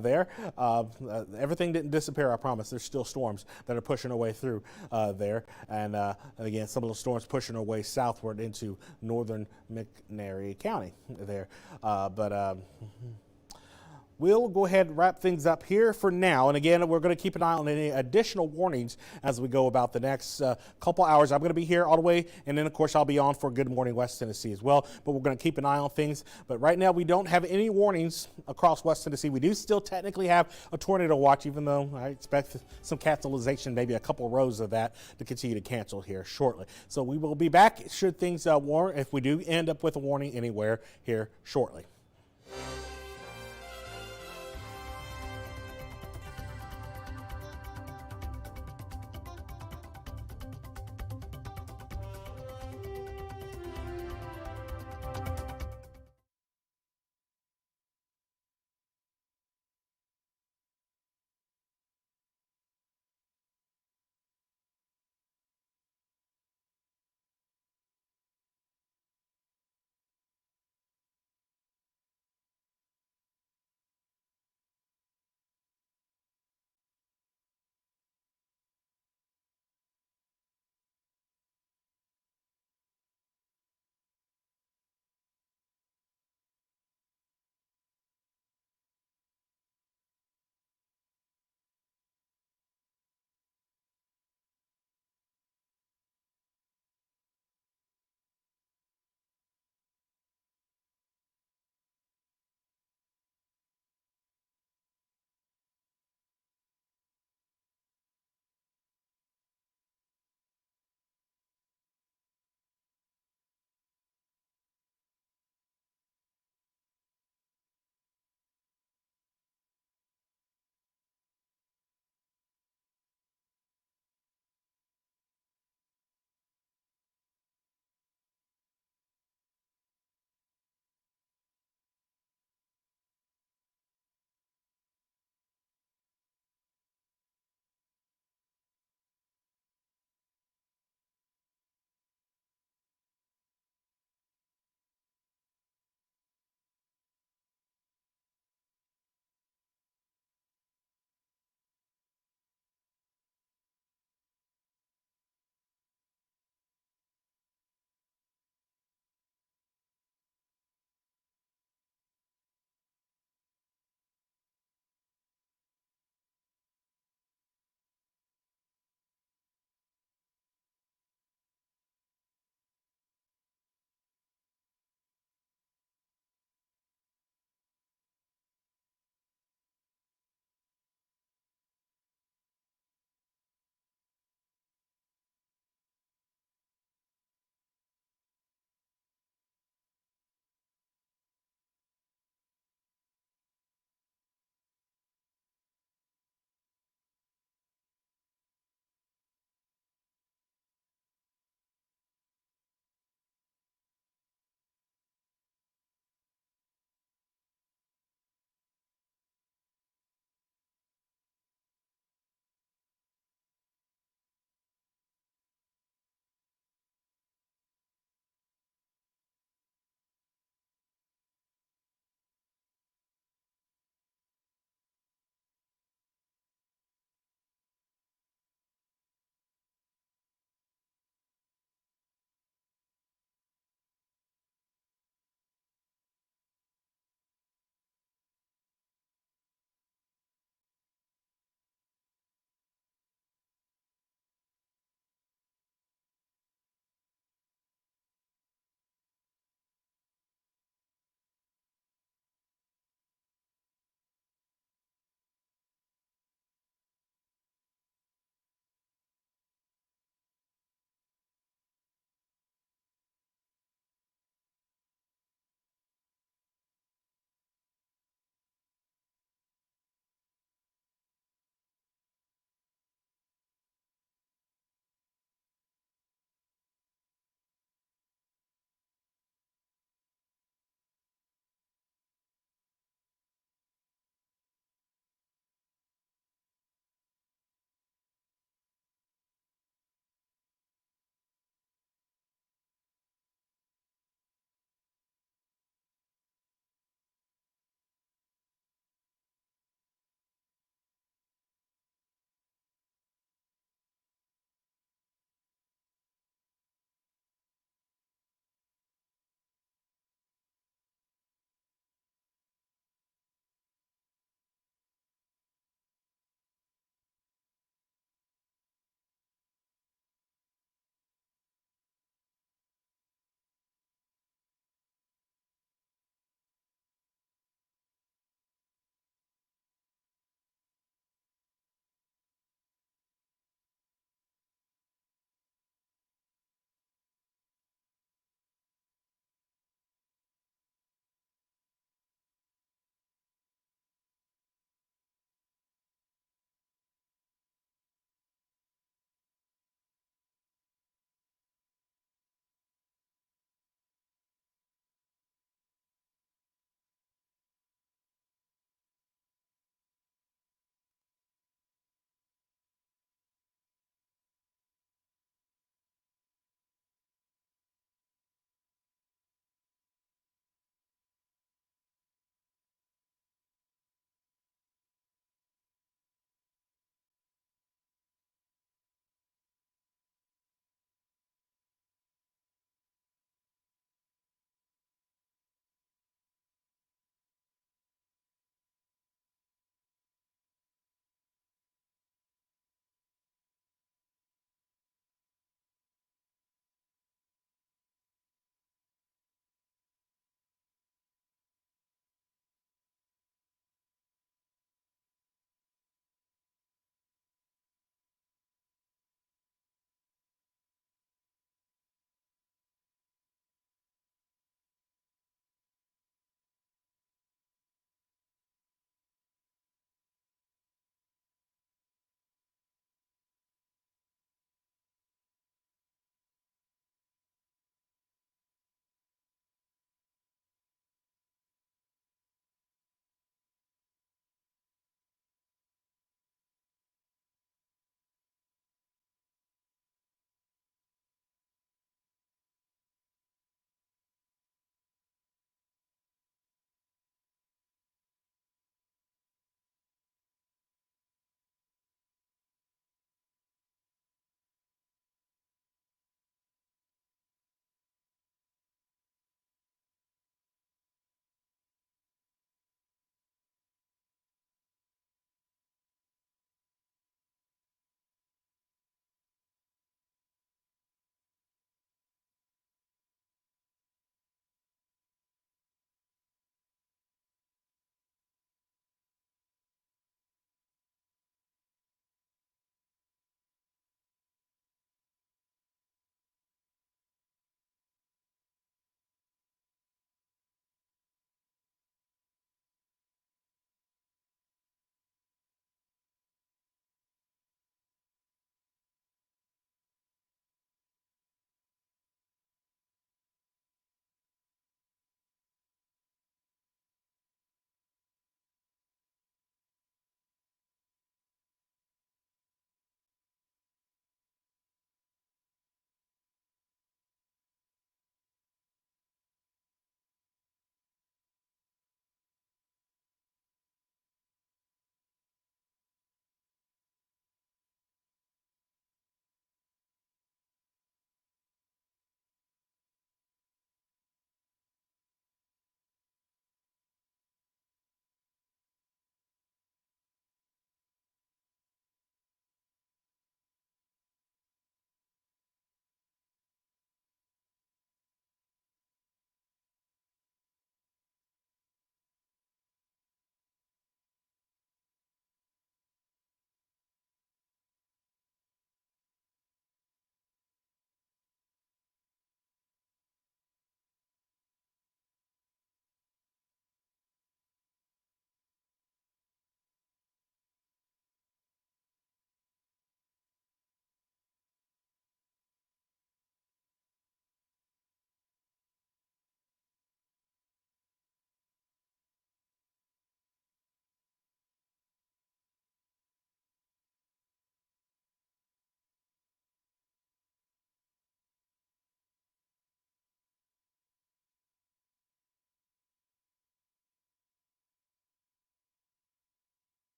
there. Everything didn't disappear, I promise. There's still storms that are pushing their way through there. And again, some of those storms pushing their way southward into northern McNairy County there. We'll go ahead and wrap things up here for now. And again, we're going to keep an eye on any additional warnings as we go about the next couple hours. I'm going to be here all the way, and then, of course, I'll be on for Good Morning West Tennessee as well. But we're going to keep an eye on things. But right now, we don't have any warnings across West Tennessee. We do still technically have a tornado watch, even though I expect some cancellation, maybe a couple rows of that to continue to cancel here shortly. So we will be back should things warrant, if we do end up with a warning anywhere here shortly.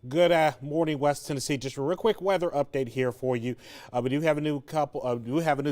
Good morning, West Tennessee. Just a real quick weather update here for you. We do have a new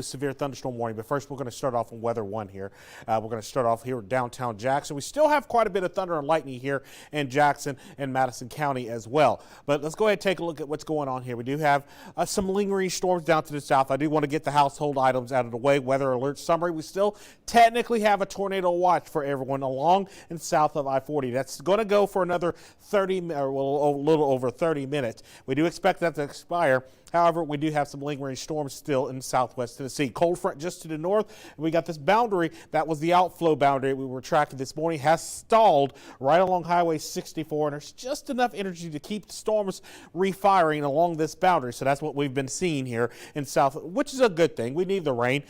severe thunderstorm warning, but first we're going to start off on weather one here. We're going to start off here at downtown Jackson. We still have quite a bit of thunder and lightning here in Jackson and Madison County as well. But let's go ahead and take a look at what's going on here. We do have some lingering storms down to the south. I do want to get the household items out of the way. Weather alert summary. We still technically have a tornado watch for everyone along and south of I-40. That's going to go for another 30 or a little over 30 minutes. We do expect that to expire. However, we do have some lingering storms still in southwest Tennessee. Cold front just to the north. And we got this boundary. That was the outflow boundary we were tracking this morning. Has stalled right along Highway 64. And there's just enough energy to keep storms refiring along this boundary. So that's what we've been seeing here in south, which is a good thing. We need the rain.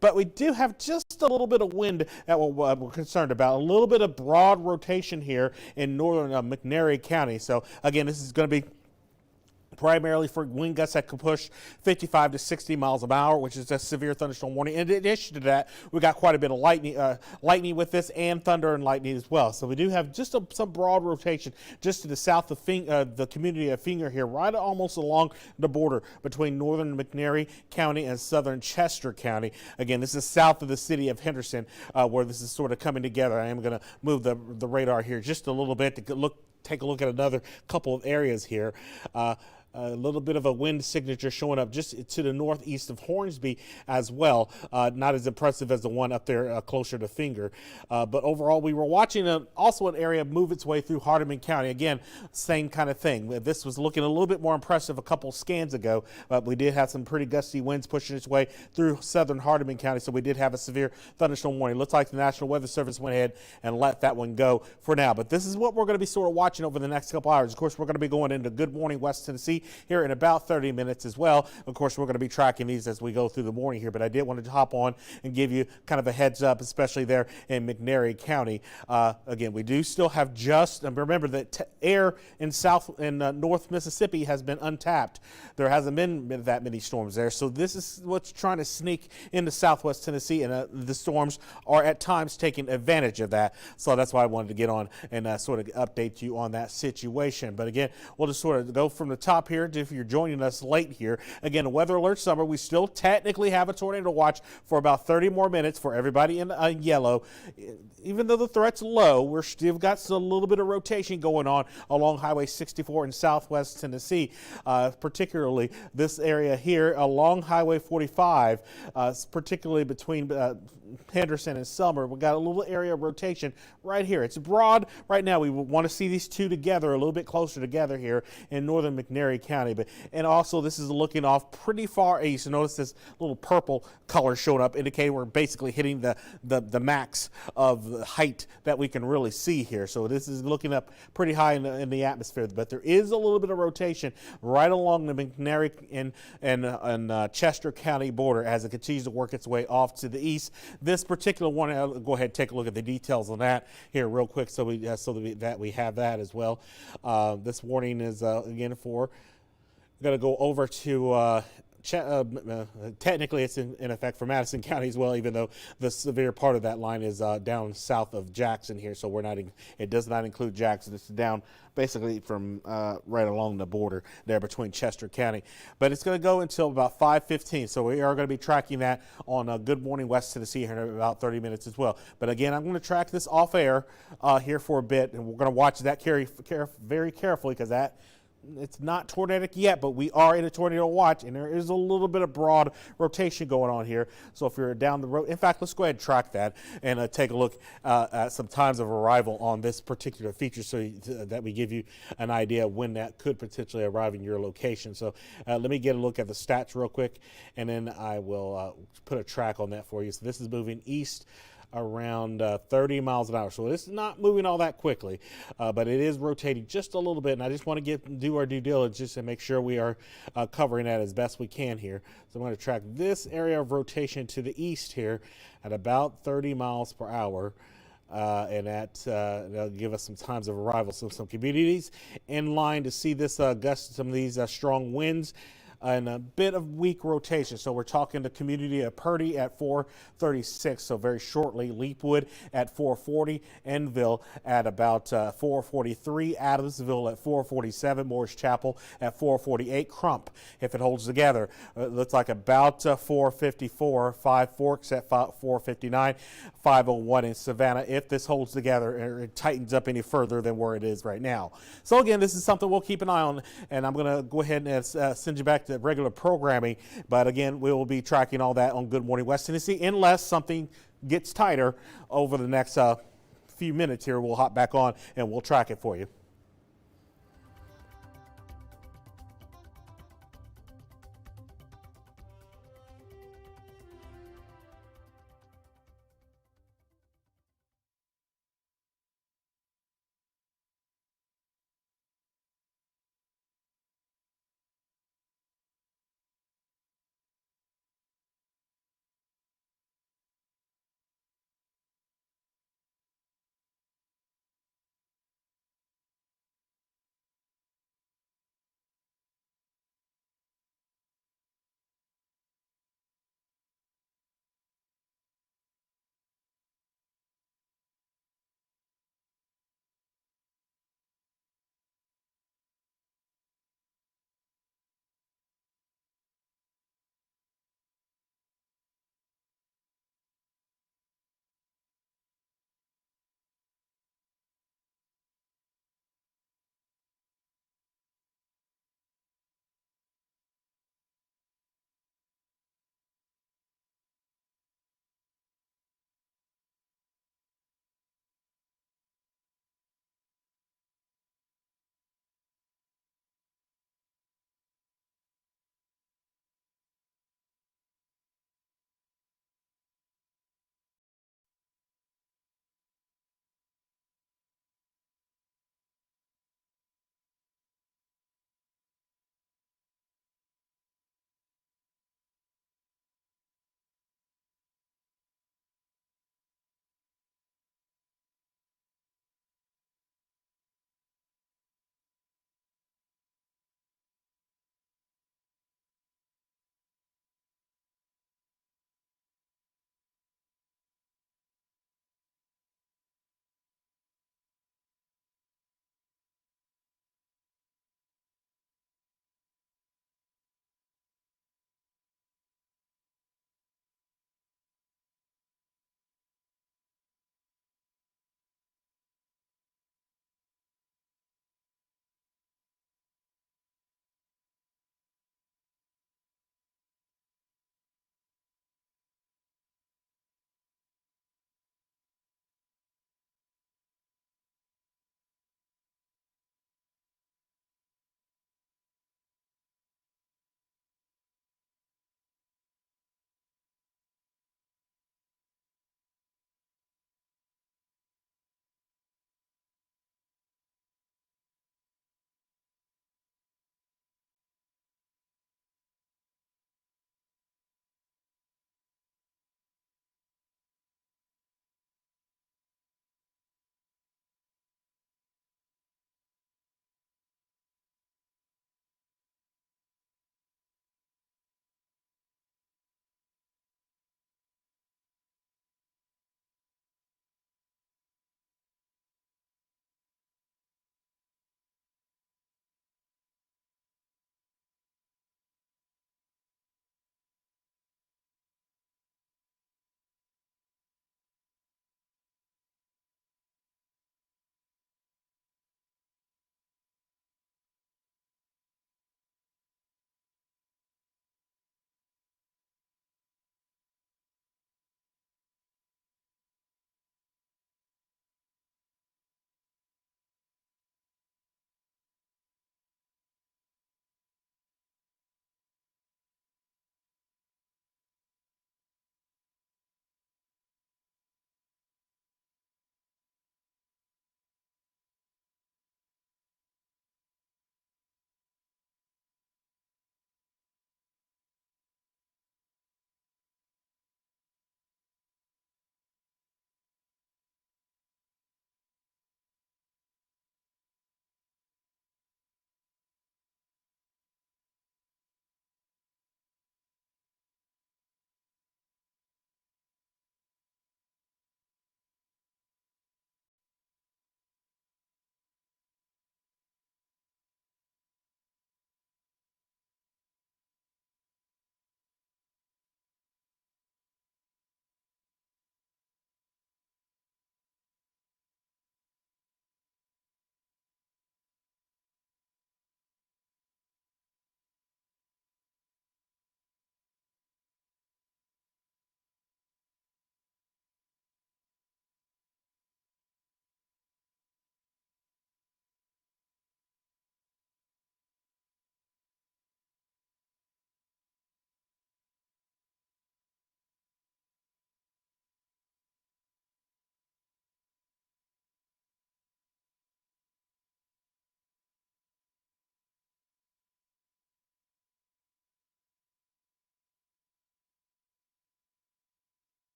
But we do have just a little bit of wind that we're concerned about. A little bit of broad rotation here in northern McNairy County. So again, this is going to be primarily for wind gusts that could push 55 to 60 miles an hour, which is a severe thunderstorm warning. And in addition to that, we got quite a bit of lightning with this, and thunder and lightning as well. So we do have just some broad rotation just to the south of the community of Finger here, right almost along the border between northern McNairy County and southern Chester County. Again, this is south of the city of Henderson, where this is sort of coming together. I am going to move the radar here just a little bit to take a look at another couple of areas here. A little bit of a wind signature showing up just to the northeast of Hornsby as well. Not as impressive as the one up there closer to Finger. But overall, we were watching also an area move its way through Hardeman County. Again, same kind of thing. This was looking a little bit more impressive a couple scans ago, but we did have some pretty gusty winds pushing its way through southern Hardeman County, so we did have a severe thunderstorm warning. Looks like the National Weather Service went ahead and let that one go for now. But this is what we're going to be sort of watching over the next couple hours. Of course, we're going to be going into Good Morning West Tennessee here in about 30 minutes as well. Of course, we're going to be tracking these as we go through the morning here, but I did want to hop on and give you kind of a heads up, especially there in McNairy County. Again, we do still have and remember that air in north Mississippi has been untapped. There hasn't been that many storms there, so this is what's trying to sneak into southwest Tennessee, and the storms are at times taking advantage of that. So that's why I wanted to get on and sort of update you on that situation. But again, we'll just sort of go from the top here. If you're joining us late here, again, a weather alert summer. We still technically have a tornado watch for about 30 more minutes for everybody in yellow. Even though the threat's low, we're still got a little bit of rotation going on along Highway 64 in southwest Tennessee, particularly this area here along Highway 45, particularly between Henderson and Summer. We got a little area of rotation right here. It's broad right now. We want to see these two together, a little bit closer together here in northern McNairy County. And also, this is looking off pretty far east. Notice this little purple color showing up, indicating we're basically hitting the max of the height that we can really see here. So this is looking up pretty high in the atmosphere. But there is a little bit of rotation right along the McNairy and Chester County border as it continues to work its way off to the east. This particular one, I'll go ahead and take a look at the details on that here real quick, so we have that as well. This warning is again for. We're going to go over to technically it's in effect for Madison County as well, even though the severe part of that line is down south of Jackson here. So it does not include Jackson. It's down basically from right along the border there between Chester County. But it's going to go until about 5:15. So we are going to be tracking that on Good Morning West Tennessee here in about 30 minutes as well. But again, I'm going to track this off air here for a bit, and we're going to watch that very carefully, because it's not tornadic yet, but we are in a tornado watch, and there is a little bit of broad rotation going on here. So if you're down the road, in fact, let's go ahead and track that and take a look at some times of arrival on this particular feature, so that we give you an idea of when that could potentially arrive in your location. So let me get a look at the stats real quick, and then I will put a track on that for you. So this is moving east around 30 miles an hour. So it's not moving all that quickly, but it is rotating just a little bit. And I just want to do our due diligence and make sure we are covering that as best we can here. So I'm going to track this area of rotation to the east here at about 30 miles per hour. And that'll give us some times of arrival. So some communities in line to see this some of these strong winds. and a bit of weak rotation. So we're talking the community of Purdy at 436. So very shortly, Leapwood at 440, Enville at about 443, Adamsville at 447, Morris Chapel at 448, Crump, if it holds together, looks like about 454, Five Forks at 459, 501 in Savannah, if this holds together or it tightens up any further than where it is right now. So again, this is something we'll keep an eye on, and I'm going to go ahead and send you back to regular programming. But again, we will be tracking all that on Good Morning West Tennessee unless something gets tighter over the next few minutes here. We'll hop back on and we'll track it for you.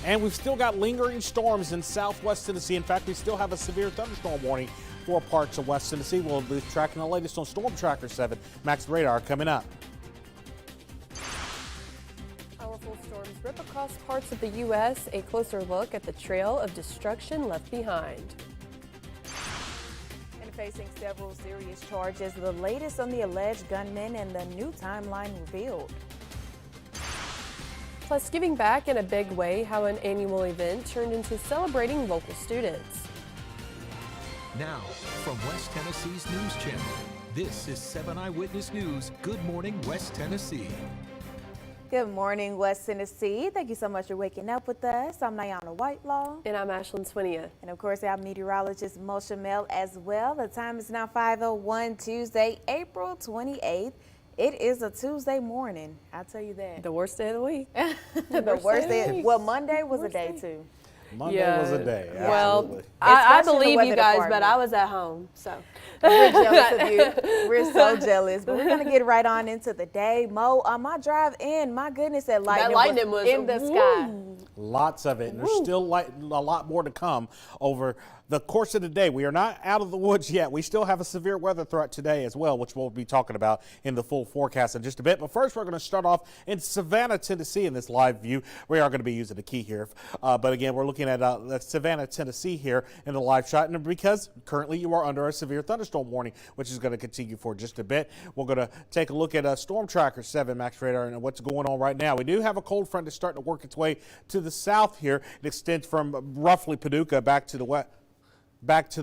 And we've still got lingering storms in southwest Tennessee. In fact, we still have a severe thunderstorm warning for parts of West Tennessee. We'll be tracking the latest on Storm Tracker 7 Max Radar coming up. Powerful storms rip across parts of the U.S. A closer look at the trail of destruction left behind. And facing several serious charges, the latest on the alleged gunman and the new timeline revealed. Plus, giving back in a big way, how an annual event turned into celebrating local students. Now, from West Tennessee's News Channel, this is 7 Eyewitness News. Good morning, West Tennessee. Good morning, West Tennessee. Thank you so much for waking up with us. I'm Nyana Whitelaw. And I'm Ashlyn Swinia. And of course, our meteorologist, Moshe Mel, as well. The time is now 5:01, Tuesday, April 28th. It is a Tuesday morning, I'll tell you that. The worst day of the week. The worst day. Well, Monday was a day too. Monday was a day. Well, Absolutely. I Especially the believe weather you guys, department. but I was at home, so. We're jealous of you. We're so jealous. But we're going to get right on into the day. Mo, on my drive in, my goodness, that lightning was in the sky. Lots of it, and there's still a lot more to come over the course of the day. We are not out of the woods yet. We still have a severe weather threat today as well, which we'll be talking about in the full forecast in just a bit. But first, we're going to start off in Savannah, Tennessee in this live view. We are going to be using the key here. But again, we're looking at Savannah, Tennessee here in the live shot. And because currently you are under a severe thunderstorm warning, which is going to continue for just a bit, we're going to take a look at Storm Tracker 7 Max Radar and what's going on right now. We do have a cold front that's starting to work its way to the south here. It extends from roughly Paducah back to the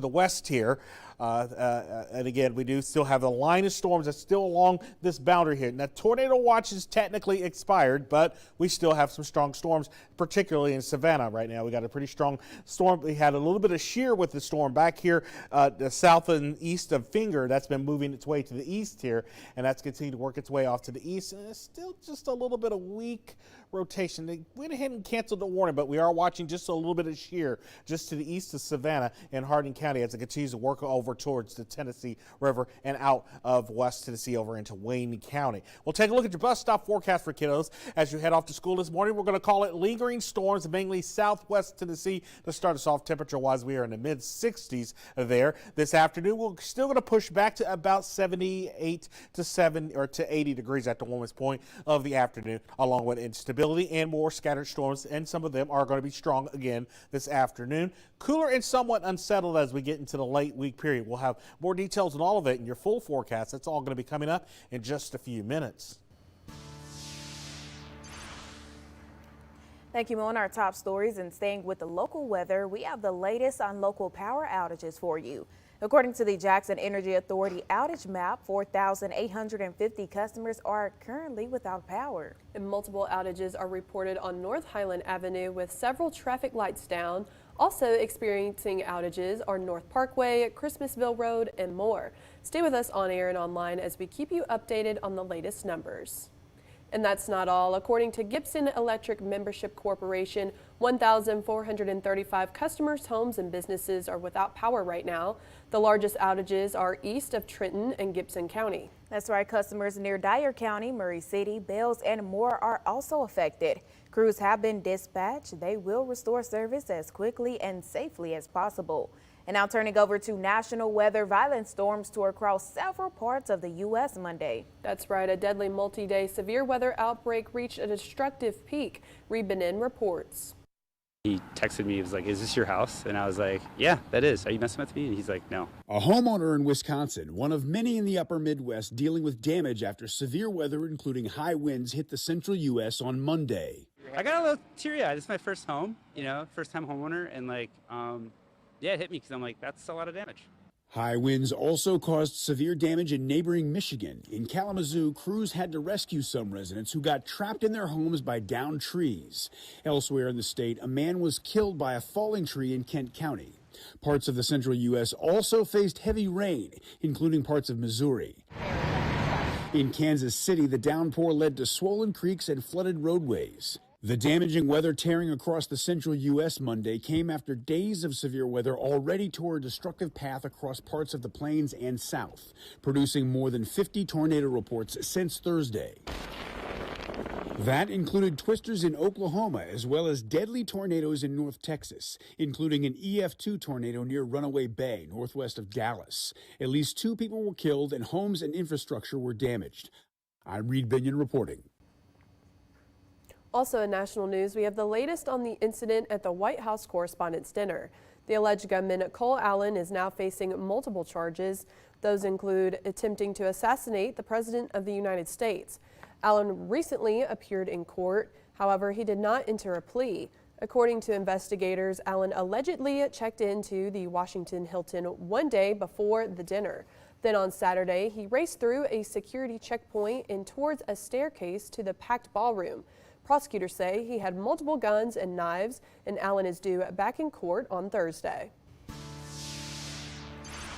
west here. And again, we do still have a line of storms that's still along this boundary here. Now, tornado watch is technically expired, but we still have some strong storms, particularly in Savannah right now. We got a pretty strong storm. We had a little bit of shear with the storm back here, the south and east of Finger. That's been moving its way to the east here, and that's continued to work its way off to the east. And it's still just a little bit of weak rotation. They went ahead and canceled the warning, but we are watching just a little bit of shear just to the east of Savannah and Hardin County as it continues to work over towards the Tennessee River and out of West Tennessee over into Wayne County. We'll take a look at your bus stop forecast for kiddos as you head off to school this morning. We're going to call it lingering storms, mainly southwest Tennessee. To start us off temperature-wise, we are in the mid-60s there. This afternoon, we're still going to push back to about 78 to 80 degrees at the warmest point of the afternoon, along with instability and more scattered storms, and some of them are going to be strong again this afternoon. Cooler and somewhat unsettled as we get into the late week period. We'll have more details on all of it in your full forecast. That's all going to be coming up in just a few minutes. Thank you, Mo. On our top stories and staying with the local weather, we have the latest on local power outages for you. According to the Jackson Energy Authority outage map, 4,850 customers are currently without power. And multiple outages are reported on North Highland Avenue with several traffic lights down. Also experiencing outages are North Parkway, Christmasville Road, and more. Stay with us on air and online as we keep you updated on the latest numbers. And that's not all. According to Gibson Electric Membership Corporation, 1,435 customers, homes, and businesses are without power right now. The largest outages are east of Trenton and Gibson County. That's right. Customers near Dyer County, Murray City, Bells, and more are also affected. Crews have been dispatched. They will restore service as quickly and safely as possible. And now turning over to national weather, violent storms tore across several parts of the U.S. Monday. That's right. A deadly multi-day severe weather outbreak reached a destructive peak. Reed Benin reports. He texted me, he was like, "Is this your house?" And I was like, "Yeah, that is. Are you messing with me?" And he's like, "No." A homeowner in Wisconsin, one of many in the upper Midwest dealing with damage after severe weather, including high winds, hit the central U.S. on Monday. I got a little teary-eyed. It's my first home, first time homeowner. And yeah, it hit me because I'm like, that's a lot of damage. High winds also caused severe damage in neighboring Michigan. In Kalamazoo, crews had to rescue some residents who got trapped in their homes by downed trees. Elsewhere in the state, a man was killed by a falling tree in Kent County. Parts of the central U.S. also faced heavy rain, including parts of Missouri. In Kansas City, the downpour led to swollen creeks and flooded roadways. The damaging weather tearing across the central U.S. Monday came after days of severe weather already tore a destructive path across parts of the plains and south, producing more than 50 tornado reports since Thursday. That included twisters in Oklahoma as well as deadly tornadoes in North Texas, including an EF2 tornado near Runaway Bay, northwest of Dallas. At least 2 people were killed and homes and infrastructure were damaged. I'm Reed Binion reporting. Also in national news, we have the latest on the incident at the White House Correspondents' Dinner. The alleged gunman Cole Allen is now facing multiple charges. Those include attempting to assassinate the President of the United States. Allen recently appeared in court. However, he did not enter a plea. According to investigators, Allen allegedly checked into the Washington Hilton one day before the dinner. Then on Saturday, he raced through a security checkpoint and towards a staircase to the packed ballroom. Prosecutors say he had multiple guns and knives, and Allen is due back in court on Thursday.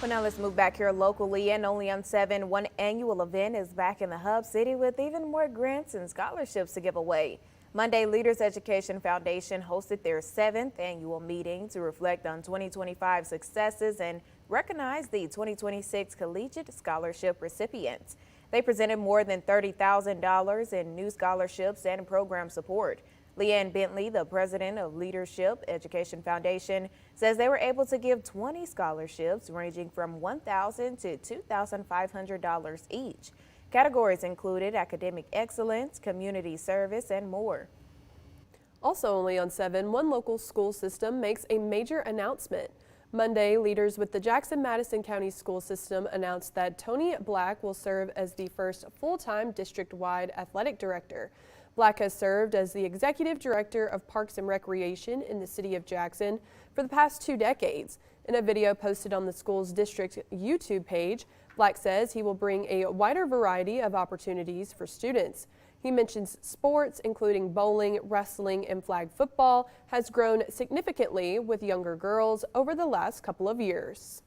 Well, now let's move back here locally, and only on 7, one annual event is back in the Hub City with even more grants and scholarships to give away. Monday, Leaders Education Foundation hosted their 7th annual meeting to reflect on 2025 successes and recognize the 2026 Collegiate Scholarship recipients. They presented more than $30,000 in new scholarships and program support. Leanne Bentley, the president of Leadership Education Foundation, says they were able to give 20 scholarships ranging from $1,000 to $2,500 each. Categories included academic excellence, community service, and more. Also only on 7, one local school system makes a major announcement. Monday, leaders with the Jackson-Madison County School System announced that Tony Black will serve as the first full-time district-wide athletic director. Black has served as the executive director of Parks and Recreation in the city of Jackson for the past 2 decades. In a video posted on the school's district YouTube page, Black says he will bring a wider variety of opportunities for students. He mentions sports, including bowling, wrestling, and flag football, has grown significantly with younger girls over the last couple of years.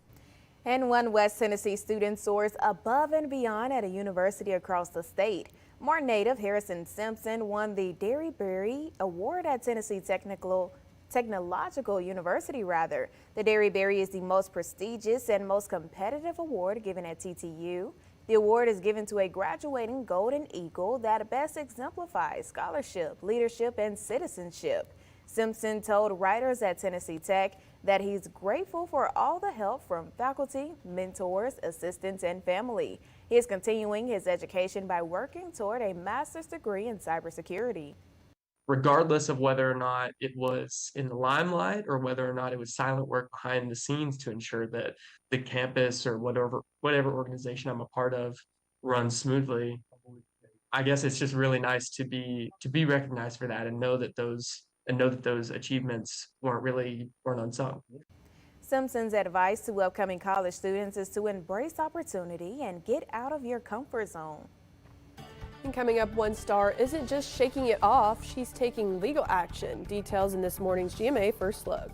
And one West Tennessee student soars above and beyond at a university across the state. Martin native Harrison Simpson won the Derry Berry Award at Tennessee Technological University. The Derry Berry is the most prestigious and most competitive award given at TTU. The award is given to a graduating Golden Eagle that best exemplifies scholarship, leadership, and citizenship. Simpson told writers at Tennessee Tech that he's grateful for all the help from faculty, mentors, assistants, and family. He is continuing his education by working toward a master's degree in cybersecurity. Regardless of whether or not it was in the limelight or whether or not it was silent work behind the scenes to ensure that the campus or whatever organization I'm a part of runs smoothly, I guess it's just really nice to be recognized for that and know that those achievements weren't unsung. Simpson's advice to upcoming college students is to embrace opportunity and get out of your comfort zone. And coming up, one star isn't just shaking it off, she's taking legal action. Details in this morning's GMA First Look.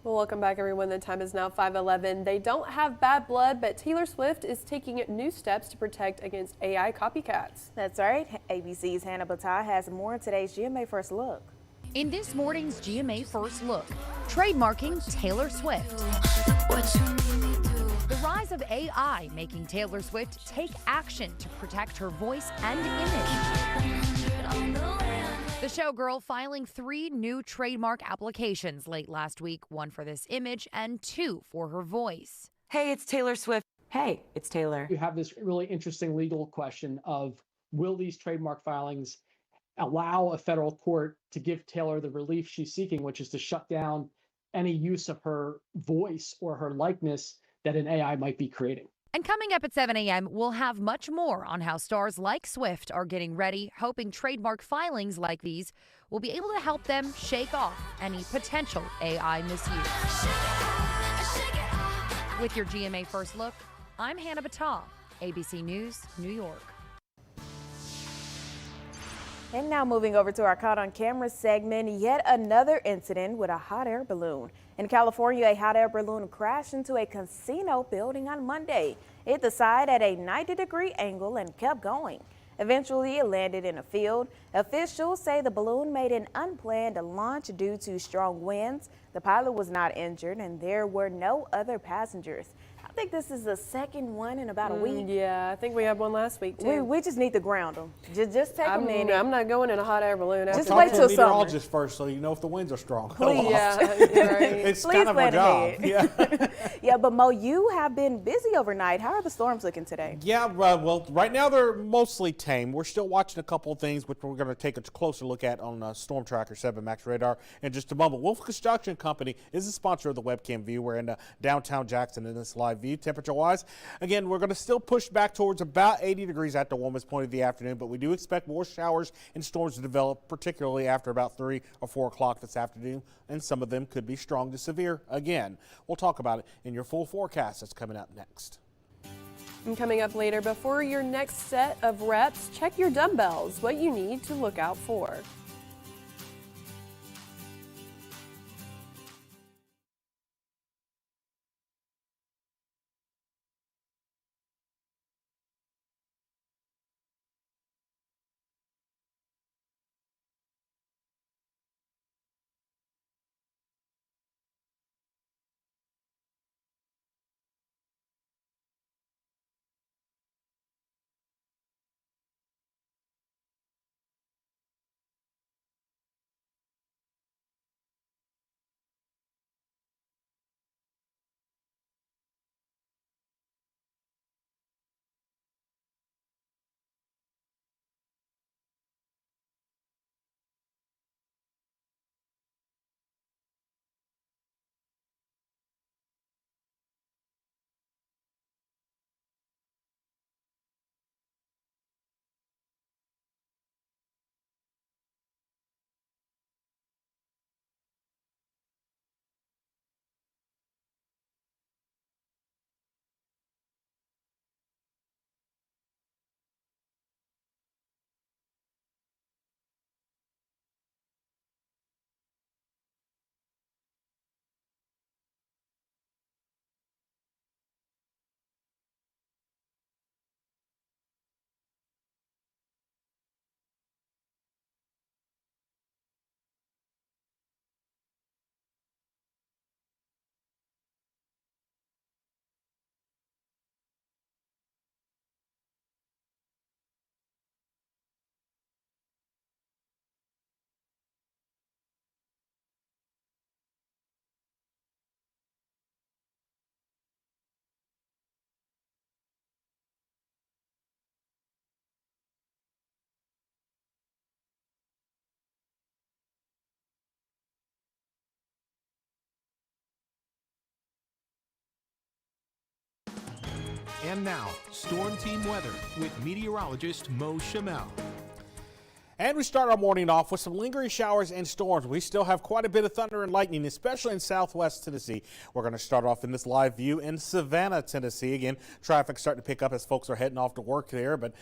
Well, welcome back, everyone. The time is now 5:11. They don't have bad blood, but Taylor Swift is taking new steps to protect against AI copycats. That's right. ABC's Hannah Battah has more in today's GMA First Look. In this morning's GMA First Look, trademarking Taylor Swift. The rise of AI making Taylor Swift take action to protect her voice and image. The showgirl filing 3 new trademark applications late last week, 1 for this image and 2 for her voice. Hey, it's Taylor Swift. Hey, it's Taylor. You have this really interesting legal question of, will these trademark filings allow a federal court to give Taylor the relief she's seeking, which is to shut down any use of her voice or her likeness that an AI might be creating. And coming up at 7 a.m., we'll have much more on how stars like Swift are getting ready, hoping trademark filings like these will be able to help them shake off any potential AI misuse. With your GMA First Look, I'm Hannah Battah, ABC News, New York. And now moving over to our Caught on Camera segment, yet another incident with a hot air balloon. In California, a hot air balloon crashed into a casino building on Monday. It hit the side at a 90-degree angle and kept going. Eventually, it landed in a field. Officials say the balloon made an unplanned launch due to strong winds. The pilot was not injured, and there were no other passengers. I think this is the second one in about a week. Yeah, I think we had one last week, too. We just need to ground them. Just take a minute. I'm not going in a hot air balloon. Just after wait that. till summer. Meteorologist first, so you know if the winds are strong. Please. Yeah, you're right. It's Please kind of our plan job. ahead. Yeah. Yeah, but Mo, you have been busy overnight. How are the storms looking today? Yeah, well, right now they're mostly tame. We're still watching a couple of things, which we're going to take a closer look at on Storm Tracker 7 Max radar in just a moment. Wolf Construction Company is a sponsor of the webcam view. We're in downtown Jackson in this live view. Temperature-wise, again, we're going to still push back towards about 80 degrees at the warmest point of the afternoon, but we do expect more showers and storms to develop, particularly after about 3 or 4 o'clock this afternoon, and some of them could be strong to severe again. We'll talk about it in your full forecast that's coming up next. And coming up later, before your next set of reps, check your dumbbells, what you need to look out for. And now, Storm Team Weather with meteorologist Mo Shamel. And we start our morning off with some lingering showers and storms. We still have quite a bit of thunder and lightning, especially in southwest Tennessee. We're going to start off in this live view in Savannah, Tennessee. Again, traffic starting to pick up as folks are heading off to work there. But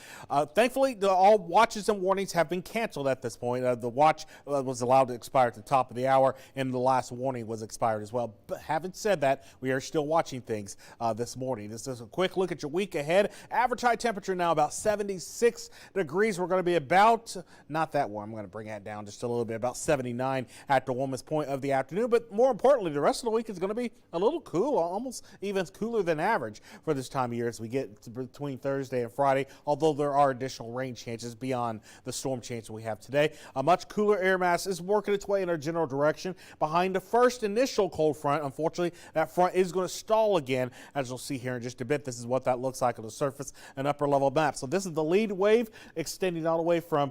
thankfully, all watches and warnings have been canceled at this point. The watch was allowed to expire at the top of the hour, and the last warning was expired as well. But having said that, we are still watching things this morning. This is a quick look at your week ahead. Average high temperature now about 76 degrees. We're going to be about not that warm. I'm going to bring that down just a little bit, about 79 at the warmest point of the afternoon. But more importantly, the rest of the week is going to be a little cool, almost even cooler than average for this time of year as we get to between Thursday and Friday, although there are additional rain chances beyond the storm chance we have today. A much cooler air mass is working its way in our general direction behind the first initial cold front. Unfortunately, that front is going to stall again, as you'll see here in just a bit. This is what that looks like on the surface and upper level map. So this is the lead wave extending all the way from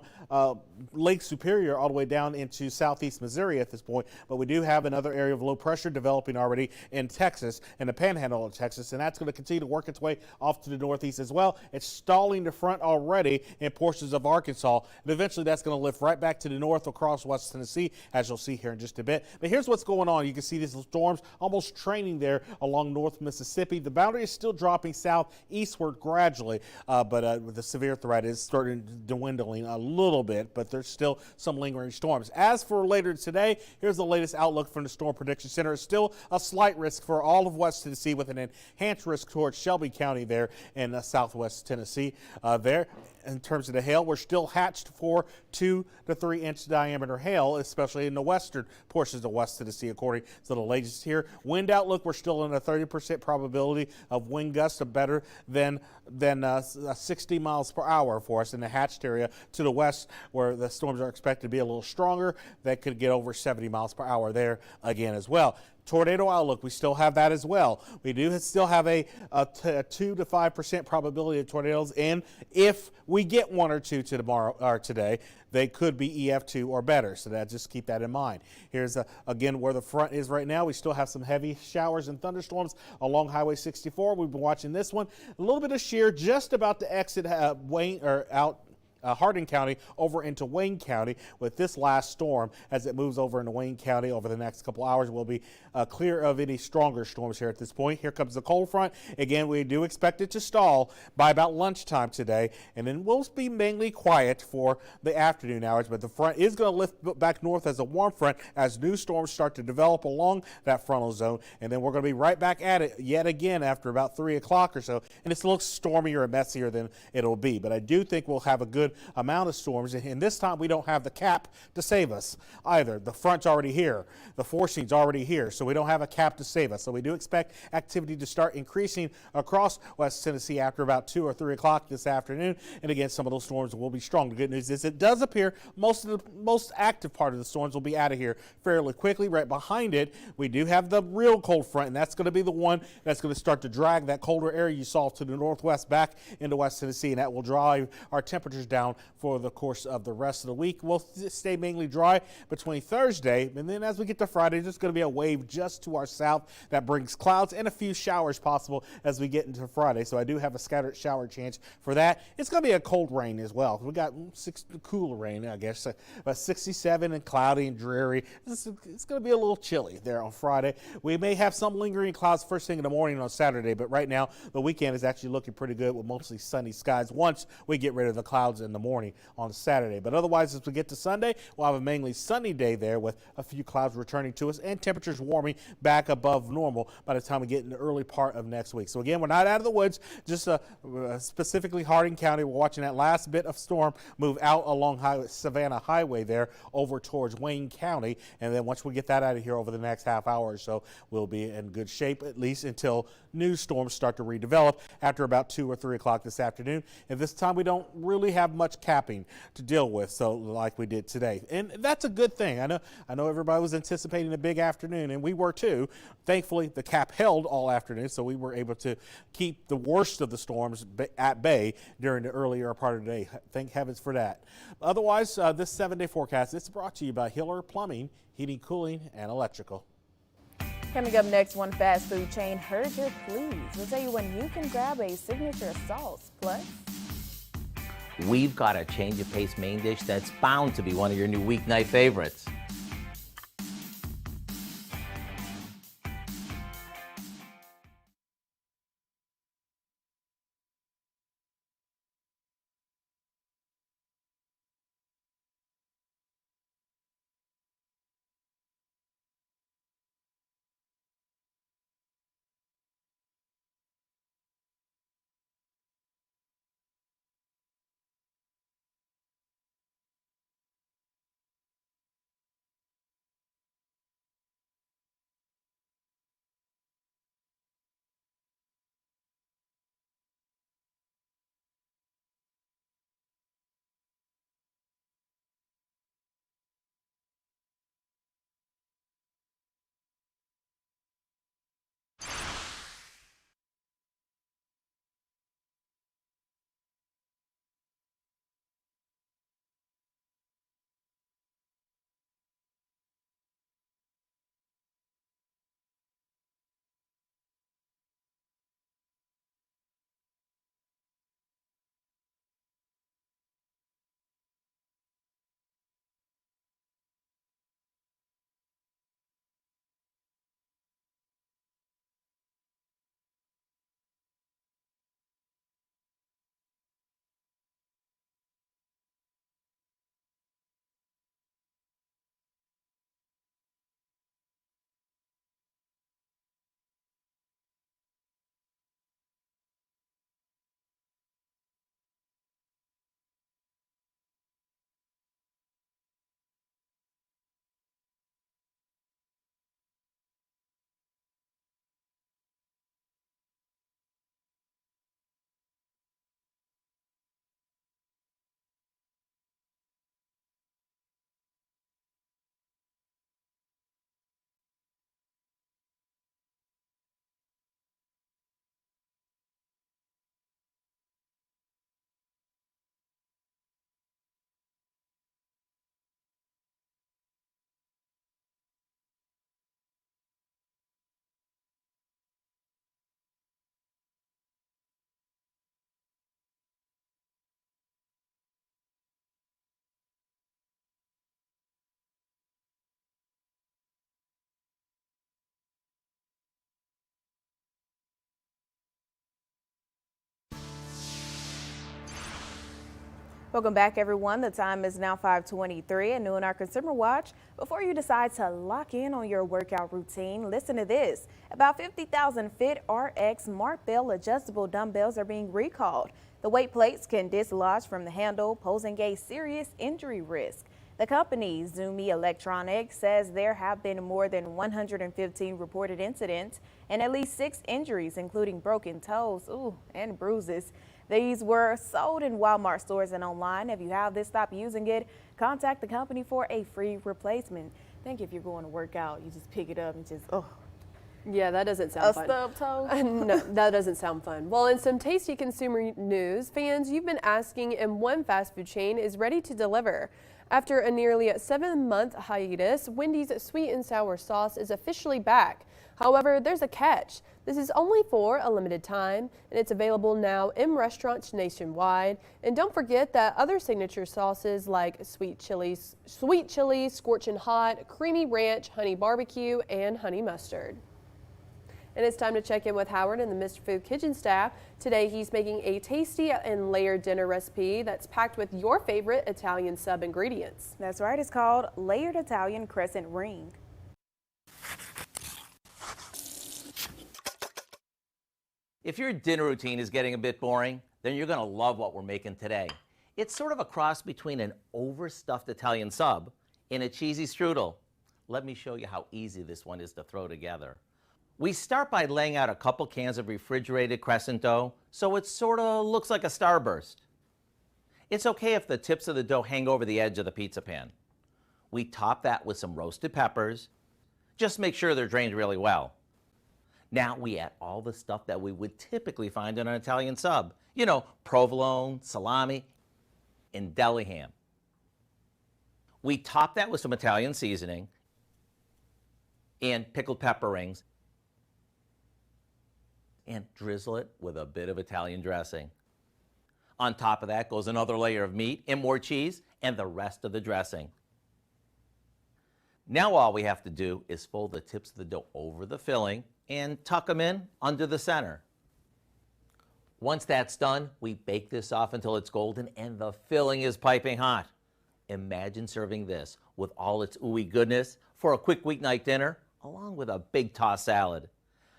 Lake Superior all the way down into southeast Missouri at this point, but we do have another area of low pressure developing already in Texas, in the panhandle of Texas, and that's going to continue to work its way off to the northeast as well. It's stalling the front already in portions of Arkansas, and eventually that's going to lift right back to the north across West Tennessee, as you'll see here in just a bit. But here's what's going on. You can see these storms almost training there along North Mississippi. The boundary is still dropping southeastward gradually, but the severe threat is starting dwindling a little bit, but there's still some lingering storms. As for later today, here's the latest outlook from the Storm Prediction Center. It's still a slight risk for all of West Tennessee with an enhanced risk towards Shelby County there in southwest Tennessee. There, in terms of the hail, we're still hatched for 2 to 3 inch diameter hail, especially in the western portions of West Tennessee, according to the latest here. Wind outlook, we're still in a 30% probability of wind gusts of better than 60 miles per hour for us in the hatched area to the west, where the storms are expected to be a little stronger. That could get over 70 miles per hour there again as well. Tornado outlook, we still have that as well. We do still have a 2 to 5% probability of tornadoes, and if we get 1 or 2 to tomorrow or today, they could be EF2 or better. So just keep that in mind. Here's again where the front is right now. We still have some heavy showers and thunderstorms along Highway 64. We've been watching this one. A little bit of shear just about to exit Hardin County over into Wayne County with this last storm. As it moves over into Wayne County over the next couple hours, we'll be clear of any stronger storms here at this point. Here comes the cold front. Again, we do expect it to stall by about lunchtime today, and then we'll be mainly quiet for the afternoon hours, but the front is going to lift back north as a warm front as new storms start to develop along that frontal zone, and then we're going to be right back at it yet again after about 3 o'clock or so, and it's a little stormier and messier than it'll be, but I do think we'll have a good amount of storms, and this time we don't have the cap to save us either. The front's already here, the forcing's already here, so we don't have a cap to save us. So we do expect activity to start increasing across West Tennessee after about 2 or 3 o'clock this afternoon, and again some of those storms will be strong. The good news is it does appear most active part of the storms will be out of here fairly quickly. Right behind it, we do have the real cold front, and that's going to be the one that's going to start to drag that colder air you saw to the northwest back into West Tennessee, and that will drive our temperatures down for the course of the rest of the week. We'll stay mainly dry between Thursday, and then as we get to Friday, there's going to be a wave just to our south that brings clouds and a few showers possible as we get into Friday. So I do have a scattered shower chance for that. It's going to be a cold rain as well. We got cooler rain, I guess, about 67 and cloudy and dreary. It's going to be a little chilly there on Friday. We may have some lingering clouds first thing in the morning on Saturday, but right now the weekend is actually looking pretty good with mostly sunny skies once we get rid of the clouds in the morning on Saturday. But otherwise, as we get to Sunday, we'll have a mainly sunny day there with a few clouds returning to us and temperatures warming back above normal by the time we get in the early part of next week. So again, we're not out of the woods, just specifically Hardin County. We're watching that last bit of storm move out along Savannah Highway there over towards Wayne County, and then once we get that out of here over the next half hour or so, we'll be in good shape, at least until new storms start to redevelop after about 2 or 3 o'clock this afternoon. And this time we don't really have much capping to deal with, so like we did today, and that's a good thing. I know everybody was anticipating a big afternoon, and we were too. Thankfully, the cap held all afternoon, so we were able to keep the worst of the storms at bay during the earlier part of the day. Thank heavens for that. Otherwise, this 7-day forecast is brought to you by Hiller Plumbing, Heating, Cooling, and Electrical. Coming up next, one fast food chain heard your pleas. We'll tell you when you can grab a signature sauce. Plus, we've got a change of pace main dish that's bound to be one of your new weeknight favorites. Welcome back, everyone. The time is now 5:23 and new in our Consumer Watch. Before you decide to lock in on your workout routine, listen to this. About 50,000 Fit RX Smart Bell adjustable dumbbells are being recalled. The weight plates can dislodge from the handle, posing a serious injury risk. The company, Zumi Electronics, says there have been more than 115 reported incidents and at least 6 injuries, including broken toes and bruises. These were sold in Walmart stores and online. If you have this, stop using it. Contact the company for a free replacement. I think if you're going to work out, you just pick it up and just, Yeah, that doesn't sound fun. a stub toe. No, that doesn't sound fun. Well, in some tasty consumer news, fans, you've been asking, and one fast food chain is ready to deliver. After a nearly 7-month hiatus, Wendy's sweet and sour sauce is officially back. However, there's a catch. This is only for a limited time, and it's available now in restaurants nationwide. And don't forget that other signature sauces like sweet chili, scorching hot, creamy ranch, honey barbecue, and honey mustard. And it's time to check in with Howard and the Mr. Food kitchen staff. Today he's making a tasty and layered dinner recipe that's packed with your favorite Italian sub ingredients. That's right, it's called Layered Italian Crescent Ring. If your dinner routine is getting a bit boring, then you're going to love what we're making today. It's sort of a cross between an overstuffed Italian sub and a cheesy strudel. Let me show you how easy this one is to throw together. We start by laying out a couple cans of refrigerated crescent dough so it sort of looks like a starburst. It's okay if the tips of the dough hang over the edge of the pizza pan. We top that with some roasted peppers. Just make sure they're drained really well. Now we add all the stuff that we would typically find in an Italian sub. You know, provolone, salami, and deli ham. We top that with some Italian seasoning and pickled pepper rings and drizzle it with a bit of Italian dressing. On top of that goes another layer of meat and more cheese and the rest of the dressing. Now all we have to do is fold the tips of the dough over the filling and tuck them in under the center. Once that's done, we bake this off until it's golden and the filling is piping hot. Imagine serving this with all its ooey goodness for a quick weeknight dinner, along with a big tossed salad.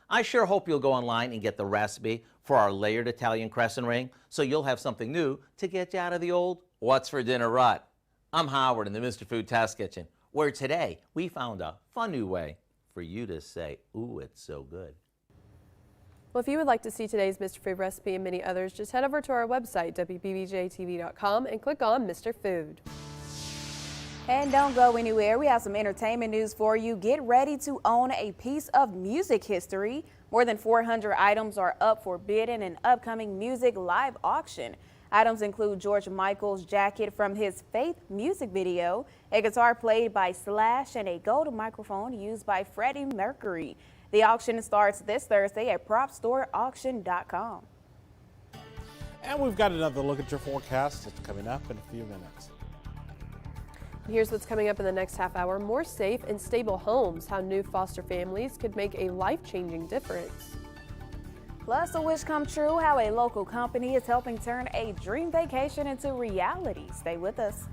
I sure hope you'll go online and get the recipe for our layered Italian crescent ring so you'll have something new to get you out of the old what's for dinner rut. I'm Howard in the Mr. Food Test Kitchen, where today we found a fun new way for you to say, ooh, it's so good. Well, if you would like to see today's Mr. Food recipe and many others, just head over to our website, wbbjtv.com, and click on Mr. Food. And don't go anywhere. We have some entertainment news for you. Get ready to own a piece of music history. More than 400 items are up for bid in an upcoming music live auction. Items include George Michael's jacket from his Faith music video, a guitar played by Slash, and a gold microphone used by Freddie Mercury. The auction starts this Thursday at PropStoreAuction.com. And we've got another look at your forecast. It's coming up in a few minutes. Here's what's coming up in the next half hour. More safe and stable homes, how new foster families could make a life-changing difference. Plus, a wish come true, how a local company is helping turn a dream vacation into reality. Stay with us.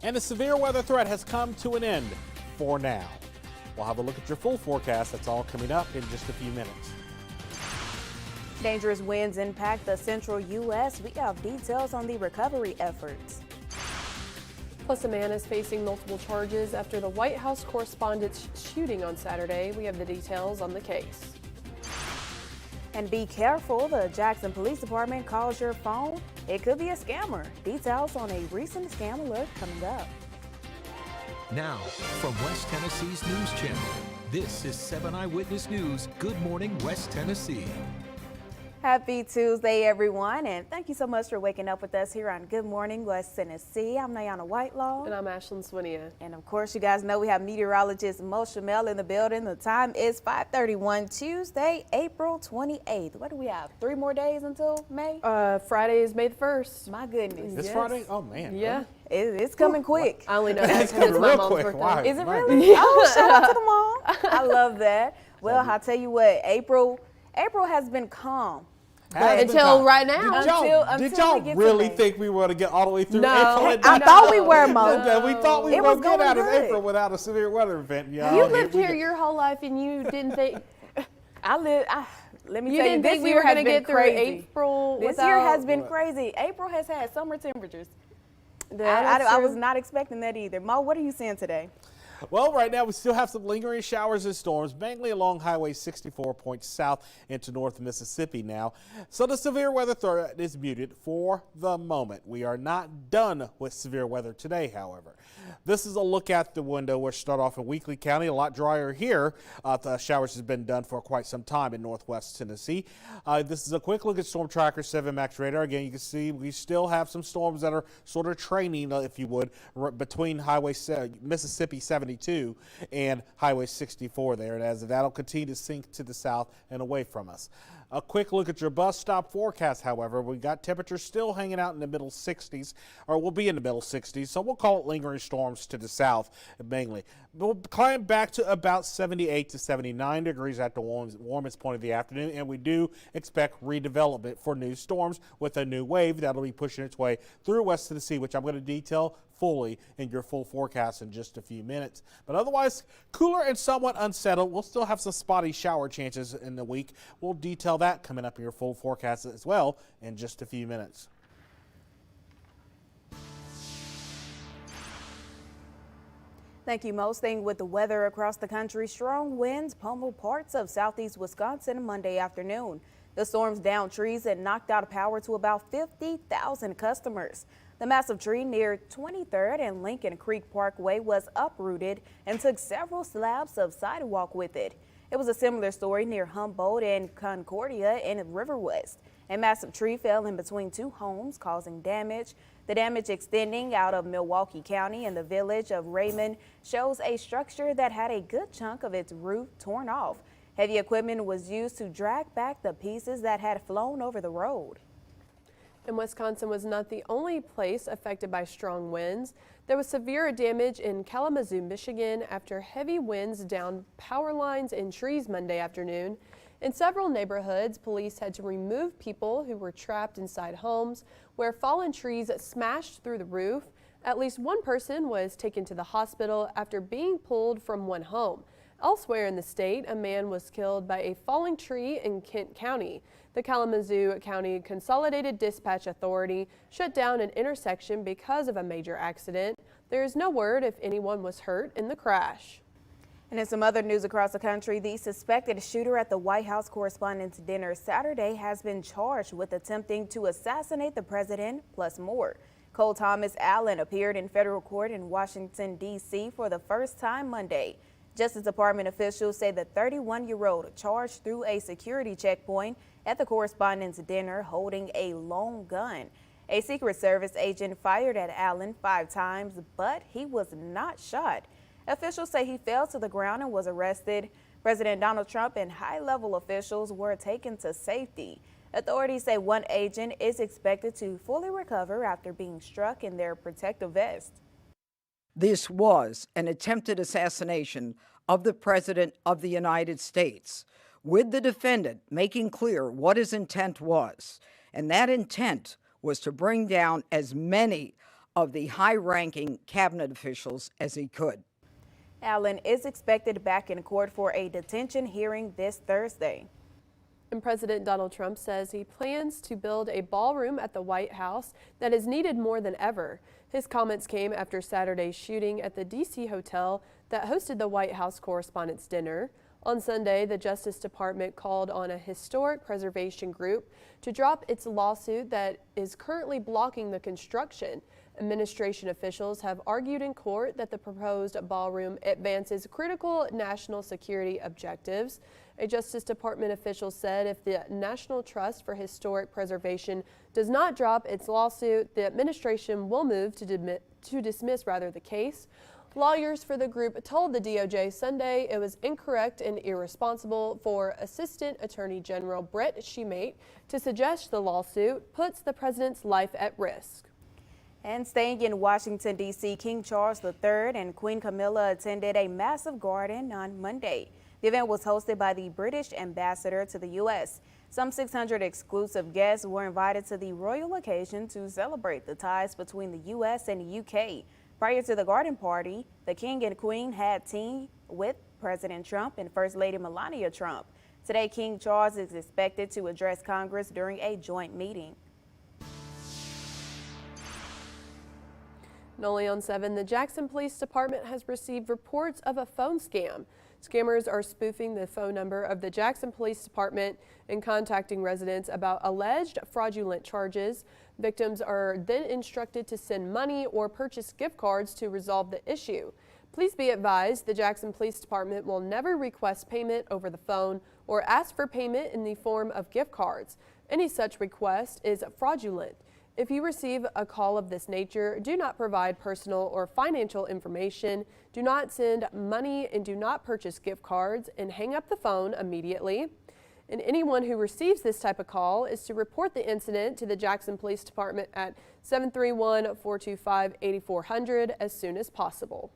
And the severe weather threat has come to an end for now. We'll have a look at your full forecast. That's all coming up in just a few minutes. Dangerous winds impact the central U.S. We have details on the recovery efforts. Plus, a man is facing multiple charges after the White House correspondent's shooting on Saturday. We have the details on the case. And be careful, the Jackson Police Department calls your phone. It could be a scammer. Details on a recent scam alert coming up. Now, from West Tennessee's News Channel, this is 7 Eyewitness News. Good morning, West Tennessee. Happy Tuesday, everyone, and thank you so much for waking up with us here on Good Morning West Tennessee. I'm Nayana Whitelaw. And I'm Ashlyn Swinia. And of course, you guys know we have meteorologist Mo Shamel in the building. The time is 5:31, Tuesday, April 28th. What do we have? 3 more days until May? Friday is May the 1st. My goodness. This Friday? Oh, man. Yeah. It's coming quick. I only know that It's because it's coming my real mom's quick. birthday. Wow. Is it Right. really? Oh, shout out to the mom. I love that. Well, I'll tell you what, April has been calm. Until right now. Did y'all really think we were going to get all the way through April? I thought we were, Mo. We thought we It were was going to get out of going good. April without a severe weather event. You lived here your whole life and you didn't think Let me you tell you, didn't this think we year were going to has been get through crazy. April This without... year has been crazy. April has had summer temperatures. That's I was true. not expecting that either. Mo, what are you seeing today? Well, right now we still have some lingering showers and storms, mainly along Highway 64 points south into North Mississippi now. So the severe weather threat is muted for the moment. We are not done with severe weather today, however. This is a look out the window. We'll start off in Weakley County, a lot drier here. The showers has been done for quite some time in northwest Tennessee. This is a quick look at Storm Tracker 7 Max radar. Again, you can see we still have some storms that are sort of training, if you would, between Highway Mississippi 72 and Highway 64 there. And as that'll continue to sink to the south and away from us. A quick look at your bus stop forecast, however. We got temperatures still hanging out in the middle 60s, or will be in the middle 60s, so we'll call it lingering storms to the south mainly. We'll climb back to about 78 to 79 degrees at the warmest point of the afternoon, and we do expect redevelopment for new storms with a new wave that'll be pushing its way through West Tennessee, which I'm going to detail fully in your full forecast in just a few minutes. But otherwise, cooler and somewhat unsettled. We'll still have some spotty shower chances in the week. We'll detail that coming up in your full forecast as well in just a few minutes. Thank you, Mo. Staying with the weather across the country, strong winds pummeled parts of southeast Wisconsin Monday afternoon. The storms downed trees and knocked out power to about 50,000 customers. The massive tree near 23rd and Lincoln Creek Parkway was uprooted and took several slabs of sidewalk with it. It was a similar story near Humboldt and Concordia in Riverwest. A massive tree fell in between 2 homes, causing damage. The damage extending out of Milwaukee County and the village of Raymond shows a structure that had a good chunk of its roof torn off. Heavy equipment was used to drag back the pieces that had flown over the road. And Wisconsin was not the only place affected by strong winds. There was severe damage in Kalamazoo, Michigan after heavy winds downed power lines and trees Monday afternoon. In several neighborhoods, police had to remove people who were trapped inside homes where fallen trees smashed through the roof. At least one person was taken to the hospital after being pulled from one home. Elsewhere in the state, a man was killed by a falling tree in Kent County. The Kalamazoo County Consolidated Dispatch Authority shut down an intersection because of a major accident. There is no word if anyone was hurt in the crash. And in some other news across the country, the suspected shooter at the White House Correspondents' Dinner Saturday has been charged with attempting to assassinate the president, plus more. Cole Thomas Allen appeared in federal court in Washington, D.C. for the first time Monday. Justice Department officials say the 31-year-old charged through a security checkpoint at the Correspondents' Dinner holding a long gun. A Secret Service agent fired at Allen 5 times, but he was not shot. Officials say he fell to the ground and was arrested. President Donald Trump and high-level officials were taken to safety. Authorities say one agent is expected to fully recover after being struck in their protective vest. This was an attempted assassination of the President of the United States, with the defendant making clear what his intent was. And that intent was to bring down as many of the high-ranking cabinet officials as he could. Allen is expected back in court for a detention hearing this Thursday. And President Donald Trump says he plans to build a ballroom at the White House that is needed more than ever. His comments came after Saturday's shooting at the D.C. hotel that hosted the White House Correspondents' Dinner. On Sunday, the Justice Department called on a historic preservation group to drop its lawsuit that is currently blocking the construction. Administration officials have argued in court that the proposed ballroom advances critical national security objectives. A Justice Department official said if the National Trust for Historic Preservation does not drop its lawsuit, the administration will move to dismiss the case. Lawyers for the group told the DOJ Sunday it was incorrect and irresponsible for Assistant Attorney General Brett Shemate to suggest the lawsuit puts the president's life at risk. And staying in Washington, D.C., King Charles III and Queen Camilla attended a massive garden on Monday. The event was hosted by the British ambassador to the U.S. Some 600 exclusive guests were invited to the royal occasion to celebrate the ties between the U.S. and the U.K. Prior to the garden party, the King and Queen had tea with President Trump and First Lady Melania Trump. Today, King Charles is expected to address Congress during a joint meeting. Only on 7, the Jackson Police Department has received reports of a phone scam. Scammers are spoofing the phone number of the Jackson Police Department and contacting residents about alleged fraudulent charges. Victims are then instructed to send money or purchase gift cards to resolve the issue. Please be advised the Jackson Police Department will never request payment over the phone or ask for payment in the form of gift cards. Any such request is fraudulent. If you receive a call of this nature, do not provide personal or financial information, do not send money, and do not purchase gift cards, and hang up the phone immediately. And anyone who receives this type of call is to report the incident to the Jackson Police Department at 731-425-8400 as soon as possible.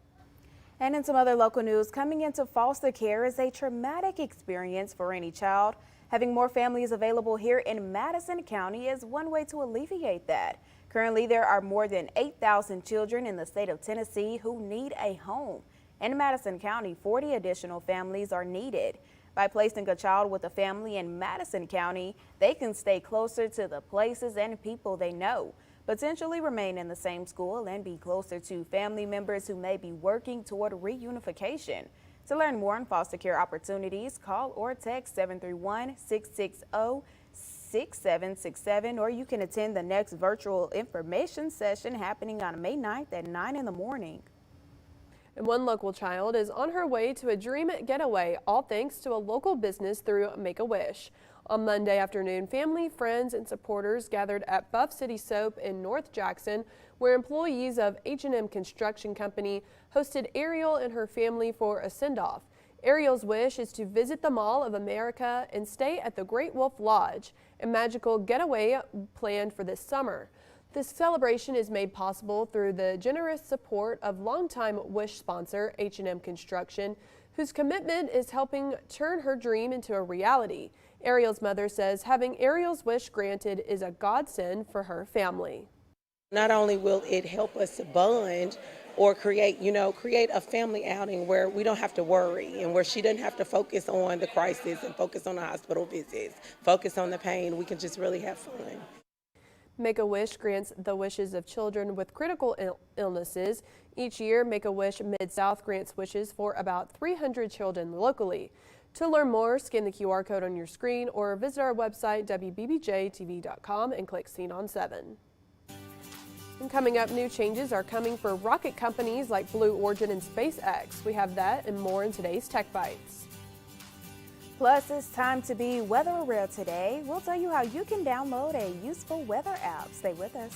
And in some other local news, coming into foster care is a traumatic experience for any child. Having more families available here in Madison County is one way to alleviate that. Currently, there are more than 8,000 children in the state of Tennessee who need a home. In Madison County, 40 additional families are needed. By placing a child with a family in Madison County, they can stay closer to the places and people they know, potentially remain in the same school, and be closer to family members who may be working toward reunification. To learn more on foster care opportunities, call or text 731-660-6767, or you can attend the next virtual information session happening on May 9th at 9 in the morning. And one local child is on her way to a dream getaway, all thanks to a local business through Make-A-Wish. On Monday afternoon, family, friends, and supporters gathered at Buff City Soap in North Jackson, where employees of H&M Construction Company hosted Ariel and her family for a send-off. Ariel's wish is to visit the Mall of America and stay at the Great Wolf Lodge, a magical getaway planned for this summer. This celebration is made possible through the generous support of longtime Wish sponsor H&M Construction, whose commitment is helping turn her dream into a reality. Ariel's mother says having Ariel's wish granted is a godsend for her family. Not only will it help us bond or create a family outing where we don't have to worry and where she doesn't have to focus on the crisis and focus on the hospital visits, focus on the pain. We can just really have fun. Make-A-Wish grants the wishes of children with critical illnesses. Each year, Make-A-Wish Mid-South grants wishes for about 300 children locally. To learn more, scan the QR code on your screen or visit our website, wbbjtv.com, and click Seen on 7. And coming up, new changes are coming for rocket companies like Blue Origin and SpaceX. We have that and more in today's Tech Bites. Plus, it's time to be weather aware today. We'll tell you how you can download a useful weather app. Stay with us.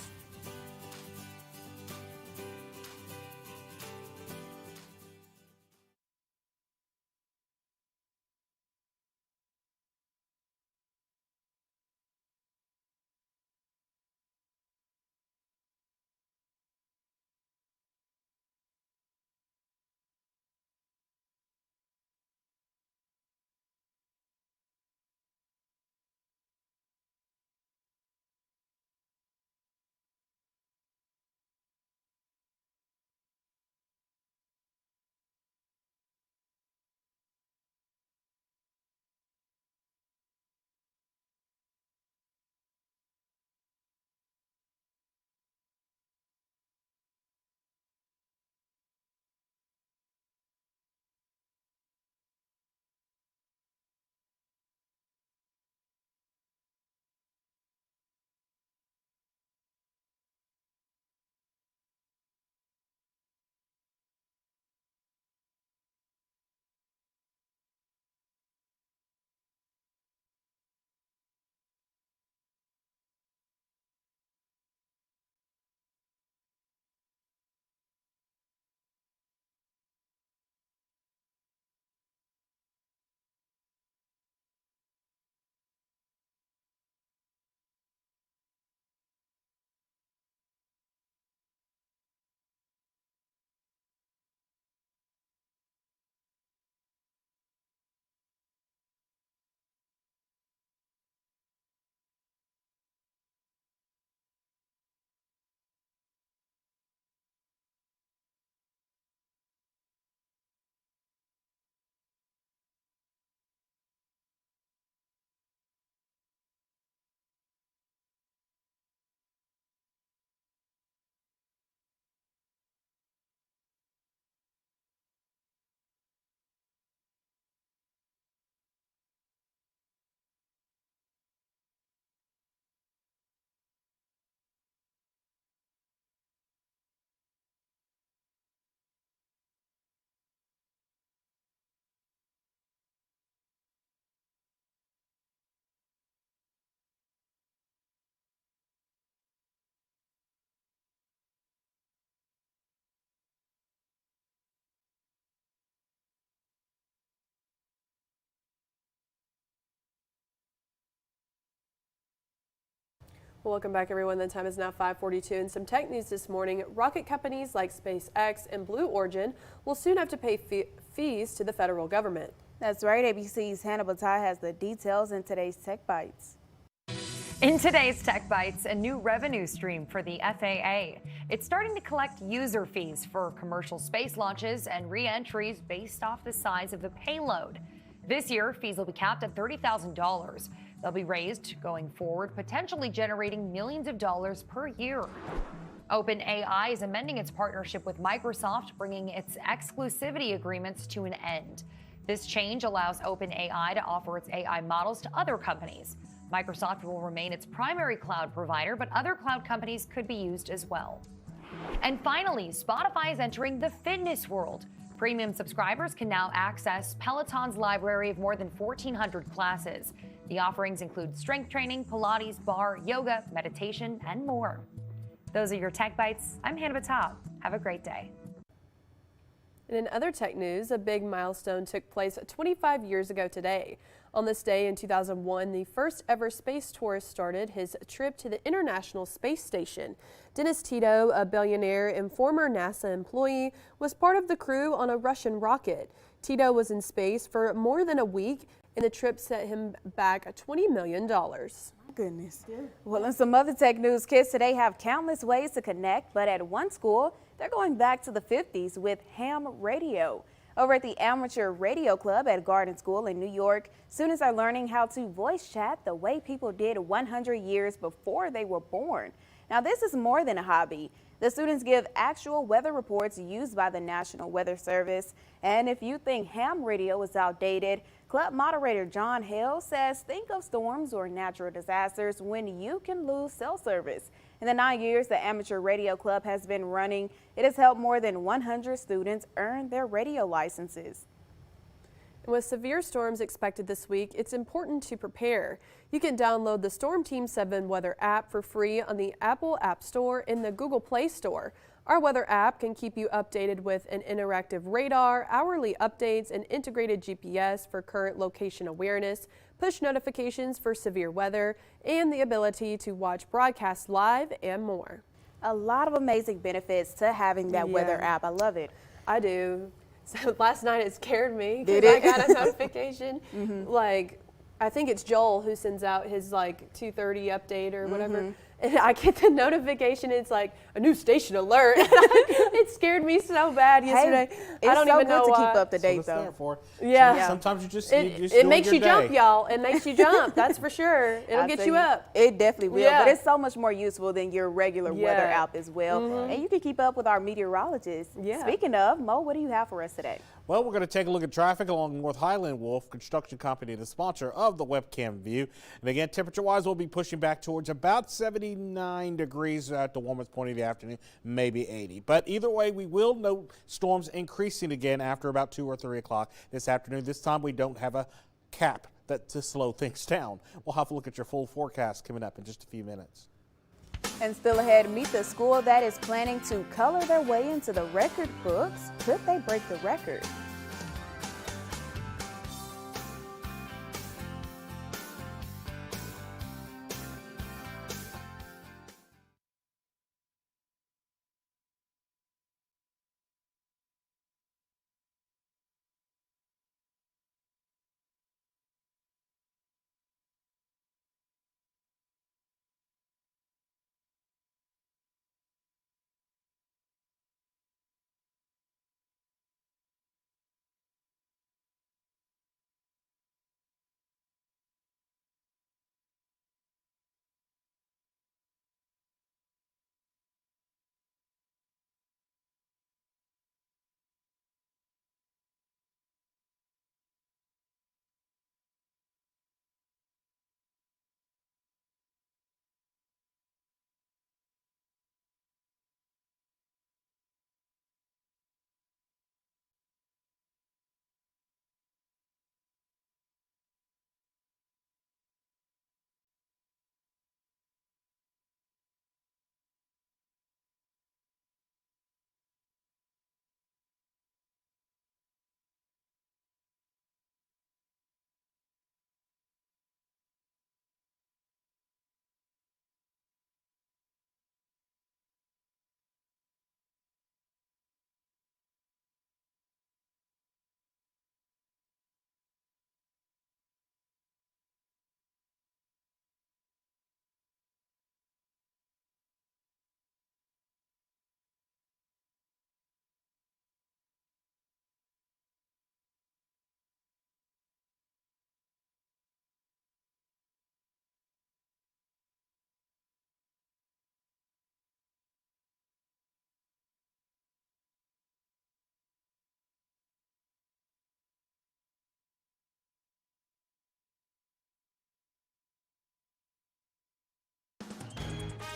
Welcome back, everyone. The time is now 5:42, and some tech news this morning. Rocket companies like SpaceX and Blue Origin will soon have to pay fees to the federal government. That's right. ABC's Hannah Batai has the details in today's Tech Bites. In today's Tech Bites, a new revenue stream for the FAA. It's starting to collect user fees for commercial space launches and re-entries based off the size of the payload. This year, fees will be capped at $30,000. They'll be raised going forward, potentially generating millions of dollars per year. OpenAI is amending its partnership with Microsoft, bringing its exclusivity agreements to an end. This change allows OpenAI to offer its AI models to other companies. Microsoft will remain its primary cloud provider, but other cloud companies could be used as well. And finally, Spotify is entering the fitness world. Premium subscribers can now access Peloton's library of more than 1,400 classes. The offerings include strength training, Pilates, bar, yoga, meditation, and more. Those are your Tech Bites. I'm Hannah Batab. Have a great day. And in other tech news, a big milestone took place 25 years ago today. On this day in 2001, the first ever space tourist started his trip to the International Space Station. Dennis Tito, a billionaire and former NASA employee, was part of the crew on a Russian rocket. Tito was in space for more than a week, and the trip set him back $20 million. Goodness. Well, in some other tech news, kids today have countless ways to connect, but at one school, they're going back to the 50s with ham radio. Over at the Amateur Radio Club at Garden School in New York, students are learning how to voice chat the way people did 100 years before they were born. Now, this is more than a hobby. The students give actual weather reports used by the National Weather Service. And if you think ham radio is outdated, club moderator John Hale says think of storms or natural disasters when you can lose cell service. In the 9 years the Amateur Radio Club has been running, it has helped more than 100 students earn their radio licenses. With severe storms expected this week, it's important to prepare. You can download the Storm Team 7 weather app for free on the Apple App Store and the Google Play Store. Our weather app can keep you updated with an interactive radar, hourly updates, and integrated GPS for current location awareness, push notifications for severe weather, and the ability to watch broadcasts live and more. A lot of amazing benefits to having that weather app. I love it. I do. So last night it scared me Did because it? I got a notification. Like, I think it's Joel who sends out his like 2:30 update or whatever. And I get the notification. It's like a new station alert. It scared me so bad yesterday. It's I don't so even know good to why. keep up to date, That's what though. it's there for. Yeah. Sometimes you just It makes you jump, y'all. It makes you jump. That's for sure. It'll I'll get tell you up. It definitely will, Yeah. but it's so much more useful than your regular weather Yeah. app as well. And you can keep up with our meteorologists. Yeah. Speaking of, Mo, what do you have for us today? Well, we're going to take a look at traffic along North Highland. Wolf Construction Company, the sponsor of the webcam view. And again, temperature-wise, we'll be pushing back towards about 79 degrees at the warmest point of the afternoon, maybe 80. But either way, we will note storms increasing again after about 2 or 3 o'clock this afternoon. This time, we don't have a cap to slow things down. We'll have a look at your full forecast coming up in just a few minutes. And still ahead, meet the school that is planning to color their way into the record books. Could they break the record?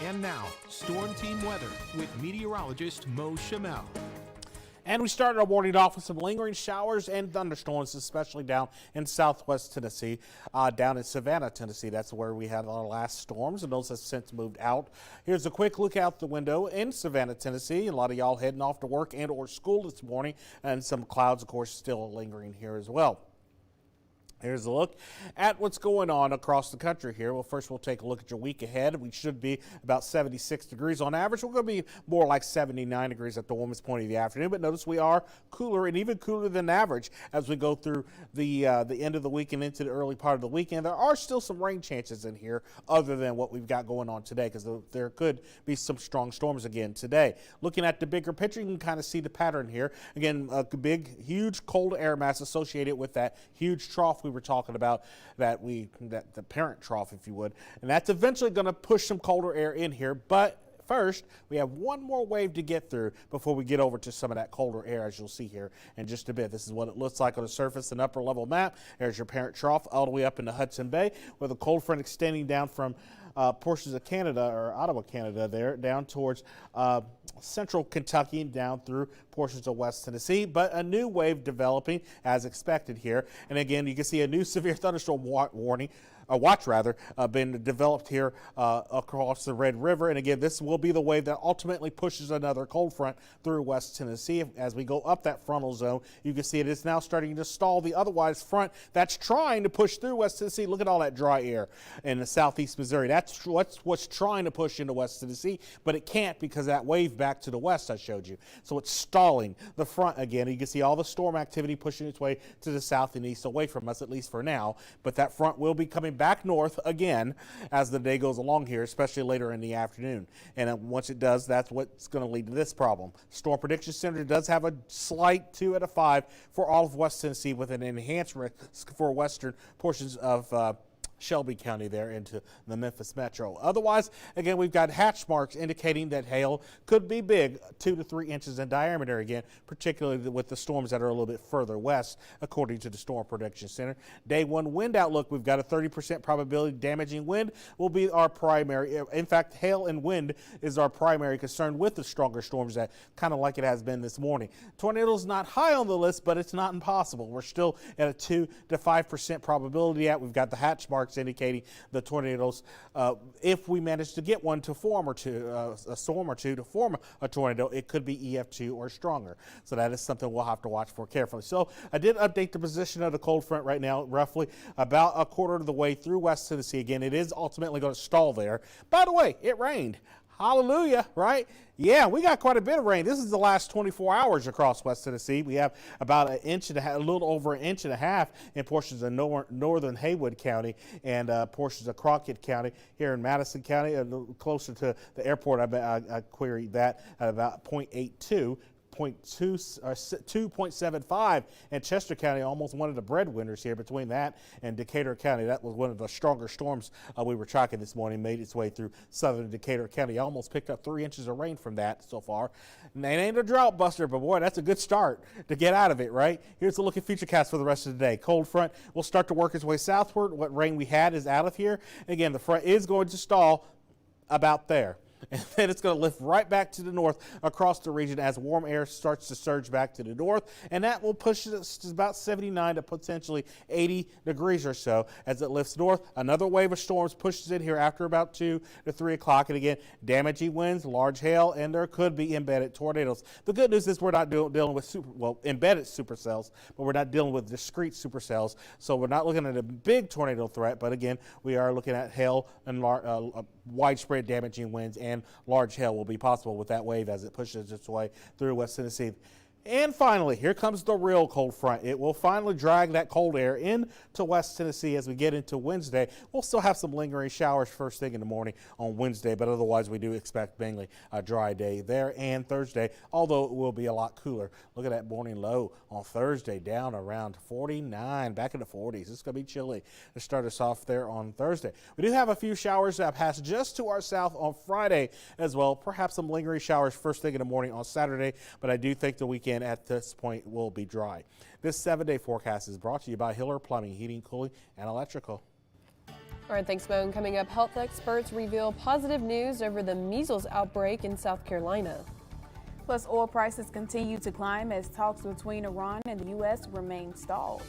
And now, Storm Team weather with meteorologist Mo Shamel. And we started our morning off with some lingering showers and thunderstorms, especially down in southwest Tennessee, down in Savannah, Tennessee. That's where we had our last storms, and those have since moved out. Here's a quick look out the window in Savannah, Tennessee. A lot of y'all heading off to work and or school this morning, and some clouds, of course, still lingering here as well. Here's a look at what's going on across the country here. Well, first we'll take a look at your week ahead. We should be about 76 degrees on average. We're going to be more like 79 degrees at the warmest point of the afternoon. But notice we are cooler and even cooler than average as we go through the end of the week and into the early part of the weekend. There are still some rain chances in here other than what we've got going on today, because there could be some strong storms again today. Looking at the bigger picture, you can kind of see the pattern here. Again, a big, huge cold air mass associated with that huge trough we were talking about, that the parent trough, if you would, and that's eventually going to push some colder air in here. But first, we have one more wave to get through before we get over to some of that colder air, as you'll see here in just a bit. This is what it looks like on the surface, an upper level map. There's your parent trough all the way up into Hudson Bay, with a cold front extending down from portions of Canada, or Ottawa, Canada, there down towards central Kentucky and down through portions of West Tennessee. But a new wave developing as expected here. And again, you can see a new severe thunderstorm warning. Watch rather, been developed here across the Red River. And again, this will be the wave that ultimately pushes another cold front through West Tennessee. As we go up that frontal zone, you can see it is now starting to stall the otherwise front that's trying to push through West Tennessee. Look at all that dry air in the southeast Missouri. That's what's trying to push into West Tennessee, but it can't because that wave back to the west I showed you. So it's stalling the front again. You can see all the storm activity pushing its way to the south and east away from us, at least for now. But that front will be coming back north again as the day goes along here, especially later in the afternoon. And once it does, that's what's going to lead to this problem. Storm Prediction Center does have a slight 2 out of 5 for all of West Tennessee, with an enhanced risk for western portions of Shelby County there into the Memphis metro. Otherwise, again, we've got hatch marks indicating that hail could be big, 2 to 3 inches in diameter again, particularly with the storms that are a little bit further west, according to the Storm Prediction Center. Day 1 wind outlook, we've got a 30% probability damaging wind will be our primary. In fact, hail and wind is our primary concern with the stronger storms, that kind of like it has been this morning. Tornadoes not high on the list, but it's not impossible. We're still at a 2 to 5% probability at. We've got the hatch marks indicating the tornadoes, if we manage to get one to form, or a storm or two to form a tornado, it could be EF2 or stronger. So that is something we'll have to watch for carefully. So I did update the position of the cold front right now, roughly about a quarter of the way through West Tennessee. Again, it is ultimately going to stall there. By the way, it rained. Hallelujah, right? Yeah, we got quite a bit of rain. This is the last 24 hours across West Tennessee. We have about an inch and a half, a little over an inch and a half in portions of northern Haywood County and portions of Crockett County. Here in Madison County, a little closer to the airport, I queried that at about 0.82. 2.75, and Chester County, almost one of the breadwinners here between that and Decatur County. That was one of the stronger storms we were tracking this morning, made its way through southern Decatur County. Almost picked up 3 inches of rain from that so far. And it ain't a drought buster, but boy, that's a good start to get out of it, right? Here's a look at futurecast for the rest of the day. Cold front will start to work its way southward. What rain we had is out of here. Again, the front is going to stall about there. And then it's going to lift right back to the north across the region as warm air starts to surge back to the north. And that will push us to about 79 to potentially 80 degrees or so as it lifts north. Another wave of storms pushes in here after about 2 to 3 o'clock. And again, damaging winds, large hail, and there could be embedded tornadoes. The good news is we're not dealing with embedded supercells, but we're not dealing with discrete supercells. So we're not looking at a big tornado threat. But again, we are looking at hail and widespread damaging winds, and large hail will be possible with that wave as it pushes its way through West Tennessee. And finally, here comes the real cold front. It will finally drag that cold air into West Tennessee as we get into Wednesday. We'll still have some lingering showers first thing in the morning on Wednesday, but otherwise we do expect mainly a dry day there and Thursday, although it will be a lot cooler. Look at that morning low on Thursday, down around 49, back in the 40s. It's going to be chilly to start us off there on Thursday. We do have a few showers that pass just to our south on Friday as well. Perhaps some lingering showers first thing in the morning on Saturday, but I do think the weekend at this point will be dry. This 7-day forecast is brought to you by Hiller Plumbing, Heating, Cooling, and Electrical. All right, thanks, Bone. Coming up, health experts reveal positive news over the measles outbreak in South Carolina. Plus, oil prices continue to climb as talks between Iran and the U.S. remain stalled.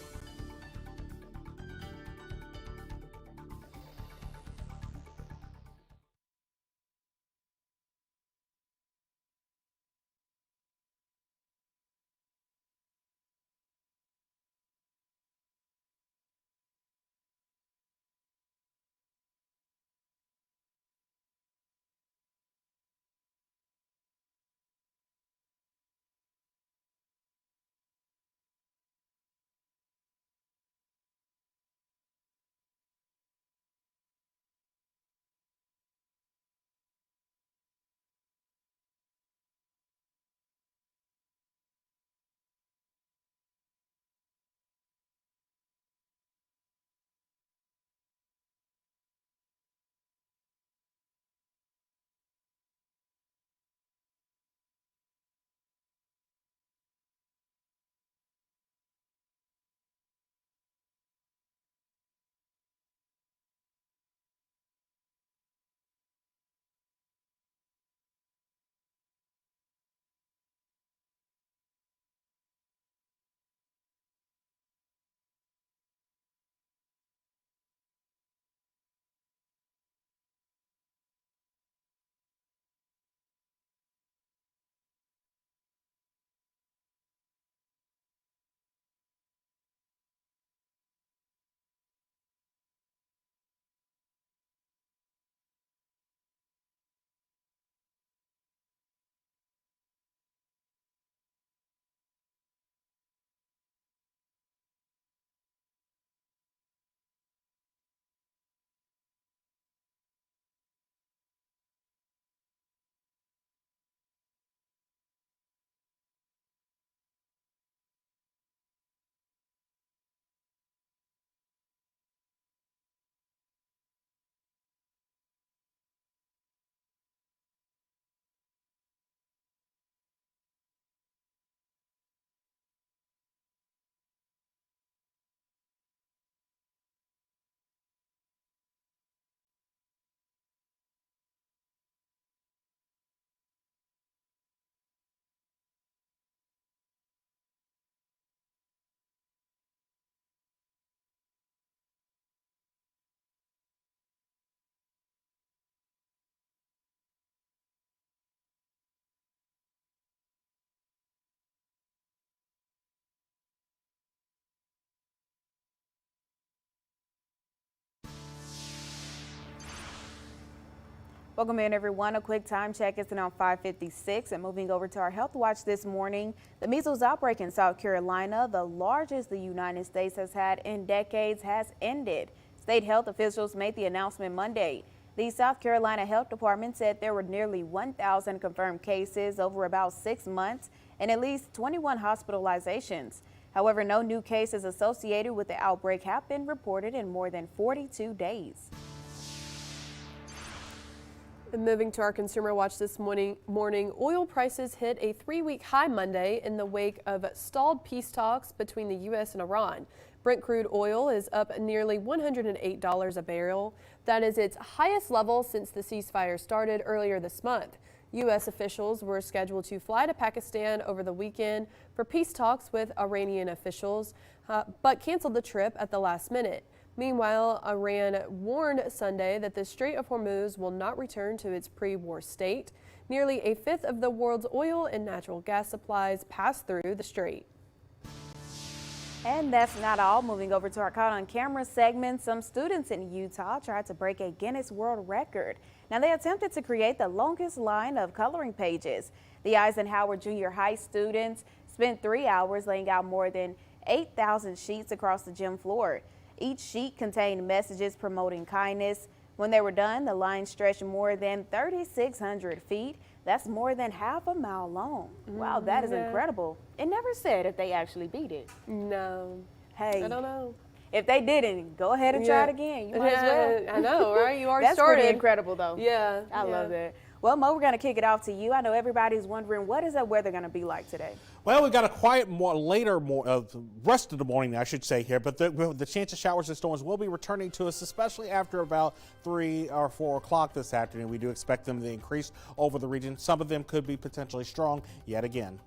Welcome in, everyone. A quick time check. It's now 5:56, and moving over to our health watch this morning, the measles outbreak in South Carolina, the largest the United States has had in decades, has ended. State health officials made the announcement Monday. The South Carolina Health Department said there were nearly 1,000 confirmed cases over about 6 months and at least 21 hospitalizations. However, no new cases associated with the outbreak have been reported in more than 42 days. And moving to our consumer watch this morning, oil prices hit a 3-week high Monday in the wake of stalled peace talks between the U.S. and Iran. Brent crude oil is up nearly $108 a barrel. That is its highest level since the ceasefire started earlier this month. U.S. officials were scheduled to fly to Pakistan over the weekend for peace talks with Iranian officials, but canceled the trip at the last minute. Meanwhile, Iran warned Sunday that the Strait of Hormuz will not return to its pre-war state. Nearly a fifth of the world's oil and natural gas supplies pass through the strait. And that's not all. Moving over to our Caught on Camera segment, some students in Utah tried to break a Guinness World Record. Now, they attempted to create the longest line of coloring pages. The Eisenhower Junior High students spent 3 hours laying out more than 8,000 sheets across the gym floor. Each sheet contained messages promoting kindness. When they were done, the line stretched more than 3,600 feet. That's more than half a mile long. Wow, that is incredible. It never said if they actually beat it. No. Hey, I don't know. If they didn't, go ahead and try it again. You might as well. I know, right? You already That's started. pretty incredible, though. Yeah. I love that. Well, Mo, we're going to kick it off to you. I know everybody's wondering, what is that weather going to be like today? Well, we've got a quiet rest of the morning, I should say here, but the chance of showers and storms will be returning to us, especially after about 3 or 4 o'clock this afternoon. We do expect them to increase over the region. Some of them could be potentially strong yet again.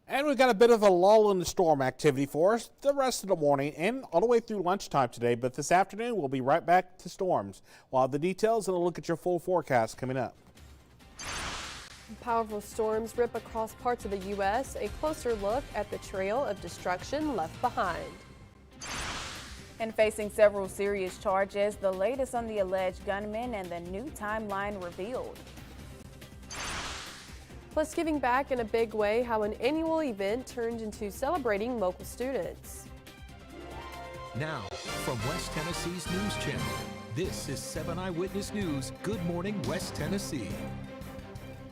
And we've got a bit of a lull in the storm activity for us the rest of the morning and all the way through lunchtime today. But this afternoon, we'll be right back to storms. We'll have the details and a look at your full forecast coming up. Powerful storms rip across parts of the U.S. A closer look at the trail of destruction left behind. And facing several serious charges, the latest on the alleged gunman and the new timeline revealed. Plus, giving back in a big way, how an annual event turned into celebrating local students. Now, from West Tennessee's News Channel, this is 7 Eyewitness News. Good morning, West Tennessee.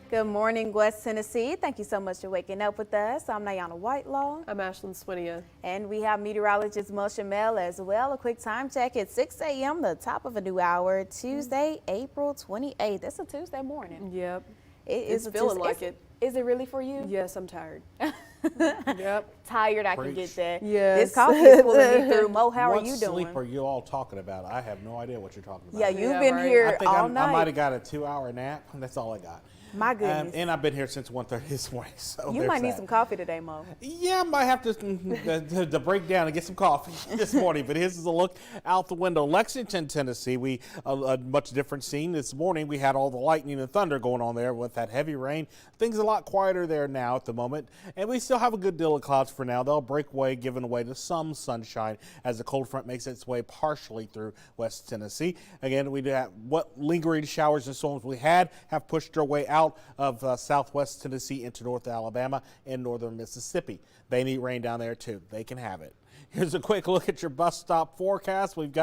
Good morning, West Tennessee. Thank you so much for waking up with us. I'm Nayana Whitelaw. I'm Ashlyn Swinia. And we have meteorologist Mo Shamel as well. A quick time check at 6 a.m., the top of a new hour, Tuesday, April 28th. It's a Tuesday morning. Yep. It's feeling like it. Is it really for you? Yes, I'm tired. Yep. Tired, I can get that. Yes. This coffee is pulling me through. Mo, how are you doing? What sleep are you all talking about? I have no idea what you're talking about. Yeah, you've been here all night. I might have got a 2-hour nap. That's all I got. My goodness. And I've been here since 1:30 this morning. So you might need some coffee today, Mo. Yeah, I might have to break down and get some coffee this morning. But here's a look out the window. Lexington, Tennessee, a much different scene this morning. We had all the lightning and thunder going on there with that heavy rain. Things a lot quieter there now at the moment. And we still have a good deal of clouds for now. They'll break away, giving way to some sunshine as the cold front makes its way partially through West Tennessee. Again, we do have what lingering showers and storms we have pushed their way out of southwest Tennessee into North Alabama and northern Mississippi. They need rain down there too. They can have it. Here's a quick look at your bus stop forecast. We've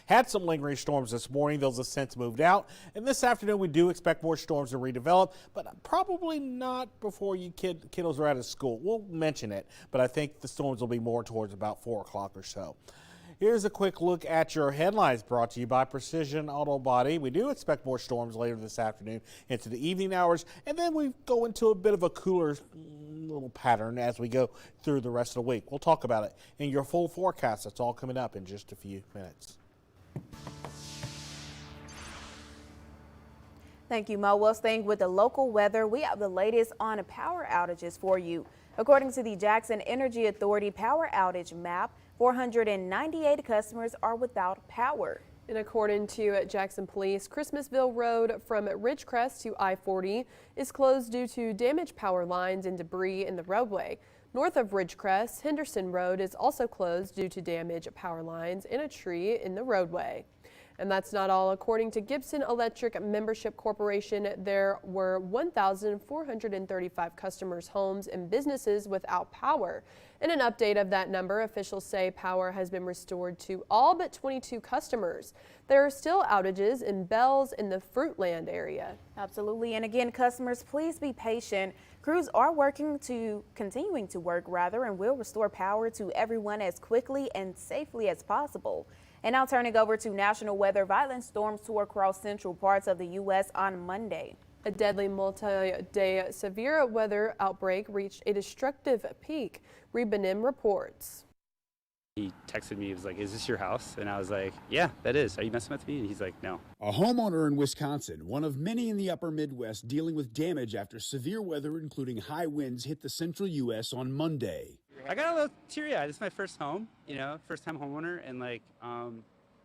had some lingering storms this morning. Those have since moved out. And this afternoon, we do expect more storms to redevelop, but probably not before you kiddos are out of school. We'll mention it, but I think the storms will be more towards about 4 o'clock or so. Here's a quick look at your headlines brought to you by Precision Auto Body. We do expect more storms later this afternoon into the evening hours, and then we go into a bit of a cooler little pattern as we go through the rest of the week. We'll talk about it in your full forecast. That's all coming up in just a few minutes. Thank you, Mo. Well, staying with the local weather, we have the latest on power outages for you. According to the Jackson Energy Authority power outage map, 498 customers are without power. And according to Jackson Police, Christmasville Road from Ridgecrest to I-40 is closed due to damaged power lines and debris in the roadway. North of Ridgecrest, Henderson Road is also closed due to damaged power lines and a tree in the roadway. And that's not all. According to Gibson Electric Membership Corporation, there were 1,435 customers' homes and businesses without power. In an update of that number, officials say power has been restored to all but 22 customers. There are still outages in Bells in the Fruitland area. Absolutely. And again, customers, please be patient. Crews are continuing to work, and will restore power to everyone as quickly and safely as possible. And now turning over to national weather, violent storms tore across central parts of the U.S. on Monday. A deadly multi-day severe weather outbreak reached a destructive peak. Rebanim reports. He texted me, he was like, "Is this your house?" And I was like, "Yeah, that is. Are you messing with me?" And he's like, "No." A homeowner in Wisconsin, one of many in the upper Midwest, dealing with damage after severe weather, including high winds, hit the central U.S. on Monday. I got a little teary-eyed. This is my first home, first-time homeowner, and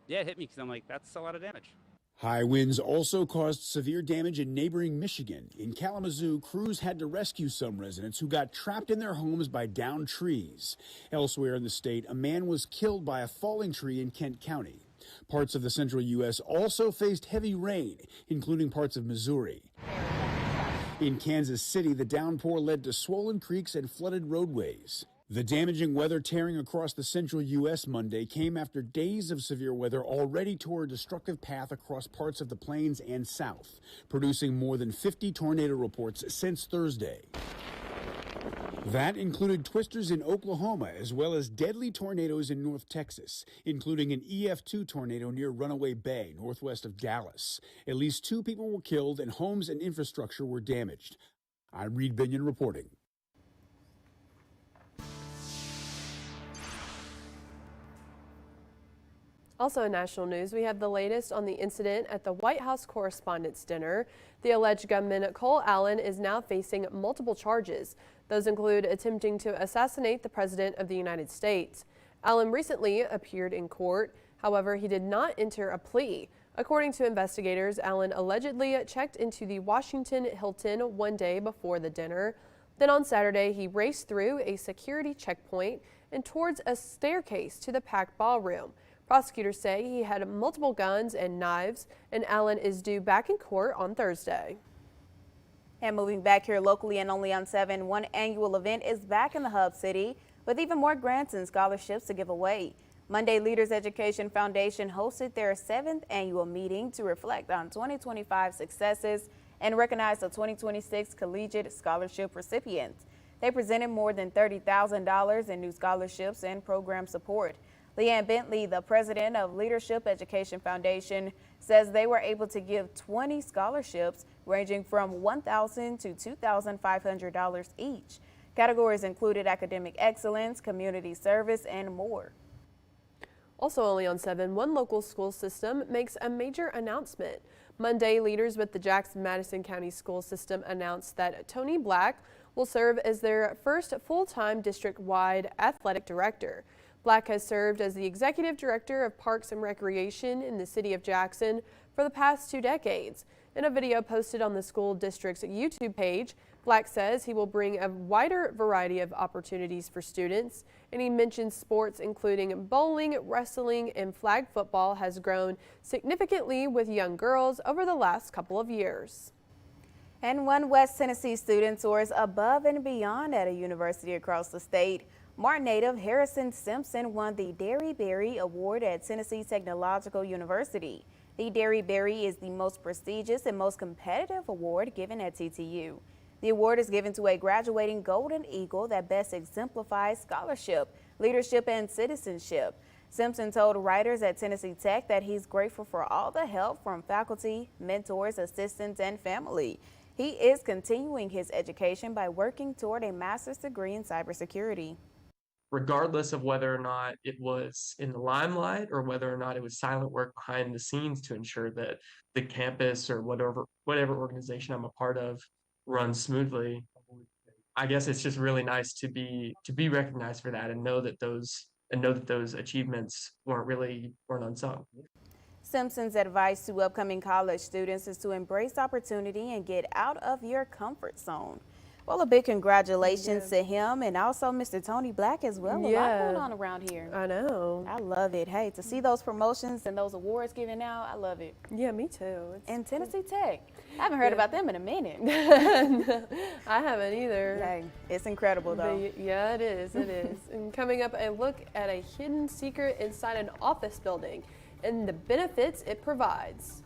yeah, it hit me because I'm like, that's a lot of damage. High winds also caused severe damage in neighboring Michigan. In Kalamazoo, crews had to rescue some residents who got trapped in their homes by downed trees. Elsewhere in the state, a man was killed by a falling tree in Kent County. Parts of the central U.S. also faced heavy rain, including parts of Missouri. In Kansas City, the downpour led to swollen creeks and flooded roadways. The damaging weather tearing across the central U.S. Monday came after days of severe weather already tore a destructive path across parts of the plains and south, producing more than 50 tornado reports since Thursday. That included twisters in Oklahoma, as well as deadly tornadoes in North Texas, including an EF2 tornado near Runaway Bay, northwest of Dallas. At least 2 people were killed and homes and infrastructure were damaged. I'm Reed Binion reporting. Also in national news, we have the latest on the incident at the White House Correspondents' Dinner. The alleged gunman Cole Allen is now facing multiple charges. Those include attempting to assassinate the President of the United States. Allen recently appeared in court. However, he did not enter a plea. According to investigators, Allen allegedly checked into the Washington Hilton one day before the dinner. Then on Saturday, he raced through a security checkpoint and towards a staircase to the packed ballroom. Prosecutors say he had multiple guns and knives, and Allen is due back in court on Thursday. And moving back here locally and only on 7, one annual event is back in the Hub City with even more grants and scholarships to give away. Monday, Leaders Education Foundation hosted their 7th annual meeting to reflect on 2025 successes and recognize the 2026 Collegiate Scholarship recipients. They presented more than $30,000 in new scholarships and program support. Leanne Bentley, the president of Leadership Education Foundation, says they were able to give 20 scholarships ranging from $1,000 to $2,500 each. Categories included academic excellence, community service, and more. Also only on 7, one local school system makes a major announcement. Monday, leaders with the Jackson-Madison County School System announced that Tony Black will serve as their first full-time district-wide athletic director. Black has served as the executive director of Parks and Recreation in the city of Jackson for the past 2 decades. In a video posted on the school district's YouTube page, Black says he will bring a wider variety of opportunities for students, and he mentions sports including bowling, wrestling, and flag football has grown significantly with young girls over the last couple of years. And one West Tennessee student soars above and beyond at a university across the state. Martin native Harrison Simpson won the Derry Berry Award at Tennessee Technological University. The Derry Berry is the most prestigious and most competitive award given at TTU. The award is given to a graduating Golden Eagle that best exemplifies scholarship, leadership, and citizenship. Simpson told writers at Tennessee Tech that he's grateful for all the help from faculty, mentors, assistants, and family. He is continuing his education by working toward a master's degree in cybersecurity. regardless of whether or not it was in the limelight or whether or not it was silent work behind the scenes to ensure that the campus or whatever organization I'm a part of runs smoothly. I guess it's just really nice to be recognized for that and know that those achievements weren't unsung. Simpson's advice to upcoming college students is to embrace opportunity and get out of your comfort zone. Well, a big congratulations to him and also Mr. Tony Black as well. A lot going on around here. I know. I love it. Hey, to see those promotions and those awards given out, I love it. Yeah, me too. And Tennessee Tech. I haven't heard about them in a minute. No, I haven't either. Hey, it's incredible though. Yeah, it is. It is. And coming up, a look at a hidden secret inside an office building and the benefits it provides.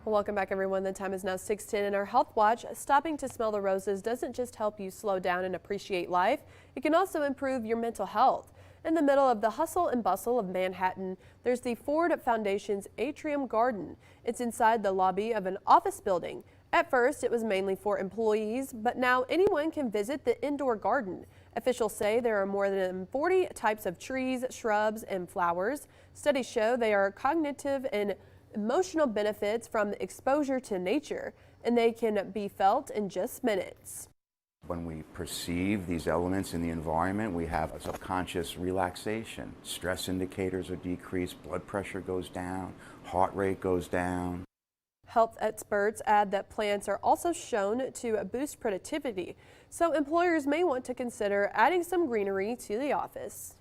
Welcome back, everyone. The time is now 6:10 in our Health Watch. Stopping to smell the roses doesn't just help you slow down and appreciate life. It can also improve your mental health. In the middle of the hustle and bustle of Manhattan, there's the Ford Foundation's Atrium Garden. It's inside the lobby of an office building. At first, it was mainly for employees, but now anyone can visit the indoor garden. Officials say there are more than 40 types of trees, shrubs, and flowers. Studies show they are cognitive and emotional benefits from the exposure to nature, and they can be felt in just minutes. When we perceive these elements in the environment, we have a subconscious relaxation. Stress indicators are decreased, blood pressure goes down, heart rate goes down. Health experts add that plants are also shown to boost productivity, so employers may want to consider adding some greenery to the office.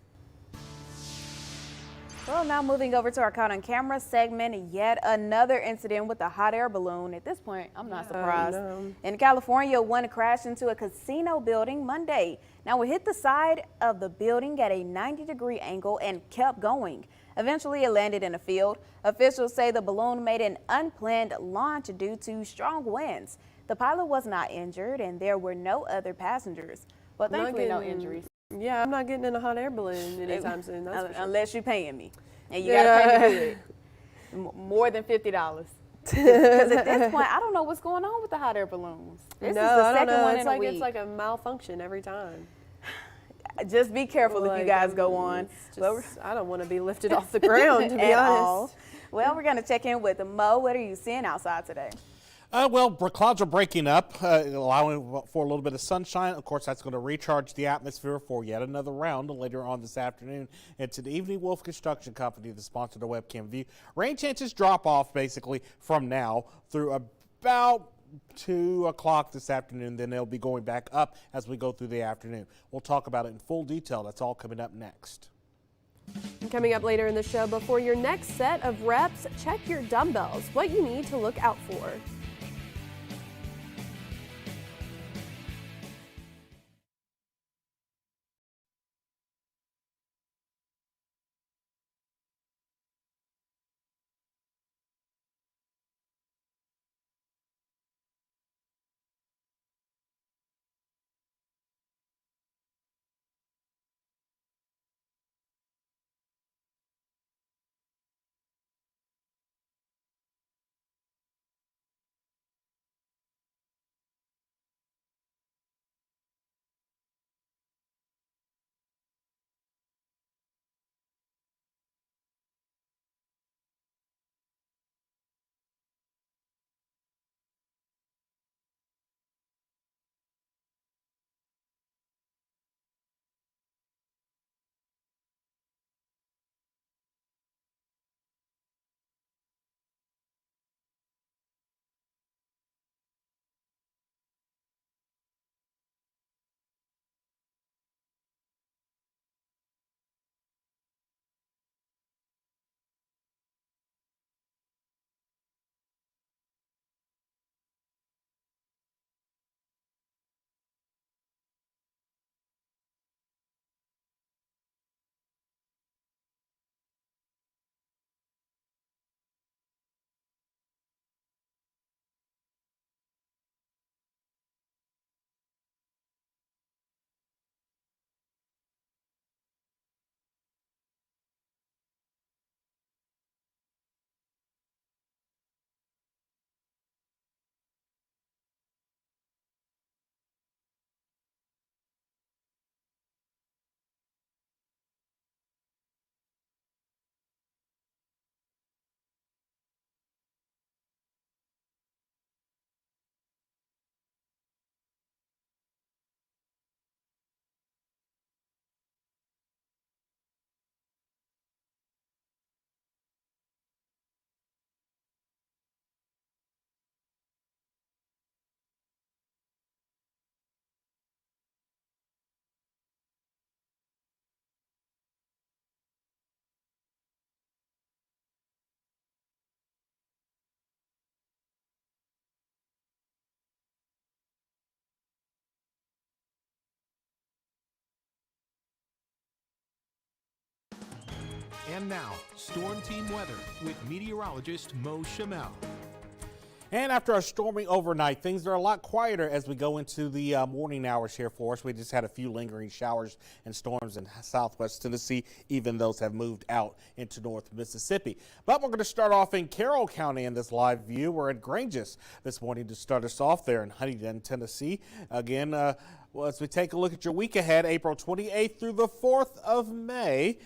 Well, now moving over to our Caught on Camera segment, yet another incident with a hot air balloon. At this point, I'm not surprised. In California, one crashed into a casino building Monday. Now, it hit the side of the building at a 90-degree angle and kept going. Eventually, it landed in a field. Officials say the balloon made an unplanned launch due to strong winds. The pilot was not injured, and there were no other passengers. Well, thankfully, no injuries. Yeah, I'm not getting in a hot air balloon anytime soon. That's for sure. Unless you're paying me. And you gotta pay me good. More than $50. Because at this point, I don't know what's going on with the hot air balloons. This is the second one in a week. It's like a malfunction every time. Just be careful if you guys go on. I don't want to be lifted off the ground, to be honest. Well, we're going to check in with Mo. What are you seeing outside today? Well, clouds are breaking up, allowing for a little bit of sunshine. Of course, that's going to recharge the atmosphere for yet another round later on this afternoon. And to the Evening Wolf Construction Company, the sponsor of the Webcam View, rain chances drop off basically from now through about 2 o'clock this afternoon. Then they'll be going back up as we go through the afternoon. We'll talk about it in full detail. That's all coming up next. Coming up later in the show, before your next set of reps, check your dumbbells, what you need to look out for. And now, Storm Team weather with meteorologist Mo Shamel. And after a stormy overnight, things are a lot quieter as we go into the morning hours here for us. We just had a few lingering showers and storms in southwest Tennessee. Even those have moved out into north Mississippi. But we're going to start off in Carroll County in this live view. We're at Granges this morning to start us off there in Huntington, Tennessee. Again, well, as we take a look at your week ahead, April 28th through the 4th of May.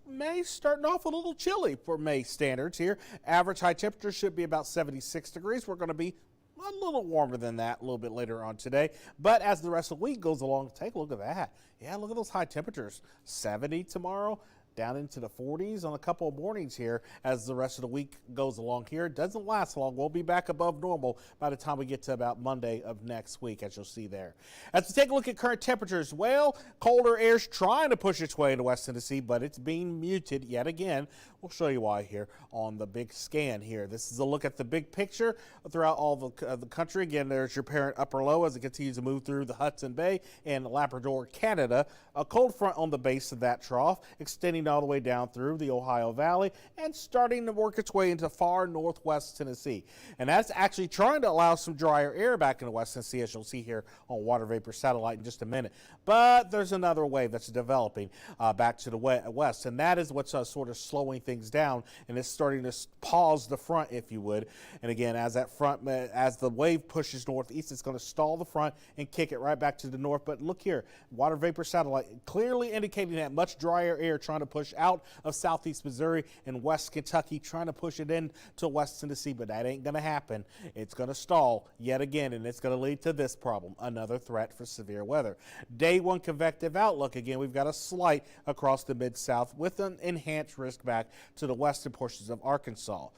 May starting off a little chilly for May standards here. Average high temperature should be about 76 degrees. We're going to be a little warmer than that a little bit later on today. But as the rest of the week goes along, take a look at that. Yeah, look at those high temperatures. 70 tomorrow, down into the 40s on a couple of mornings here as the rest of the week goes along here. It doesn't last long. We'll be back above normal by the time we get to about Monday of next week, as you'll see there. As we take a look at current temperatures, well, colder air's trying to push its way into West Tennessee, but it's being muted yet again. We'll show you why here on the big scan here. This is a look at the big picture throughout all the country. Again, there's your parent upper low as it continues to move through the Hudson Bay and Labrador, Canada. A cold front on the base of that trough, extending all the way down through the Ohio Valley and starting to work its way into far northwest Tennessee. And that's actually trying to allow some drier air back into West Tennessee, as you'll see here on water vapor satellite in just a minute. But there's another wave that's developing back to the west, and that is what's sort of slowing things down, and it's starting to pause the front, if you would. And again, as that front, as the wave pushes northeast, it's going to stall the front and kick it right back to the north. But look here, water vapor satellite clearly indicating that much drier air trying to push out of southeast Missouri and west Kentucky, trying to push it into West Tennessee, but that ain't going to happen. It's going to stall yet again, and it's going to lead to this problem, another threat for severe weather. Day one convective outlook. Again, we've got a slight across the Mid-South with an enhanced risk back to the western portions of Arkansas.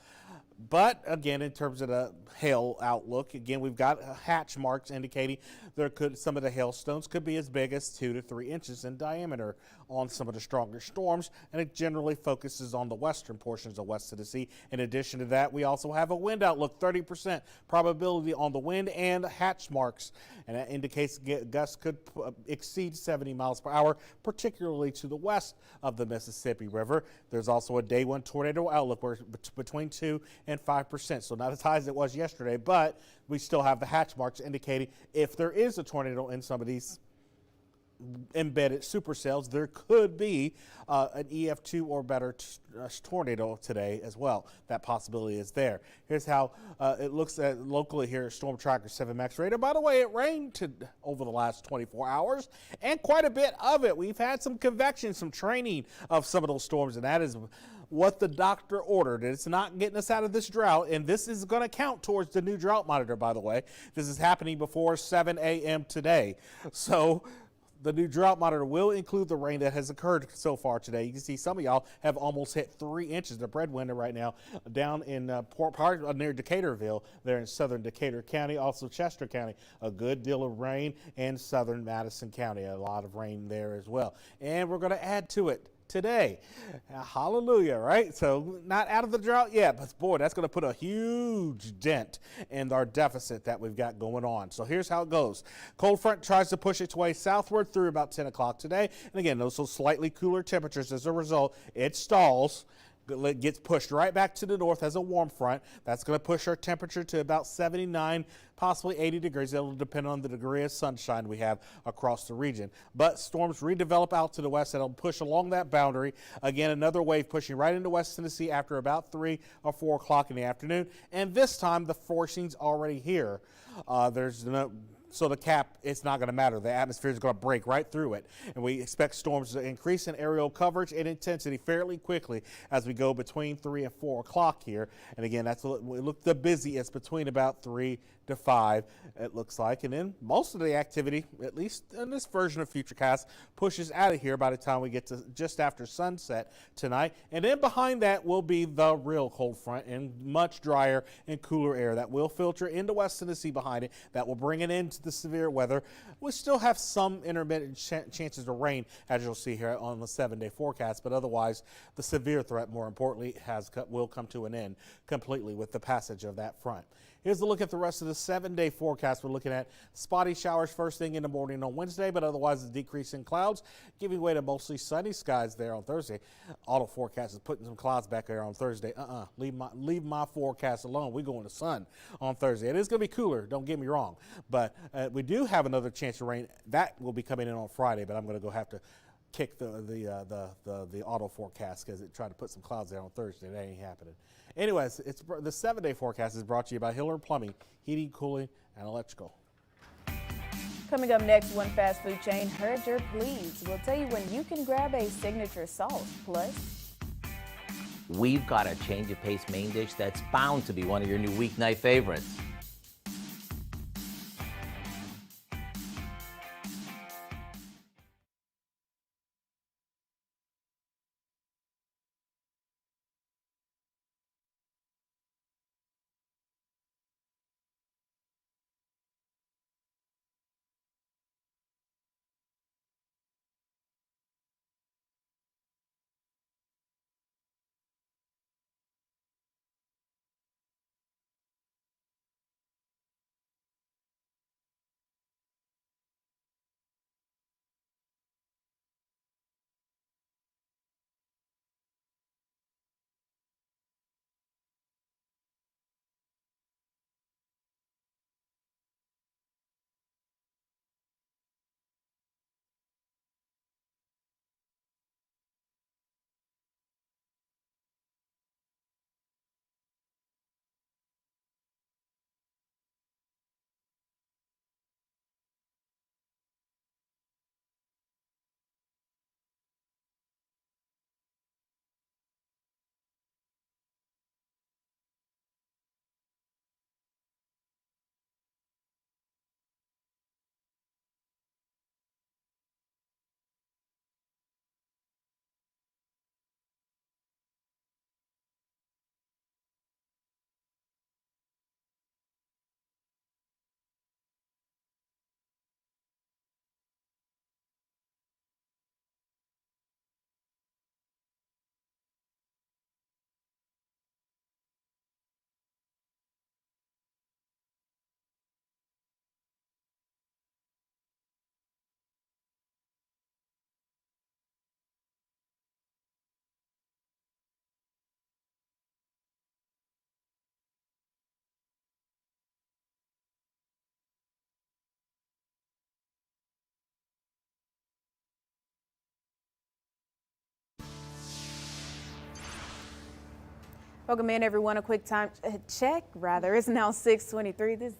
But again, in terms of the hail outlook, again, we've got hatch marks indicating some of the hailstones could be as big as 2 to 3 inches in diameter on some of the stronger storms, and it generally focuses on the western portions of West Tennessee. In addition to that, we also have a wind outlook, 30% probability on the wind and hatch marks, and that indicates gusts could exceed 70 miles per hour, particularly to the west of the Mississippi River. There's also a day one tornado outlook where between 2 and 5%, so not as high as it was yesterday, but we still have the hatch marks indicating if there is a tornado in some of these embedded supercells, there could be an EF2 or better tornado today as well. That possibility is there. Here's how it looks at locally here at Storm Tracker 7 Max Radar. By the way, it rained over the last 24 hours, and quite a bit of it. We've had some convection, some training of some of those storms, and that is what the doctor ordered. It's not getting us out of this drought, and this is going to count towards the new drought monitor, by the way. This is happening before 7 a.m. today. So the new drought monitor will include the rain that has occurred so far today. You can see some of y'all have almost hit 3 inches. The breadwinner right now down in near Decaturville, there in southern Decatur County, also Chester County. A good deal of rain in southern Madison County. A lot of rain there as well. And we're going to add to it today. Hallelujah, right? So not out of the drought yet, but boy, that's going to put a huge dent in our deficit that we've got going on. So here's how it goes. Cold front tries to push its way southward through about 10 o'clock today. And again, those slightly cooler temperatures. As a result, it stalls. It gets pushed right back to the north as a warm front. That's going to push our temperature to about 79, possibly 80 degrees. It'll depend on the degree of sunshine we have across the region. But storms redevelop out to the west. That'll push along that boundary. Again, another wave pushing right into West Tennessee after about 3 or 4 o'clock in the afternoon. And this time, the forcing's already here. So the cap, it's not going to matter. The atmosphere is going to break right through it. And we expect storms to increase in aerial coverage and intensity fairly quickly as we go between 3 and 4 o'clock here. And again, we look the busiest between about 3 to 5, it looks like. And then most of the activity, at least in this version of Futurecast, pushes out of here by the time we get to just after sunset tonight. And then behind that will be the real cold front and much drier and cooler air that will filter into West Tennessee behind it. That will bring it into the severe weather. We still have some intermittent chances of rain, as you'll see here on the 7-day forecast, but otherwise the severe threat, more importantly, will come to an end completely with the passage of that front. Here's a look at the rest of the 7-day forecast. We're looking at spotty showers first thing in the morning on Wednesday, but otherwise a decrease in clouds, giving way to mostly sunny skies there on Thursday. Auto forecast is putting some clouds back there on Thursday. Leave my forecast alone. We're going to sun on Thursday. It is going to be cooler, don't get me wrong, but we do have another chance of rain. That will be coming in on Friday, but I'm going to have to kick the auto forecast because it tried to put some clouds there on Thursday. That ain't happening. Anyways, the 7-day forecast is brought to you by Hiller Plumbing, Heating, Cooling, and Electrical. Coming up next, one fast food chain heard your pleas. We'll tell you when you can grab a signature sauce. Plus, We've got a change of pace main dish that's bound to be one of your new weeknight favorites. Welcome in, everyone. A quick time check, rather. It's now 6:23. This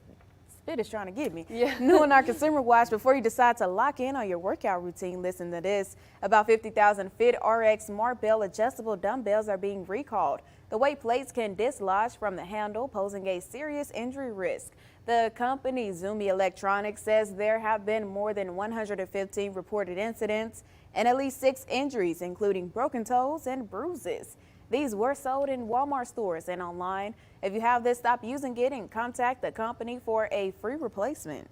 spit is trying to get me. Yeah. New on our Consumer Watch, before you decide to lock in on your workout routine, listen to this. About 50,000 FitRx Smart Bell adjustable dumbbells are being recalled. The weight plates can dislodge from the handle, posing a serious injury risk. The company Zumi Electronics says there have been more than 115 reported incidents and at least 6 injuries, including broken toes and bruises. These were sold in Walmart stores and online. If you have this, stop using it and contact the company for a free replacement.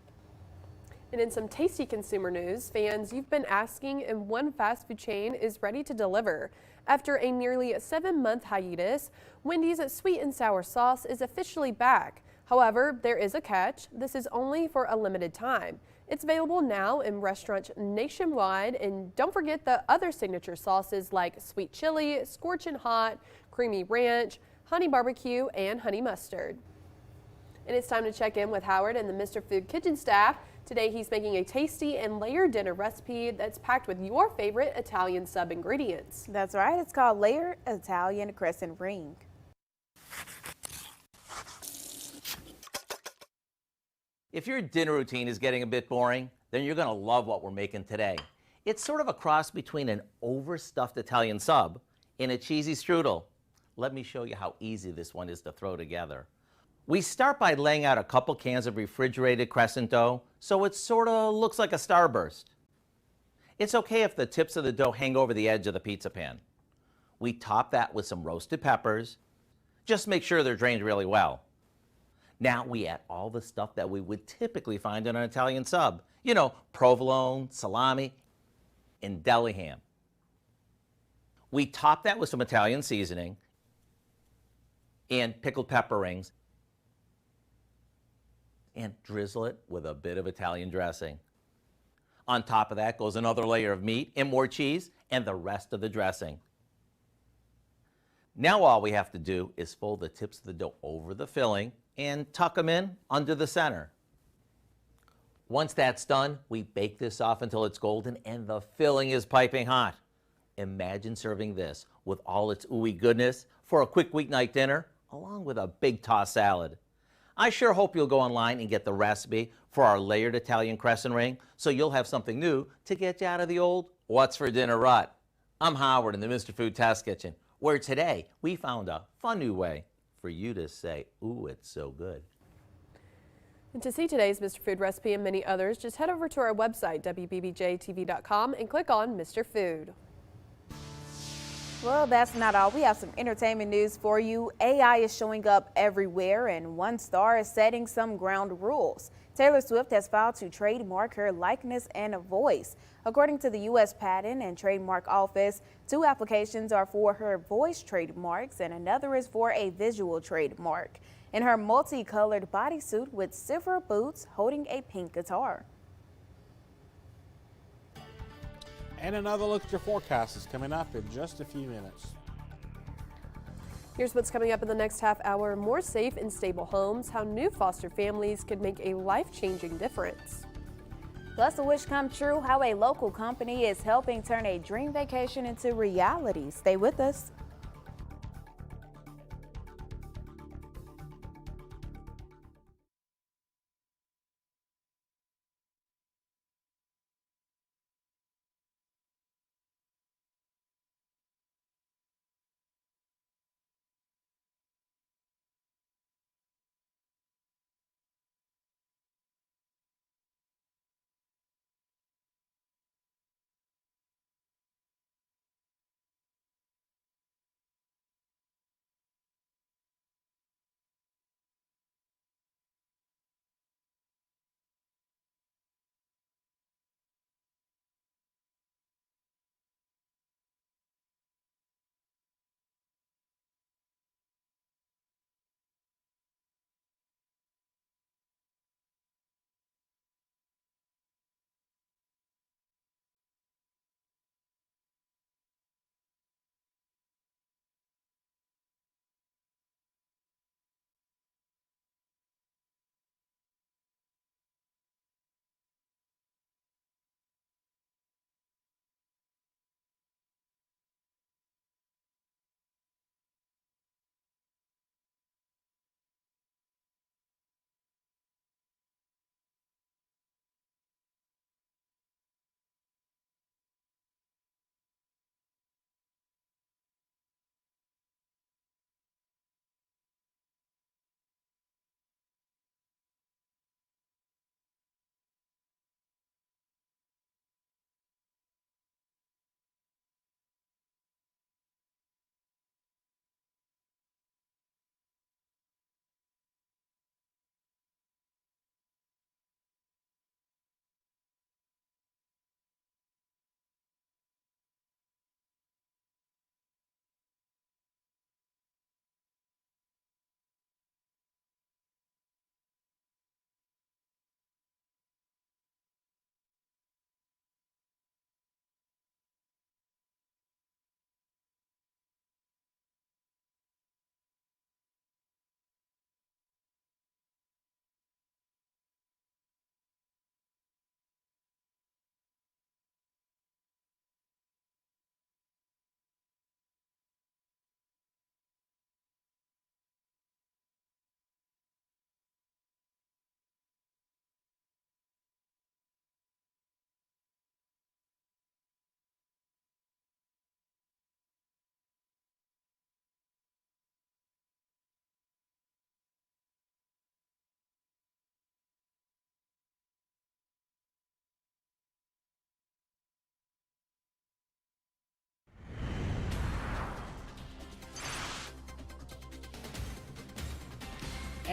And in some tasty consumer news, fans, you've been asking, and one fast food chain is ready to deliver. After a nearly 7-month hiatus, Wendy's sweet and sour sauce is officially back. However, there is a catch. This is only for a limited time. It's available now in restaurants nationwide, and don't forget the other signature sauces like sweet chili, scorchin' hot, creamy ranch, honey barbecue, and honey mustard. And it's time to check in with Howard and the Mr. Food kitchen staff. Today he's making a tasty and layered dinner recipe that's packed with your favorite Italian sub ingredients. That's right, it's called Layered Italian Crescent Ring. If your dinner routine is getting a bit boring, then you're going to love what we're making today. It's sort of a cross between an overstuffed Italian sub and a cheesy strudel. Let me show you how easy this one is to throw together. We start by laying out a couple cans of refrigerated crescent dough so it sort of looks like a starburst. It's okay if the tips of the dough hang over the edge of the pizza pan. We top that with some roasted peppers. Just make sure they're drained really well. Now we add all the stuff that we would typically find in an Italian sub. You know, provolone, salami, and deli ham. We top that with some Italian seasoning and pickled pepper rings and drizzle it with a bit of Italian dressing. On top of that goes another layer of meat and more cheese and the rest of the dressing. Now all we have to do is fold the tips of the dough over the filling and tuck them in under the center. Once that's done, we bake this off until it's golden and the filling is piping hot. Imagine serving this with all its ooey goodness for a quick weeknight dinner, along with a big tossed salad. I sure hope you'll go online and get the recipe for our layered Italian crescent ring so you'll have something new to get you out of the old what's for dinner rut. I'm Howard in the Mr. Food Test Kitchen, where today we found a fun new way for you to say, ooh, it's so good. And to see today's Mr. Food recipe and many others, just head over to our website, wbbjtv.com, and click on Mr. Food. Well, that's not all. We have some entertainment news for you. AI is showing up everywhere, and one star is setting some ground rules. Taylor Swift has filed to trademark her likeness and voice. According to the U.S. Patent and Trademark Office, 2 applications are for her voice trademarks and another is for a visual trademark. In her multicolored bodysuit with silver boots holding a pink guitar. And another look at your forecast is coming up in just a few minutes. Here's what's coming up in the next half hour. More safe and stable homes, how new foster families could make a life-changing difference. Plus, a wish come true, how a local company is helping turn a dream vacation into reality. Stay with us.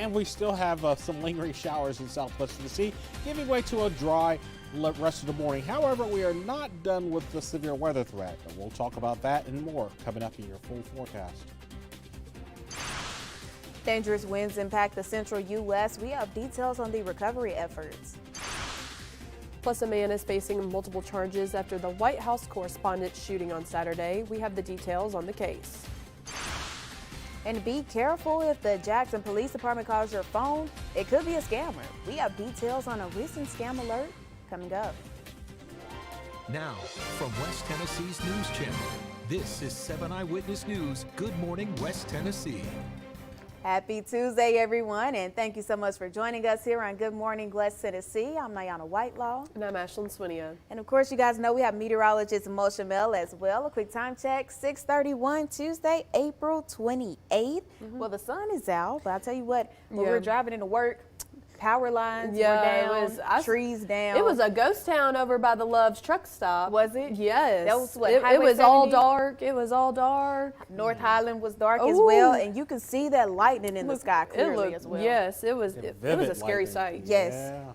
And we still have some lingering showers in southwest Tennessee, giving way to a dry rest of the morning. However, we are not done with the severe weather threat. But we'll talk about that and more coming up in your full forecast. Dangerous winds impact the central U.S. We have details on the recovery efforts. Plus, a man is facing multiple charges after the White House correspondent shooting on Saturday. We have the details on the case. And be careful if the Jackson Police Department calls your phone. It could be a scammer. We have details on a recent scam alert coming up. Now, from West Tennessee's News Channel, this is 7 Eyewitness News. Good morning, West Tennessee. Happy Tuesday, everyone, and thank you so much for joining us here on Good Morning West Tennessee. I'm Nayana Whitelaw. And I'm Ashlyn Swinia. And of course, you guys know we have meteorologist Moshe Mel as well. A quick time check, 6:31 Tuesday, April 28th. Well, the sun is out, but I'll tell you what, when we were driving into work, power lines were down, trees down. It was a ghost town over by the Love's truck stop. Was it? Yes. That was what, it Highway was all 70? dark. It was all dark. North Highland was dark as well, and you can see that lightning in the sky clearly as well. Yes, it was a scary sight. Yes. Yeah.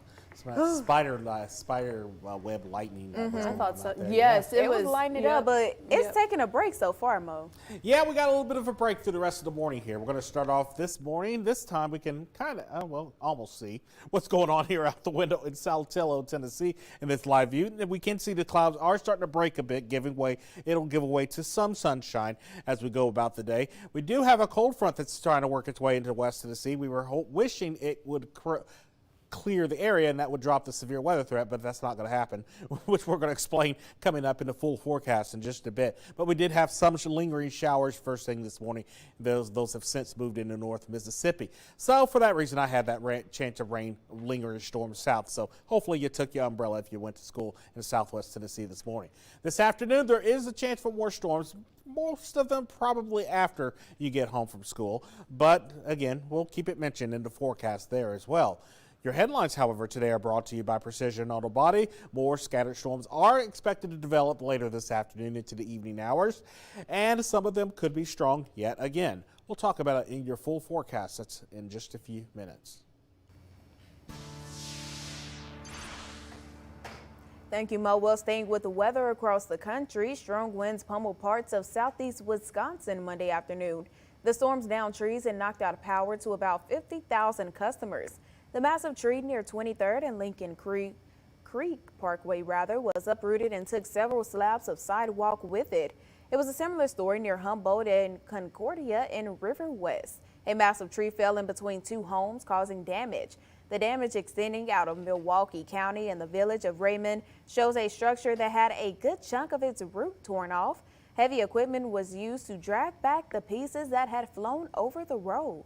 Spider web lightning. I thought so. There. Yes, it was lighting it up, but it's taking a break so far, Mo. Yeah, we got a little bit of a break through the rest of the morning here. We're going to start off this morning. This time we can kind of, almost see what's going on here out the window in Saltillo, Tennessee in this live view. And we can see the clouds are starting to break a bit, it'll give way to some sunshine as we go about the day. We do have a cold front that's trying to work its way into West Tennessee. We were wishing it would clear the area and that would drop the severe weather threat, but that's not going to happen, which we're going to explain coming up in the full forecast in just a bit. But we did have some lingering showers first thing this morning. Those have since moved into North Mississippi. So for that reason, I had that chance of rain, lingering storms south. So hopefully you took your umbrella if you went to school in southwest Tennessee this morning. This afternoon, there is a chance for more storms. Most of them probably after you get home from school. But again, we'll keep it mentioned in the forecast there as well. Your headlines, however, today are brought to you by Precision Auto Body. More scattered storms are expected to develop later this afternoon into the evening hours, and some of them could be strong yet again. We'll talk about it in your full forecast. That's in just a few minutes. Thank you, Mo. Well, staying with the weather across the country, strong winds pummeled parts of southeast Wisconsin Monday afternoon. The storms downed trees and knocked out power to about 50,000 customers. The massive tree near 23rd and Lincoln Creek Parkway was uprooted and took several slabs of sidewalk with it. It was a similar story near Humboldt and Concordia in River West. A massive tree fell in between two homes, causing damage. The damage extending out of Milwaukee County and the village of Raymond shows a structure that had a good chunk of its roof torn off. Heavy equipment was used to drag back the pieces that had flown over the road.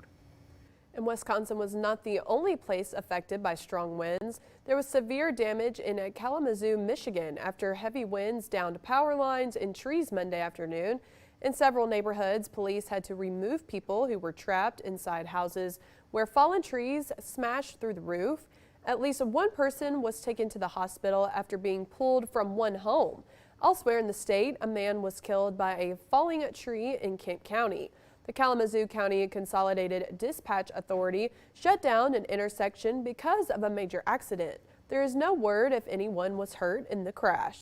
And Wisconsin was not the only place affected by strong winds. There was severe damage in Kalamazoo, Michigan after heavy winds downed power lines and trees Monday afternoon. In several neighborhoods, police had to remove people who were trapped inside houses where fallen trees smashed through the roof. At least one person was taken to the hospital after being pulled from one home. Elsewhere in the state, a man was killed by a falling tree in Kent County. The Kalamazoo County Consolidated Dispatch Authority shut down an intersection because of a major accident. There is no word if anyone was hurt in the crash.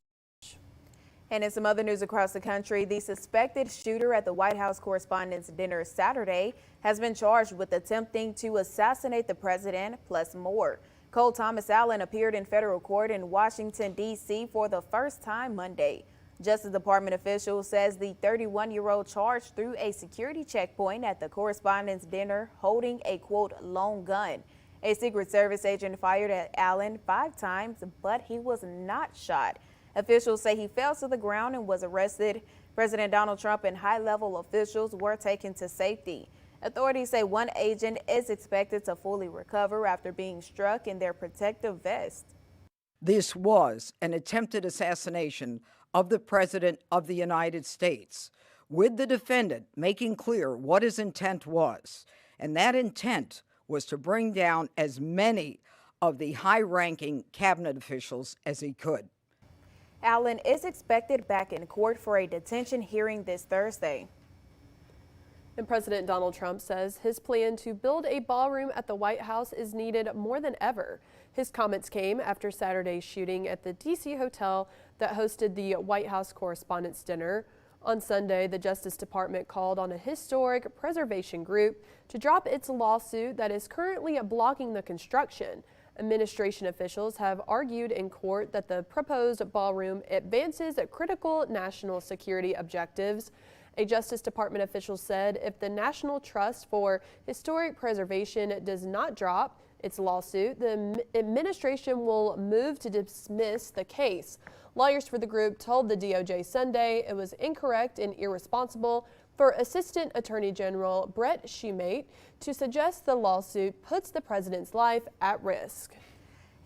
And in some other news across the country, the suspected shooter at the White House Correspondents' Dinner Saturday has been charged with attempting to assassinate the president, plus more. Cole Thomas Allen appeared in federal court in Washington, D.C. for the first time Monday. Justice Department official says the 31-year-old charged through a security checkpoint at the Correspondents' Dinner holding a, quote, lone gun. A Secret Service agent fired at Allen 5 times, but he was not shot. Officials say he fell to the ground and was arrested. President Donald Trump and high-level officials were taken to safety. Authorities say one agent is expected to fully recover after being struck in their protective vest. This was an attempted assassination of the President of the United States, with the defendant making clear what his intent was. And that intent was to bring down as many of the high-ranking cabinet officials as he could. Allen is expected back in court for a detention hearing this Thursday. And President Donald Trump says his plan to build a ballroom at the White House is needed more than ever. His comments came after Saturday's shooting at the D.C. hotel that hosted the White House Correspondents' Dinner. On Sunday, the Justice Department called on a historic preservation group to drop its lawsuit that is currently blocking the construction. Administration officials have argued in court that the proposed ballroom advances critical national security objectives. A Justice Department official said if the National Trust for Historic Preservation does not drop its lawsuit, the administration will move to dismiss the case. Lawyers for the group told the DOJ Sunday it was incorrect and irresponsible for Assistant Attorney General Brett Shumate to suggest the lawsuit puts the president's life at risk.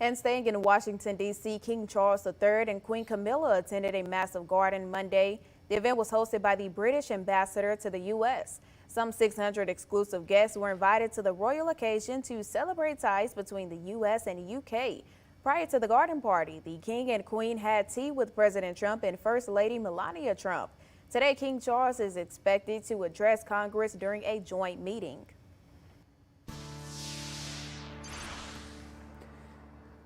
And staying in Washington, D.C., King Charles III and Queen Camilla attended a massive garden Monday. The event was hosted by the British ambassador to the U.S. Some 600 exclusive guests were invited to the royal occasion to celebrate ties between the U.S. and U.K. Prior to the garden party, the King and Queen had tea with President Trump and First Lady Melania Trump. Today, King Charles is expected to address Congress during a joint meeting.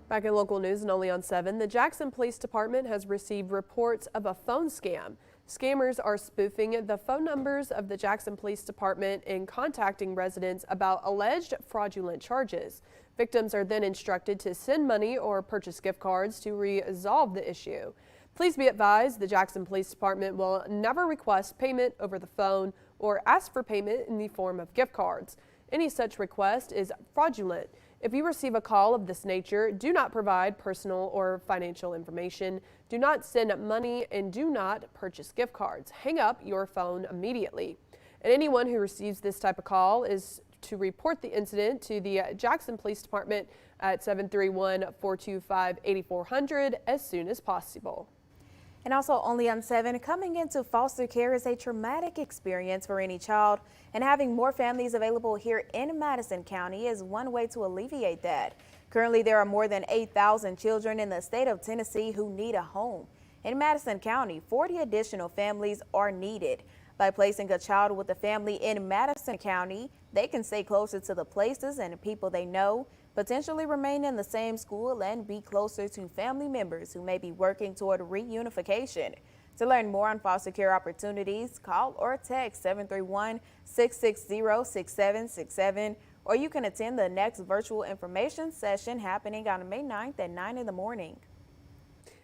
Back in local news and only on 7, the Jackson Police Department has received reports of a phone scam. Scammers are spoofing the phone numbers of the Jackson Police Department and contacting residents about alleged fraudulent charges. Victims are then instructed to send money or purchase gift cards to resolve the issue. Please be advised the Jackson Police Department will never request payment over the phone or ask for payment in the form of gift cards. Any such request is fraudulent. If you receive a call of this nature, do not provide personal or financial information, do not send money, and do not purchase gift cards. Hang up your phone immediately. And anyone who receives this type of call is to report the incident to the Jackson Police Department at 731-425-8400 as soon as possible. And also only on 7, coming into foster care is a traumatic experience for any child, and having more families available here in Madison County is one way to alleviate that. Currently, there are more than 8,000 children in the state of Tennessee who need a home. In Madison County, 40 additional families are needed. By placing a child with a family in Madison County, they can stay closer to the places and people they know, potentially remain in the same school, and be closer to family members who may be working toward reunification. To learn more on foster care opportunities, call or text 731-660-6767, or you can attend the next virtual information session happening on May 9th at 9 in the morning.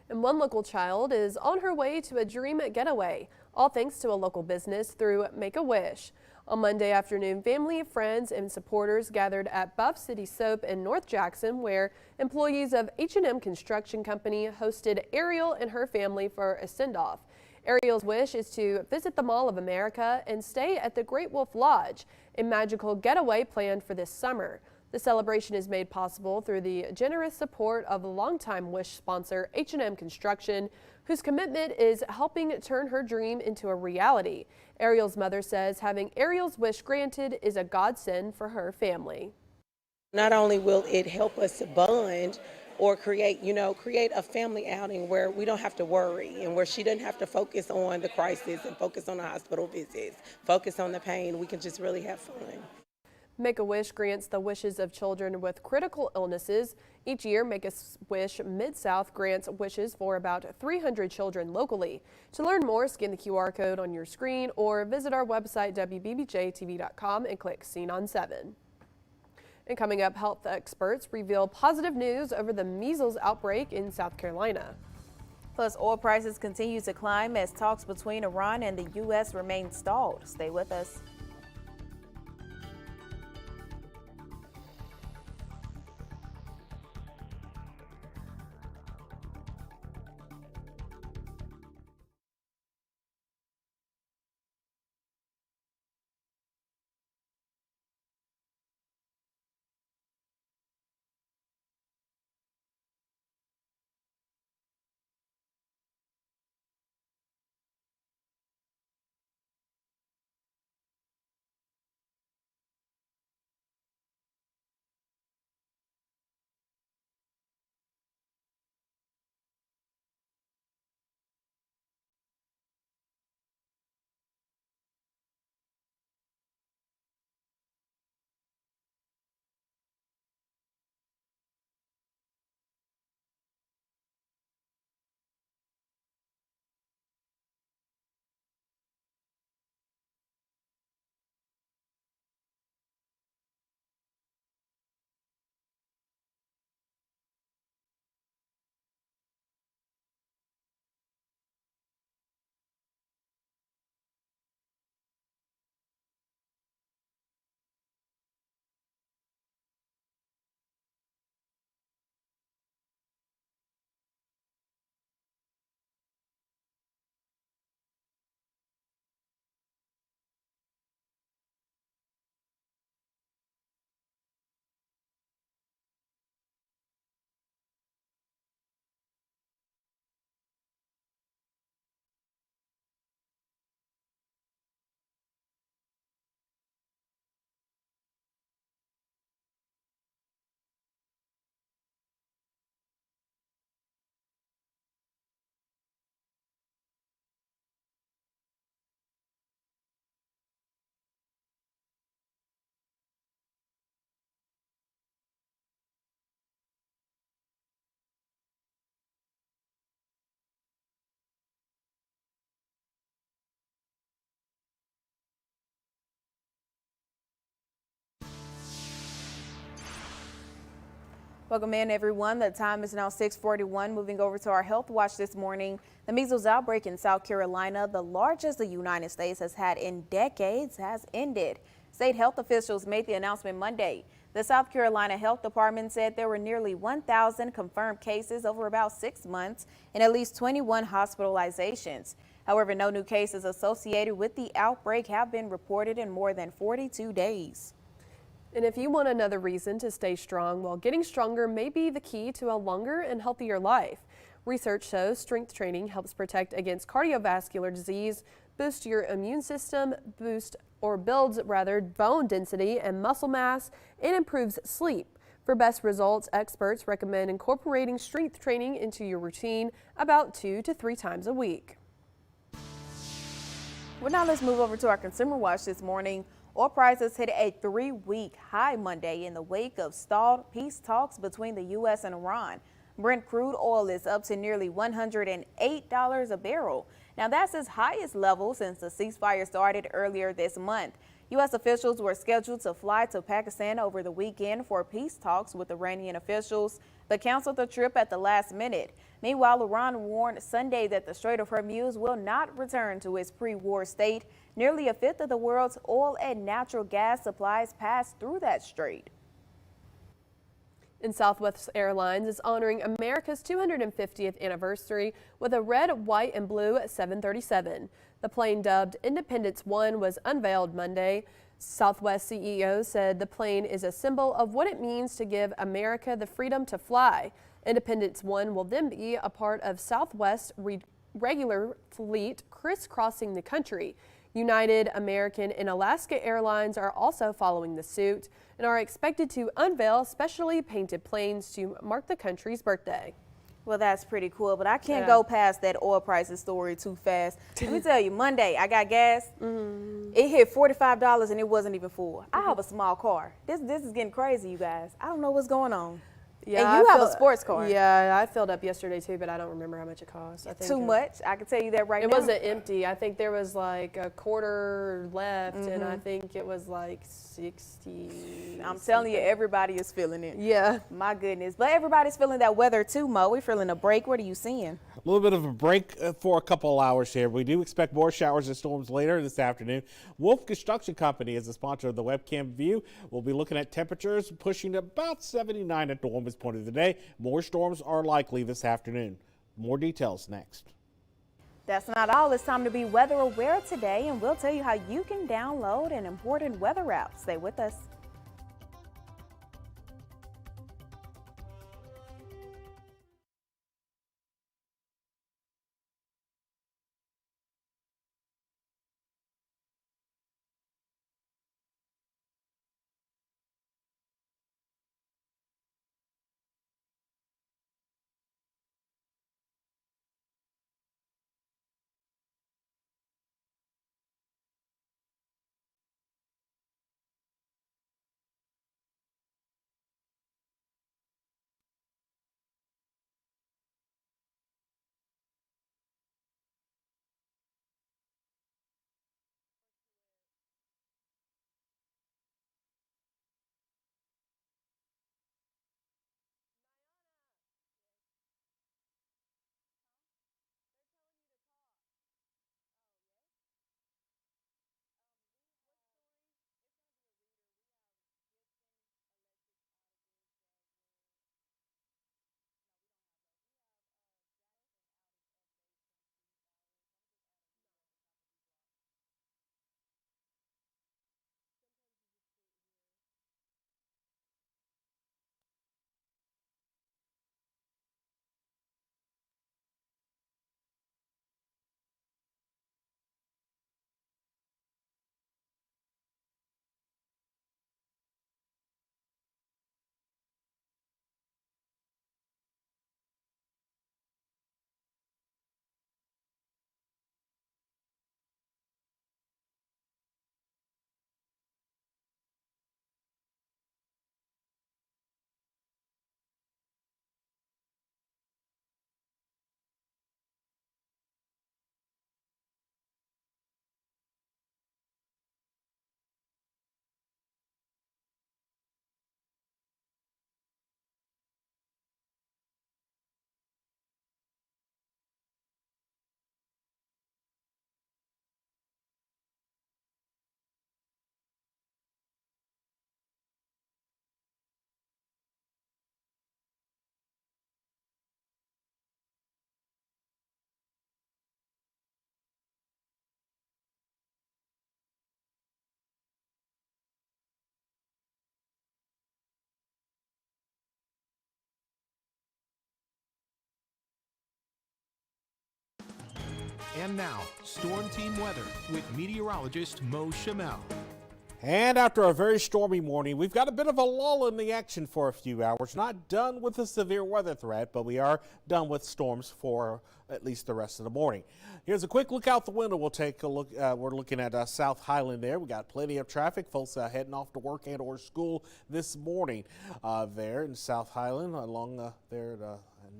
And one local child is on her way to a dream getaway, all thanks to a local business through Make-A-Wish. On Monday afternoon, family, friends, and supporters gathered at Buff City Soap in North Jackson, where employees of H&M Construction Company hosted Ariel and her family for a send-off. Ariel's wish is to visit the Mall of America and stay at the Great Wolf Lodge, a magical getaway planned for this summer. The celebration is made possible through the generous support of longtime Wish sponsor H&M Construction, whose commitment is helping turn her dream into a reality. Ariel's mother says having Ariel's wish granted is a godsend for her family. Not only will it help us bond or create a family outing where we don't have to worry and where she doesn't have to focus on the crisis and focus on the hospital visits, focus on the pain, we can just really have fun. Make-A-Wish grants the wishes of children with critical illnesses. Each year, Make-A-Wish Mid-South grants wishes for about 300 children locally. To learn more, scan the QR code on your screen or visit our website, wbbjtv.com, and click Seen on 7. And coming up, health experts reveal positive news over the measles outbreak in South Carolina. Plus, oil prices continue to climb as talks between Iran and the U.S. remain stalled. Stay with us. Welcome in, everyone. The time is now 6:41. Moving over to our health watch this morning. The measles outbreak in South Carolina, the largest the United States has had in decades, has ended. State health officials made the announcement Monday. The South Carolina Health Department said there were nearly 1,000 confirmed cases over about 6 months and at least 21 hospitalizations. However, no new cases associated with the outbreak have been reported in more than 42 days. And if you want another reason to stay strong, well, getting stronger may be the key to a longer and healthier life. Research shows strength training helps protect against cardiovascular disease, boost your immune system, builds bone density and muscle mass, and improves sleep. For best results, experts recommend incorporating strength training into your routine about 2 to 3 times a week. Well, now let's move over to our consumer watch this morning. Oil prices hit a 3-week high Monday in the wake of stalled peace talks between the U.S. and Iran. Brent crude oil is up to nearly $108 a barrel. Now, that's its highest level since the ceasefire started earlier this month. U.S. officials were scheduled to fly to Pakistan over the weekend for peace talks with Iranian officials, but canceled the trip at the last minute. Meanwhile, Iran warned Sunday that the Strait of Hormuz will not return to its pre-war state. Nearly a fifth of the world's oil and natural gas supplies pass through that strait. And Southwest Airlines is honoring America's 250th anniversary with a red, white, and blue 737. The plane, dubbed Independence One, was unveiled Monday. Southwest CEO said the plane is a symbol of what it means to give America the freedom to fly. Independence One will then be a part of Southwest's regular fleet crisscrossing the country. United, American, and Alaska Airlines are also following the suit and are expected to unveil specially painted planes to mark the country's birthday. Well, that's pretty cool, but I can't go past that oil prices story too fast. Let me tell you, Monday I got gas. It hit $45 and it wasn't even full. I have a small car. This is getting crazy, you guys. I don't know what's going on. Yeah, and you have a sports car. Yeah, I filled up yesterday too, but I don't remember how much it cost. I think Too much. I can tell you that right now. It wasn't empty. I think there was like a quarter left, and I think it was like 60. I'm telling you, everybody is feeling it. Yeah. My goodness. But everybody's feeling that weather too, Mo. We're feeling a break. What are you seeing? A little bit of a break for a couple of hours here. We do expect more showers and storms later this afternoon. Wolf Construction Company is the sponsor of the webcam view. We'll be looking at temperatures pushing about 79 at the warmest point of the day. More storms are likely this afternoon. More details next. That's not all. It's time to be weather aware today, and we'll tell you how you can download an important weather app. Stay with us. And now, Storm Team weather with meteorologist Mo Shamel. And after a very stormy morning, we've got a bit of a lull in the action for a few hours. Not done with the severe weather threat, but we are done with storms for at least the rest of the morning. Here's a quick look out the window. We'll take a look. We're looking at South Highland there. We got plenty of traffic. Folks heading off to work and or school this morning there in South Highland along there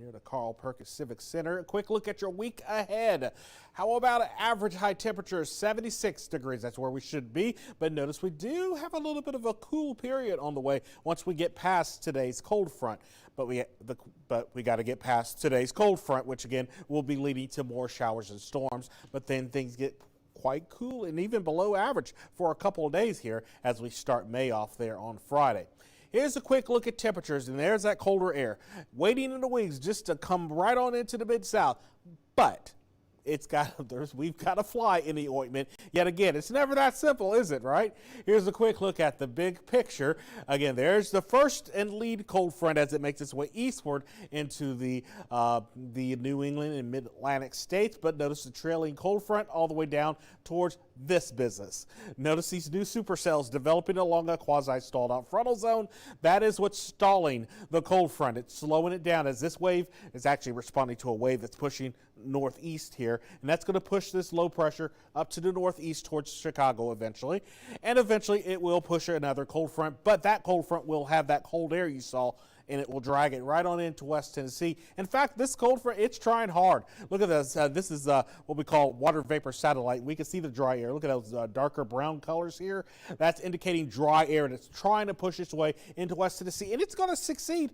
near the Carl Perkins Civic Center. A quick look at your week ahead. How about an average high temperature of 76 degrees? That's where we should be. But notice we do have a little bit of a cool period on the way once we get past today's cold front. But we got to get past today's cold front, which again will be leading to more showers and storms. But then things get quite cool and even below average for a couple of days here as we start May off there on Friday. Here's a quick look at temperatures, and there's that colder air waiting in the wings just to come right on into the Mid-South. But we've got to fly in the ointment. Yet again, it's never that simple, is it, right? Here's a quick look at the big picture. Again, there's the first and lead cold front as it makes its way eastward into the New England and Mid-Atlantic states. But notice the trailing cold front all the way down towards this business. Notice these new supercells developing along a quasi-stalled out frontal zone. That is what's stalling the cold front. It's slowing it down as this wave is actually responding to a wave that's pushing northeast here, and that's going to push this low pressure up to the northeast towards Chicago eventually, and eventually it will push another cold front, but that cold front will have that cold air you saw, and it will drag it right on into West Tennessee. In fact, this cold front, it's trying hard. Look at this. This is what we call water vapor satellite. We can see the dry air. Look at those darker brown colors here. That's indicating dry air, and it's trying to push its way into West Tennessee, and it's going to succeed.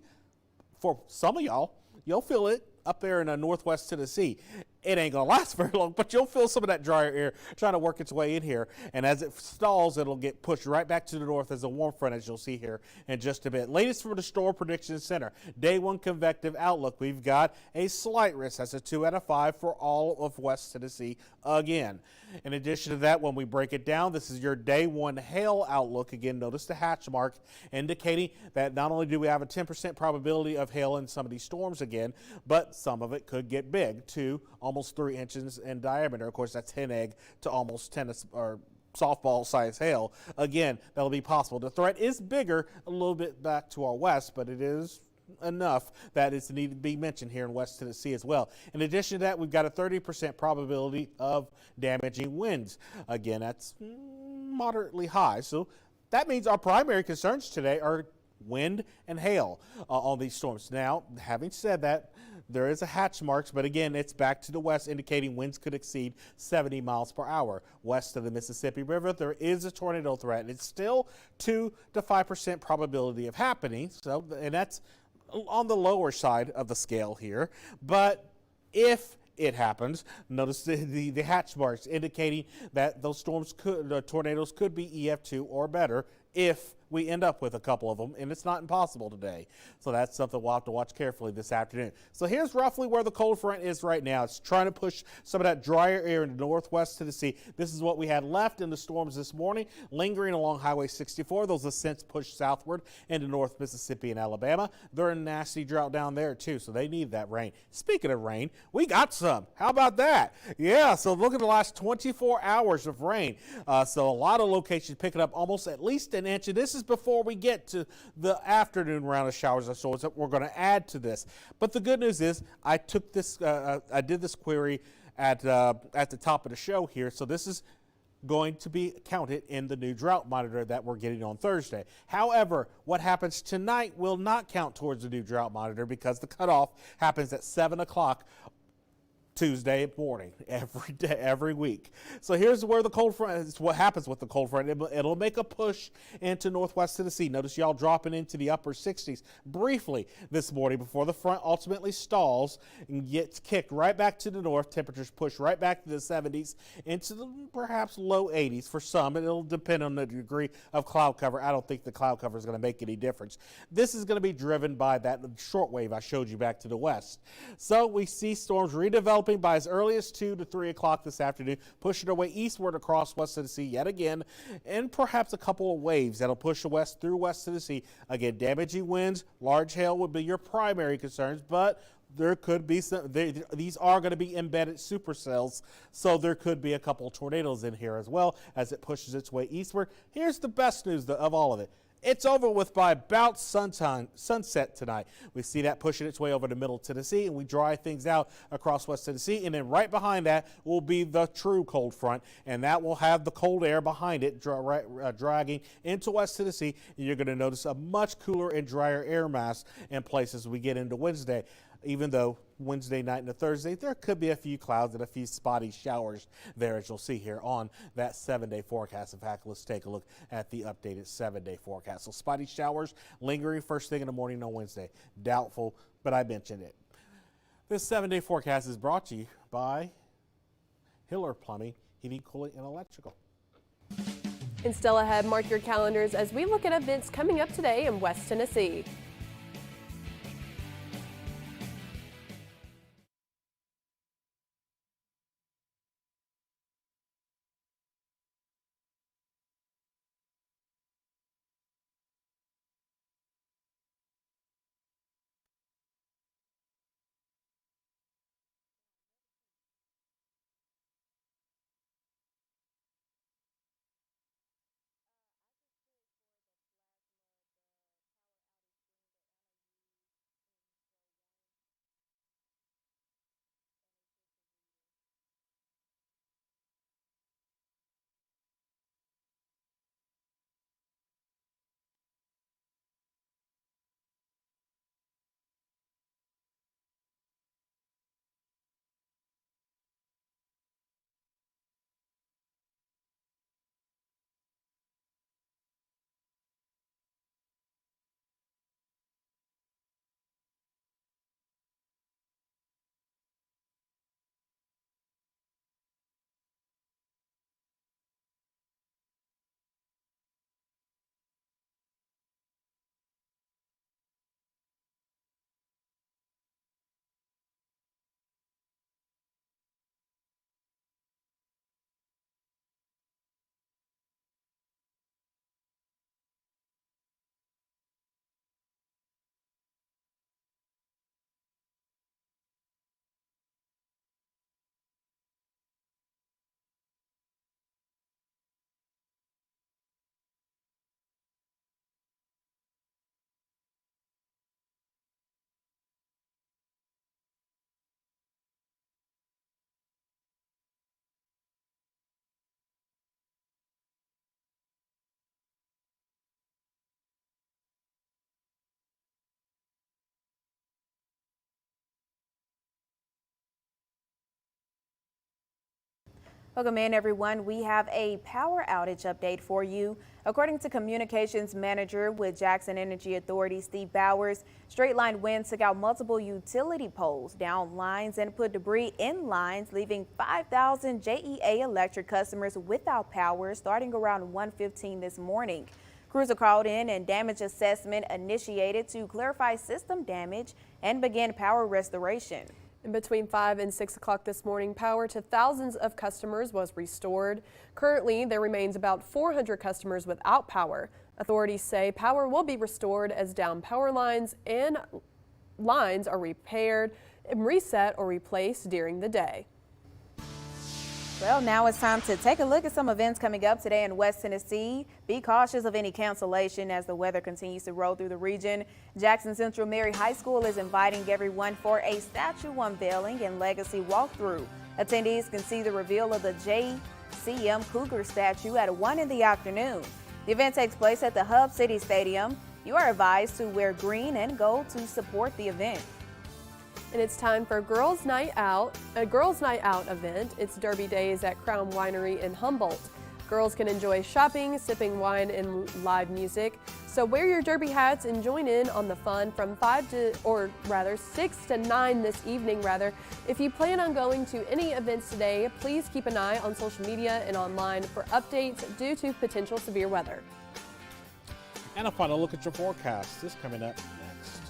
For some of y'all, you'll feel it up there in northwest Tennessee. It ain't going to last very long, but you'll feel some of that drier air trying to work its way in here. And as it stalls, it'll get pushed right back to the north as a warm front, as you'll see here in just a bit. Latest from the Storm Prediction Center. Day 1 convective outlook. We've got a slight risk. That's a 2 out of 5 for all of West Tennessee again. In addition to that, when we break it down, this is your Day 1 hail outlook. Again, notice the hatch mark indicating that not only do we have a 10% probability of hail in some of these storms again, but some of it could get big, 2 almost 3 inches in diameter. Of course, that's hen egg to almost tennis or softball size hail. Again, that'll be possible. The threat is bigger a little bit back to our west, but it is enough that it's needed to be mentioned here in West Tennessee as well. In addition to that, we've got a 30% probability of damaging winds. Again, that's moderately high. So that means our primary concerns today are wind and hail on these storms. Now, having said that, there is a hatch marks, but again, it's back to the west, indicating winds could exceed 70 miles per hour. West of the Mississippi River, there is a tornado threat, and it's still 2 to 5% probability of happening. So, and that's on the lower side of the scale here. But if it happens, notice the hatch marks indicating that those tornadoes could be EF2 or better if we end up with a couple of them, and it's not impossible today. So that's something we'll have to watch carefully this afternoon. So here's roughly where the cold front is right now. It's trying to push some of that drier air into northwest Tennessee. This is what we had left in the storms this morning, lingering along Highway 64. Those have since pushed southward into North Mississippi and Alabama. They're in a nasty drought down there too, so they need that rain. Speaking of rain, we got some. How about that? Yeah, so look at the last 24 hours of rain. So a lot of locations picking up almost at least an inch, and this is before we get to the afternoon round of showers and storms that we're going to add to this. But the good news is I took this, I did this query at the top of the show here. So this is going to be counted in the new drought monitor that we're getting on Thursday. However, what happens tonight will not count towards the new drought monitor because the cutoff happens at 7 o'clock Tuesday morning every day, every week. So here's where the cold front is. What happens with the cold front? It'll make a push into northwest Tennessee. Notice y'all dropping into the upper 60s briefly this morning before the front ultimately stalls and gets kicked right back to the north. Temperatures push right back to the 70s into the perhaps low 80s for some. It'll depend on the degree of cloud cover. I don't think the cloud cover is going to make any difference. This is going to be driven by that short wave I showed you back to the west. So we see storms redeveloping by as early as 2 to 3 o'clock this afternoon, pushing their way eastward across West Tennessee yet again, and perhaps a couple of waves that'll push west through West Tennessee. Again, damaging winds, large hail would be your primary concerns, but there could be these are going to be embedded supercells, so there could be a couple tornadoes in here as well as it pushes its way eastward. Here's the best news of all of it. It's over with by about sunset tonight. We see that pushing its way over to Middle Tennessee, and we dry things out across West Tennessee. And then right behind that will be the true cold front, and that will have the cold air behind it dragging into West Tennessee. And you're going to notice a much cooler and drier air mass in places we get into Wednesday. Even though Wednesday night into Thursday, there could be a few clouds and a few spotty showers there, as you'll see here on that 7-day forecast. In fact, let's take a look at the updated 7-day forecast. So spotty showers lingering first thing in the morning on Wednesday. Doubtful, but I mentioned it. This 7-day forecast is brought to you by Hiller Plumbing, Heating, Cooling, and Electrical. And still ahead, mark your calendars as we look at events coming up today in West Tennessee. Welcome in, everyone. We have a power outage update for you. According to communications manager with Jackson Energy Authority, Steve Bowers, straight line winds took out multiple utility poles, down lines, and put debris in lines, leaving 5,000 JEA electric customers without power starting around 1:15 this morning. Crews are called in and damage assessment initiated to clarify system damage and begin power restoration. And between 5 and 6 o'clock this morning, power to thousands of customers was restored. Currently, there remains about 400 customers without power. Authorities say power will be restored as down power lines and lines are repaired, reset, or replaced during the day. Well, now it's time to take a look at some events coming up today in West Tennessee. Be cautious of any cancellation as the weather continues to roll through the region. Jackson Central Mary High School is inviting everyone for a statue unveiling and legacy walkthrough. Attendees can see the reveal of the JCM Cougar statue at 1 in the afternoon. The event takes place at the Hub City Stadium. You are advised to wear green and gold to support the event. And it's time for Girls Night Out, a Girls Night Out event. It's Derby Days at Crown Winery in Humboldt. Girls can enjoy shopping, sipping wine, and live music. So wear your derby hats and join in on the fun from 6 to 9 this evening, If you plan on going to any events today, please keep an eye on social media and online for updates due to potential severe weather. And a final look at your forecast. This coming up next.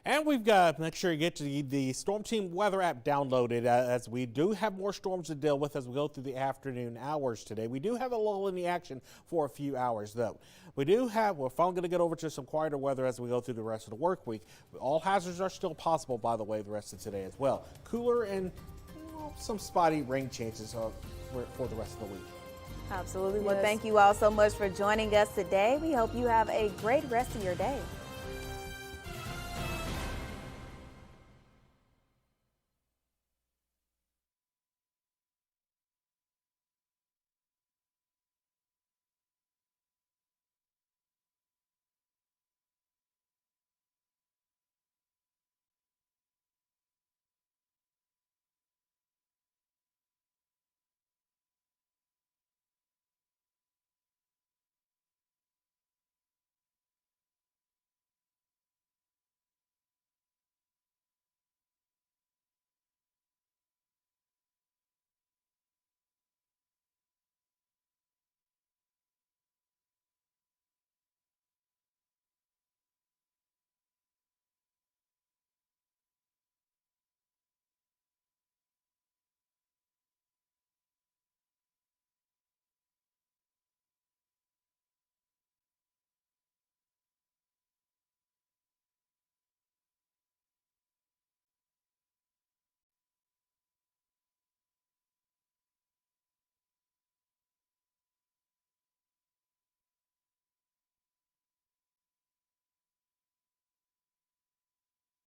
And we've got to make sure you get to the Storm Team weather app downloaded as we do have more storms to deal with as we go through the afternoon hours today. We do have a lull in the action for a few hours, though. We're finally going to get over to some quieter weather as we go through the rest of the work week. All hazards are still possible, by the way, the rest of today as well. Cooler and some spotty rain chances for the rest of the week. Absolutely. Well, thank you all so much for joining us today. We hope you have a great rest of your day.